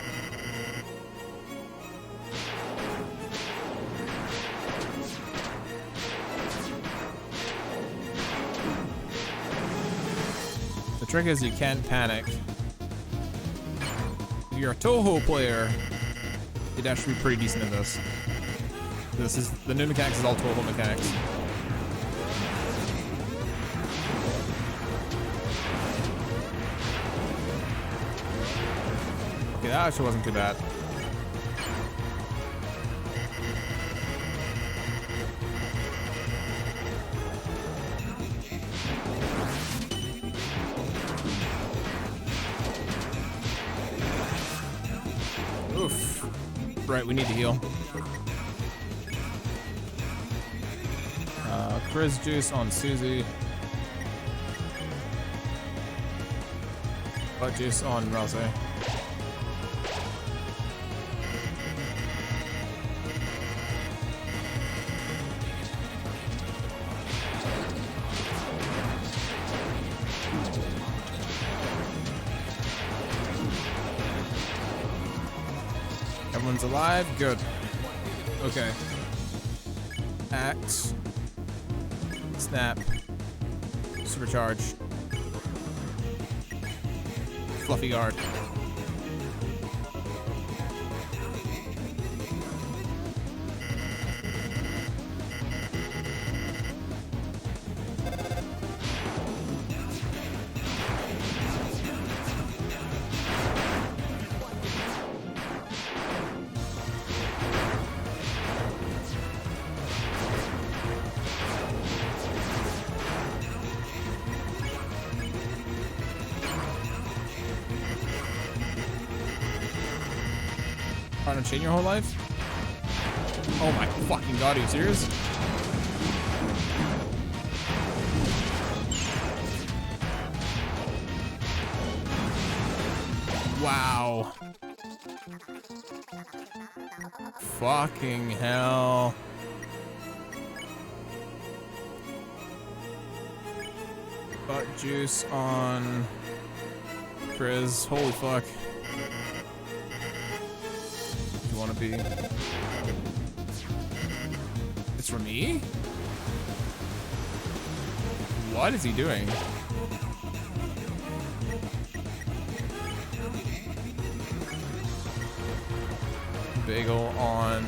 The trick is you can't panic. If you're a Toho player, you'd actually be pretty decent at this. This is the new mechanics is all Toho mechanics. Okay, that actually wasn't too bad. right, we need to heal. Chris juice on Susie. Butt juice on Rose. Everyone's alive? Good. Okay. Act. Snap. Supercharge. Fluffy guard. Trying to chain your whole life? Oh my fucking god, are you serious? Wow. Fucking hell. Butt juice on Chris. Holy fuck. You want to be? It's for me? What is he doing? Bagel on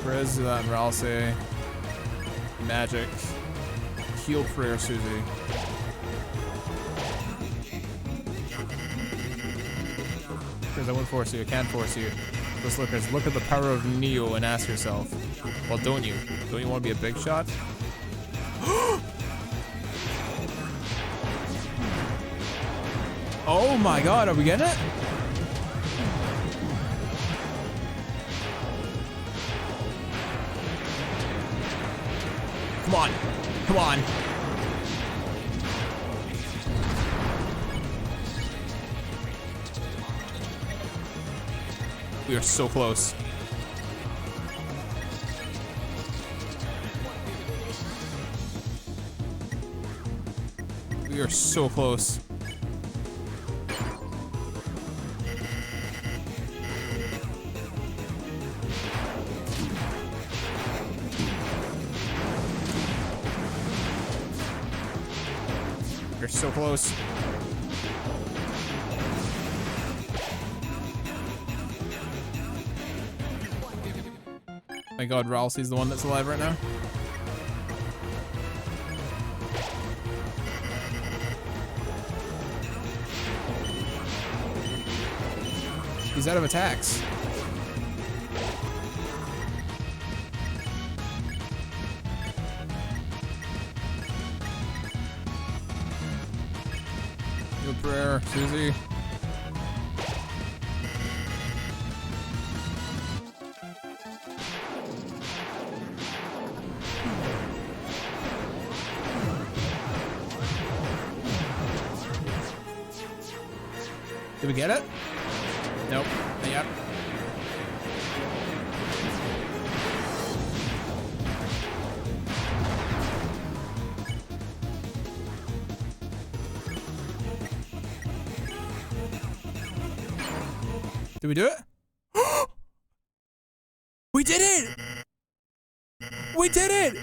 Rez and Ralsei. Magic. Heal prayer, Susie. I won't force you, I can't force you. Just look at the power of Neo and ask yourself, well, don't you? Don't you want to be a big shot? Oh my god, are we getting it? Come on, come on. We are so close. We are so close. We're so close. Thank God Ralsei's the one that's alive right now. He's out of attacks. Good prayer, Susie. Did we get it? Nope. Not yet. Did we do it? We did it! We did it!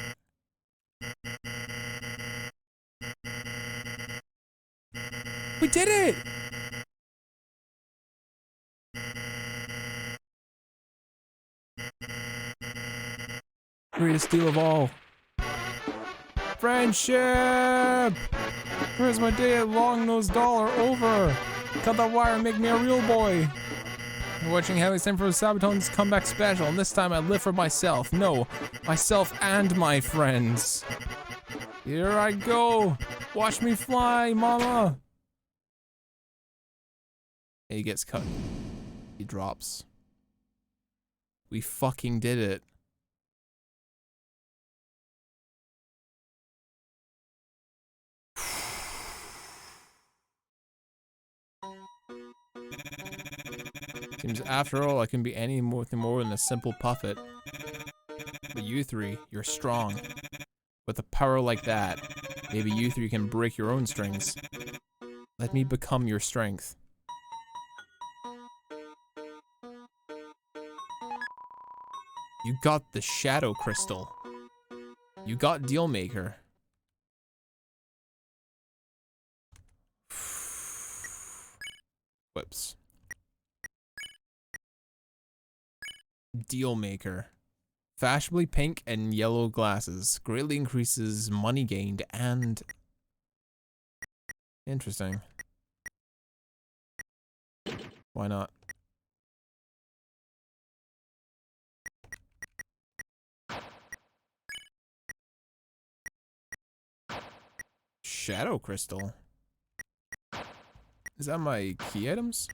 We did it! Greatest deal of all. Friendship! Where's my day at long-nosed dollar over? Cut that wire and make me a real boy. You're watching how it's time for Sabatone's comeback special, and this time I live for myself. No, myself and my friends. Here I go. Watch me fly, mama. And he gets cut. He drops. We fucking did it. Seems after all, I can be anything more than a simple puppet. But you three, you're strong. With a power like that, maybe you three can break your own strings. Let me become your strength. You got the shadow crystal. You got Dealmaker. Whoops. Dealmaker. Fashionably pink and yellow glasses. Greatly increases money gained and... Interesting. Why not? Shadow crystal. Is that my key items?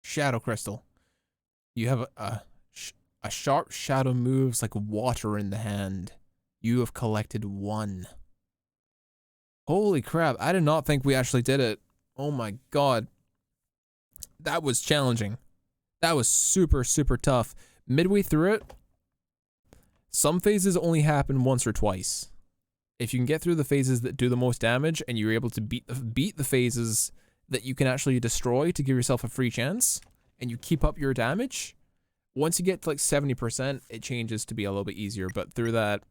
Shadow crystal. You have a sharp shadow moves like water in the hand. You have collected 1. Holy crap, I did not think we actually did it. Oh my god. That was challenging. That was super, super tough. Midway through it, some phases only happen once or twice. If you can get through the phases that do the most damage and you're able to beat the phases that you can actually destroy to give yourself a free chance, and you keep up your damage, once you get to like 70%, it changes to be a little bit easier. But through that,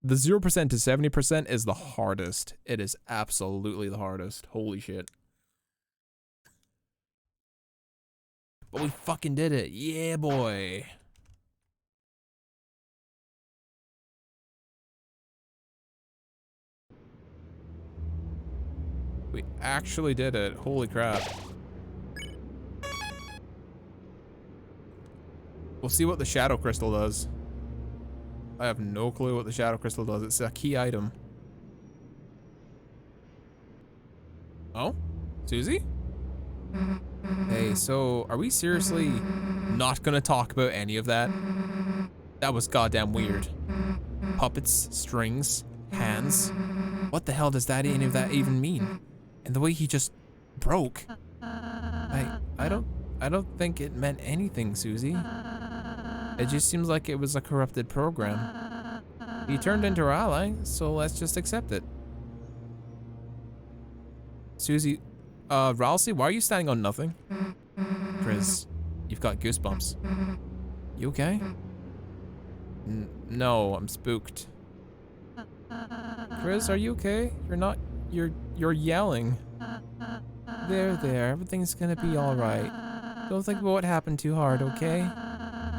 the 0% to 70% is the hardest. It is absolutely the hardest. Holy shit. But we fucking did it. Yeah, boy. We actually did it. Holy crap. We'll see what the shadow crystal does. I have no clue what the shadow crystal does. It's a key item. Oh? Susie? Hey, so are we seriously not gonna talk about any of that? That was goddamn weird. Puppets, strings, hands. What the hell does that any of that even mean? And the way he just broke. I don't think it meant anything, Susie. It just seems like it was a corrupted program. He turned into our ally, so let's just accept it. Susie, Ralsei, why are you standing on nothing? Chris, you've got goosebumps. You okay? No, I'm spooked. Chris, are you okay? You're yelling. There, everything's gonna be alright. Don't think about what happened too hard, okay?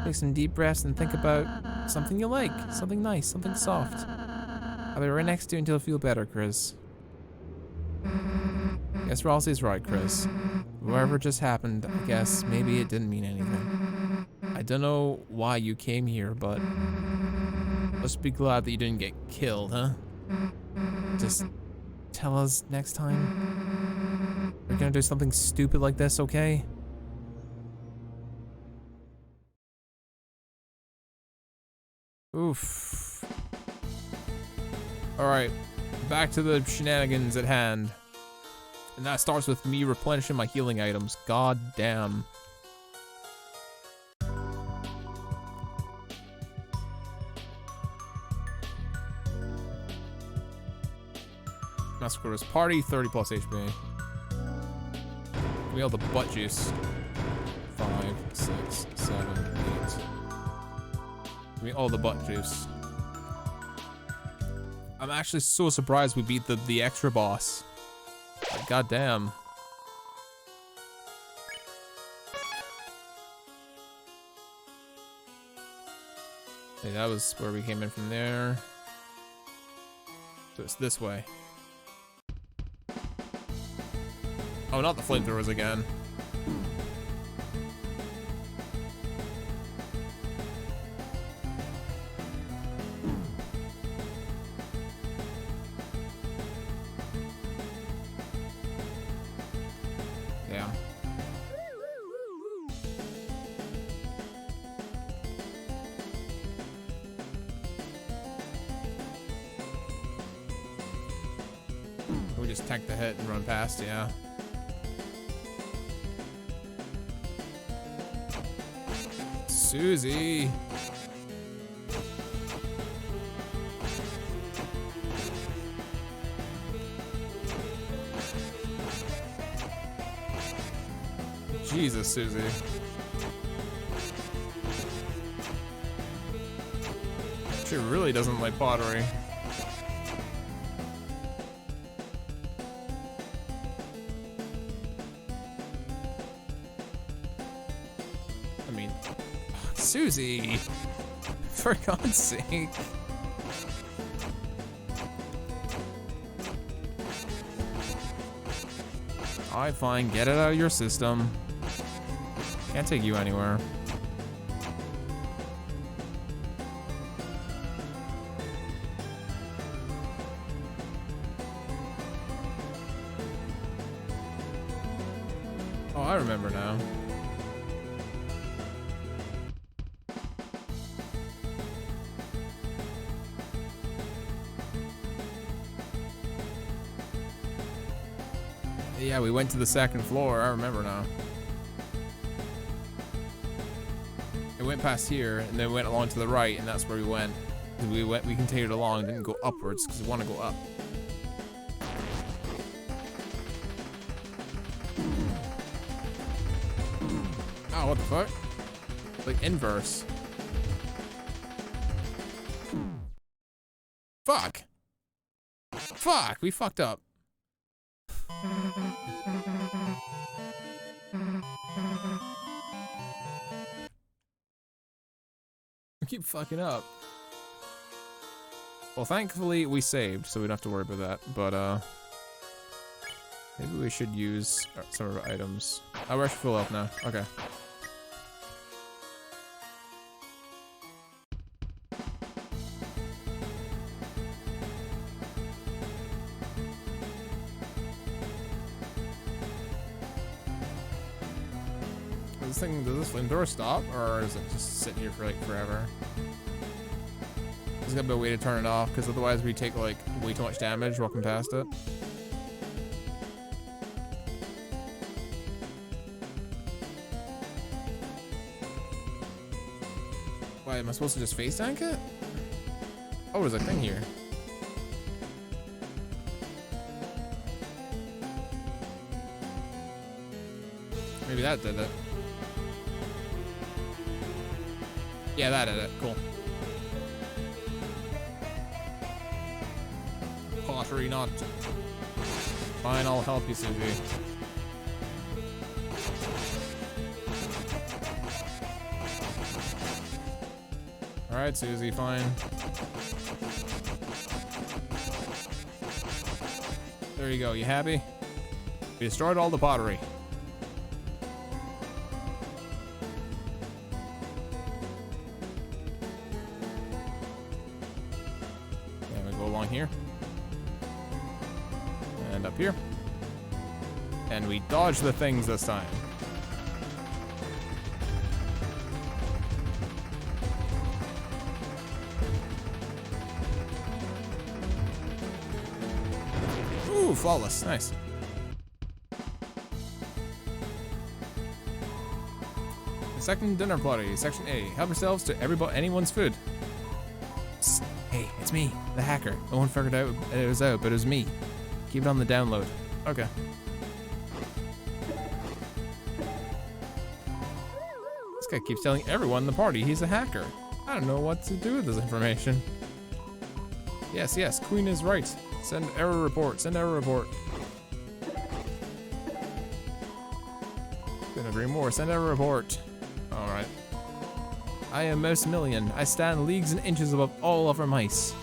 Take some deep breaths and think about something you like, something nice, something soft. I'll be right next to you until you feel better, Chris. Guess Ralsei's right, Chris. Whatever just happened, I guess maybe it didn't mean anything. I don't know why you came here, but let's be glad that you didn't get killed, huh? Just tell us next time. We're gonna do something stupid like this, okay? Oof. Alright, back to the shenanigans at hand. And that starts with me replenishing my healing items. God damn. Massacre's party, 30 plus HP. We have the butt juice. 5, 6, 7, 8. Give me all the butt juice. I'm actually so surprised we beat the extra boss. God damn. Okay, that was where we came in from there. So it's this way. Oh, not the flamethrowers again. we just tank the hit and run past, yeah. Susie. Jesus, Susie. She really doesn't like pottery. I mean, Susie, for God's sake. Alright, fine, get it out of your system. Can't take you anywhere. Oh, I remember now. Yeah, we went to the second floor. I remember now. It went past here, and then went along to the right, and that's where we went. We continued along, didn't go upwards because we want to go up. Oh, what the fuck? Like inverse. Fuck. Fuck, we fucked up. We keep fucking up. Well, thankfully we saved, so we don't have to worry about that. But maybe we should use some of our items. Oh, we're actually full up now. Okay. Does this flamethrower stop, or is it just sitting here for like forever? There's gotta be a way to turn it off, because otherwise we take like way too much damage walking past it. Why, am I supposed to just face tank it? Oh, there's a thing here. Maybe that did it. Yeah, that did it. Cool. Pottery not. Fine, I'll help you, Susie. Alright, Susie, fine. There you go. You happy? We destroyed all the pottery. Here and up here, and we dodge the things this time. Ooh, flawless, nice. The second dinner party, section A. Help yourselves to anyone's food. Hey, it's me, the hacker. No one figured out it was out, but it was me. Keep it on the download. Okay. This guy keeps telling everyone in the party he's a hacker. I don't know what to do with this information. Yes, yes, Queen is right. Send error report, send error report. Couldn't agree more, send error report. Alright. I am Maximilian. I stand leagues and inches above all other mice.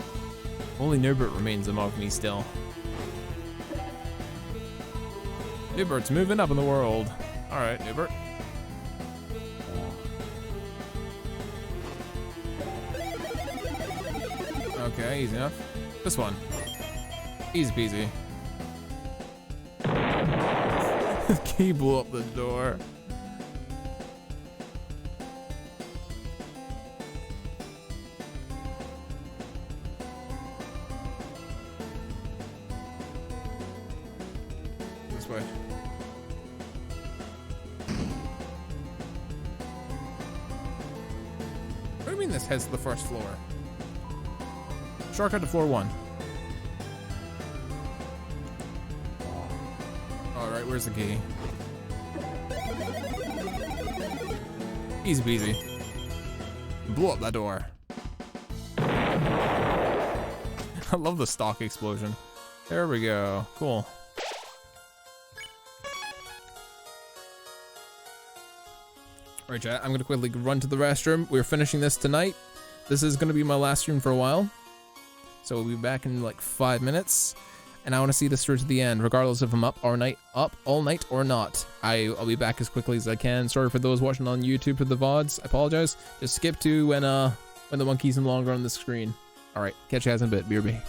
Only Newbert remains above me still. Newbert's moving up in the world. Alright, Newbert. Okay, easy enough. This one. Easy peasy. The key blew up the door. this way. What do you mean this heads to the first floor? Shortcut to floor 1. Alright, where's the key? Easy peasy. Blow up that door. I love the stock explosion. There we go. Cool. Alright, chat. I'm gonna quickly run to the restroom. We're finishing this tonight. This is gonna be my last stream for a while. So we'll be back in like 5 minutes. And I want to see this through to the end, regardless if I'm up all night or not. I'll be back as quickly as I can. Sorry for those watching on YouTube for the VODs. I apologize. Just skip to when the monkey's no longer on the screen. Alright, catch you guys in a bit. BRB.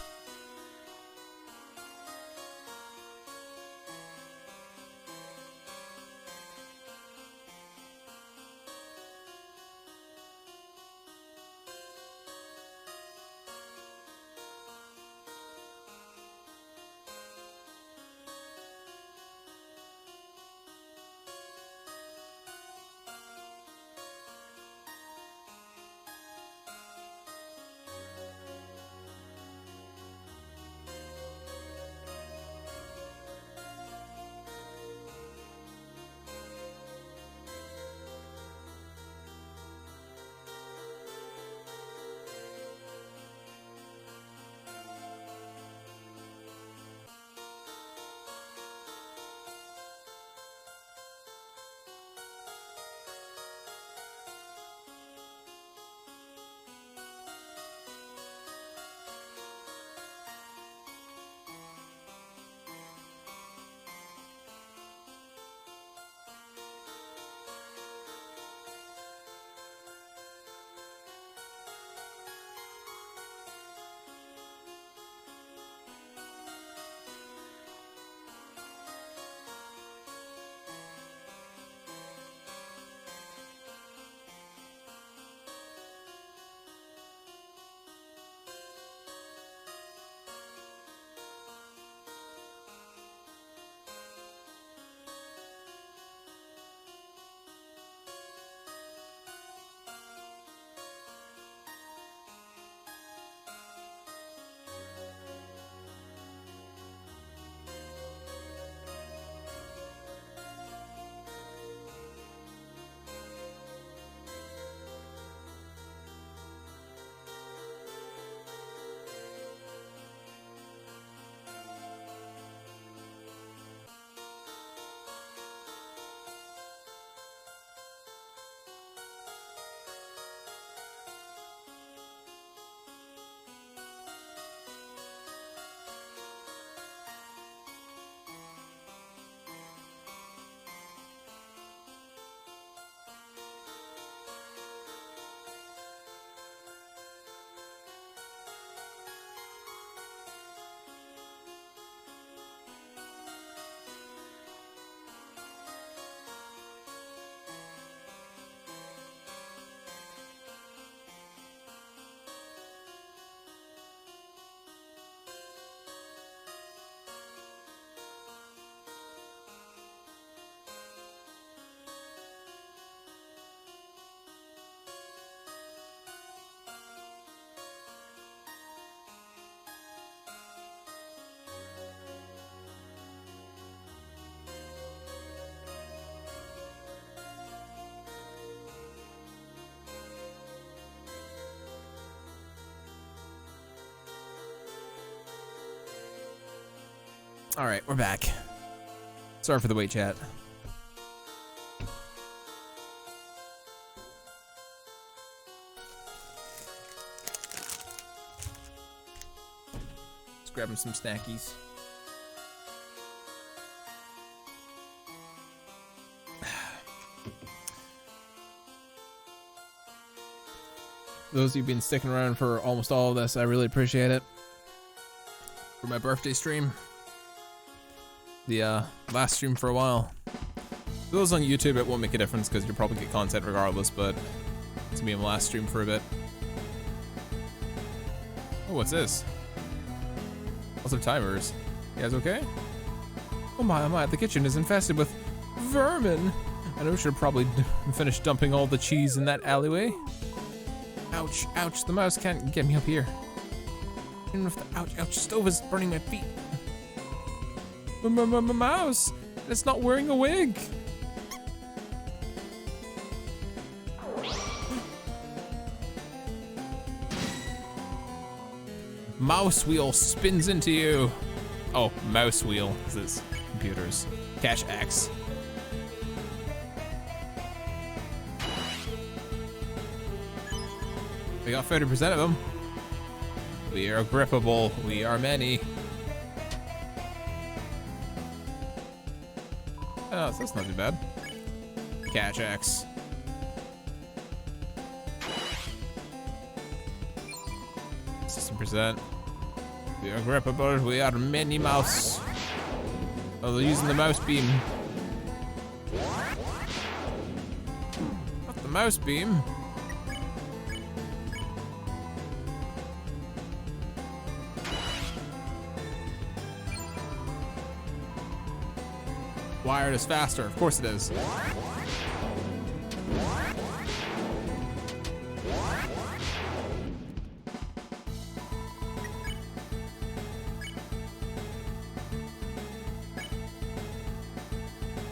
All right, we're back. Sorry for the wait, chat. Let's grab him some snackies. Those of you who've been sticking around for almost all of this, I really appreciate it. For my birthday stream. The last stream for a while. For those on YouTube, it won't make a difference because you'll probably get content regardless, but it's gonna be my last stream for a bit. Oh, what's this? Lots of timers. You guys okay? Oh my, the kitchen is infested with vermin. I know we should probably finish dumping all the cheese in that alleyway. Ouch, ouch, the mouse can't get me up here. Even if the ouch, stove is burning my feet. Mouse, it's not wearing a wig. Mouse wheel spins into you. Oh, mouse wheel, this is computers. Cash X. We got 30% of them. We are grippable, we are many. Oh, so that's not too bad. Cash X. %. We are grippable, we are many mouse. Oh, they're using the mouse beam. Not the mouse beam. Wired is faster, of course it is.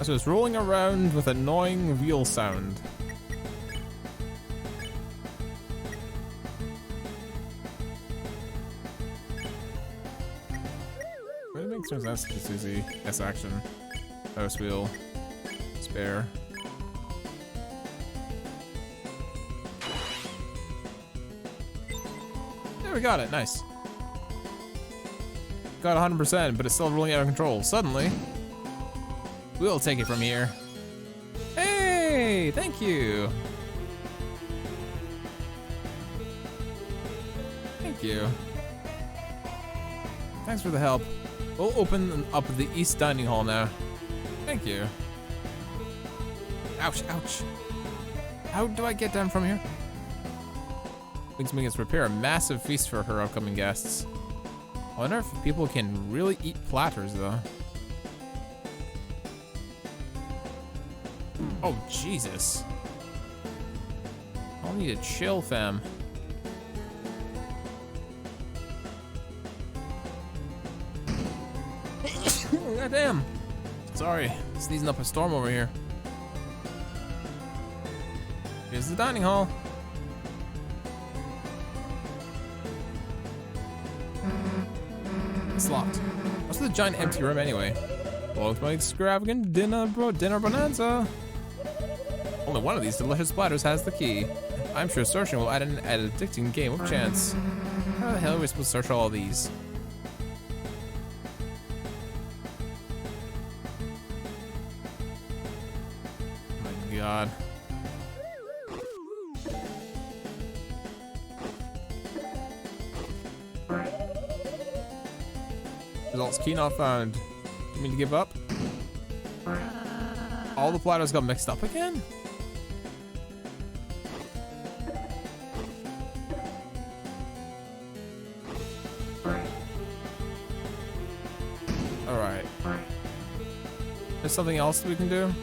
So it's rolling around with annoying wheel sound. It makes no sense to Susie. S action. Mouse wheel. Spare. There, we got it. Nice. Got 100%, but it's still rolling out of control. Suddenly, we'll take it from here. Hey, thank you. Thank you. Thanks for the help. We'll open up the east dining hall now. Thank you. Ouch, ouch. How do I get down from here? Thinks we can prepare a massive feast for her upcoming guests. I wonder if people can really eat platters though. Oh, Jesus. I'll need to chill, fam. God damn. Sorry, sneezing up a storm over here. Here's the dining hall. It's locked. What's the giant empty room anyway? Welcome to my extravagant dinner bonanza. Only one of these delicious platters has the key. I'm sure searching will add an addicting game of chance. How the hell are we supposed to search all of these? Oh my god. Results key not found. You mean to give up? All the platters got mixed up again? Alright. There's something else we can do?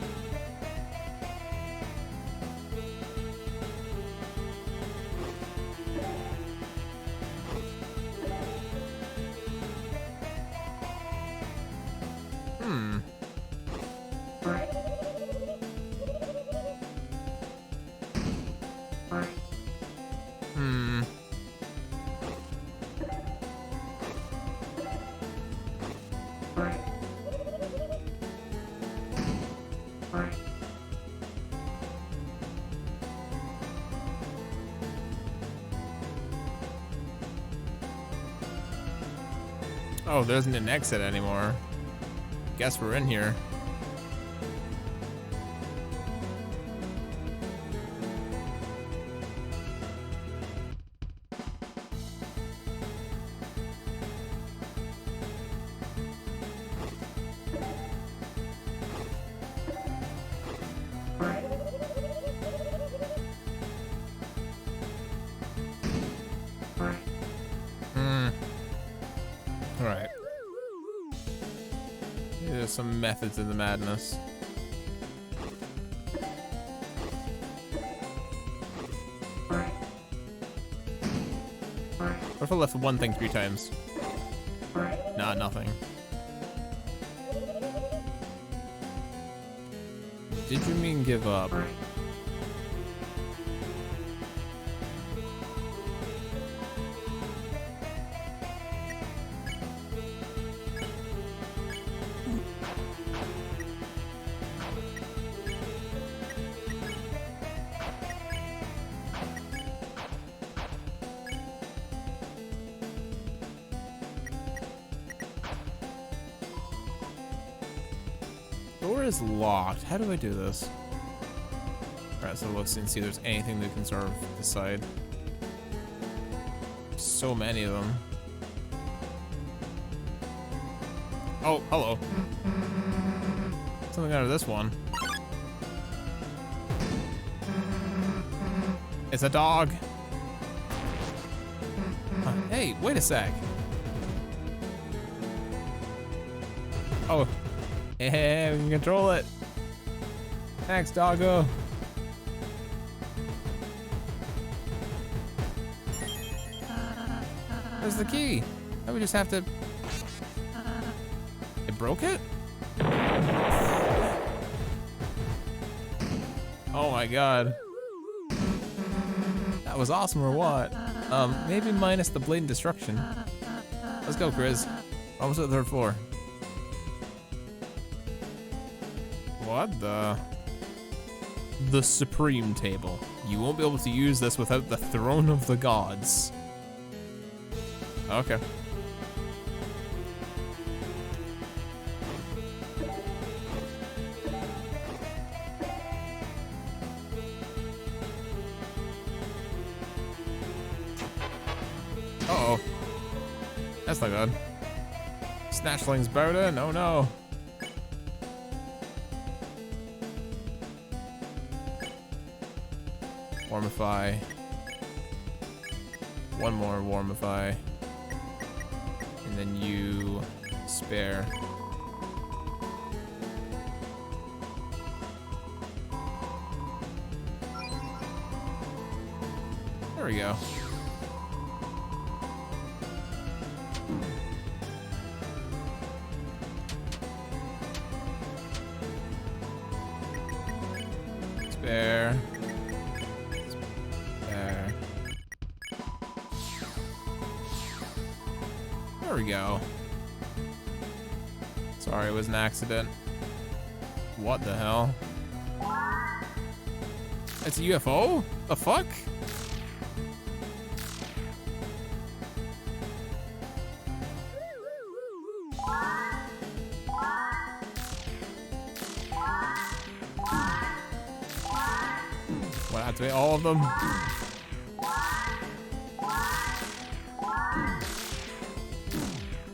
Oh, there isn't an exit anymore. Guess we're in here. there's some methods in the madness. What if I left one thing 3 times? Nah, nothing. Did you mean give up? Door is locked. How do I do this? Alright, so let's see if there's anything that can sort of decide. So many of them. Oh, hello. Something out of this one. It's a dog. Hey, wait a sec. Oh. Hey, we can control it. Thanks, doggo. Where's the key? I would just have to... It broke it? Oh my god. That was awesome or what? Maybe minus the blatant destruction. Let's go, Chris. Almost at the 3rd floor. What the? The Supreme Table. You won't be able to use this without the Throne of the Gods. Okay. Uh-oh. That's not good. Snatchling's burden? Oh no. Warmify. One more Warmify. And then you spare. There we go. Spare. Spare. There we go. Sorry, it was an accident. What the hell? It's a UFO? The fuck? What, activate all of them?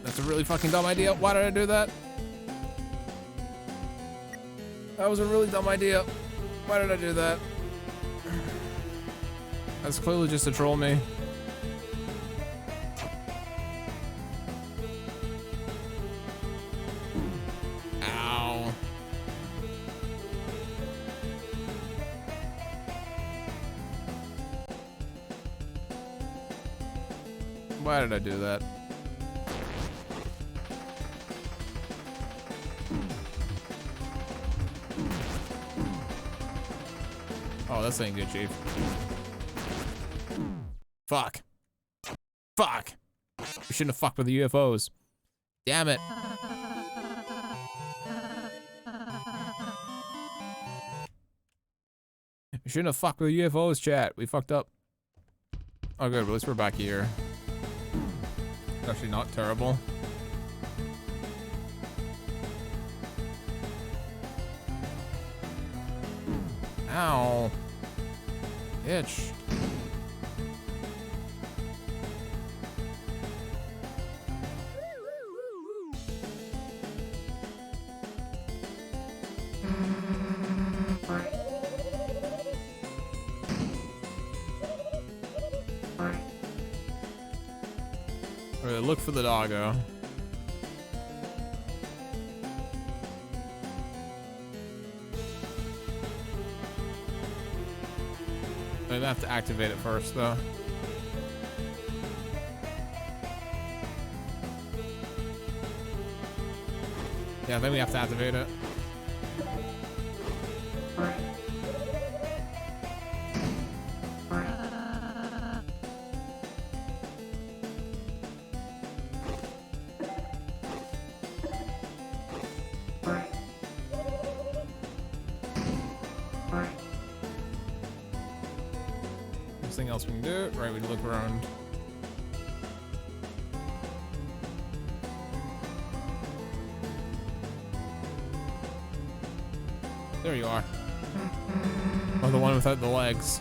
That's a really fucking dumb idea. Why did I do that? That was a really dumb idea. Why did I do that? That's clearly just to troll me. Ow. Why did I do that? Oh, this ain't good, Chief. Fuck. Fuck. We shouldn't have fucked with the UFOs. Damn it. We shouldn't have fucked with the UFOs, chat. We fucked up. Oh, good. At least we're back here. It's actually not terrible. Ow. Itch. Alright, look for the doggo. gonna have to activate it first, though. Yeah, then we have to activate it. Anything else we can do? Right, we look around. There you are. Oh, the one without the legs.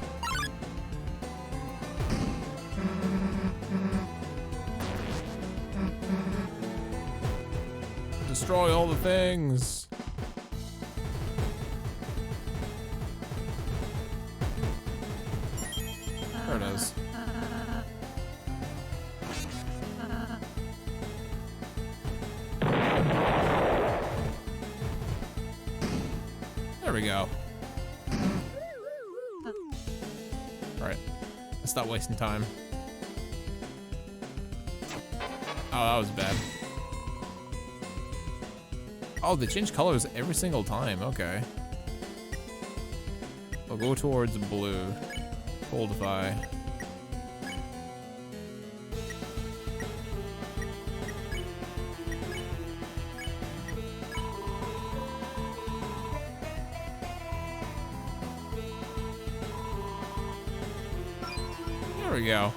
Destroy all the things. There it is. There we go. Alright. Let's stop wasting time. Oh, that was bad. Oh, they change colors every single time. Okay. We'll go towards blue. Holdify. There we go.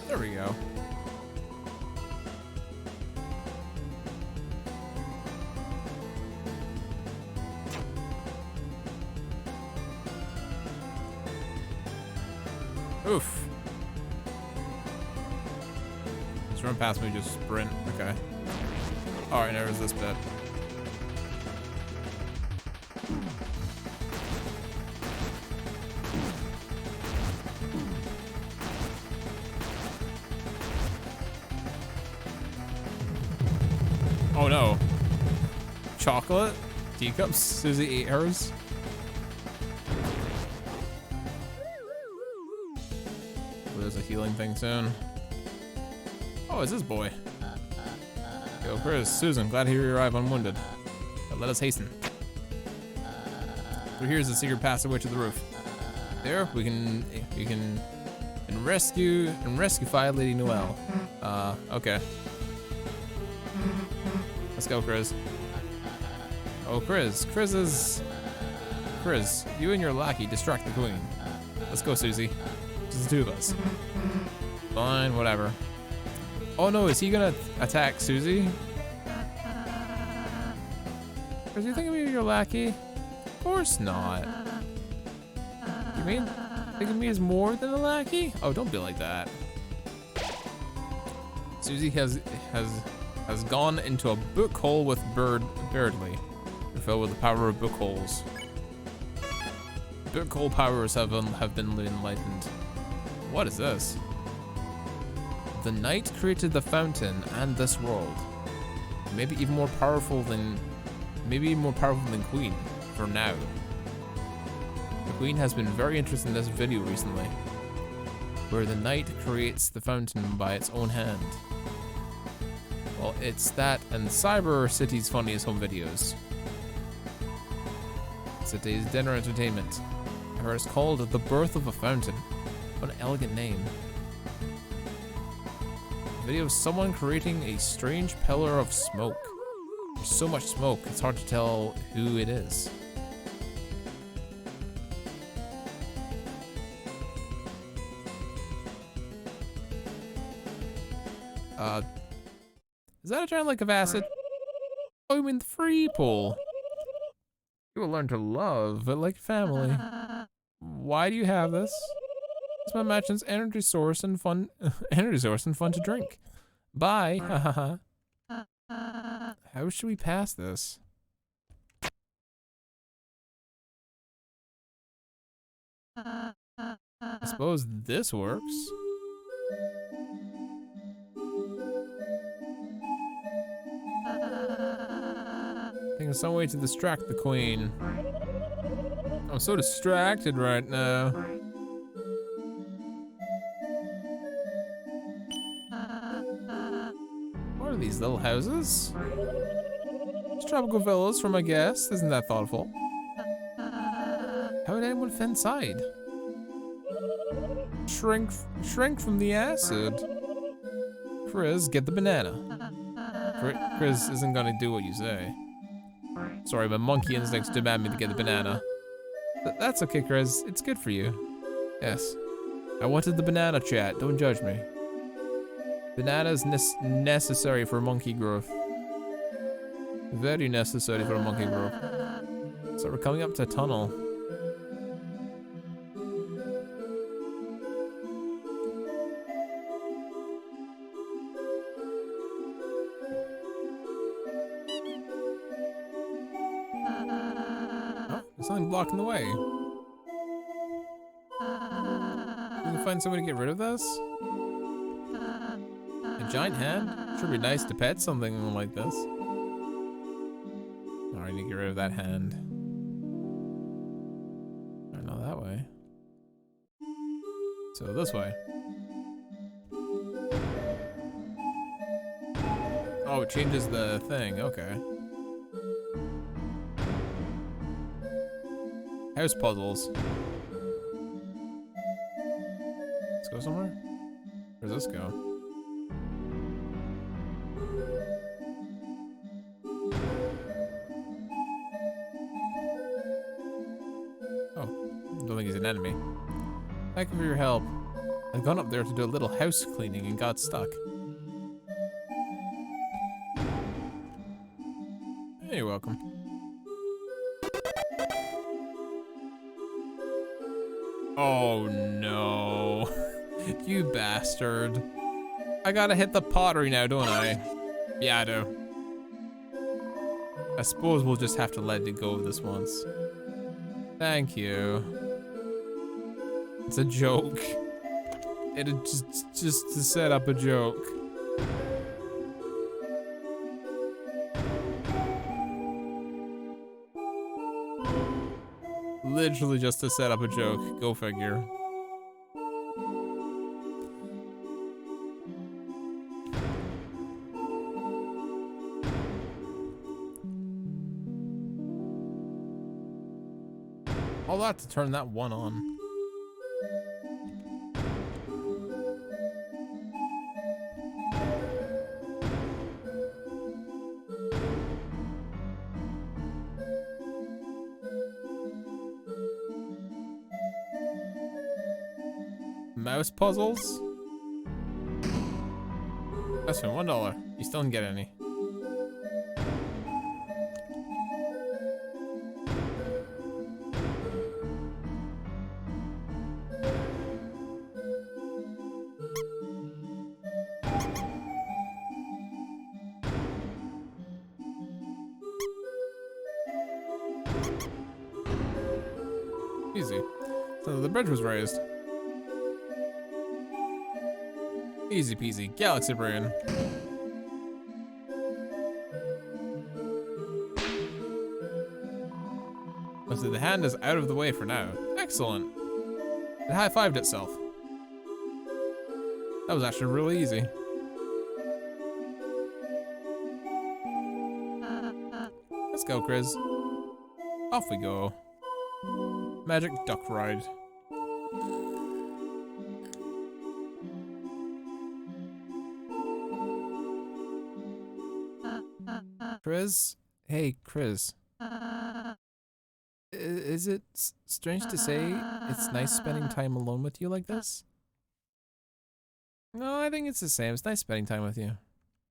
There we go. Oof. Just run past me, just sprint. Okay. Alright, now there's this bit. Oh no. Chocolate? Teacups? Susie ate hers? Oh, there's a healing thing soon. Oh, it's this boy. Yo, Chris, Susan, glad to hear you arrive unwounded. But let us hasten. So here's the secret passageway to the roof. There, we can rescue Fire Lady Noelle. Okay. Let's go, Chris. Oh, Chris, you and your lackey distract the queen. Let's go, Susie. Just the two of us. Fine, whatever. Oh no, is he gonna attack Susie? Chris, you think of me as your lackey? Of course not. You mean think of me as more than a lackey? Oh, don't be like that. Susie has gone into a book hole with Birdly, filled with the power of book holes. Book hole powers have been enlightened. What is this? The night created the fountain and this world. Maybe even more powerful than Queen, for now. The Queen has been very interested in this video recently, where the night creates the fountain by its own hand. Well, it's that and Cyber City's funniest home videos. It's today's dinner entertainment. I heard it's called The Birth of a Fountain. What an elegant name. A video of someone creating a strange pillar of smoke. There's so much smoke, it's hard to tell who it is. Is that a giant lake of acid? Oh, you mean the free pool. You will learn to love it like family. Why do you have this? It's my match's energy source and fun to drink. Bye. How should we pass this? I suppose this works. Think of some way to distract the queen. I'm so distracted right now. What are these little houses? It's tropical villas for my guests. Isn't that thoughtful? How would anyone fit inside? Shrink from the acid. Chris, get the banana. Chris isn't gonna do what you say. Sorry, my monkey instincts demand me to get the banana. That's okay, Chris. It's good for you. Yes. I wanted the banana, chat. Don't judge me. Banana is necessary for monkey growth. Very necessary for monkey growth. So we're coming up to a tunnel. Oh, there's something blocking the way. Can we find somebody to get rid of this? A giant hand? Sure be nice to pet something like this. Alright, I need to get rid of that hand. Alright, not that way. So this way. Oh, it changes the thing, okay. House puzzles. Let's go somewhere? Where does this go? Don't think he's an enemy. Thank you for your help. I've gone up there to do a little house cleaning and got stuck. You're welcome. Oh no. You bastard. I gotta hit the pottery now, don't I? Yeah, I do. I suppose we'll just have to let it go this once. Thank you. It's a joke. It just to set up a joke. Literally just to set up a joke. Go figure. All that to turn that one on. Mouse puzzles? That's been $1. You still didn't get any. Easy. So the bridge was raised. Easy peasy. Galaxy brain. So the hand is out of the way for now. Excellent. It high-fived itself. That was actually really easy. Let's go, Chris. Off we go. Magic duck ride. Chris? Hey, Chris. Is it strange to say it's nice spending time alone with you like this? No, I think it's the same. It's nice spending time with you.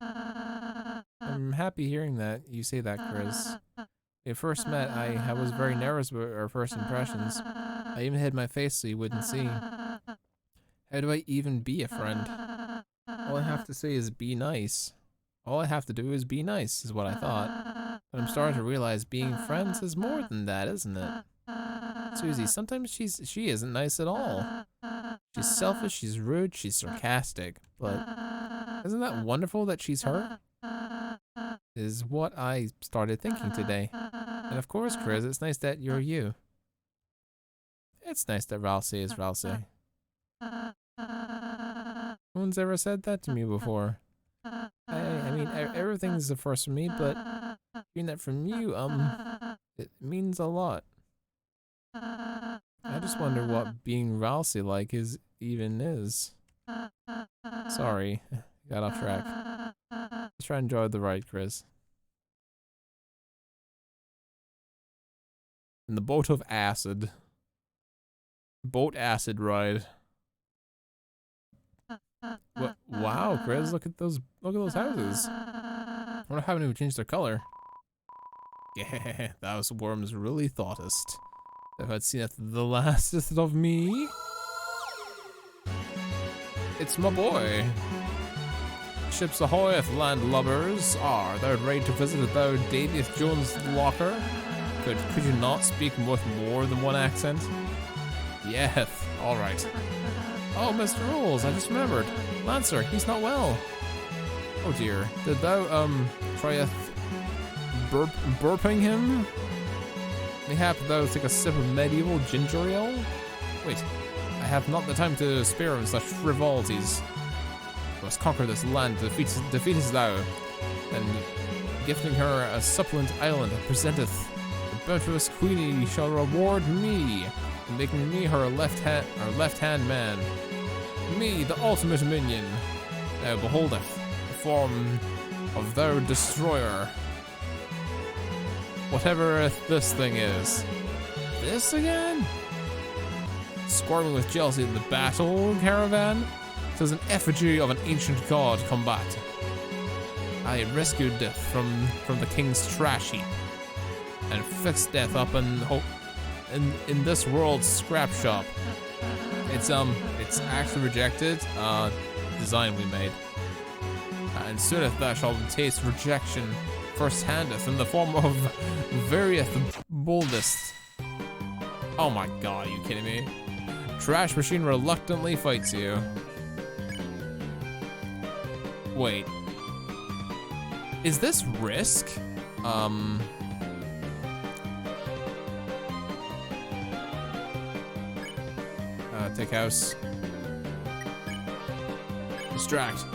I'm happy hearing that you say that, Chris. When we first met, I was very nervous about our first impressions. I even hid my face so you wouldn't see. How do I even be a friend? All I have to say is be nice. All I have to do is be nice, is what I thought. But I'm starting to realize being friends is more than that, isn't it? Susie, sometimes she isn't nice at all. She's selfish, she's rude, she's sarcastic. But isn't that wonderful that she's her? Is what I started thinking today. And of course, Chris, it's nice that you're you. It's nice that Ralsei is Ralsei. No one's ever said that to me before. I mean, everything's a first for me, but hearing that from you, it means a lot. I just wonder what being Ralsei like is. Sorry, got off track. Let's try and enjoy the ride, Chris. In the boat of acid. Boat acid ride. Wow, Chris, look at those houses. I wonder how many changed their color. Yeah, those worms really thoughtest. If I'd seen the lastest of me. It's my boy. Ships ahoy, landlubbers. They're ready to visit thou Davy Jones' locker. Could you not speak with more than one accent? Yeah, alright. Oh, Mr. Rules, I just remembered. Lancer, he's not well. Oh dear. Did thou, try burping him? Mayhap thou take a sip of medieval ginger ale? Wait, I have not the time to spare in such frivolities. I must conquer this land, defeatest thou, and gifting her a supplement island presenteth. The bounteous queenie shall reward me, making me her left-hand man. Me, the ultimate minion, now beholdeth the form of thou destroyer. Whatever this thing is. This again? Squirming with jealousy in the battle caravan? 'Tis an effigy of an ancient god combat. I rescued death from the king's trash heap, and fixed death up in this world's scrap shop. It's actually rejected. Design we made. And sooneth thou shalt taste rejection first-handeth in the form of varieth boldest. Oh my god, are you kidding me? Trash machine reluctantly fights you. Wait. Is this Risk? Take house. Distract.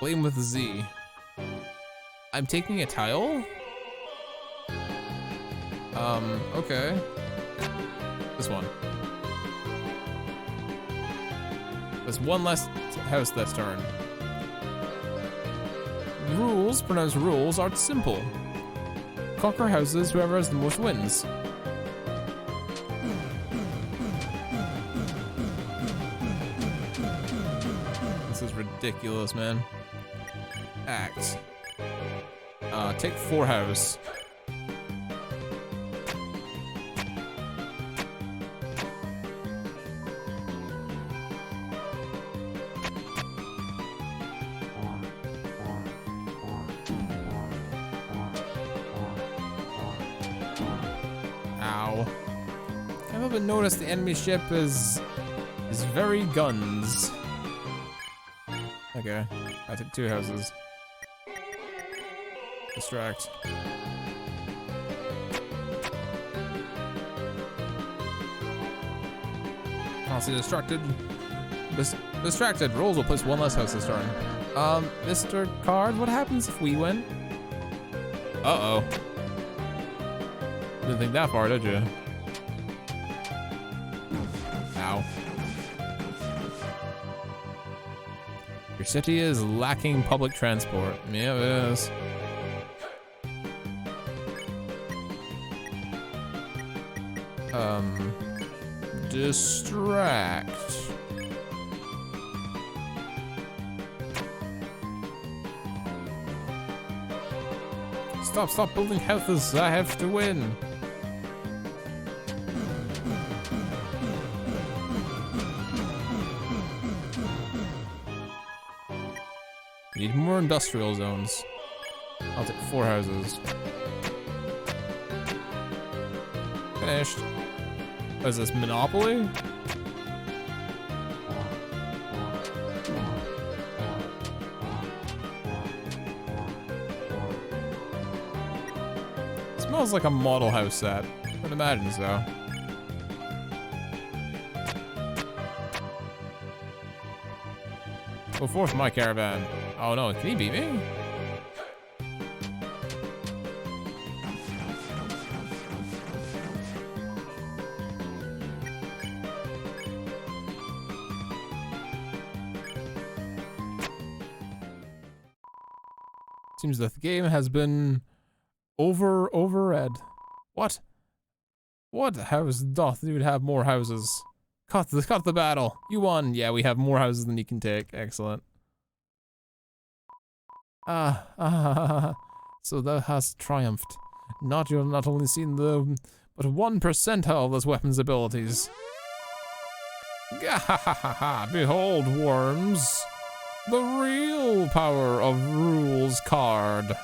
Blame with Z. I'm taking a tile? Okay. This one. There's one less house this turn. Rules, pronounced rules, are simple. Conquer houses, whoever has the most wins. This is ridiculous, man. Act. Take 4 house. Ow. I haven't noticed the enemy ship is very guns. Okay, I took 2 houses. Distract. Constantly distracted. Distracted. Rolls will place 1 less house this turn. Mr. Card, what happens if we win? Uh-oh. Didn't think that far, did you? Ow. Your city is lacking public transport. Yeah, it is. Distract. Stop building houses. I have to win. Need more industrial zones. I'll take 4 houses. Finished. What is this, Monopoly? Smells like a model house set. I would imagine so. Go forth, my caravan. Oh no, can he beat me? Seems that the game has been overread. What? What house doth dude have more houses? Cut the battle. You won. Yeah, we have more houses than you can take. Excellent. So thou hast triumphed. You have not only seen the but 1% of those weapons abilities. Behold, worms. The real power of rules card.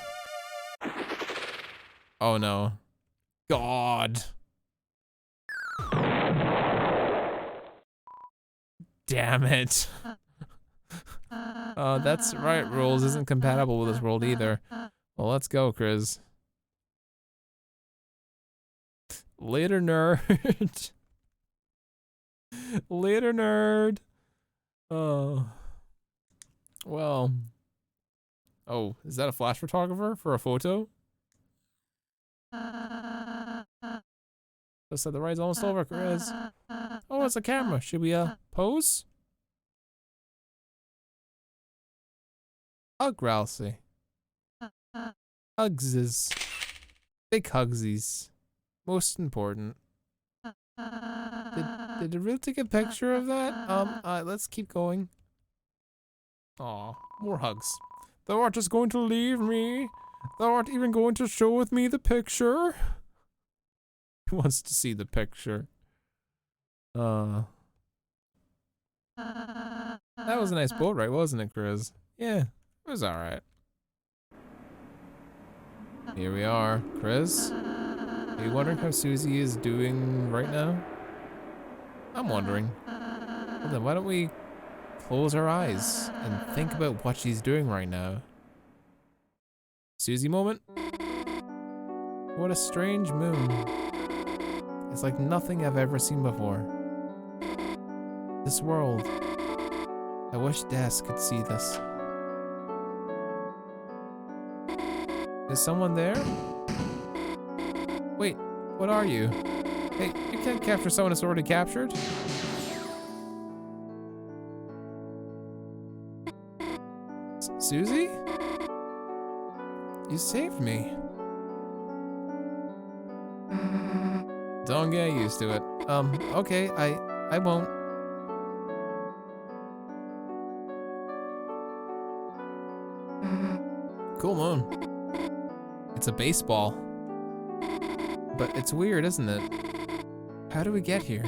Oh no. God. Damn it. That's right, rules isn't compatible with this world either. Well, let's go, Chris. Later, nerd. Later, nerd. Oh. Well. Oh, is that a flash photographer for a photo? Just said the ride's almost over, Chris. Oh, it's a camera. Should we, pose? Hug Rousey. Hugsies. Big hugsies. Most important. Did it really take a picture of that? Let's keep going. Aw, more hugs. Thou art just going to leave me? Thou art even going to show with me the picture? He wants to see the picture. That was a nice boat ride, wasn't it, Chris? Yeah, it was alright. Here we are. Chris? Are you wondering how Susie is doing right now? I'm wondering. Well then, why don't we close our eyes and think about what she's doing right now? Susie moment? What a strange moon. It's like nothing I've ever seen before. This world. I wish Des could see this. Is someone there? Wait, what are you? Hey, you can't capture someone that's already captured? Susie? You saved me. Don't get used to it. Okay, I won't. Cool moon. It's a baseball. But it's weird, isn't it? How do we get here?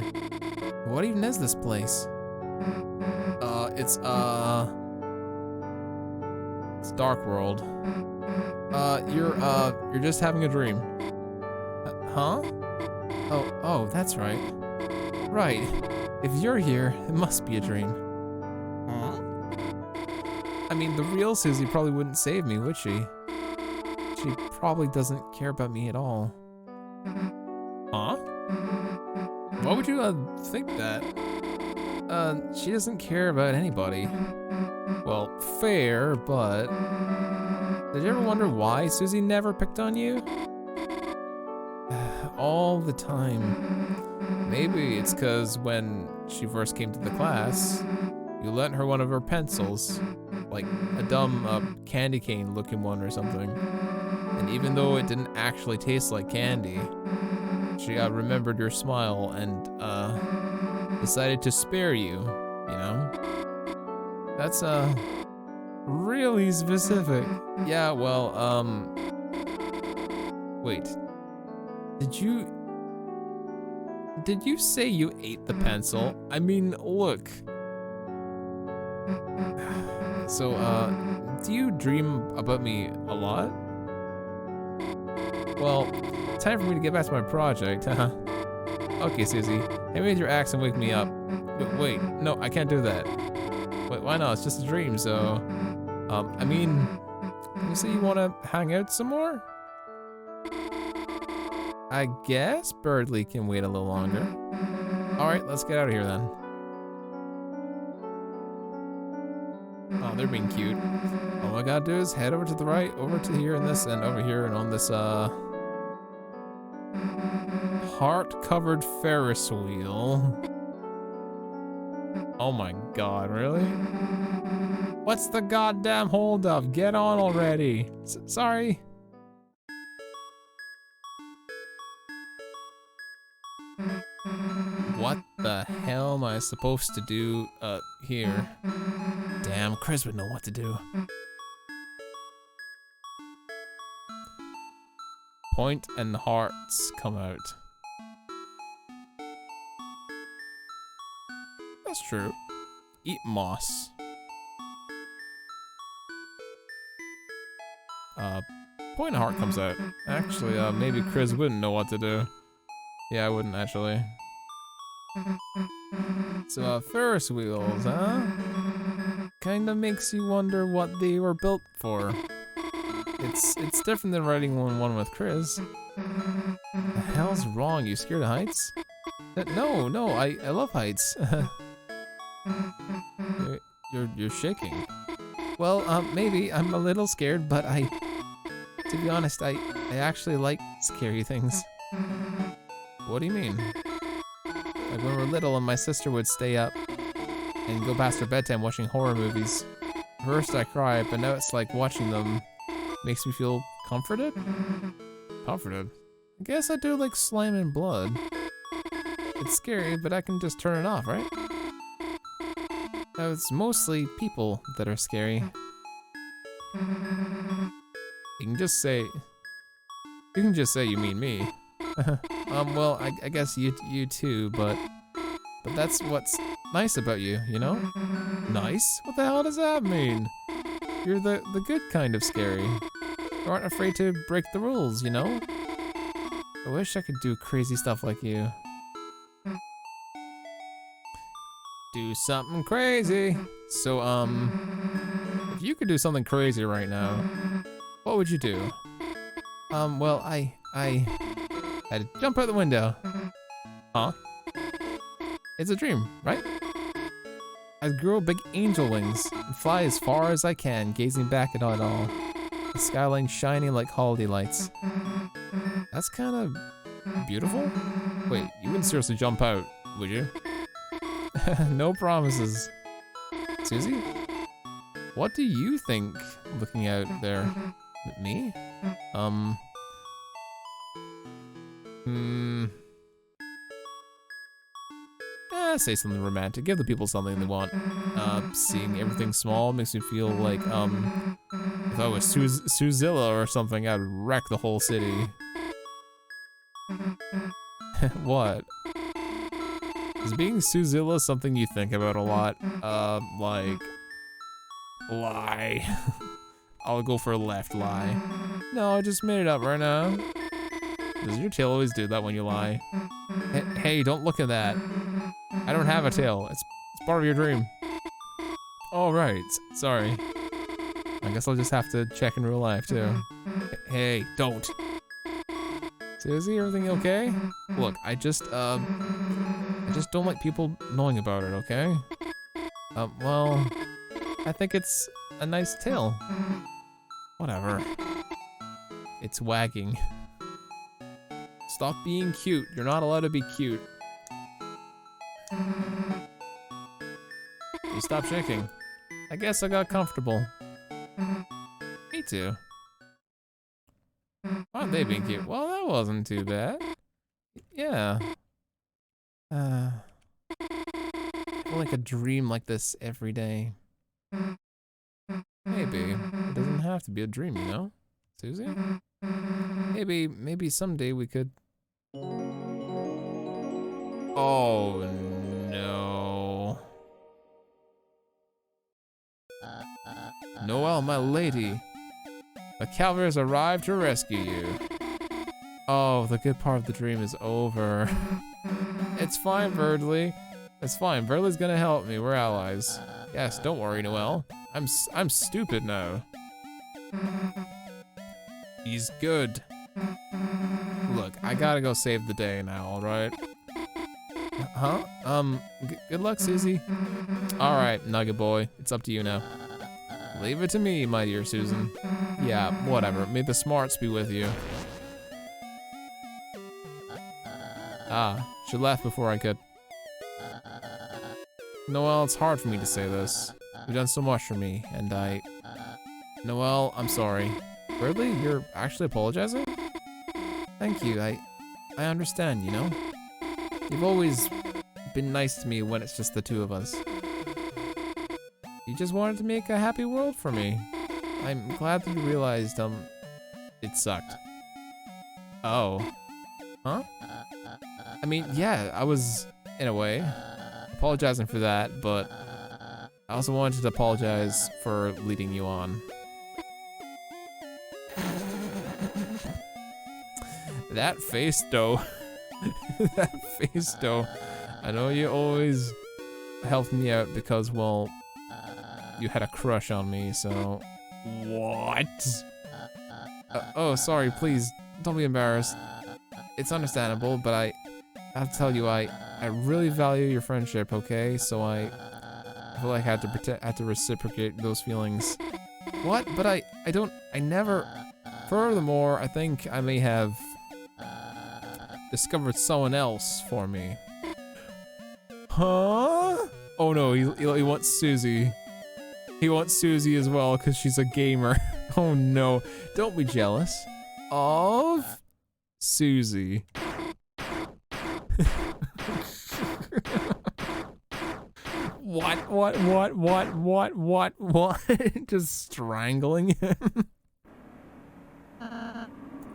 What even is this place? It's Dark World. You're just having a dream. Huh? Oh, that's right. Right. If you're here, it must be a dream. Huh? I mean, the real Susie probably wouldn't save me, would she? She probably doesn't care about me at all. Huh? Why would you, think that? She doesn't care about anybody. Well, fair, but... Did you ever wonder why Susie never picked on you? All the time. Maybe it's because when she first came to the class, you lent her one of her pencils. Like a dumb candy cane looking one or something. And even though it didn't actually taste like candy, she remembered your smile and decided to spare you, you know? That's really specific. Yeah, well, wait. Did you say you ate the pencil? I mean, look. So, do you dream about me a lot? Well, time for me to get back to my project, huh? Okay, Susie. Hit me with your axe and wake me up. Wait, no, I can't do that. Wait, why not? It's just a dream, so... I mean... You say you want to hang out some more? I guess Birdly can wait a little longer. Alright, let's get out of here then. Oh, they're being cute. All I gotta do is head over to the right, over to here and this, and over here and on this, heart-covered Ferris wheel. Oh my god, really? What's the goddamn holdup? Get on already. Sorry. What the hell am I supposed to do, here? Damn, Chris would know what to do. Point and hearts come out. That's true. Eat moss. Point and heart comes out. Actually, maybe Chris wouldn't know what to do. Yeah, I wouldn't actually. So, Ferris wheels, huh? Kinda makes you wonder what they were built for. It's different than riding one with Chris. The hell's wrong? You scared of heights? No, I love heights. You're shaking. Well, maybe I'm a little scared, but to be honest, I actually like scary things. What do you mean? Like when we were little and my sister would stay up and go past her bedtime watching horror movies. First I cried, but now it's like watching them makes me feel comforted? Comforted? I guess I do like slime and blood. It's scary, but I can just turn it off, right? It's mostly people that are scary. You can just say you mean me. Well, I guess you too, but that's what's nice about you, you know? Nice? What the hell does that mean? You're the good kind of scary. You aren't afraid to break the rules, you know? I wish I could do crazy stuff like you. Do something crazy. So, if you could do something crazy right now, what would you do? Well, I had to jump out the window. Huh? It's a dream, right? I'd grow big angel wings and fly as far as I can, gazing back at it all. The skyline shining like holiday lights. That's kind of beautiful. Wait, you wouldn't seriously jump out, would you? No promises. Susie? What do you think looking out there? Me? Say something romantic. Give the people something they want. Seeing everything small makes me feel like, if I was Suzilla or something, I'd wreck the whole city. What? Is being Suzilla something you think about a lot? Like... Lie. I'll go for a left lie. No, I just made it up right now. Does your tail always do that when you lie? Hey, don't look at that. I don't have a tail. It's part of your dream. Oh, right. Sorry. I guess I'll just have to check in real life, too. Hey, don't. Susie, everything okay? Look, I just don't like people knowing about it, okay? Well, I think it's a nice tail. Whatever. It's wagging. Stop being cute. You're not allowed to be cute. You stop shaking. I guess I got comfortable. Me too. Why aren't they being cute? Well, that wasn't too bad. Yeah. I feel like a dream like this every day. Maybe. It doesn't have to be a dream, you know? Susie? Maybe someday we could... Oh, no. Noelle, my lady. The cavalry has arrived to rescue you. Oh, the good part of the dream is over. It's fine, Verdley. It's fine. Verdley's gonna help me. We're allies. Yes, don't worry, Noelle. I'm stupid now. He's good. Look, I gotta go save the day now, alright? Huh? Good luck, Susie. Alright, Nugget Boy. It's up to you now. Leave it to me, my dear Susan. Yeah, whatever. May the smarts be with you. Ah, should left before I could. Noelle, it's hard for me to say this. You've done so much for me, and Noelle, I'm sorry. Weirdly, you're actually apologizing? Thank you, I understand, you know? You've always been nice to me when it's just the two of us. You just wanted to make a happy world for me. I'm glad that you realized, it sucked. Oh. Huh? I mean, yeah, I was, in a way, apologizing for that, but I also wanted to apologize for leading you on. That face, though. That face, though. I know you always helped me out because, well, you had a crush on me, so... What? Oh, sorry, please, don't be embarrassed. It's understandable, but I have to tell you, I really value your friendship, okay? So I feel like I had to reciprocate those feelings. What? But I never... Furthermore, I think I may have discovered someone else for me. Huh? Oh no, he wants Susie. He wants Susie as well because she's a gamer. Oh no, don't be jealous of Susie. What? Just strangling him?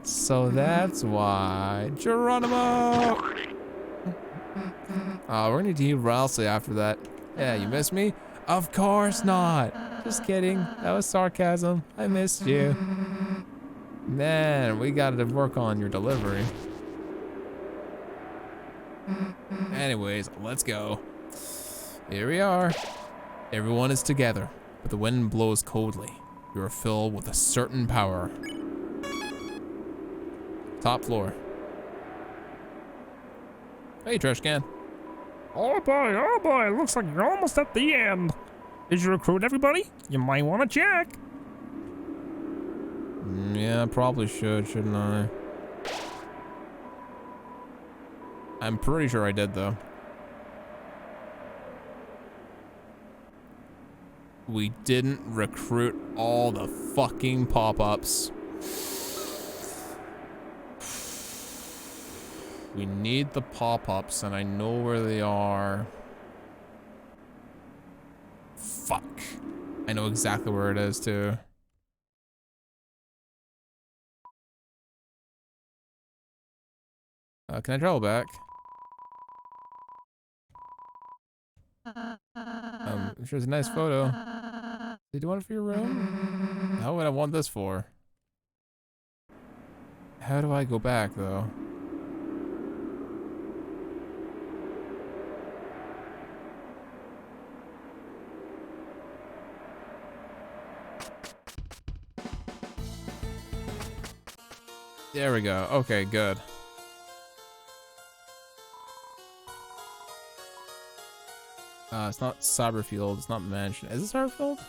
So that's why. Geronimo! Oh, we're gonna need Ralsei after that. Yeah, you miss me? Of course not. Just kidding. That was sarcasm. I missed you. Man, we gotta work on your delivery. Anyways, let's go. Here we are. Everyone is together, but the wind blows coldly. You are filled with a certain power. Top floor. Hey, trash can. Oh boy, looks like you're almost at the end. Did you recruit everybody? You might want to check. Yeah, I probably should, shouldn't I? I'm pretty sure I did, though. We didn't recruit all the fucking pop-ups. We need the pop-ups, and I know where they are. Fuck. I know exactly where it is, too. Can I travel back? Sure, it's a nice photo. Did you want it for your room? How would I want this for? How do I go back, though? There we go. Okay, good. It's not Cyberfield. It's not Mansion. Is it Cyberfield?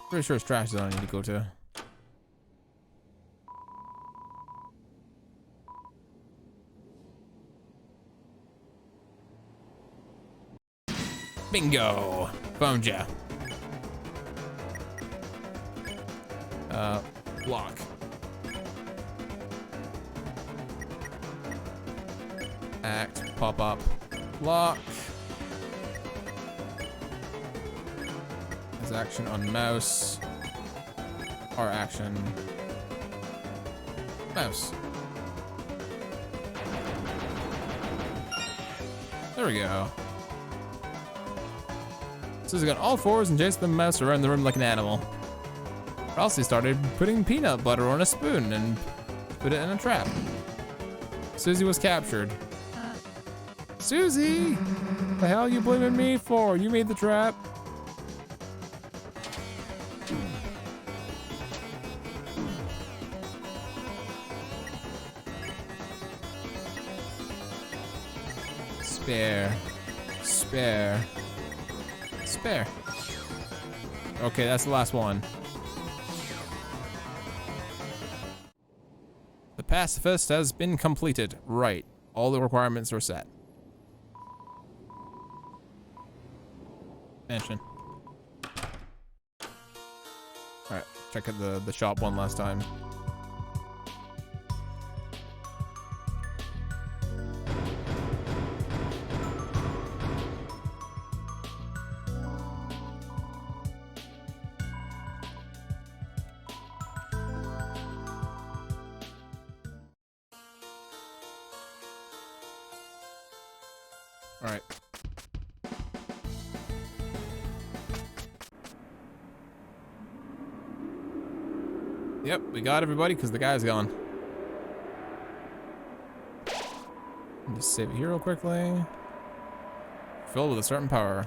Pretty sure it's Trash Zone I need to go to. Bingo! Found ya. Block. Act, pop up, block. There's action on mouse. Or action. Mouse. There we go. Susie got all fours and chased the mouse around the room like an animal. Ralsei started putting peanut butter on a spoon and put it in a trap. Susie was captured. Susie! The hell you blaming me for? You made the trap. Spare. Spare. Spare. Okay, that's the last one. The pacifist has been completed. Right. All the requirements are set. Mansion. Alright, check out the shop one last time. Alright. Yep, we got everybody because the guy's gone. Just save it here real quickly. Filled with a certain power.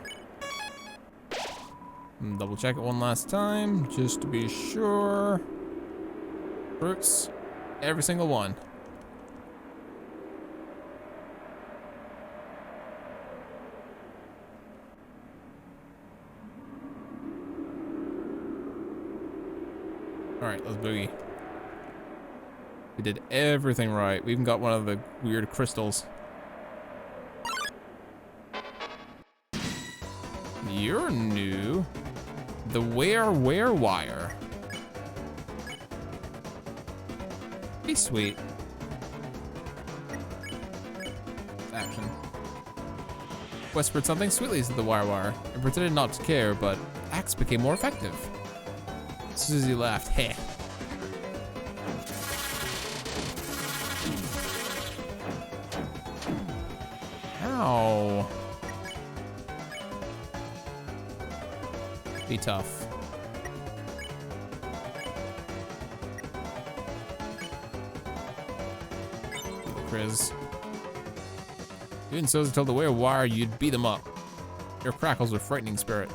And double check it one last time, just to be sure. Fruits, every single one. Alright, let's boogie. We did everything right. We even got one of the weird crystals. You're new. The where wire. Be sweet. Action. Whispered something sweetly to the wire and pretended not to care, but axe became more effective. Susie laughed. Heh. Ow. Be tough. Chris. Even so, told the wire you'd beat them up. Your crackles are frightening spirit.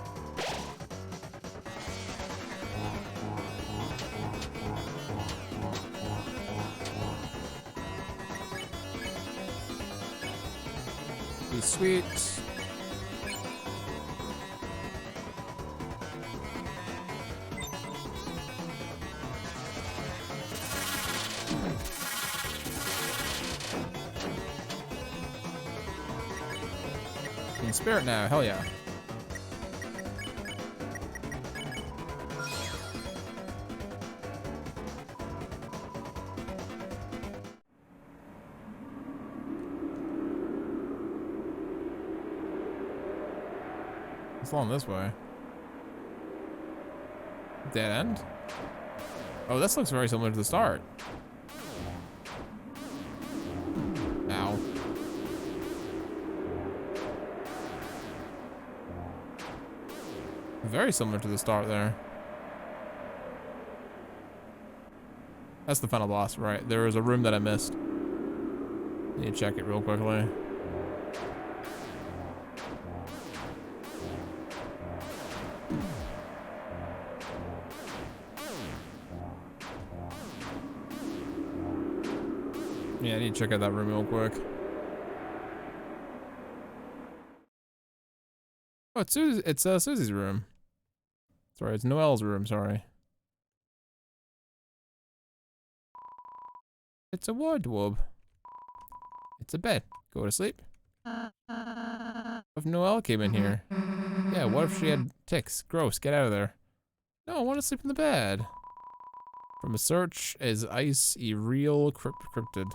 Be sweet. In spirit now, hell yeah. It's along this way. Dead end? Oh, this looks very similar to the start. Ow. Very similar to the start there. That's the final boss, right? There was a room that I missed. Need to check it real quickly. Yeah, I need to check out that room real quick. Oh, it's Susie's room. Sorry, it's Noelle's room, sorry. It's a wardrobe. It's a bed. Go to sleep. What if Noelle came in here? Yeah, what if she had ticks? Gross, get out of there. No, I want to sleep in the bed. From a search is ice e real cryptid.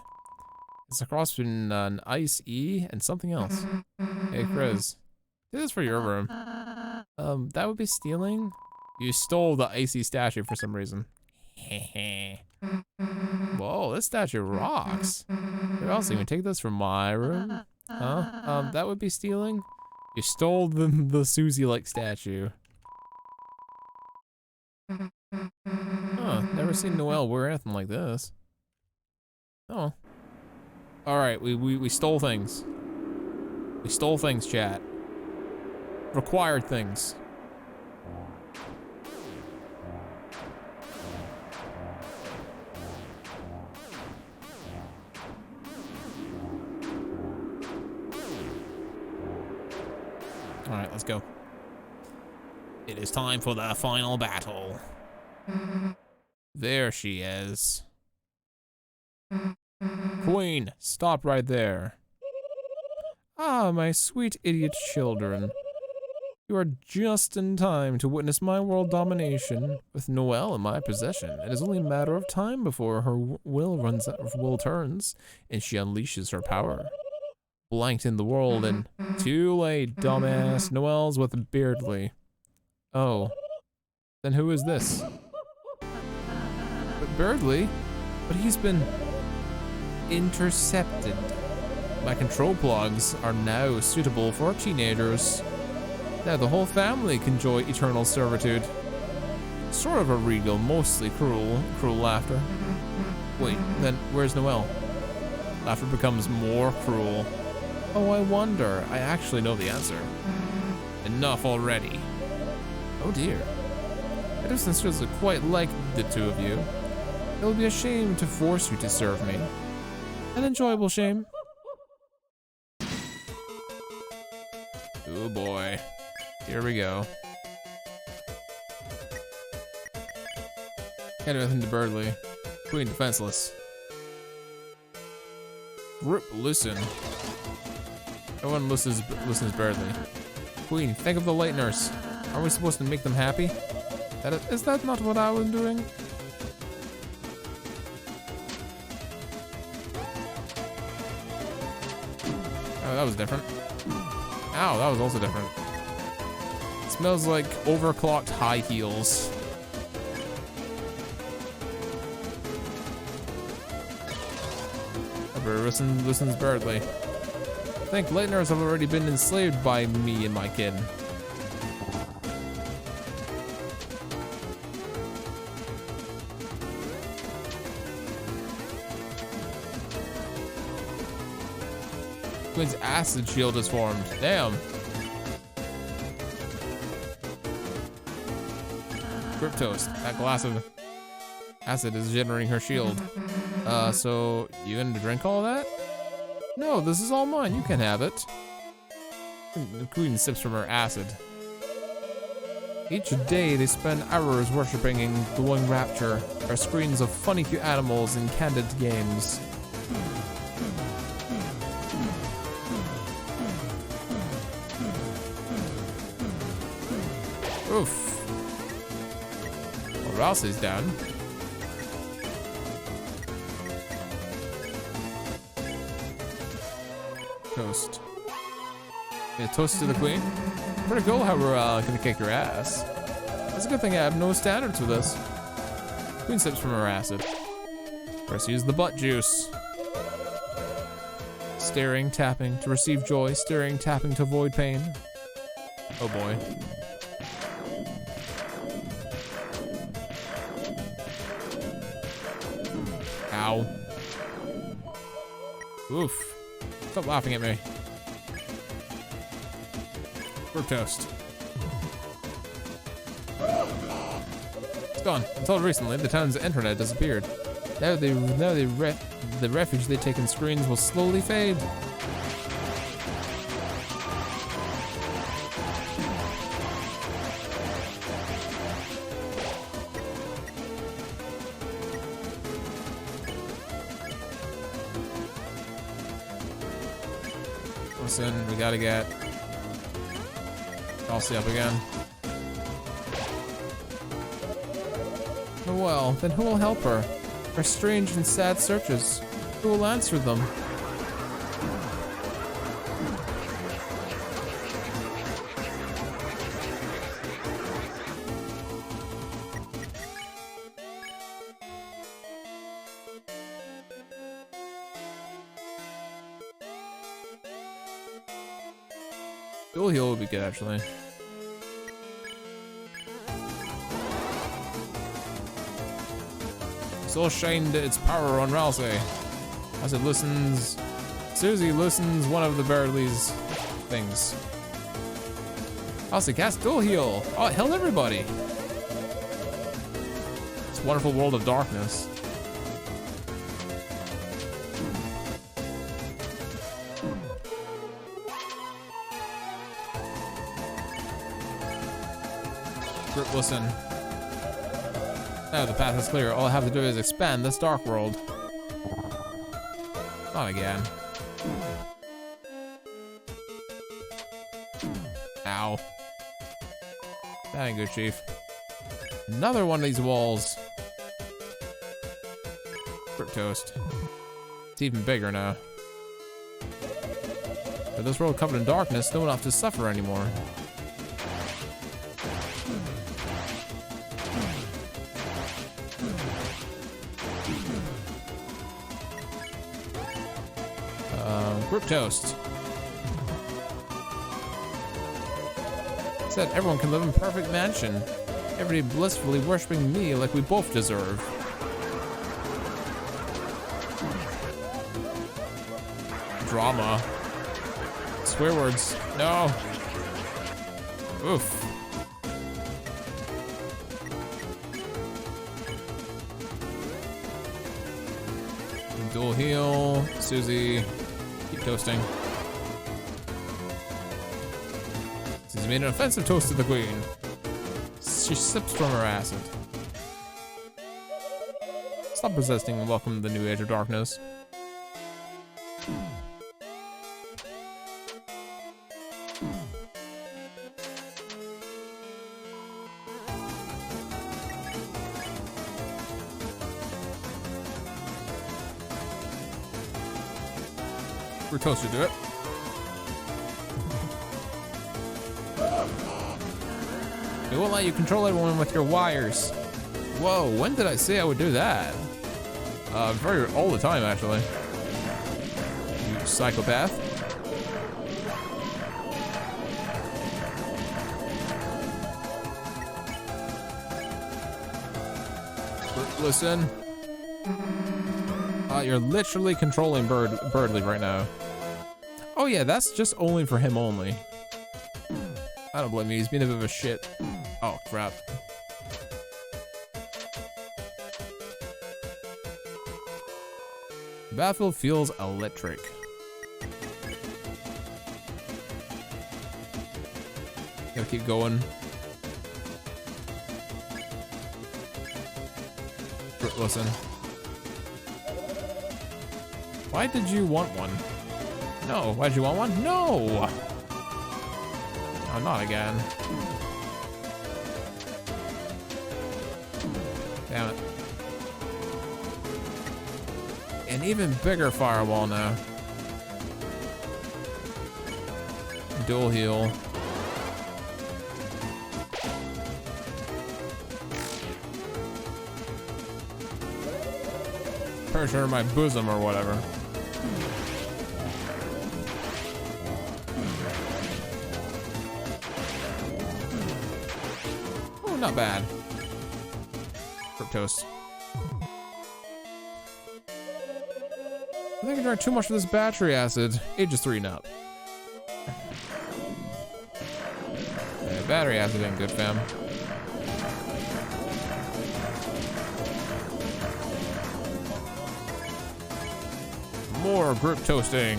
It's a cross between an ice E and something else. Hey, Chris. Do this for your room. That would be stealing? You stole the icy statue for some reason. Whoa, this statue rocks. Who else can take this from my room? Huh? That would be stealing? You stole the Susie-like statue. Huh, never seen Noelle wear anything like this. Oh. All right, we stole things. We stole things, chat. Required things. All right, let's go. It is time for the final battle. There she is. Queen, stop right there. Ah, my sweet idiot children. You are just in time to witness my world domination. With Noelle in my possession, it is only a matter of time before her will turns and she unleashes her power. Blanked in the world and too late, dumbass. Noelle's with Beardley. Oh, then who is this? But Beardley? But he's been intercepted. My control plugs are now suitable for teenagers. Now the whole family can enjoy eternal servitude. Sort of a regal, mostly cruel laughter. Wait, then where's Noelle? Laughter becomes more cruel. Oh, I wonder. I actually know the answer. Enough already. Oh dear. I just sincerely quite like the two of you. It will be a shame to force you to serve me. An enjoyable shame. Oh boy. Here we go. Can't do anything to Birdley. Queen defenseless. Rip, listen. Everyone listens Birdley. Queen, think of the lighteners. Aren't we supposed to make them happy? Is that not what I was doing? Oh, that was different. Ow, that was also different. It smells like overclocked high heels. Listens Birdley. I think lighteners have already been enslaved by me and my kid. Queen's acid shield is formed. Damn. Cryptost. That glass of acid is generating her shield. So you gonna drink all that? No, this is all mine. You can have it. The queen sips from her acid. Each day they spend hours worshipping in glowing rapture, or screens of funny cute animals and candid games. Oof. Well, Ralsei's down. Toast. Yeah, toast to the queen. Pretty cool how we're gonna kick your ass. It's a good thing I have no standards for this. Queen sips from her acid. First use the butt juice. Staring, tapping to receive joy. Staring, tapping to avoid pain. Oh boy. Ow. Oof. Stop laughing at me. We're toast. It's gone. Until recently, the town's internet disappeared. Now the refuge they take in screens will slowly fade. Listen, we gotta get Chelsea up again. Well, then who will help her? Her strange and sad searches. Who will answer them? Dual heal would be good, actually. So shined its power on Ralsei as it listens Susie loosens one of the Beardley's things. Also, cast Dual Heal. Oh, it held everybody. It's a wonderful world of darkness. Grip, listen. Now the path is clear. All I have to do is expand this dark world. Not again. Ow. That ain't good, Chief. Another one of these walls. Grip toast. It's even bigger now. But this world covered in darkness, no one have to suffer anymore. Grip toast. Said everyone can live in perfect mansion. Everybody blissfully worshiping me like we both deserve. Drama. Swear words. No. Oof. Dual heal. Susie. Keep toasting. She's made an offensive toast to the queen. She sips from her acid. Stop resisting and welcome to the new age of darkness. We're toasted to it. It won't let you control everyone with your wires. Whoa, when did I say I would do that? All the time, actually. You psychopath. Listen. You're literally controlling Birdley right now. Oh yeah, that's just only for him only. I don't blame you, he's being a bit of a shit. Oh crap. The battlefield feels electric. Gotta keep going. Listen. Why did you want one? No, why did you want one? No! Oh, not again. Damn it. An even bigger firewall now. Dual heal. Pressure my bosom or whatever. Oh, not bad. Fructose. I think I drank too much of this battery acid. Age is 3 and up. Yeah, battery acid ain't good, fam. More grip toasting.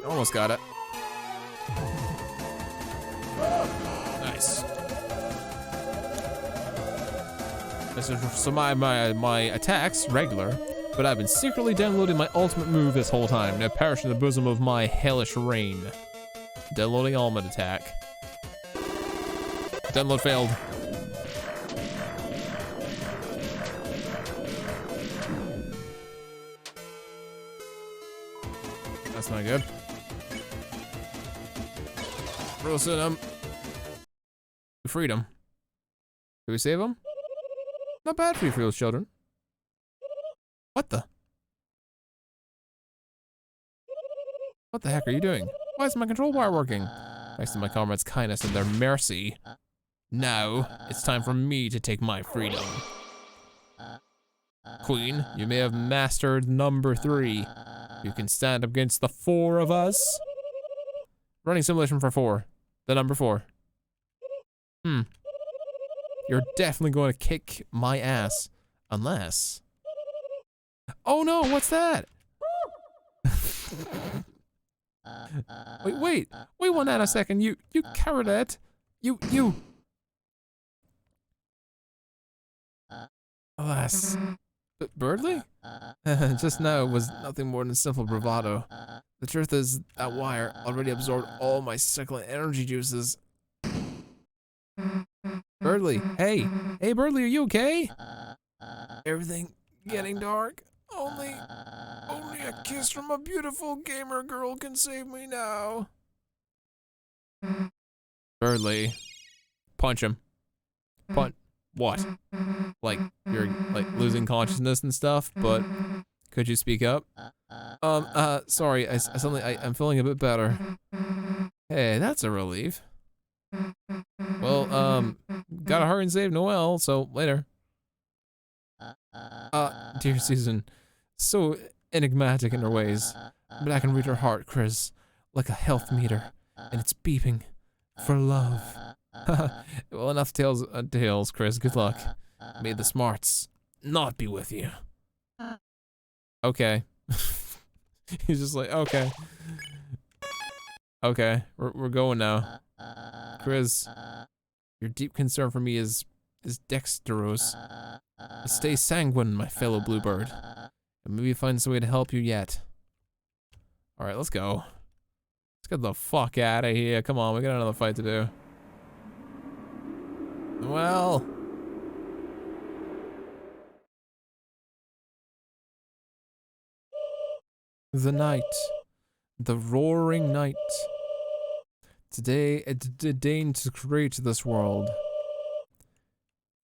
Almost got it. Nice. So my attacks, regular. But I've been secretly downloading my ultimate move this whole time. Now perish in the bosom of my hellish reign. Downloading ultimate attack. Download failed. That's not good. Frozen him. Freedom. Did we save him? Not bad for you, for those children. What the? What the heck are you doing? Why is my control bar working? Thanks to my comrades' kindness and their mercy. Now, it's time for me to take my freedom. Queen, you may have mastered number 3. You can stand up against the 4 of us. Running simulation for 4. The number 4. You're definitely going to kick my ass. Unless... Oh no, what's that? Wait 1 nanosecond, you cowardette. You. Alas. Birdly? Just now was nothing more than simple bravado. The truth is, that wire already absorbed all my cycling energy juices. Birdly, hey, Birdly, are you okay? Everything getting dark. Only a kiss from a beautiful gamer girl can save me now. Birdly, punch him. What? Like, you're, like, losing consciousness and stuff, but could you speak up? Sorry, I'm feeling a bit better. Hey, that's a relief. Well, gotta hurry and save Noelle, so later. Dear Susan, so enigmatic in her ways, but I can read her heart, Chris, like a health meter, and it's beeping for love. Well, enough tales, Chris. Good luck. May the smarts not be with you. Okay. He's just like, okay. Okay, we're going now. Chris, your deep concern for me is dexterous. Stay sanguine, my fellow bluebird. And maybe find some way to help you yet. Alright, let's go. Let's get the fuck out of here. Come on, we got another fight to do. Well. The night. The roaring night. Today it deigned to create this world,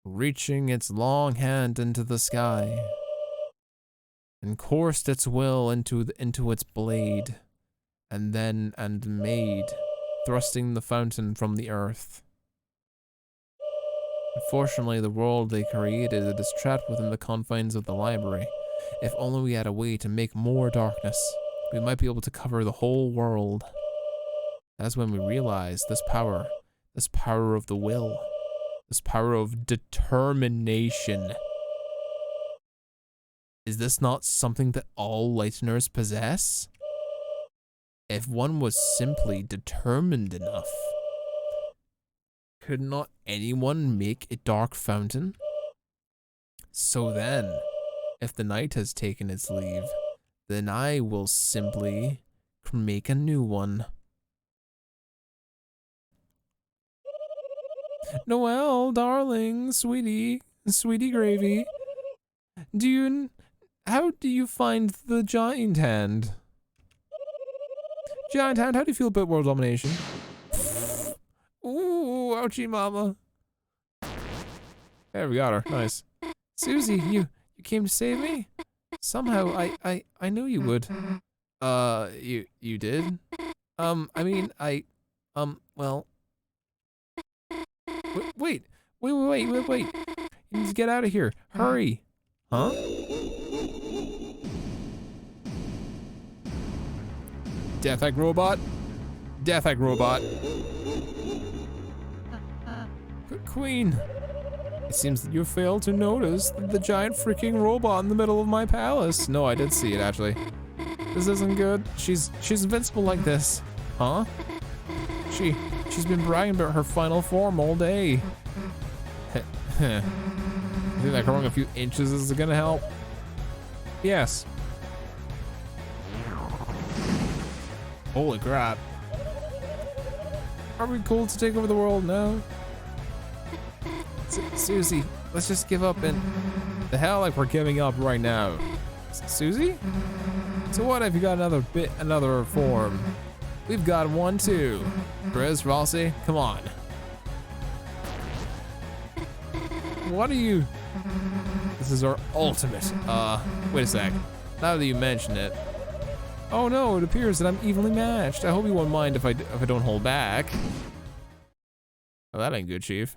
reaching its long hand into the sky, and coursed its will into its blade, and made, thrusting the fountain from the earth. Unfortunately, the world they created is trapped within the confines of the library. If only we had a way to make more darkness, we might be able to cover the whole world. That's when we realize this power of the will, this power of determination. Is this not something that all lighteners possess? If one was simply determined enough, could not anyone make a dark fountain? So then, if the night has taken its leave, then I will simply make a new one. Noelle, darling, sweetie gravy. How do you find the giant hand? Giant hand, how do you feel about world domination? Ooh, ouchie mama. There, we got her, nice. Susie, you came to save me? Somehow, I knew you would. You did? I mean, well. Wait. You need to get out of here. Hurry. Huh? Death Egg Robot. Queen. It seems that you failed to notice the giant freaking robot in the middle of my palace. No, I did see it actually. This isn't good. She's invincible like this. Huh? She's been bragging about her final form all day. You think that growing a few inches is gonna help? Yes. Holy crap. Are we cool to take over the world now? Susie, let's just give up and... The hell, like we're giving up right now. Susie? So what if you got another form? We've got one too. Chris, Rossi, come on. What are you? This is our ultimate. Wait a sec. Now that you mention it, Oh no, it appears that I'm evenly matched. I hope you won't mind if I don't hold back. Oh, that ain't good, Chief.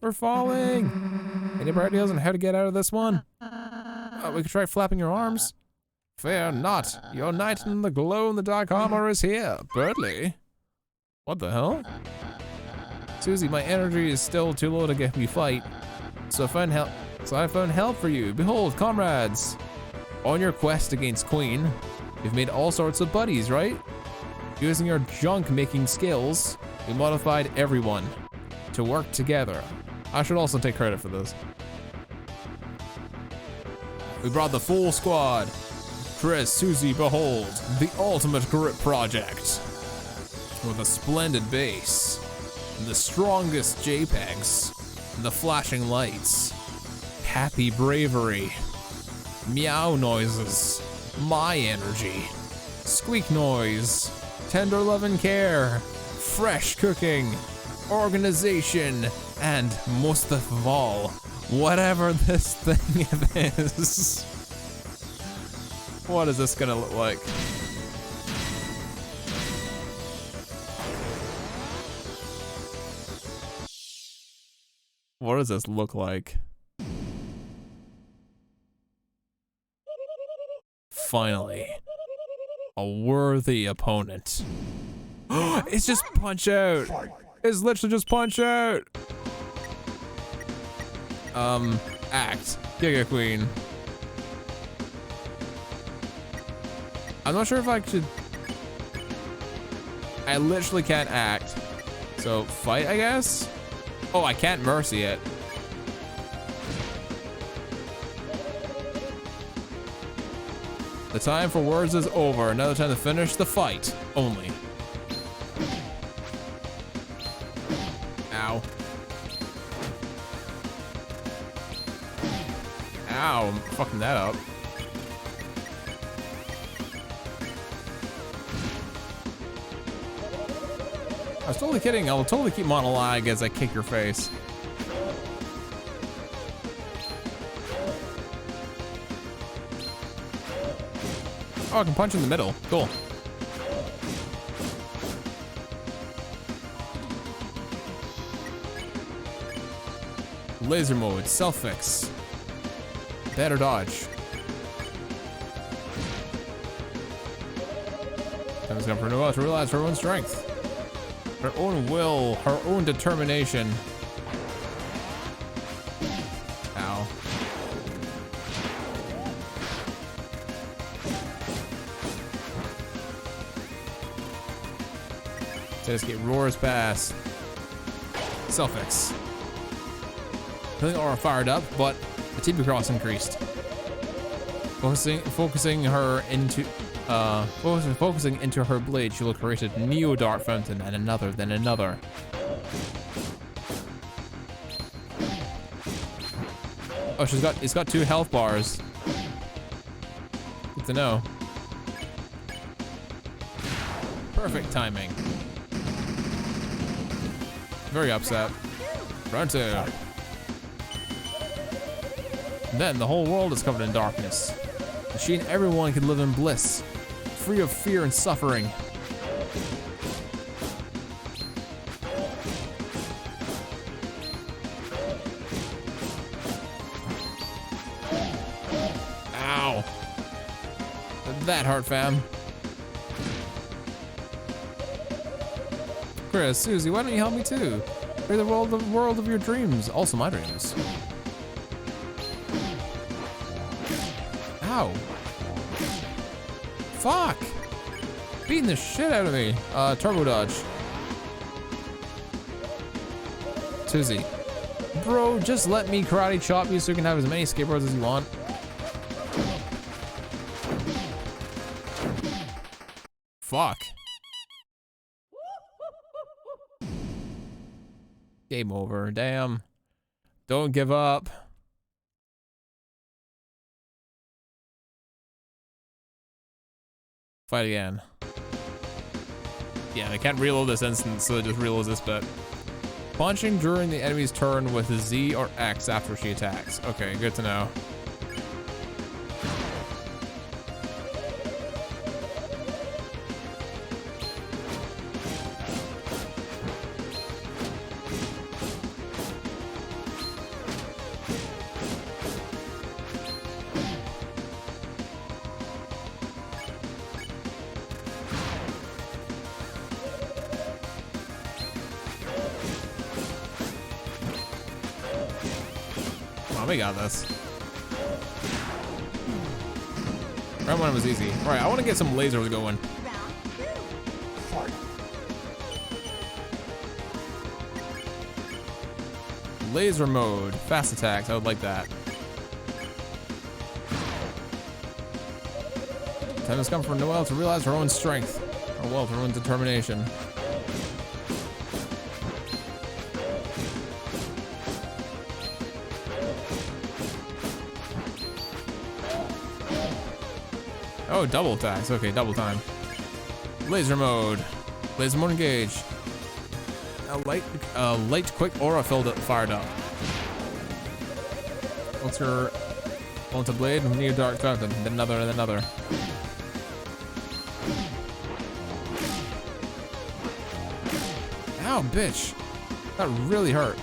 We're falling. Any bright ideas on how to get out of this one? We could try flapping your arms. Fear not. Your knight in the glow-in-the-dark armor is here. Birdly. What the hell? Susie, my energy is still too low to get me fight. So I found help for you. Behold, comrades. On your quest against Queen, you've made all sorts of buddies, right? Using your junk-making skills, we modified everyone to work together. I should also take credit for this. We brought the full squad. Chris, Susie, behold, the ultimate grip project. With a splendid base, the strongest JPEGs, the flashing lights, happy bravery, meow noises, my energy, squeak noise, tender love and care, fresh cooking, organization, and most of all, whatever this thing is. What is this gonna look like? What does this look like? Finally, a worthy opponent. It's just Punch Out. It's literally just Punch Out. Act. Giga Queen. I'm not sure if I should. I literally can't act. So fight, I guess? Oh, I can't mercy it. The time for words is over. Another time to finish the fight. Only. Ow. Ow, I'm fucking that up. I was totally kidding. I'll totally keep monologue as I kick your face. Oh, I can punch in the middle. Cool. Laser mode, self-fix. Better dodge. Time has come for Noelle to realize her own strength. Her own will, her own determination. Ow. Escape roars past. Self-fix. Healing aura fired up, but the TP cross increased. Focusing into her blade, she will create a Neo Dart Fountain and another, then another. Oh, it's got 2 health bars. Good to know. Perfect timing. Very upset. Round 2. Then the whole world is covered in darkness. And she and everyone can live in bliss, free of fear and suffering. Ow. That hurt, fam. Chris, Susie, why don't you help me too? You're the world of your dreams, also my dreams. Ow. Fuck! Beating the shit out of me. Turbo dodge. Susie. Bro, just let me karate chop you so you can have as many skateboards as you want. Fuck. Game over, damn. Don't give up. Fight again. Yeah, I can't reload this instance, so I just reload this bit. Punching during the enemy's turn with Z or X after she attacks. Okay, good to know. on, we got this. Round one was easy. All right, I want to get some lasers going. Laser mode, fast attacks. I would like that. Time has come for Noelle to realize her own strength, or well, her own determination. Oh, double attacks. Okay, double time. Laser mode. Laser mode engage. A light, quick aura fired up. What's your ultimate blade? Near dark fountain. Then another, and another. Ow, bitch. That really hurt.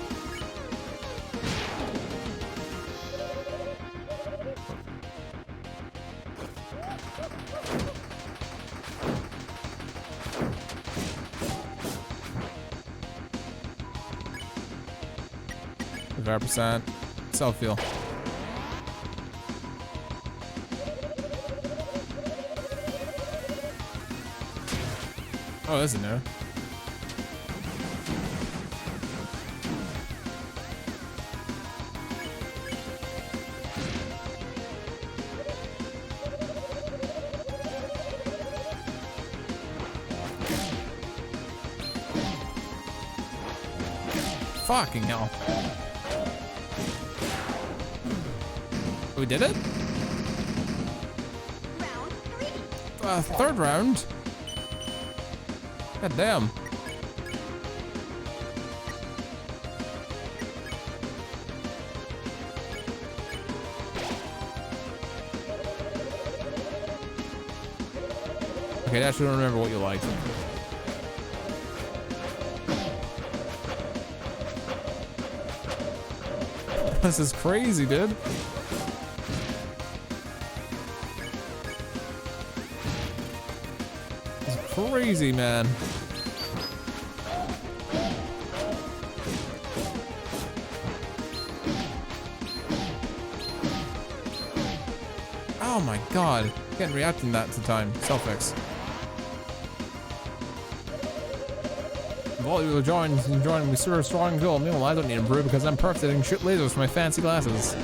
%. Self heal. Oh, this is new. Fucking hell. We did it? Round 3. Third round? God damn. Okay, Dash, I don't remember what you liked. This is crazy, dude. Crazy, man. Oh my god. Can't react to that to time. Self-fix. If all you enjoying me serve strong goal meal, I don't need a brew because I'm perfect and shoot lasers with my fancy glasses.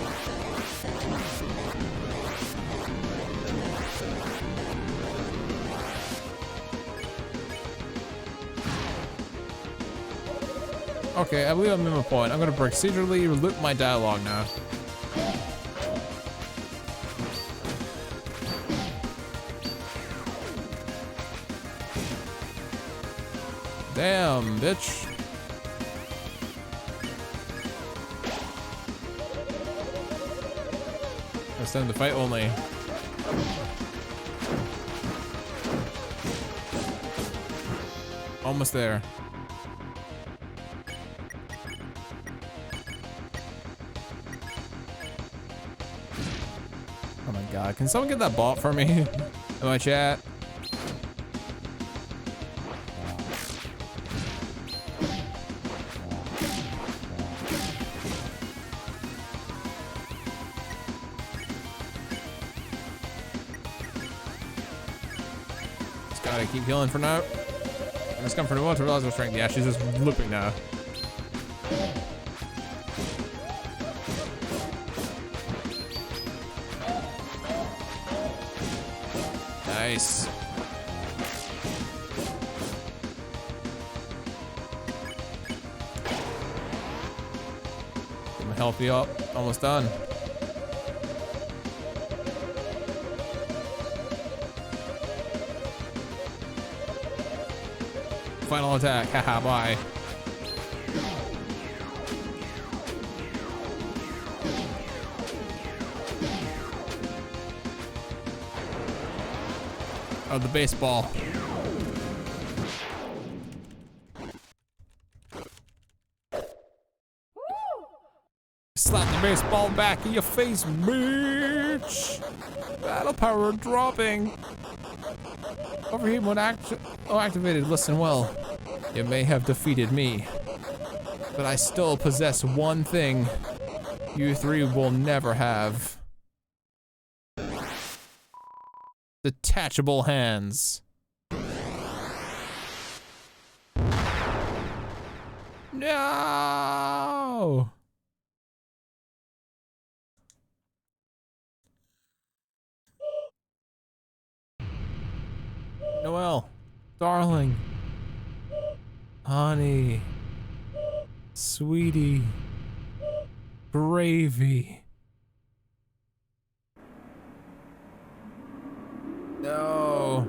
Okay, I believe I'm in my point. I'm gonna procedurally loop my dialogue now. Damn, bitch. It's time to fight only. Almost there. Oh my god, can someone get that bot for me in my chat? Just gotta keep healing for now. I'm just coming for the one to realize her strength. Yeah, she's just looping now. Nice. Get my health up. Almost done. Final attack. Haha, bye. Oh, the baseball. Slap the baseball back in your face, bitch! Battle power dropping. Overheat mode activated. Listen well. You may have defeated me, but I still possess one thing You three will never have detachable hands. No! Noelle, darling, honey, sweetie, gravy. No.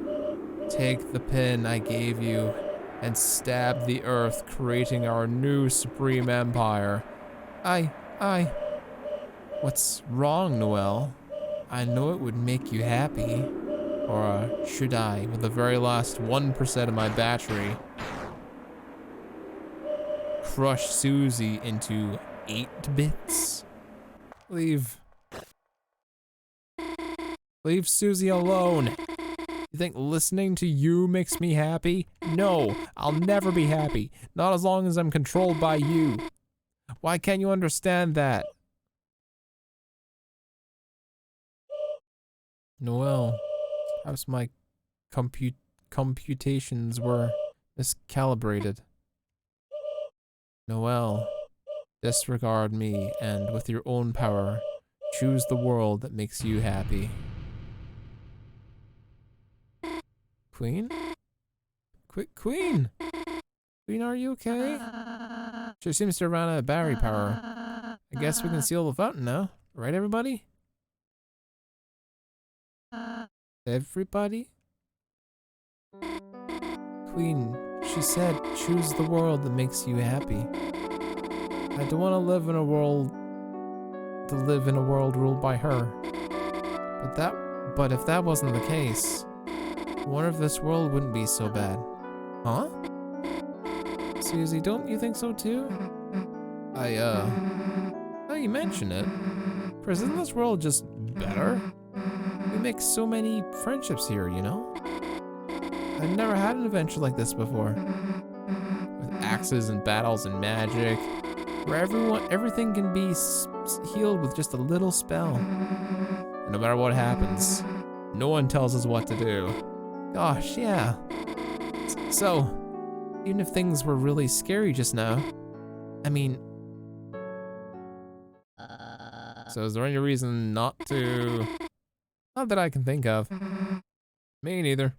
Take the pin I gave you and stab the earth, creating our new supreme empire. I. What's wrong, Noelle? I know it would make you happy. Or should I, with the very last 1% of my battery, crush Susie into 8 bits? Leave Susie alone. You think listening to you makes me happy? No, I'll never be happy. Not as long as I'm controlled by you. Why can't you understand that? Noelle, perhaps my computations were miscalibrated. Noelle, disregard me and with your own power, choose the world that makes you happy. Queen? Queen! Queen, are you okay? She seems to have run out of battery power. I guess we can seal the fountain now. Right, everybody? Everybody? Queen, she said, choose the world that makes you happy. I don't want to live in a world ruled by her. But if that wasn't the case, I wonder if this world wouldn't be so bad. Huh? Susie, don't you think so too? Now you mention it. Chris, isn't this world just better? We make so many friendships here, you know? I've never had an adventure like this before. With axes and battles and magic, where everything can be healed with just a little spell. And no matter what happens, no one tells us what to do. Gosh, yeah. So, even if things were really scary just now, I mean... So is there any reason not to... Not that I can think of. Me neither.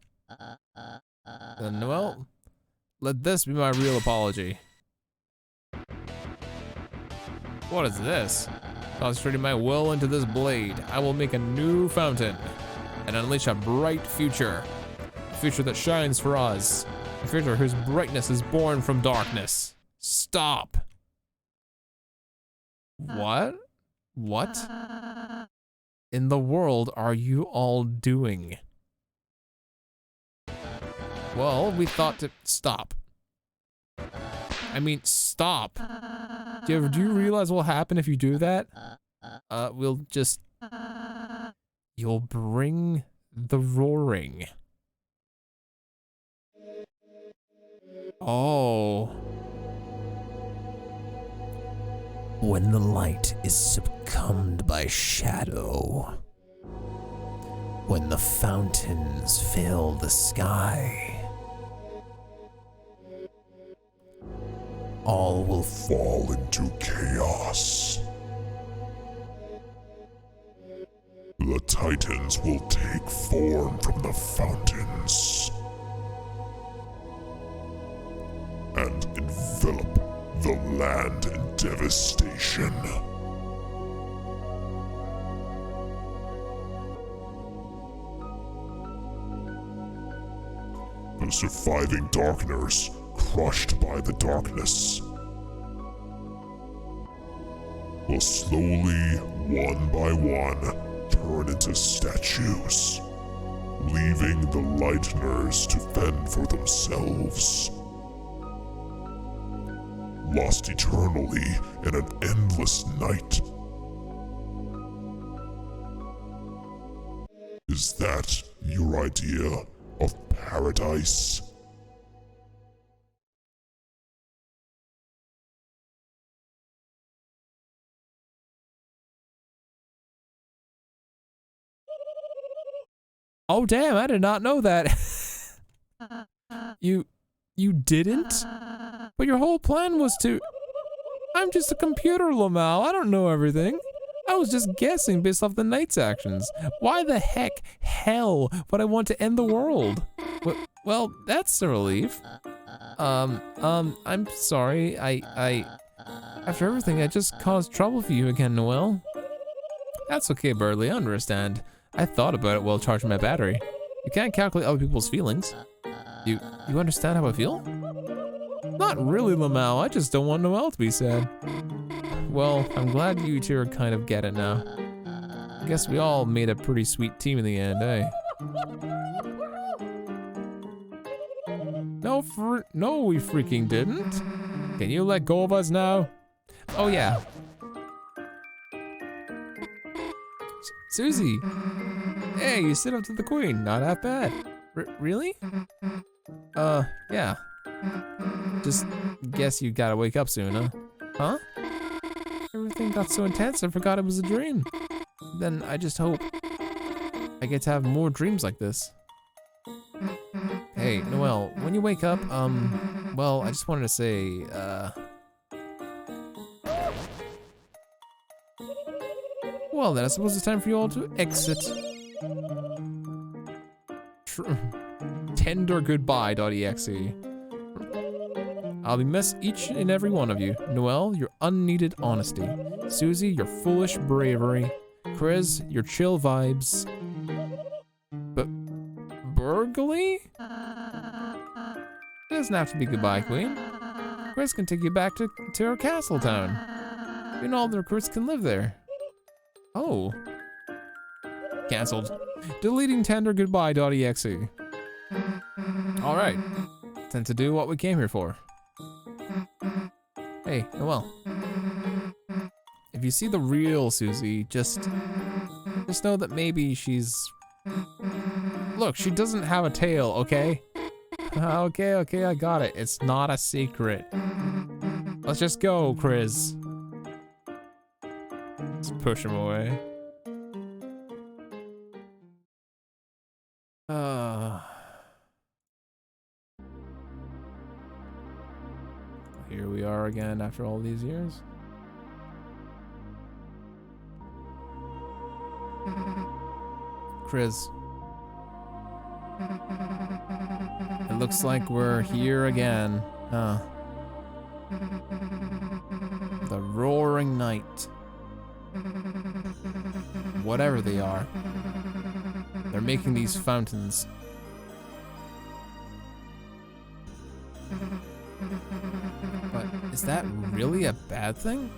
Then, well, let this be my real apology. What is this? Concentrating my will into this blade, I will make a new fountain and unleash a bright future. A future that shines for us. A future whose brightness is born from darkness. Stop. What? What in the world are you all doing? Well, we thought to stop. I mean, stop. Do you realize what will happen if you do that? We'll just... You'll bring the roaring. Oh. When the light is succumbed by shadow. When the fountains fill the sky. All will fall into chaos. The Titans will take form from the fountains and envelop the land in devastation. The surviving Darkners, crushed by the darkness, will slowly, one by one, turn into statues, leaving the Lighteners to fend for themselves. Lost eternally in an endless night. Is that your idea of paradise? Oh, damn, I did not know that. You didn't? But your whole plan was to... I'm just a computer, Lamal. I don't know everything. I was just guessing based off the knight's actions. Why the hell would I want to end the world? Well, that's a relief. I'm sorry. After everything, I just caused trouble for you again, Noelle. That's okay, Birdley, I understand. I thought about it while charging my battery. You can't calculate other people's feelings. You understand how I feel? Not really, Lamal. I just don't want Noelle to be sad. Well, I'm glad you two kind of get it now. I guess we all made a pretty sweet team in the end, eh? No, we freaking didn't. Can you let go of us now? Oh yeah. Susie. Hey, you sit up to the queen. Not that bad. Really? Yeah. Just guess you gotta wake up soon, huh? Huh? Everything got so intense I forgot it was a dream. Then I just hope I get to have more dreams like this. Hey, Noelle, when you wake up, well, I just wanted to say, well then I suppose it's time for you all to exit. Tender goodbye.exe. I'll miss each and every one of you. Noelle, your unneeded honesty. Susie, your foolish bravery. Chris, your chill vibes. But Burgley? It doesn't have to be goodbye, Queen. Chris can take you back to her castle town. You and all the recruits can live there. Oh. Cancelled. Deleting tender goodbye.exe. Alright. Time to do what we came here for. Hey, Noelle. If you see the real Susie, just know that maybe she's... Look, she doesn't have a tail, okay? Okay, I got it. It's not a secret. Let's just go, Chris. Let's push him away. Here we are again after all these years. Chris. It looks like we're here again, huh? The roaring night. Whatever they are. They're making these fountains. But is that really a bad thing?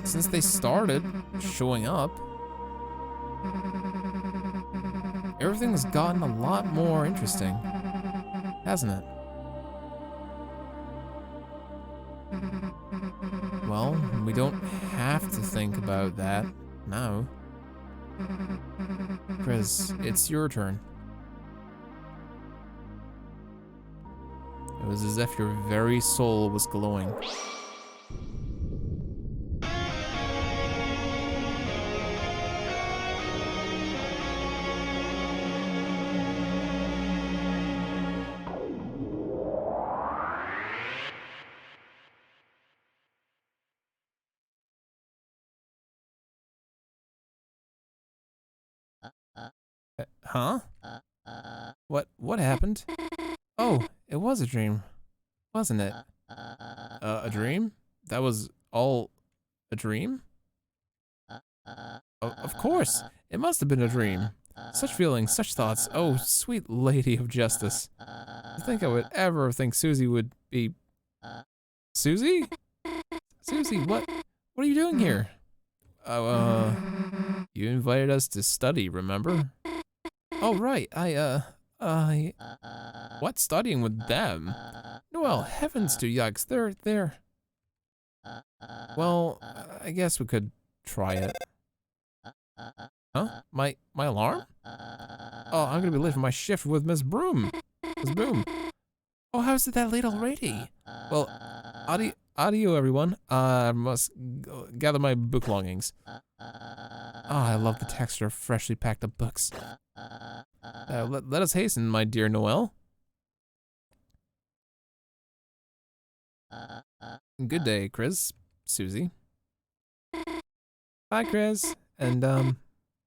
Since they started showing up, everything's gotten a lot more interesting, hasn't it? Well, we don't have to think about that now. Chris, it's your turn. It was as if your very soul was glowing. Huh? What happened? Oh, it was a dream, wasn't it? A dream? That was all a dream? Of course, it must have been a dream. Such feelings, such thoughts. Oh, sweet lady of justice. I think I would ever think Susie would be... Susie? Susie, what are you doing here? You invited us to study, remember? Oh, right, what, studying with them? Well, heavens to yucks, they're... Well, I guess we could try it. Huh? My alarm? Oh, I'm gonna be late for my shift with Miss Broom. Miss Broom. Oh, how's it that late already? Well, Audio, everyone. I must gather my book longings. I love the texture of freshly packed up books. Let us hasten, my dear Noel. Good day, Chris. Susie. Bye, Chris. And,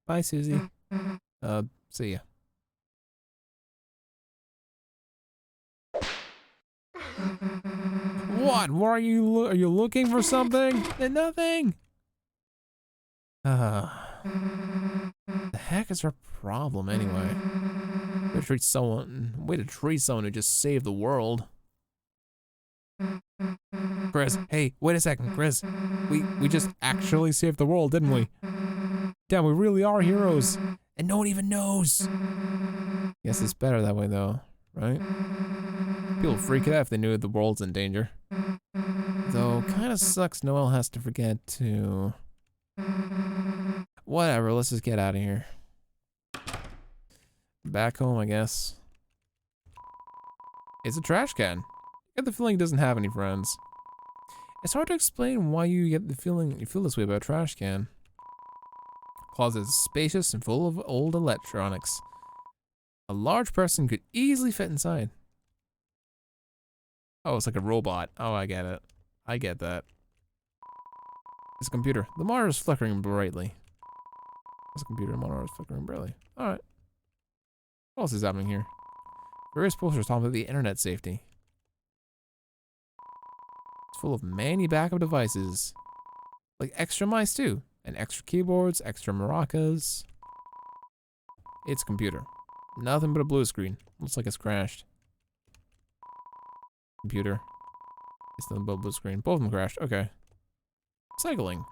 bye, Susie. See ya. What? Why are you looking for something? Nothing. The heck is her problem anyway? Way to treat someone who just saved the world. Chris, hey, wait a second, Chris. We just actually saved the world, didn't we? Damn, we really are heroes. And no one even knows. Guess it's better that way though, right? People freak out if they knew the world's in danger. Though, kinda sucks Noel has to forget to... Whatever, let's just get out of here. Back home, I guess. It's a trash can. I get the feeling it doesn't have any friends. It's hard to explain why you get the feeling you feel this way about a trash can. Closet is spacious and full of old electronics. A large person could easily fit inside. Oh, it's like a robot. Oh, I get it. I get that. It's a computer. The monitor is flickering brightly. It's a computer. The monitor is flickering brightly. Alright. What else is happening here? Various posters talking about the internet safety. It's full of many backup devices. Like extra mice too. And extra keyboards, extra maracas. It's a computer. Nothing but a blue screen. Looks like it's crashed. Computer. It's nothing but a blue screen. Both of them crashed. Okay. Recycling.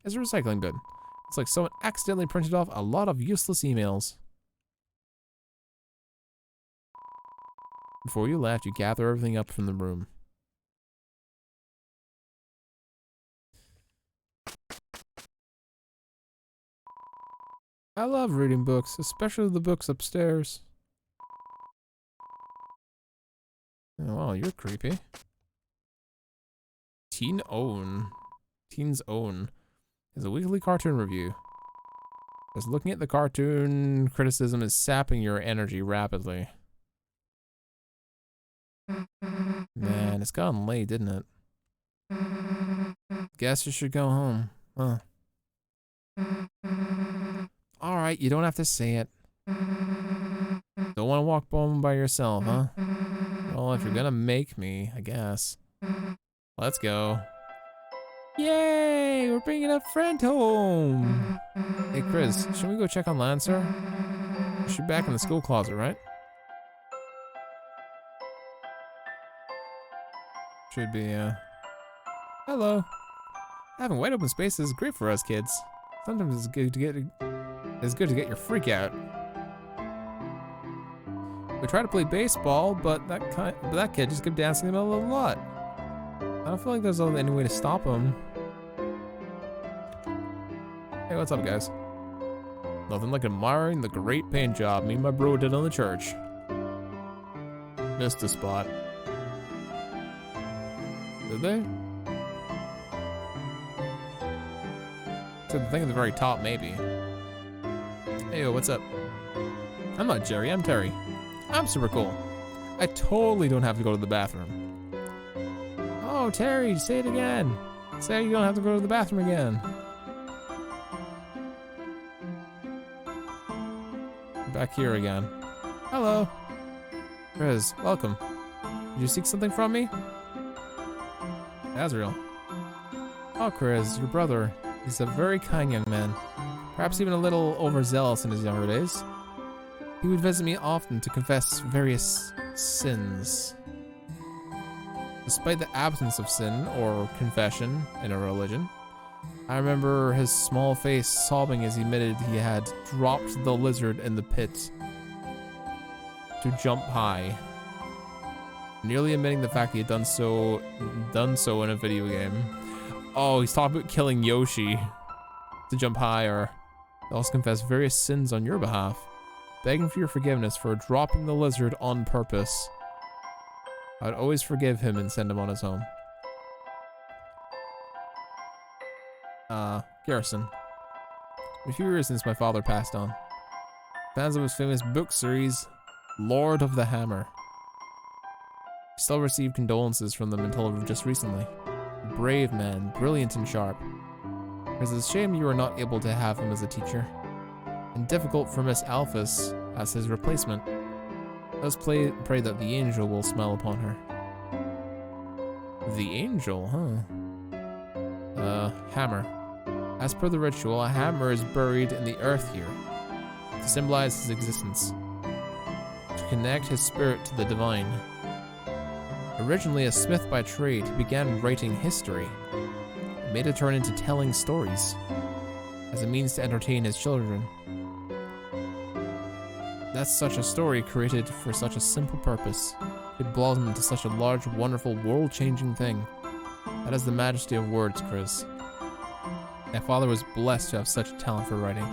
It's a recycling bin. It's like someone accidentally printed off a lot of useless emails. Before you left, you gather everything up from the room. I love reading books, especially the books upstairs. Oh, wow, you're creepy. Teen's Own is a weekly cartoon review. As looking at the cartoon, criticism is sapping your energy rapidly. Man, it's gotten late, didn't it? Guess you should go home. Huh. Alright, you don't have to say it. Don't want to walk home by yourself, huh? Well, if you're gonna make me, I guess. Let's go. Yay! We're bringing a friend home! Hey, Chris, should we go check on Lancer? She's back in the school closet, right? Should be, Hello. Having wide open spaces is great for us kids. Sometimes it's good to get your freak out. We tried to play baseball, but that kid just kept dancing in the middle of the lot. I don't feel like there's any way to stop him. Hey, what's up, guys? Nothing like admiring the great paint job me and my bro did on the church. Missed a spot. Did they? So the thing at the very top, maybe. Hey, yo, what's up? I'm not Jerry, I'm Terry. I'm super cool. I totally don't have to go to the bathroom. Oh, Terry, say it again. Say you don't have to go to the bathroom again. Back here again. Hello. Chris, welcome. Did you seek something from me? Azrael. Oh, Chris, your brother. He's a very kind young man. Perhaps even a little overzealous in his younger days. He would visit me often to confess various sins. Despite the absence of sin or confession in a religion, I remember his small face sobbing as he admitted he had dropped the lizard in the pit to jump high, nearly admitting the fact he had done so in a video game. Oh, he's talking about killing Yoshi to jump high, or also confess various sins on your behalf, begging for your forgiveness for dropping the lizard on purpose. I'd always forgive him and send him on his home. Garrison. A few years since my father passed on. Fans of his famous book series, Lord of the Hammer. I still receive condolences from them until just recently. Brave man, brilliant and sharp. It's a shame you are not able to have him as a teacher. And difficult for Miss Alphys as his replacement. Let's pray that the angel will smile upon her. The angel, huh? Hammer. As per the ritual, a hammer is buried in the earth here to symbolize his existence, to connect his spirit to the divine. Originally a smith by trade, he began writing history, made it turn into telling stories, as a means to entertain his children. That's such a story created for such a simple purpose. It blossomed into such a large, wonderful, world-changing thing. That is the majesty of words, Chris. My father was blessed to have such a talent for writing.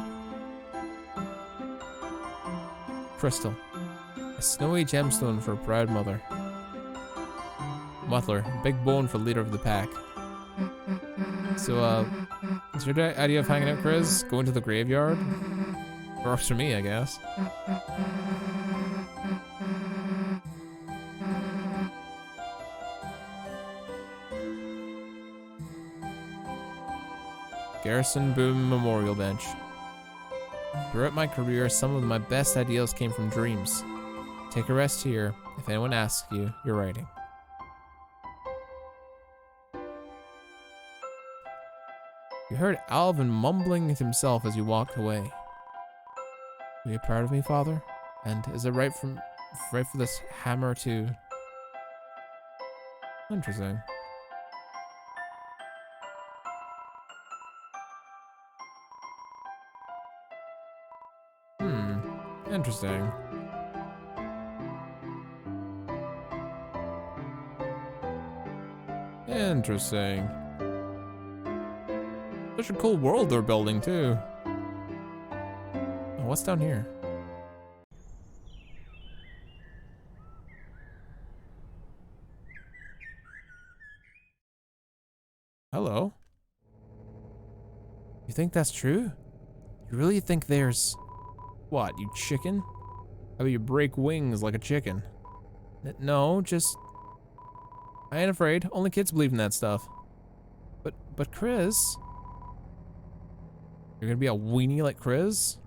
Crystal. A snowy gemstone for a proud mother. Muffler. Big bone for leader of the pack. So, is your idea of hanging out, Chris? Going to the graveyard? Works for me, I guess. Garrison Boom Memorial Bench. Throughout my career, some of my best ideas came from dreams. Take a rest here. If anyone asks you, you're writing. You heard Alvin mumbling to himself as you walked away. Are you proud of me, Father? And is it right for this hammer to... Interesting. Interesting. Interesting. Such a cool world they're building, too. Oh, what's down here? Hello? You think that's true? You really think there's... What, you chicken? How about you break wings like a chicken? No, just... I ain't afraid. Only kids believe in that stuff. But Chris... You're gonna be a weenie like Chris?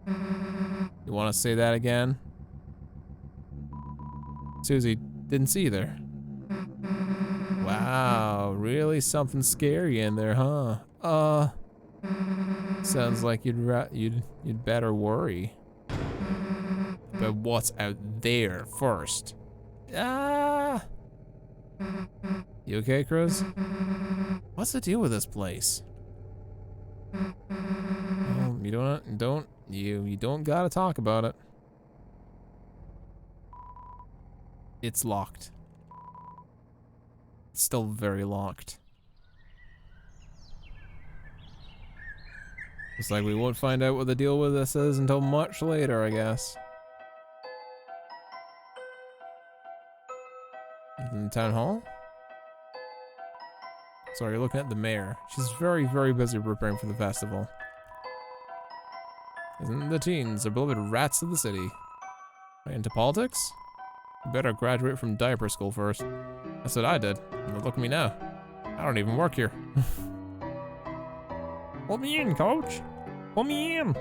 You wanna say that again? Susie, didn't see you there. Wow, really something scary in there, huh? Sounds like you'd better worry. But what's out there first? Ah! You okay, Chris? What's the deal with this place? Oh, you don't gotta talk about it. It's locked. It's still very locked. Looks like we won't find out what the deal with this is until much later, I guess. In the town hall? Sorry, you're looking at the mayor. She's very, very busy preparing for the festival. Isn't the teens the beloved rats of the city? Right into politics? You better graduate from diaper school first. That's what I did. And look at me now. I don't even work here. Put me in, coach. Put me in.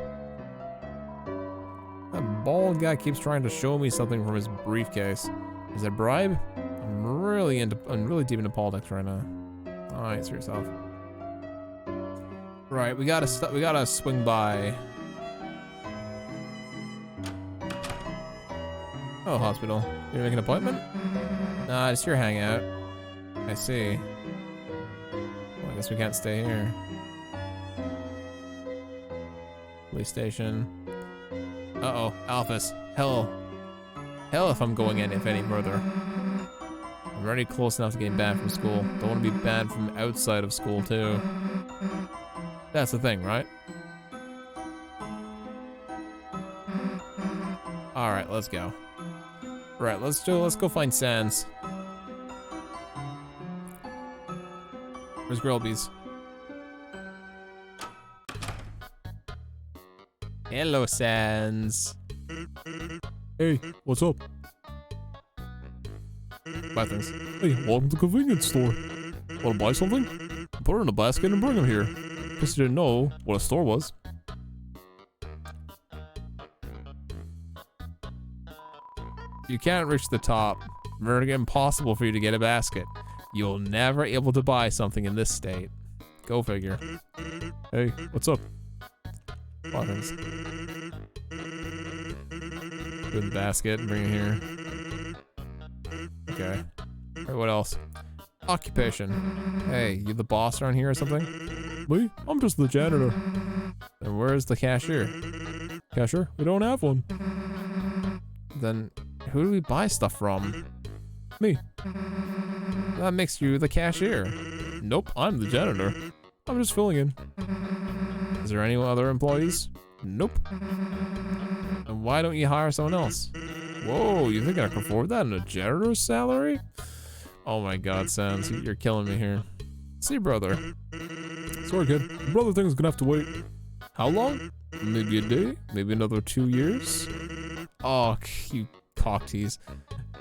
That bald guy keeps trying to show me something from his briefcase. Is it a bribe? I'm really deep into politics right now. Oh, answer yourself. Right, we gotta swing by. Oh, hospital. You make an appointment? Nah, it's your hangout. I see. Well, I guess we can't stay here. Police station. Uh-oh, Alphys. Hell if I'm going any further. I'm already close enough to getting banned from school. Don't want to be banned from outside of school, too. That's the thing, right? Alright, let's go. Right, let's go find Sans. Where's Grillby's? Hello, Sans. Hey, what's up? Buy things. Hey, welcome to the convenience store. Wanna buy something? Put it in a basket and bring them here. Guess you didn't know what a store was. You can't reach the top. Very impossible for you to get a basket. You'll never able to buy something in this state. Go figure. Hey, what's up? Buttons. Put in the basket and bring it here. Okay. Alright, what else? Occupation. Hey, you the boss around here or something? Me? I'm just the janitor. And where's the cashier? Cashier? We don't have one. Then who do we buy stuff from? Me. That makes you the cashier. Nope, I'm the janitor. I'm just filling in. Is there any other employees? Nope. And why don't you hire someone else? Whoa, you think I can afford that in a janitor's salary? Oh my god, Sans, you're killing me here. See, brother. Sorry, kid. The brother thing's gonna have to wait. How long? Maybe a day? Maybe another 2 years? Oh, you cock tease.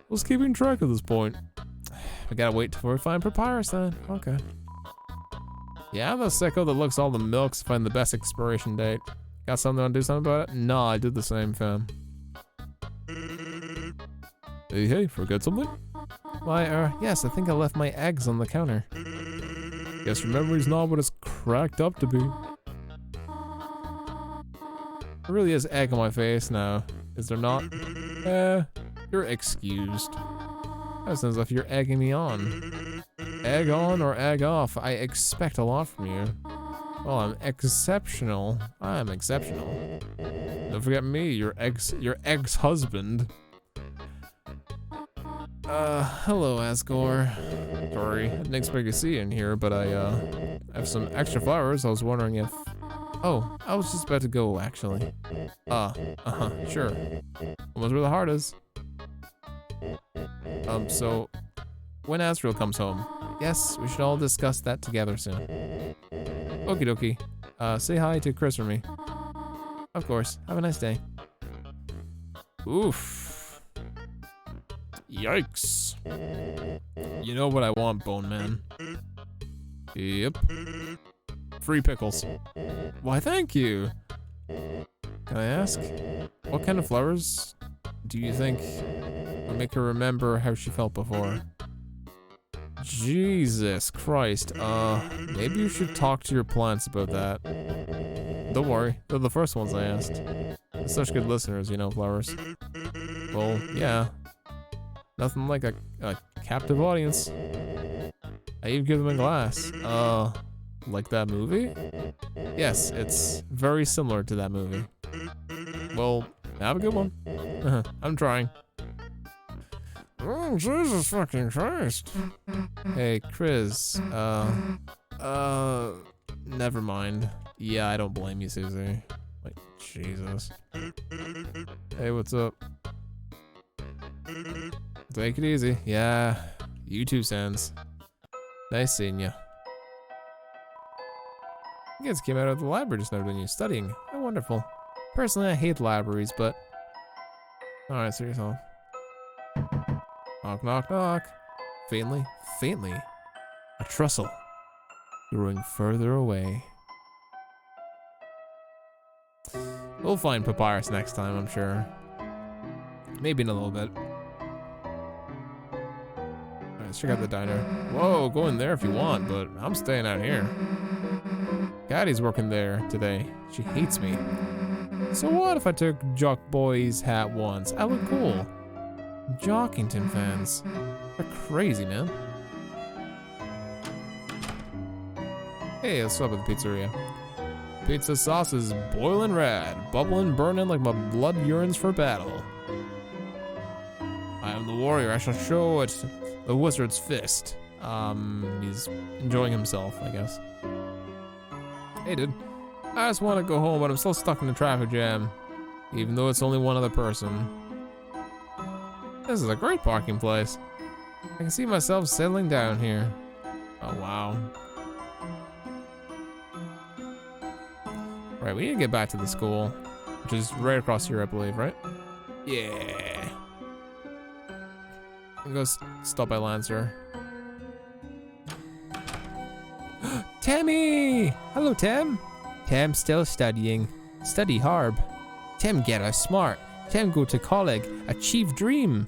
Who's keeping track at this point? I gotta wait till we find Papyrus then. Okay. Yeah, I'm the sicko that looks all the milks to find the best expiration date. Got something to do something about it? No, I did the same, fam. Hey, forget something? Why, yes, I think I left my eggs on the counter. Guess your memory's not what it's cracked up to be. There really is egg on my face now, is there not? You're excused. That sounds like you're egging me on. Egg on or egg off, I expect a lot from you. Well, I'm exceptional. I'm exceptional. Don't forget me, your ex-husband. Hello, Asgore. Sorry, I didn't expect to see you in here, but I have some extra flowers. I was wondering if... Oh, I was just about to go, actually. Sure. Almost where the heart is. So, when Asriel comes home, yes, we should all discuss that together soon. Okie dokie. Say hi to Chris for me. Of course. Have a nice day. Oof. Yikes. You know what I want, Bone Man. Yep. Free pickles. Why, thank you. Can I ask, what kind of flowers do you think would make her remember how she felt before? Jesus Christ. Maybe you should talk to your plants about that. Don't worry, they're the first ones I asked. They're such good listeners, you know, flowers. Well, yeah. Nothing like a captive audience. I even give them a glass. Like that movie? Yes, it's very similar to that movie. Well, have a good one. I'm trying. Oh, Jesus fucking Christ. Hey, Chris, never mind. Yeah, I don't blame you, Susie. Like, Jesus. Hey, what's up? Take it easy. Yeah, you too, Sans. Nice seeing ya. You guys came out of the library just now, didn't you? Studying. How wonderful. Personally, I hate libraries, but... Alright, so yourself. Knock, knock, knock. Faintly, faintly. A trestle. Growing further away. We'll find Papyrus next time, I'm sure. Maybe in a little bit. Alright, let's check out the diner. Whoa, go in there if you want, but I'm staying out here. Gaddy's working there today. She hates me. So what if I took Jock Boy's hat once? I look cool. Jockington fans. They're crazy, man. Hey, let's stop at the pizzeria. Pizza sauce is boiling rad, bubbling, burning like my blood yearns for battle. I am the warrior, I shall show it the wizard's fist. He's enjoying himself, I guess. Hey, dude. I just want to go home, but I'm still stuck in the traffic jam. Even though it's only one other person. This is a great parking place. I can see myself settling down here. Oh, wow. Right, we need to get back to the school, which is right across here, I believe, right? Yeah. I'm gonna stop by Lancer. Tammy! Hello, Tam. Tam still studying. Study hard. Tam get us smart. Tam go to college. Achieve dream.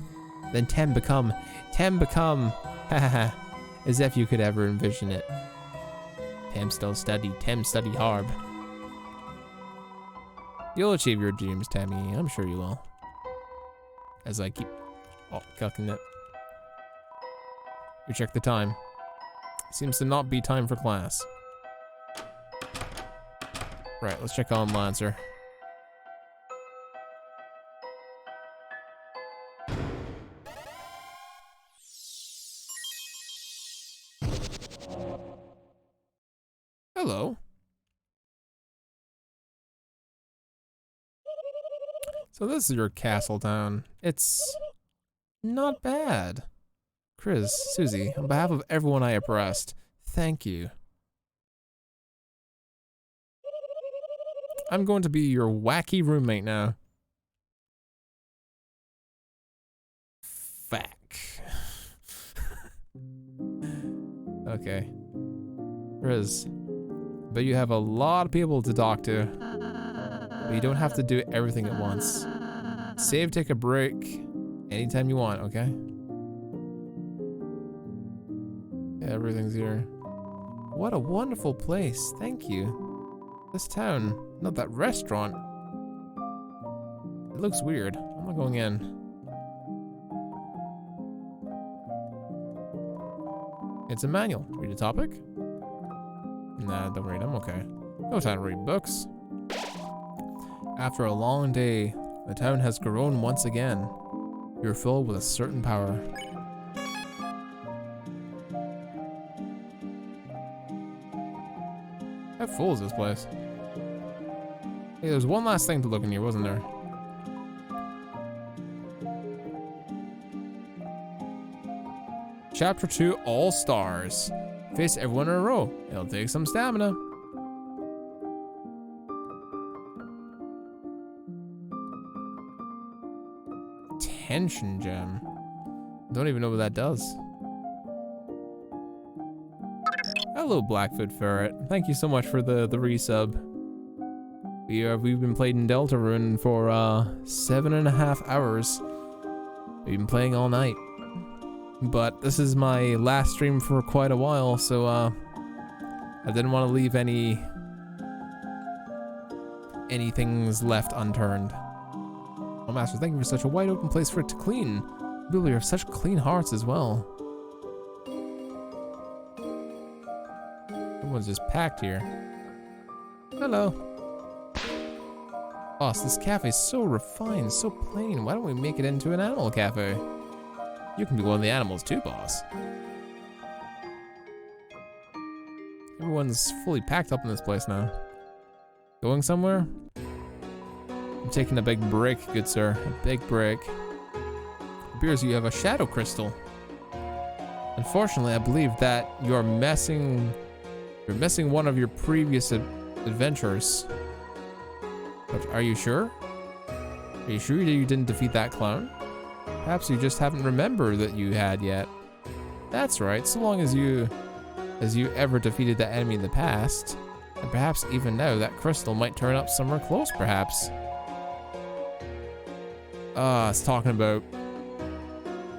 Then Tam become. Hahaha. As if you could ever envision it. Tam still study. Tam study hard. You'll achieve your dreams, Tammy. I'm sure you will. As I keep calculating it. We check the time. Seems to not be time for class. Right, let's check on Lancer. Hello. So this is your castle town. It's not bad. Chris, Susie, on behalf of everyone I oppressed, thank you. I'm going to be your wacky roommate now. Fack. Okay. Chris, but you have a lot of people to talk to. But you don't have to do everything at once. Save, take a break anytime you want, okay? Yeah, everything's here. What a wonderful place, thank you. This town, not that restaurant. It looks weird. I'm not going in. It's a manual. Read a topic? Nah, don't read them, okay. No time to read books. After a long day, the town has grown once again. You're filled with a certain power. How full is this place? Hey, there's one last thing to look in here, wasn't there? Chapter 2, All Stars. Face everyone in a row. It'll take some stamina. Tension gem. Don't even know what that does. Hello, Blackfoot Ferret. Thank you so much for the resub. We've been playing Deltarune for 7.5 hours. We've been playing all night. But this is my last stream for quite a while, so I didn't want to leave any things left unturned. Oh, Master, thank you for such a wide open place for it to clean. People have such clean hearts as well. Everyone's just packed here. Hello. Boss, this cafe is so refined, so plain. Why don't we make it into an animal cafe? You can be one of the animals too, boss. Everyone's fully packed up in this place now. Going somewhere? I'm taking a big break, good sir. A big break. It appears you have a shadow crystal. Unfortunately, I believe that you're missing one of your previous adventures. But are you sure? Are you sure that you didn't defeat that clown? Perhaps you just haven't remembered that you had yet. That's right, so long as you ever defeated that enemy in the past, and perhaps even now that crystal might turn up somewhere close, perhaps. It's talking about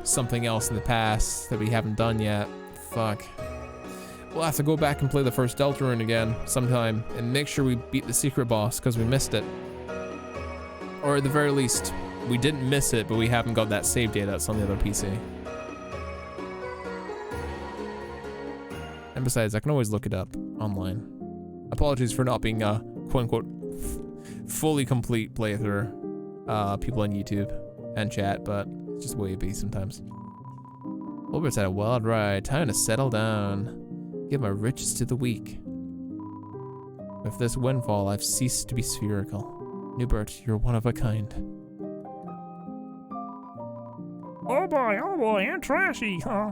something else in the past that we haven't done yet. Fuck. We'll have to go back and play the first Deltarune again sometime and make sure we beat the secret boss because we missed it. Or at the very least, we didn't miss it, but we haven't got that save data that's on the other PC. And besides, I can always look it up online. Apologies for not being a quote-unquote fully complete playthrough. People on YouTube and chat, but it's just the way it be sometimes. Wilbert's had a wild ride. Time to settle down. Give my riches to the weak. With this windfall, I've ceased to be spherical. Newbert, you're one of a kind. Oh boy, and trashy, huh?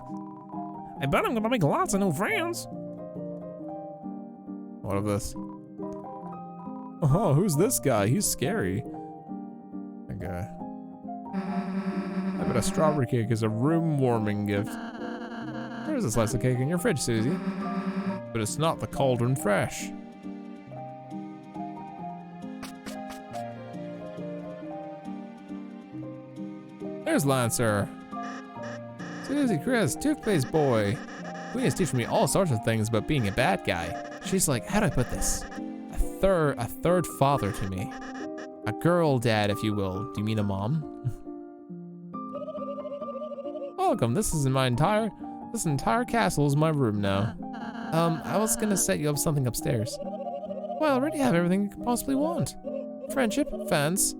I bet I'm gonna make lots of new friends. What of this? Oh, who's this guy? He's scary. Okay. I bet a strawberry cake is a room warming gift. There's a slice of cake in your fridge, Susie. But it's not the cauldron fresh. There's Lancer. Susie, Chris, toothpaste boy. Queen is teaching me all sorts of things about being a bad guy. She's like, how do I put this? A third father to me. A girl dad, if you will. Do you mean a mom? Welcome, this entire castle is my room now. I was gonna set you up something upstairs. Well, I already have everything you could possibly want. Friendship, fans,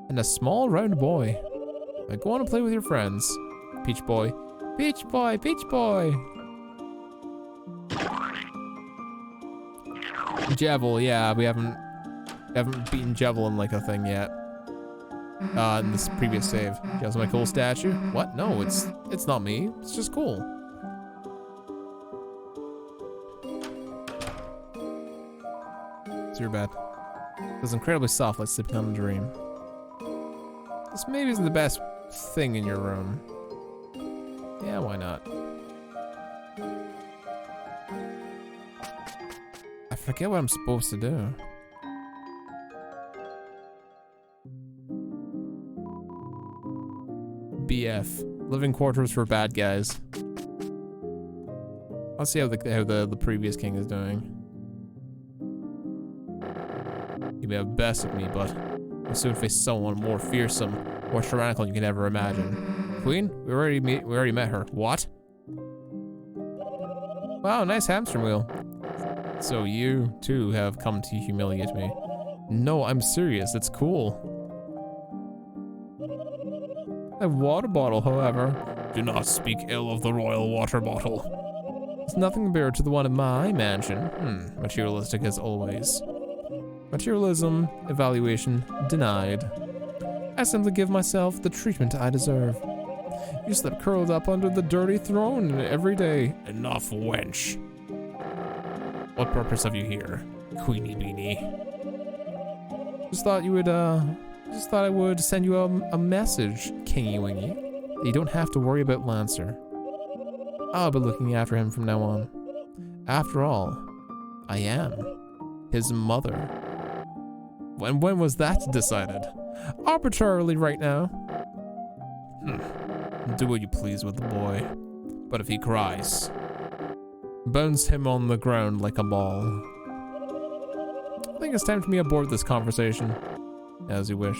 and a small round boy. Now go on and play with your friends. Peach boy. Peach boy, peach boy. Javel, yeah, we haven't beaten Javel in like a thing yet. In this previous save. Just my cool statue? What? No, it's not me. It's just cool. It's your bed. It's incredibly soft, like sleeping on a dream. This maybe isn't the best thing in your room. Yeah, why not? I forget what I'm supposed to do. BF. Living quarters for bad guys. Let's see how the previous king is doing. He may have bested me, but I'll soon face someone more fearsome, more tyrannical than you can ever imagine. Queen? We already met her. What? Wow, nice hamster wheel. So you, too, have come to humiliate me. No, I'm serious. It's cool. A water bottle, however. Do not speak ill of the royal water bottle. It's nothing compared to the one in my mansion. Materialistic as always. Materialism, evaluation, denied. I simply give myself the treatment I deserve. You sleep curled up under the dirty throne every day. Enough, wench. What purpose have you here, Queenie Beanie? Just thought I would send you a message, Kingy Wingy. You don't have to worry about Lancer. I'll be looking after him from now on. After all, I am his mother. When was that decided? Arbitrarily right now. Do what you please with the boy. But if he cries, bounce him on the ground like a ball. I think it's time for me to board this conversation. As you wish.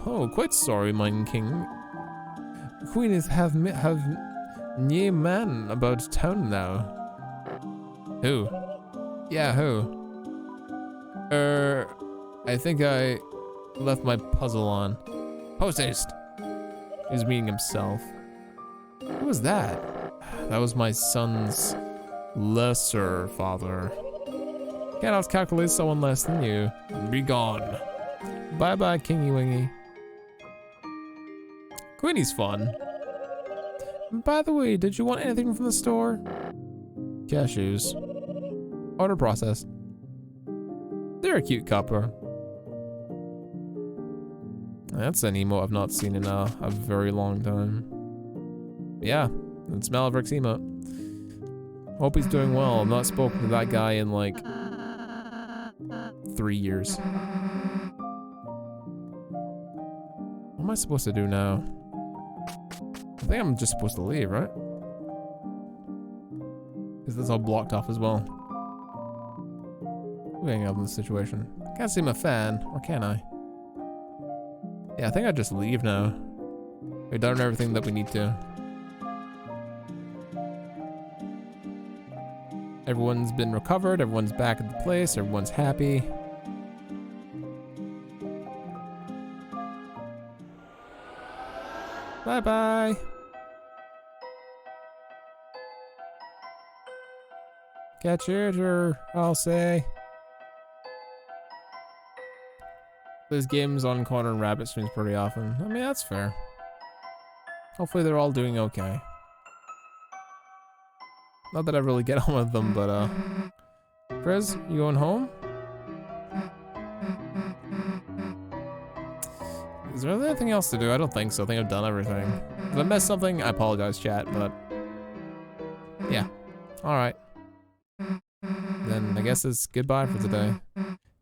Oh, quite sorry, mine king. Queen is have nye man about town now. Who? Yeah, who? I think I left my puzzle on. Post haste. He's meeting himself. Who was that? That was my son's lesser father. Cannot calculate someone less than you. Be gone. Bye-bye, Kingy Wingy. Queenie's fun. By the way, did you want anything from the store? Cashews. Order processed. They're a cute couple. That's an emo I've not seen in a very long time. Yeah, it's Malaverick's emote. Hope he's doing well. I've not spoken to that guy in like 3 years. What am I supposed to do now? I think I'm just supposed to leave, right? Because that's all blocked off as well. Getting up in this situation. Can't see my fan, or can I? Yeah, I think I just leave now. We've done everything that we need to. Everyone's been recovered, everyone's back at the place, everyone's happy. Bye-bye. Catch you later, I'll say. There's games on Corner and Rabbit streams pretty often. I mean, that's fair. Hopefully they're all doing okay. Not that I really get on with them, but Chris, you going home? Is there anything else to do? I don't think so. I think I've done everything. If I missed something, I apologize, chat, but yeah. All right. Then I guess it's goodbye for today.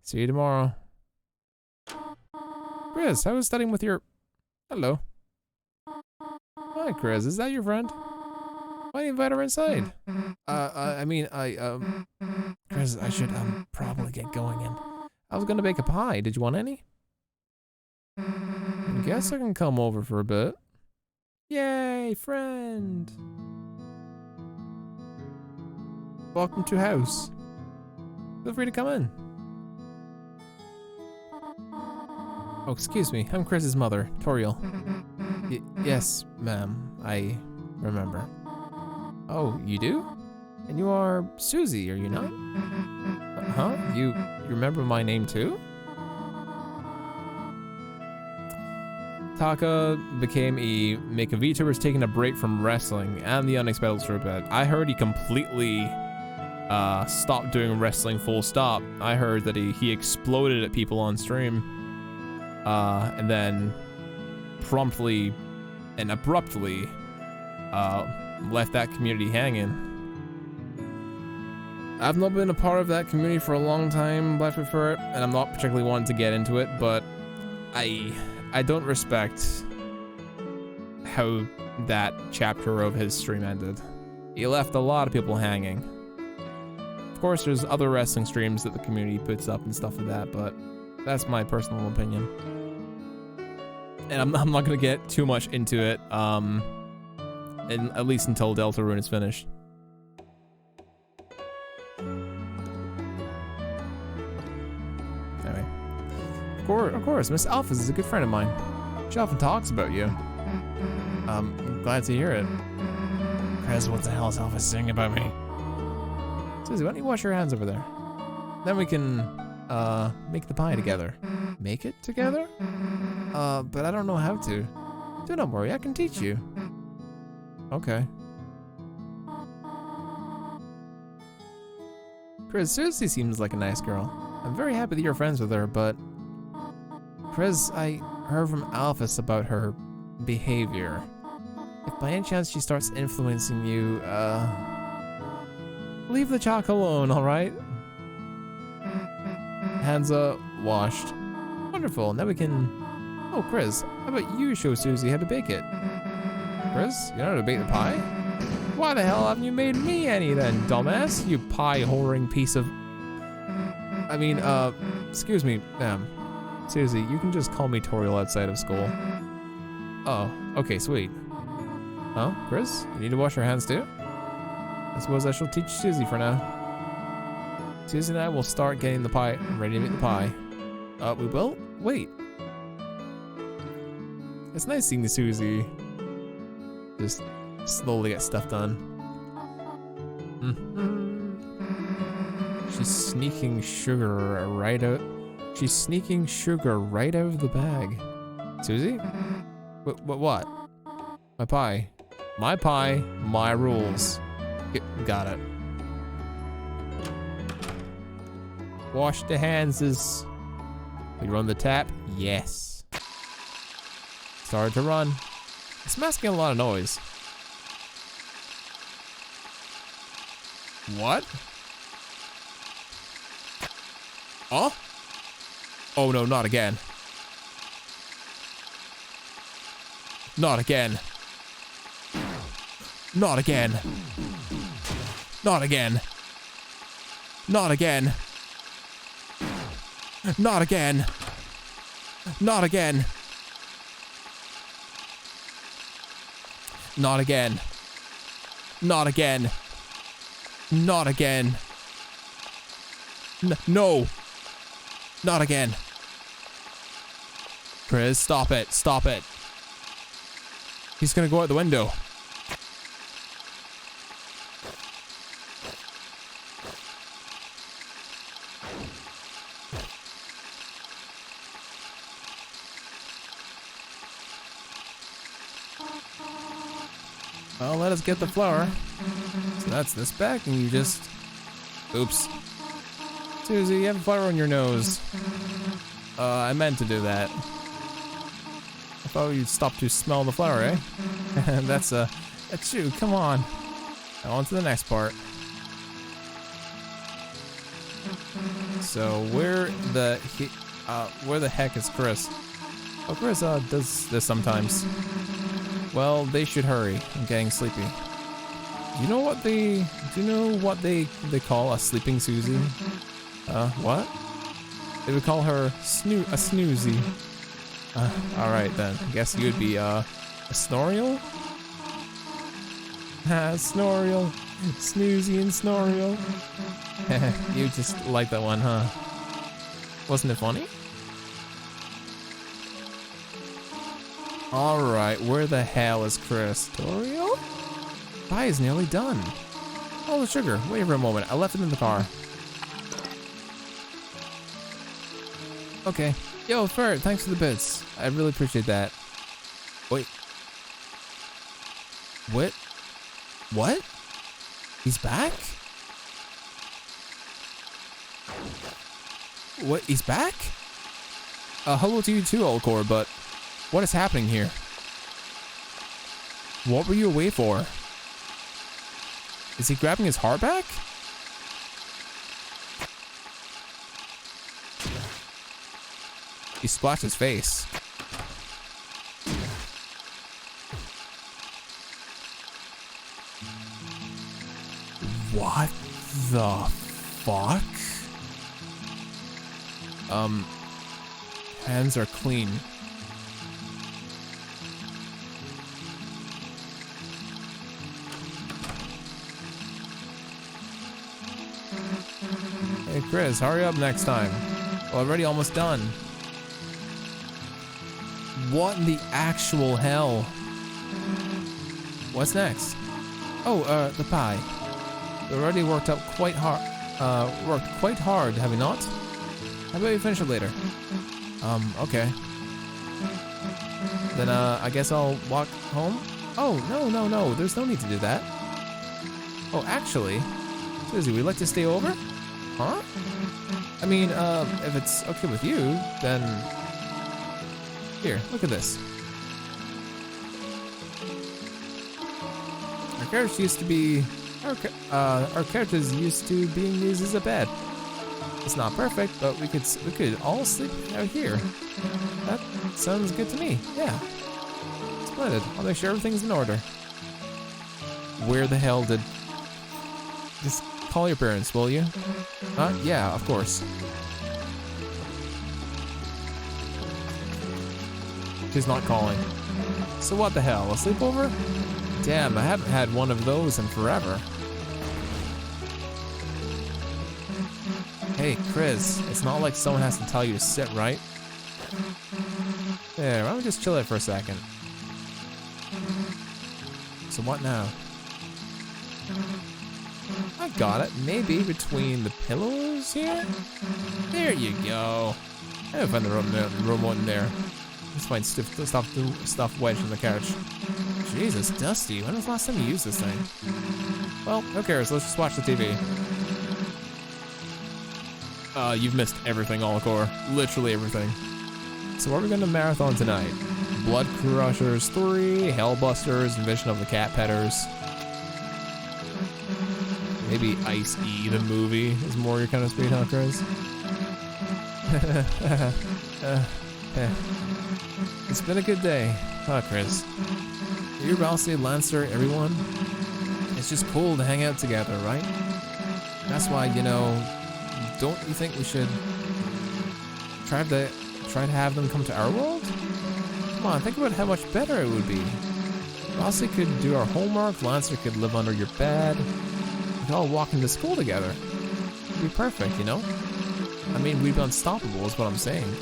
See you tomorrow. Chris, how was studying with your... Hello. Hi, Chris. Is that your friend? Why do you invite her inside? Chris, I should probably get going in. I was gonna bake a pie. Did you want any? I guess I can come over for a bit. Yay, friend. Welcome to house. Feel free to come in. Oh, excuse me. I'm Chris's mother, Toriel. Yes, ma'am. I remember. Oh, you do? And you are Susie, are you not? Huh? You remember my name too? Taka became a VTuber taking a break from wrestling and the unexpected for a bit. I heard he completely stopped doing wrestling full stop. I heard that he exploded at people on stream and then promptly and abruptly left that community hanging. I've not been a part of that community for a long time, bless me for it, and I'm not particularly wanting to get into it, but I don't respect how that chapter of his stream ended. He left a lot of people hanging. Of course, there's other wrestling streams that the community puts up and stuff like that, but that's my personal opinion. And I'm not gonna get too much into it, and at least until Deltarune is finished. Anyway. Of course, Miss Alphys is a good friend of mine. She often talks about you. I'm glad to hear it. Chris, what the hell is Alphys saying about me? Susie, why don't you wash your hands over there? Then we can, make the pie together. Make it together? But I don't know how to. Do not worry, I can teach you. Okay. Chris, Susie seems like a nice girl. I'm very happy that you're friends with her, but... Chris, I heard from Alphys about her behavior. If by any chance she starts influencing you, leave the chalk alone, alright? Hands washed. Wonderful, now we can... Oh, Chris, how about you show Susie how to bake it? Chris, you know how to bake the pie? Why the hell haven't you made me any then, dumbass? You pie-whoring piece of... I mean, excuse me, ma'am. Susie, you can just call me Toriel outside of school. Oh, okay, sweet. Huh, Chris? You need to wash your hands too? I suppose I shall teach Susie for now. Susie and I will start getting the pie ready to make the pie. We will? Wait. It's nice seeing Susie just slowly get stuff done. She's sneaking sugar right out. She's sneaking sugar right out of the bag. Susie? What? My pie. My pie, my rules. Got it. Wash the hands is... We run the tap? Yes. Started to run. It's masking a lot of noise. What? Oh? Oh no, not again. Not again. Not again. Not again. Not again. Not again. Not again. Not again. Not again. Not again. No. Not again. Chris, stop it. Stop it. He's gonna go out the window. Well, let us get the flour. So that's this back, and you just... Oops. Susie, you have flour on your nose. I meant to do that. thought you'd stop to smell the flower, eh? That's you. Come on. Now on to the next part. So where the heck is Chris? Oh, Chris does this sometimes. Well, they should hurry. I'm getting sleepy. Do you know what they call a sleeping Susie? What? They would call her a snoozy. All right then. I guess you'd be a snorial. Snorial, snoozy and snorial. You just like that one, huh? Wasn't it funny? All right, where the hell is Chris? Toriel? Pie is nearly done. Oh, the sugar. Wait for a moment. I left it in the car. Okay. Yo, Ferret, thanks for the bits. I really appreciate that. Wait. What? What? He's back? What? He's back? Hello to you too, Alcor, but what is happening here? What were you away for? Is he grabbing his heart back? He splashed his face. What the fuck? Hands are clean. Hey Chris, hurry up next time. We're already almost done. What in the actual hell? What's next? Oh, the pie. We already worked quite hard, have we not? How about we finish it later? Okay. Then, I guess I'll walk home? Oh, no, there's no need to do that. Oh, actually, Susie, would you like to stay over? Huh? I mean, if it's okay with you, then... Here, look at this. Our carriage used to be... Our carriages used to being used as a bed. It's not perfect, but we could all sleep out here. That sounds good to me. Yeah. Splendid. I'll make sure everything's in order. Where the hell did... Just call your parents, will you? Yeah, of course. He's not calling. So what the hell, a sleepover? Damn, I haven't had one of those in forever. Hey, Chris, it's not like someone has to tell you to sit, right? There, why don't we just chill it for a second? So what now? I got it. Maybe between the pillows here? There you go. I didn't find the remote in there. Let's find stuff wedged in the couch. Jesus, Dusty, when was the last time you used this thing? Well, who cares? Let's just watch the TV. You've missed everything, Alcor. Literally everything. So what are we going to marathon tonight? Blood Crushers 3, Hellbusters, Invention of the Cat Petters. Maybe Ice-E, the movie, is more your kind of speed, huh, Chris? It's been a good day, huh, Chris? You, Ralsei, Lancer, everyone? It's just cool to hang out together, right? That's why, you know, don't you think we should try to have them come to our world? Come on, think about how much better it would be. Ralsei could do our homework, Lancer could live under your bed. We could all walk into school together. It'd be perfect, you know? I mean, we'd be unstoppable is what I'm saying.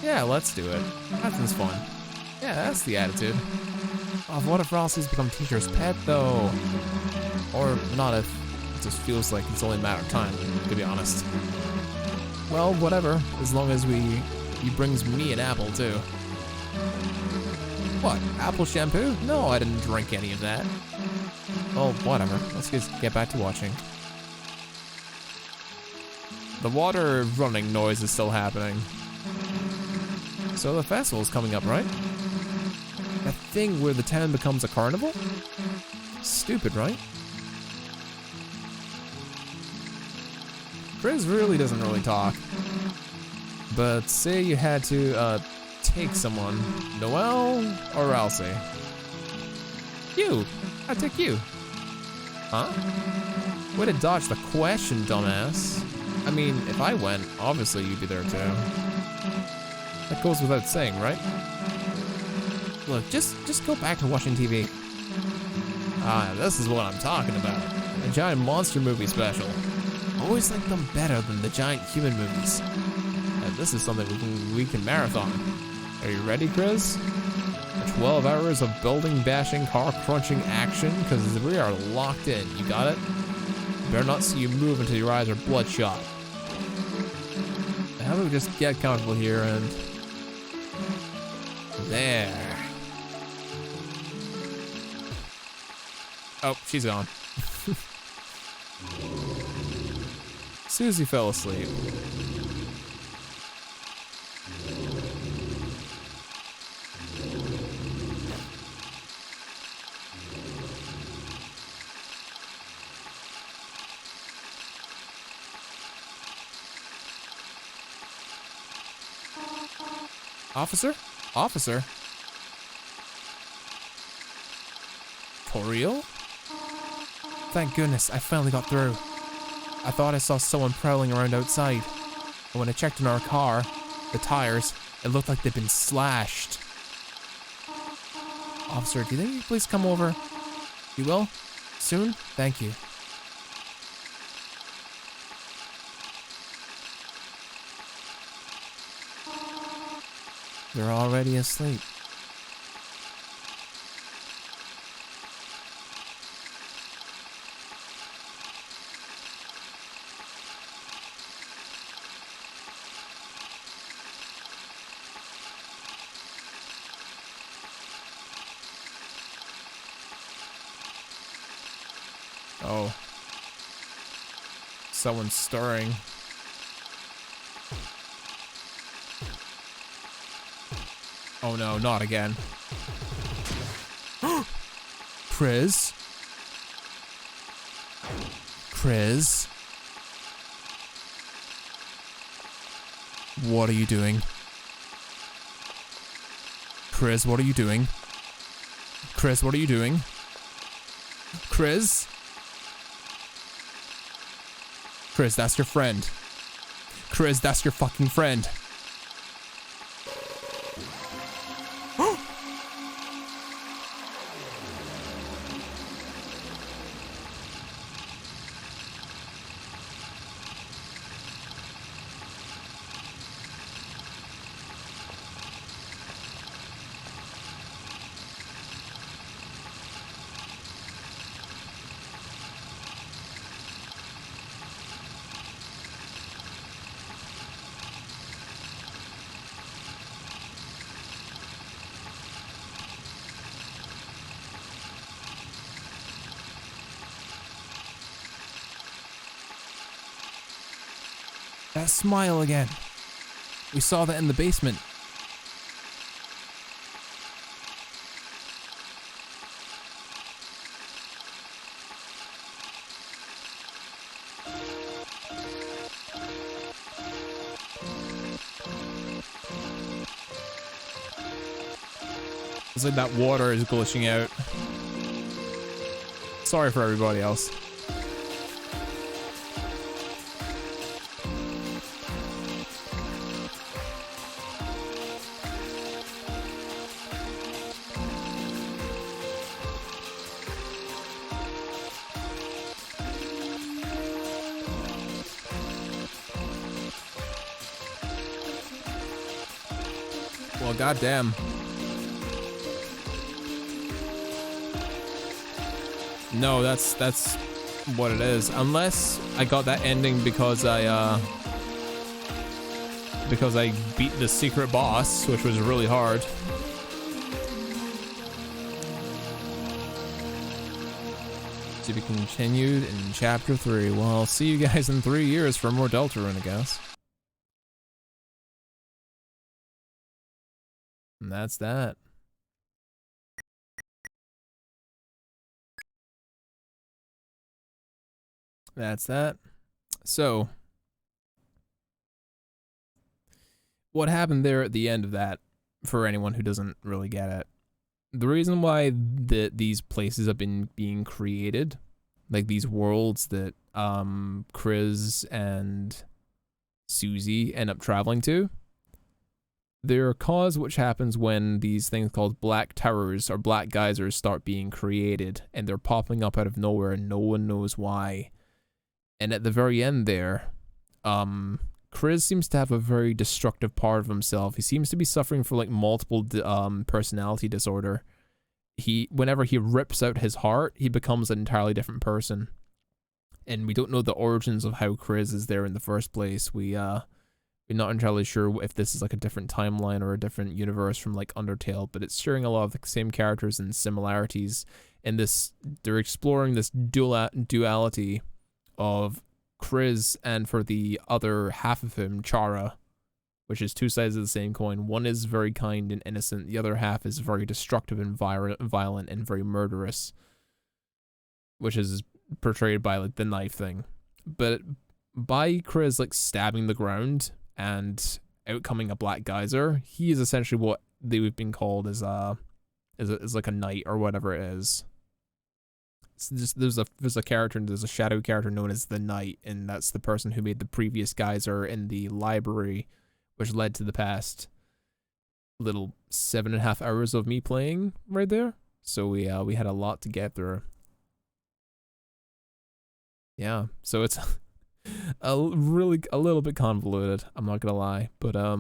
Yeah, let's do it. That sounds fun. Yeah, that's the attitude. Oh, what if Ralsei's become teacher's pet, though? Or not if it just feels like it's only a matter of time, to be honest. Well, whatever, as long as he brings me an apple, too. What, apple shampoo? No, I didn't drink any of that. Oh, whatever, let's just get back to watching. The water running noise is still happening. So the festival's coming up, right? That thing where the town becomes a carnival? Stupid, right? Chris really doesn't really talk. But say you had to, take someone. Noelle or Elsie? You! I'd take you. Huh? Way to dodge the question, dumbass. I mean, if I went, obviously you'd be there too. That goes without saying, right? Look, just go back to watching TV. Ah, this is what I'm talking about. A giant monster movie special. Always like them better than the giant human movies. And this is something we can marathon. Are you ready, Chris? 12 hours of building, bashing, car crunching action, because we are locked in. You got it? Better not see you move until your eyes are bloodshot. How about we just get comfortable here and... There. Oh, she's gone. Susie fell asleep. Officer? Officer? For real? Thank goodness, I finally got through. I thought I saw someone prowling around outside. And when I checked in our car, the tires, it looked like they'd been slashed. Officer, do you think you could please come over? You will? Soon? Thank you. They're already asleep. Oh. Someone's stirring. Oh no, not again. Chris? Chris? What are you doing? Chris, what are you doing? Chris, what are you doing? Chris? Chris, that's your friend. Chris, that's your fucking friend. That smile again. We saw that in the basement. It's like that water is glitching out. Sorry for everybody else. Well, goddamn. No, that's what it is. Unless I got that ending because I beat the secret boss, which was really hard. To be continued in chapter 3. Well, I'll see you guys in 3 years for more Deltarune, I guess. And that's that. That's that. So, what happened there at the end of that, for anyone who doesn't really get it, the reason why these places have been being created, like these worlds that Chris and Susie end up traveling to, they're a cause which happens when these things called black towers or black geysers start being created, and they're popping up out of nowhere and no one knows why. And at the very end there, Chris seems to have a very destructive part of himself. He seems to be suffering from like multiple personality disorder. Whenever he rips out his heart, he becomes an entirely different person. And we don't know the origins of how Chris is there in the first place. We're not entirely sure if this is like a different timeline or a different universe from like Undertale, but it's sharing a lot of the same characters and similarities. And they're exploring this duality of Chris, and for the other half of him, Chara, which is two sides of the same coin. One is very kind and innocent. The other half is very destructive and violent and very murderous, which is portrayed by like the knife thing. But by Chris like stabbing the ground and out coming a black geyser, he is essentially what they've been called as like a knight or whatever it is. There's a character, there's a shadow character known as the Knight, and that's the person who made the previous geyser in the library, which led to the past little 7.5 hours of me playing right there. So we had a lot to get through. Yeah, so it's a little bit convoluted, I'm not gonna lie, but I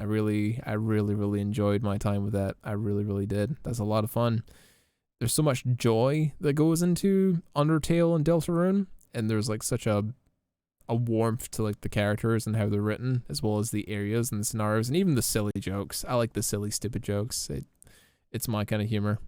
really enjoyed my time with that. I really did. That's a lot of fun. There's so much joy that goes into Undertale and Deltarune, and there's like such a warmth to like the characters and how they're written, as well as the areas and the scenarios, and even the silly jokes. I like the silly, stupid jokes. It's my kind of humor.